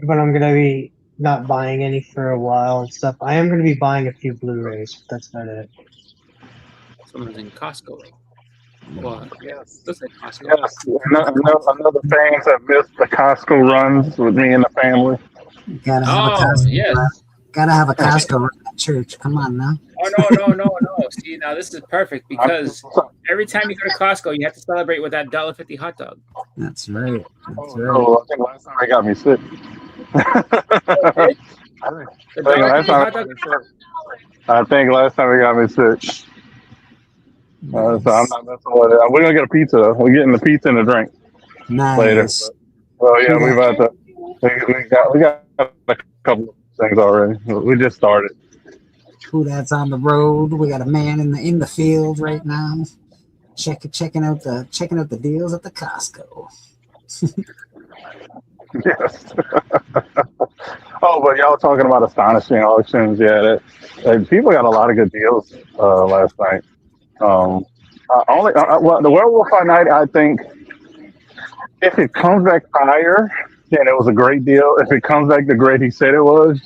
but I'm gonna be not buying any for a while and stuff. I am gonna be buying a few Blu-rays, but that's about it. Someone's in Costco. Well, yes, looks like Costco. Yes, another fans have missed the Costco runs with me and the family. Gotta have a Costco run at church. Come on now. Oh no! See, now this is perfect, because every time you go to Costco, you have to celebrate with that $1.50 hot dog. That's right. Oh, I think last time they got me sick. I think last time they got me sick. So I'm not messing with it. We're gonna get a pizza though. We're getting the pizza and the drink later. Well, yeah, we about to. We got a couple of things already. We just started. Who that's on the road? We got a man in the field right now, checking out the deals at the Costco. Yes. Oh, but y'all talking about astonishing auctions? Yeah, people got a lot of good deals last night. The Werewolf by Night, I think, if it comes back higher, then it was a great deal. If it comes back the grade he said it was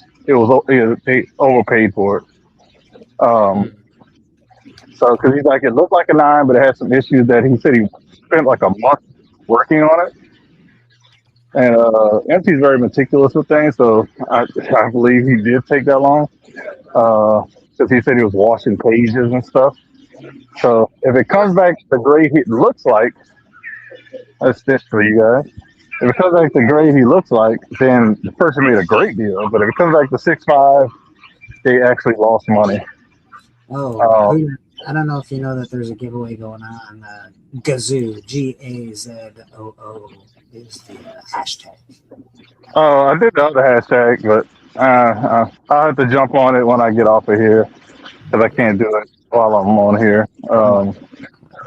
overpaid for it. So because he's like, it looked like a 9, but it had some issues that he said he spent like a month working on it. And MC's very meticulous with things, so I believe he did take that long. Because he said he was washing pages and stuff. So if it comes back the grade it looks like, that's this for you guys. If it comes back the grade he looks like, then the person made a great deal. But if it comes back to 6.5, they actually lost money. I don't know if you know that there's a giveaway going on. Gazoo, GAZOO is the hashtag. Oh, I did the other hashtag, but I'll have to jump on it when I get off of here, because I can't do it while I'm on here. So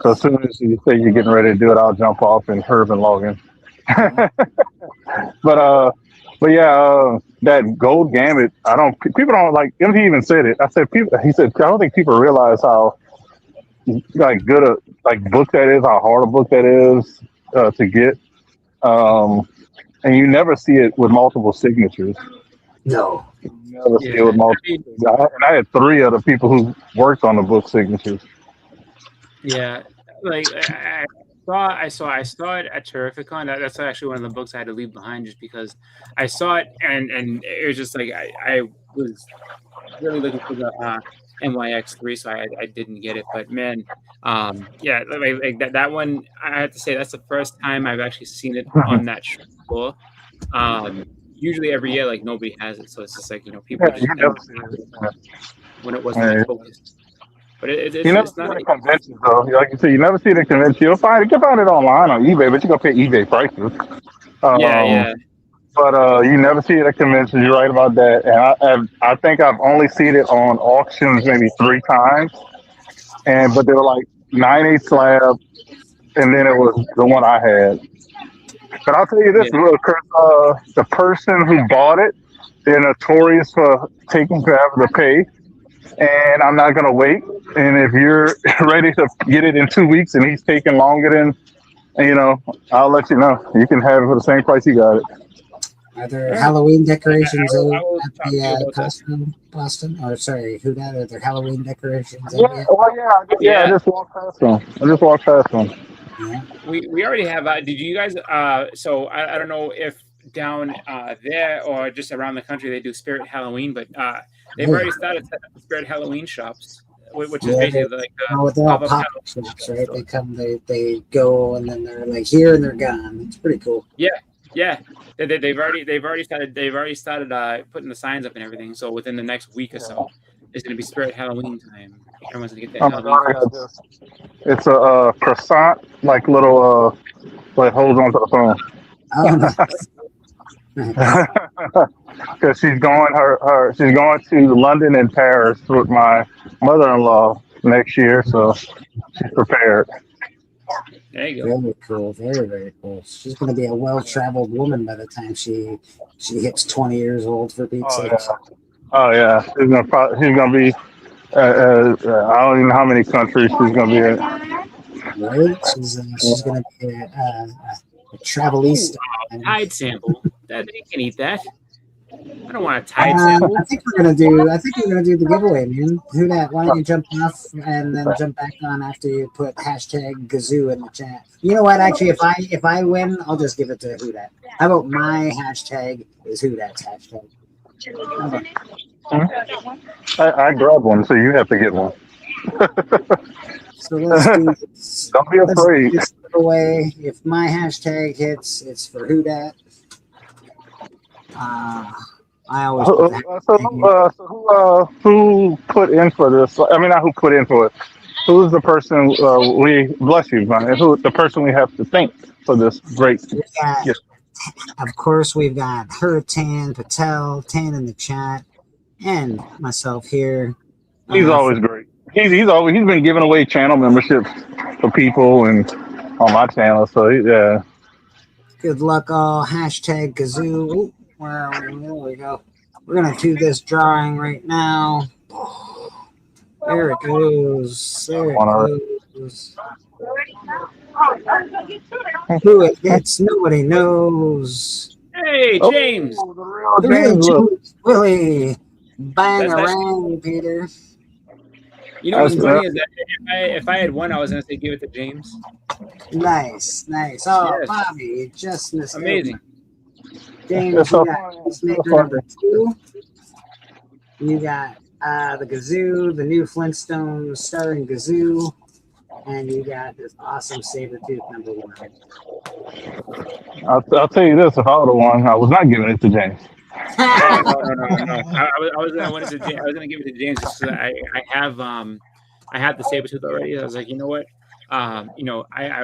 as soon as you say you're getting ready to do it, I'll jump off and Herb and log in. But yeah, that Gold Gambit, people don't like, MT even said it. He said, I don't think people realize how like good a book that is, how hard a book that is to get. And you never see it with multiple signatures. No. You never see it with multiple signatures. And I had 3 other people who worked on the book signatures. Yeah, like I saw it at Terrificon. That's actually one of the books I had to leave behind, just because I saw it and it was just like I was really looking for the MYX3, so I didn't get it. But man, yeah, like that one, I have to say that's the first time I've actually seen it on that floor. Usually every year, like nobody has it, so it's just like people just when it wasn't focused. But it's never it's see not it at conventions, though. Like you said, you never see it at conventions. You can find it online on eBay, but you can pay eBay prices. Yeah. but you never see it at conventions. You're right about that. And I think I've only seen it on auctions maybe 3 times. But they were like 9/8 slab, and then it was the one I had. But I'll tell you this, Chris, the person who bought it, they're notorious for taking forever to pay. And I'm not gonna wait. And if you're ready to get it in 2 weeks and he's taking longer than, I'll let you know. You can have it for the same price he got it. Are there Halloween decorations at the costume, Boston? Or sorry, who that? Are there Halloween decorations? I just walked past them. Yeah. We already have. Did you guys? So I don't know if down there or just around the country they do Spirit Halloween, but they've already started setting up Spirit Halloween shops, which is basically like they're all pop-up shops, right? They come, they go, and then they're like here and they're gone. It's pretty cool. Yeah. They've already started putting the signs up and everything. So within the next week or so, it's going to be Spirit Halloween time. Everyone's going to get their Halloween. It's a croissant, like little, that holds onto the phone. Oh, nice. Because she's going to London and Paris with my mother-in-law next year, so she's prepared. There you go. Very cool. Very, very cool. She's going to be a well-traveled woman by the time she hits 20 years old, for Pete's sake. Oh yeah, she's gonna be. I don't even know how many countries she's gonna be in. Right? She's going to be a travelista. Tide sample. You can eat that. I don't want a Tide sample. I think we're gonna do the giveaway, man. Who that? Why don't you jump off and then jump back on after you put #Gazoo in the chat? You know what? Actually, if I win, I'll just give it to Who Dat. How about my hashtag is Who Dat's hashtag? I grabbed one, so you have to get one. So let's do this. Don't be afraid. Let's do this giveaway. If my hashtag hits, it's for Who Dat. I always. Who put in for this? I mean, not who put in for it. Who's the person? We bless you, man. Who the person we have to thank for this great gift? Of course, we've got Hurricane Patel, Tan in the chat, and myself here. He's always great. He's been giving away channel memberships for people and on my channel. So yeah. Good luck, all. #Gazoo. Ooh, where are we? There we go. We're gonna do this drawing right now. There it goes. There it goes. Who it gets, nobody knows. Hey, James. James Willie. Bang around, Peter. You know what's funny is that if I had won, I was going to say give it to James. Nice. Oh, yes. Bobby, you just missed it. Amazing. James, you got Peacemaker number 2. You got the Gazoo, the new Flintstones starring Gazoo, and you got this awesome Sabretooth number 1. I'll tell you this: if I would have won, I was not giving it to James. No. I was going to give it to James because I have the Sabretooth already. I was like, you know what? I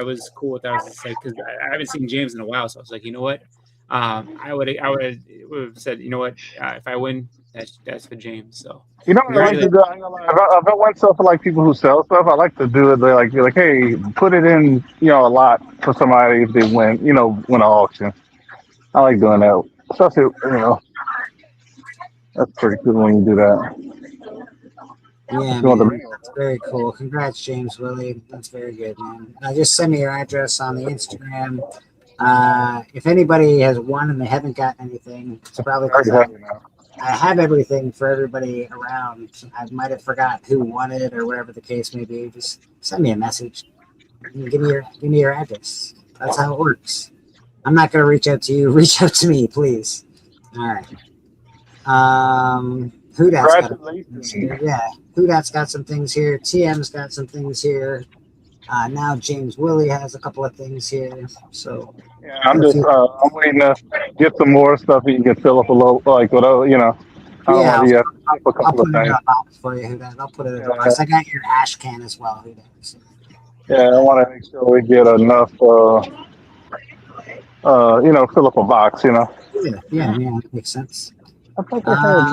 was cool with that. I was just like, because I haven't seen James in a while, so I was like, you know what? I would have said, you know what? If I win, that's for James. So you know what I like to do? If I went stuff for like people who sell stuff, I like to do it. They like be like, hey, put it in, a lot for somebody if they win, win an auction. I like doing that, especially that's pretty cool when you do that. Yeah, man, that's very cool. Congrats, James Willie. That's very good, man. Just send me your address on the Instagram. If anybody has won and they haven't gotten anything, it's probably because I have everything for everybody around. I might have forgot who won it or whatever the case may be. Just send me a message. Give me your address. That's how it works. I'm not gonna reach out to you. Reach out to me, please. All right. Who Dat's got things here? Yeah, Who Dat's got some things here. TM's got some things here. Now James Willie has a couple of things here. So yeah, I'm waiting to get some more stuff. You can fill up a little, like whatever, I'll put it in things. a box for you, Who Dat. I'll put it in a box. I got your ash can as well, Who Dat. So. Yeah, I want to make sure we get enough fill up a box. Yeah, that makes sense. I thought they had.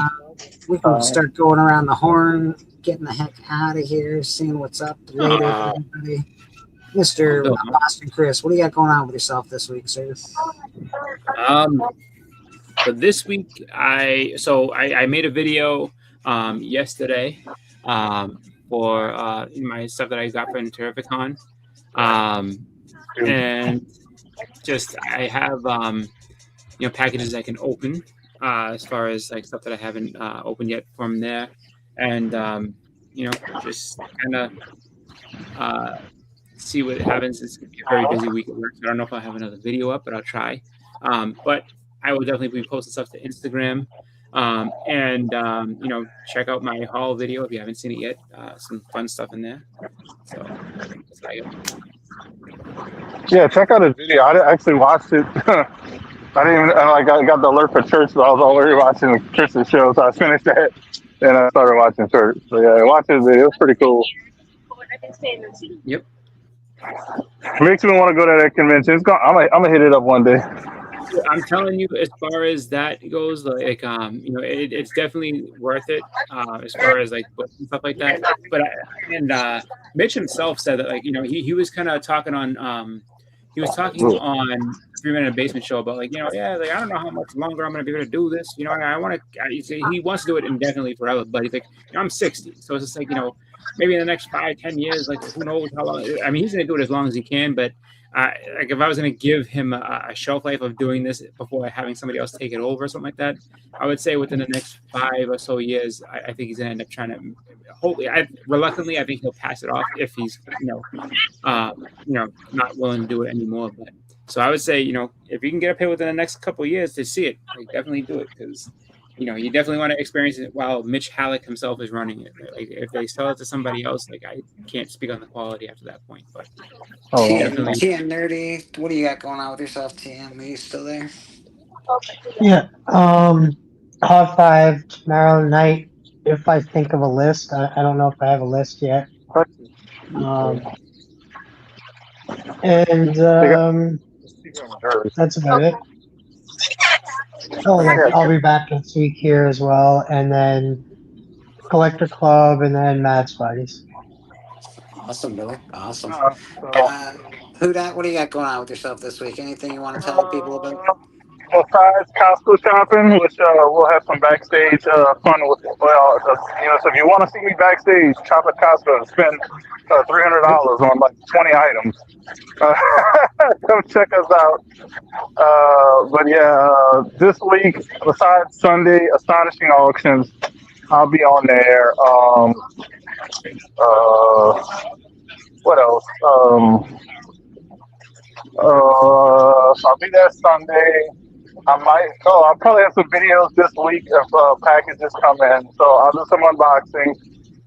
We can start going around the horn, getting the heck out of here, seeing what's up later for everybody. Mr. Boston Chris, what do you got going on with yourself this week, sir? So this week, I made a video yesterday for my stuff that I got from Terrificon, and just I have packages I can open as far as like stuff that I haven't opened yet from there, and just kind of see what happens. It's gonna be a very busy week at work. So I don't know if I'll have another video up, but I'll try. But I will definitely be posting stuff to Instagram, and check out my haul video if you haven't seen it yet. Some fun stuff in there. So that's what I got. Yeah, check out his video. I actually watched it. I didn't even. I got the alert for church, so I was already watching the Christmas show. So I finished that, and I started watching church. So yeah, watch his video. It's pretty cool. Yep. Makes me want to go to that convention. I'm gonna hit it up one day. I'm telling you, as far as that goes, it's definitely worth it. As far as like books and stuff like that. But Mitch himself said that he was kind of talking on he was talking on 3 Minute Basement Show about I don't know how much longer I'm gonna be able to do this. I want to. He wants to do it indefinitely forever, but he's like, I'm 60, so it's just like maybe in the next 5-10 years, like who knows how long. I mean, he's gonna do it as long as he can, but if I was gonna give him a shelf life of doing this before having somebody else take it over or something like that, I would say within the next 5 or so years, I think he's gonna end up trying to. Hopefully, reluctantly, I think he'll pass it off if he's not willing to do it anymore. But so I would say if you can get up here within the next couple of years to see it, definitely do it because. You definitely want to experience it while Mitch Halleck himself is running it. Like if they sell it to somebody else, I can't speak on the quality after that point. But definitely. TM Nerdy, what do you got going on with yourself, TM? Are you still there? Yeah. Hog 5 tomorrow night. If I think of a list, I don't know if I have a list yet. That's about it. I'll be back next week here as well, and then Collector Club, and then Matt's Buddies. Awesome, Billy. Awesome. Hudat, what do you got going on with yourself this week? Anything you want to tell people about? Besides Costco shopping, which we'll have some backstage fun with. So if you want to see me backstage, shop at Costco and spend $300 on like 20 items. Come check us out. But yeah, this week, besides Sunday Astonishing Auctions, I'll be on there. What else? So I'll be there Sunday. I'll probably have some videos this week if packages come in. So I'll do some unboxing.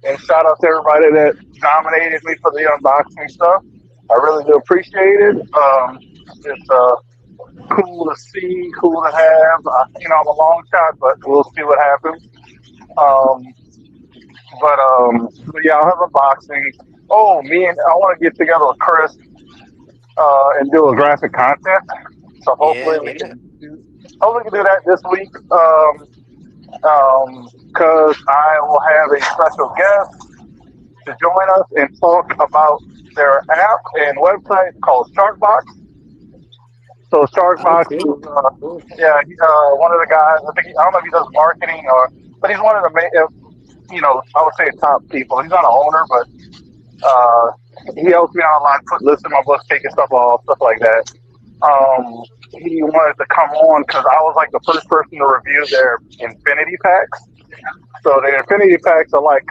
And shout out to everybody that nominated me for the unboxing stuff. I really do appreciate it. It's cool to see, cool to have. I'm a long shot, but we'll see what happens. But yeah, I'll have unboxing. Oh, I want to get together with Chris and do a graphic content. So hopefully we can do that this week. Because I will have a special guest to join us and talk about their app and website called Sharkbox. So Sharkbox is, one of the guys. I don't know if he does marketing but he's one of the main, I would say top people. He's not an owner, but he helps me out a lot, listing my books, taking stuff off, stuff like that. He wanted to come on because I was like the first person to review their infinity packs. So the infinity packs are like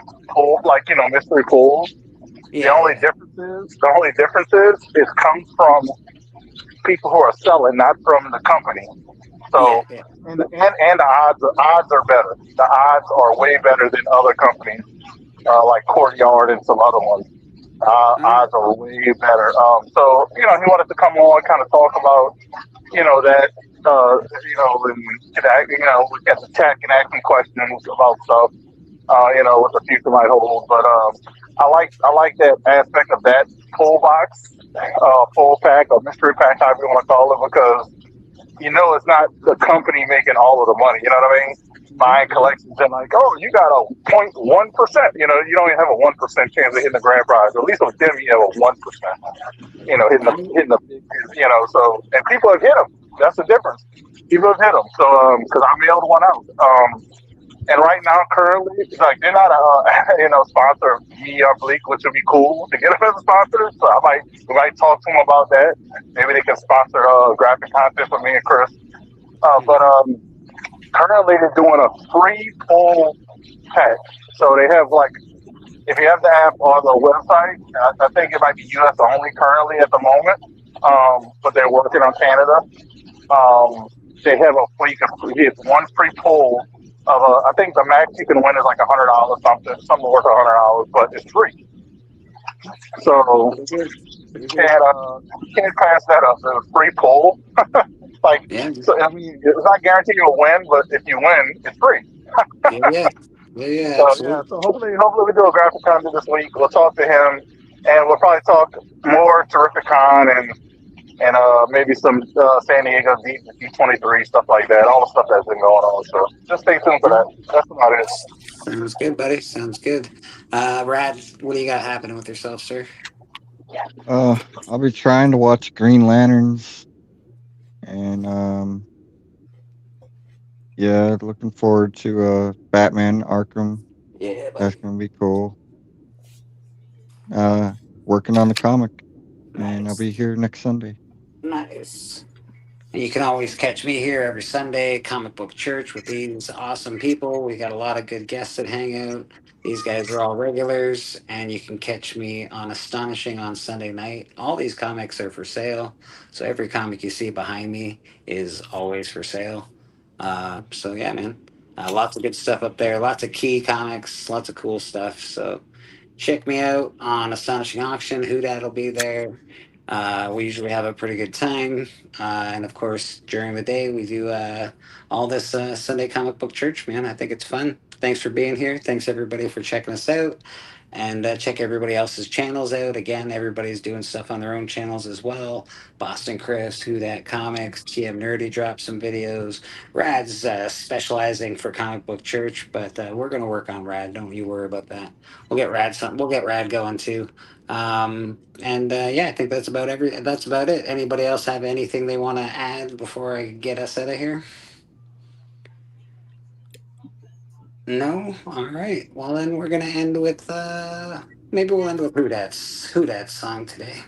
mystery pools. Yeah. The only difference is it comes from people who are selling, not from the company. So and the odds are better. The odds are way better than other companies like Courtyard and some other ones. Odds are way better. So he wanted to come on, kind of talk about that. And we get to chat and ask some questions about stuff. What the future might hold. But I like that aspect of that pull box, pull pack or mystery pack, however you want to call it, because you know it's not the company making all of the money. You know what I mean? Buying collections and like, oh, you got a 0.1%. You know, you don't even have a 1% chance of hitting the grand prize. At least with them, you have a 1%. You know, hitting the big, you know. So and people have hit them. That's the difference. People have hit them. So because I mailed one out. And right now, currently, it's like they're not a sponsor of me or Bleak, which would be cool to get them as a sponsor. So we might talk to them about that. Maybe they can sponsor graphic content for me and Chris. But currently, they're doing a free pull pack. So they have like, if you have the app or the website, I think it might be US only currently at the moment. But they're working on Canada. They have a free, it's one free pull. I think the max you can win is like $100, something worth $100, but it's free. So you can't pass that up. It's a free pull. So I mean, it's not guaranteed you'll win, but if you win, it's free. So hopefully we do a graphic content this week. We'll talk to him, and we'll probably talk more Terrificon and maybe some San Diego D23 stuff like that. All the stuff that's been going on. So just stay tuned for that. That's about it. Sounds good, buddy. Sounds good. Rad, what do you got happening with yourself, sir? I'll be trying to watch Green Lanterns, and yeah, looking forward to Batman Arkham. Yeah, that's gonna be cool. Working on the comic, and I'll be here next Sunday. Nice. And you can always catch me here every Sunday, Comic Book Church, with these awesome people. We got a lot of good guests that hang out. These guys are all regulars, and you can catch me on Astonishing on Sunday night. All these comics are for sale, so every comic you see behind me is always for sale. So yeah, man, lots of good stuff up there. Lots of key comics, lots of cool stuff. So check me out on Astonishing Auction. Whodad will be there. We usually have a pretty good time. And of course, during the day, we do all this Sunday Comic Book Church, man. I think it's fun. Thanks for being here. Thanks, everybody, for checking us out. And check everybody else's channels out. Again, everybody's doing stuff on their own channels as well. Boston Chris, Who That Comics, TM Nerdy dropped some videos. Rad's specializing for Comic Book Church, but we're going to work on Rad. Don't you worry about that. We'll get Rad going too. Yeah, I think that's about it. Anybody else have anything they want to add before I get us out of here? No? All right. Well, then we're going to end with maybe we'll end with Whodad's song today.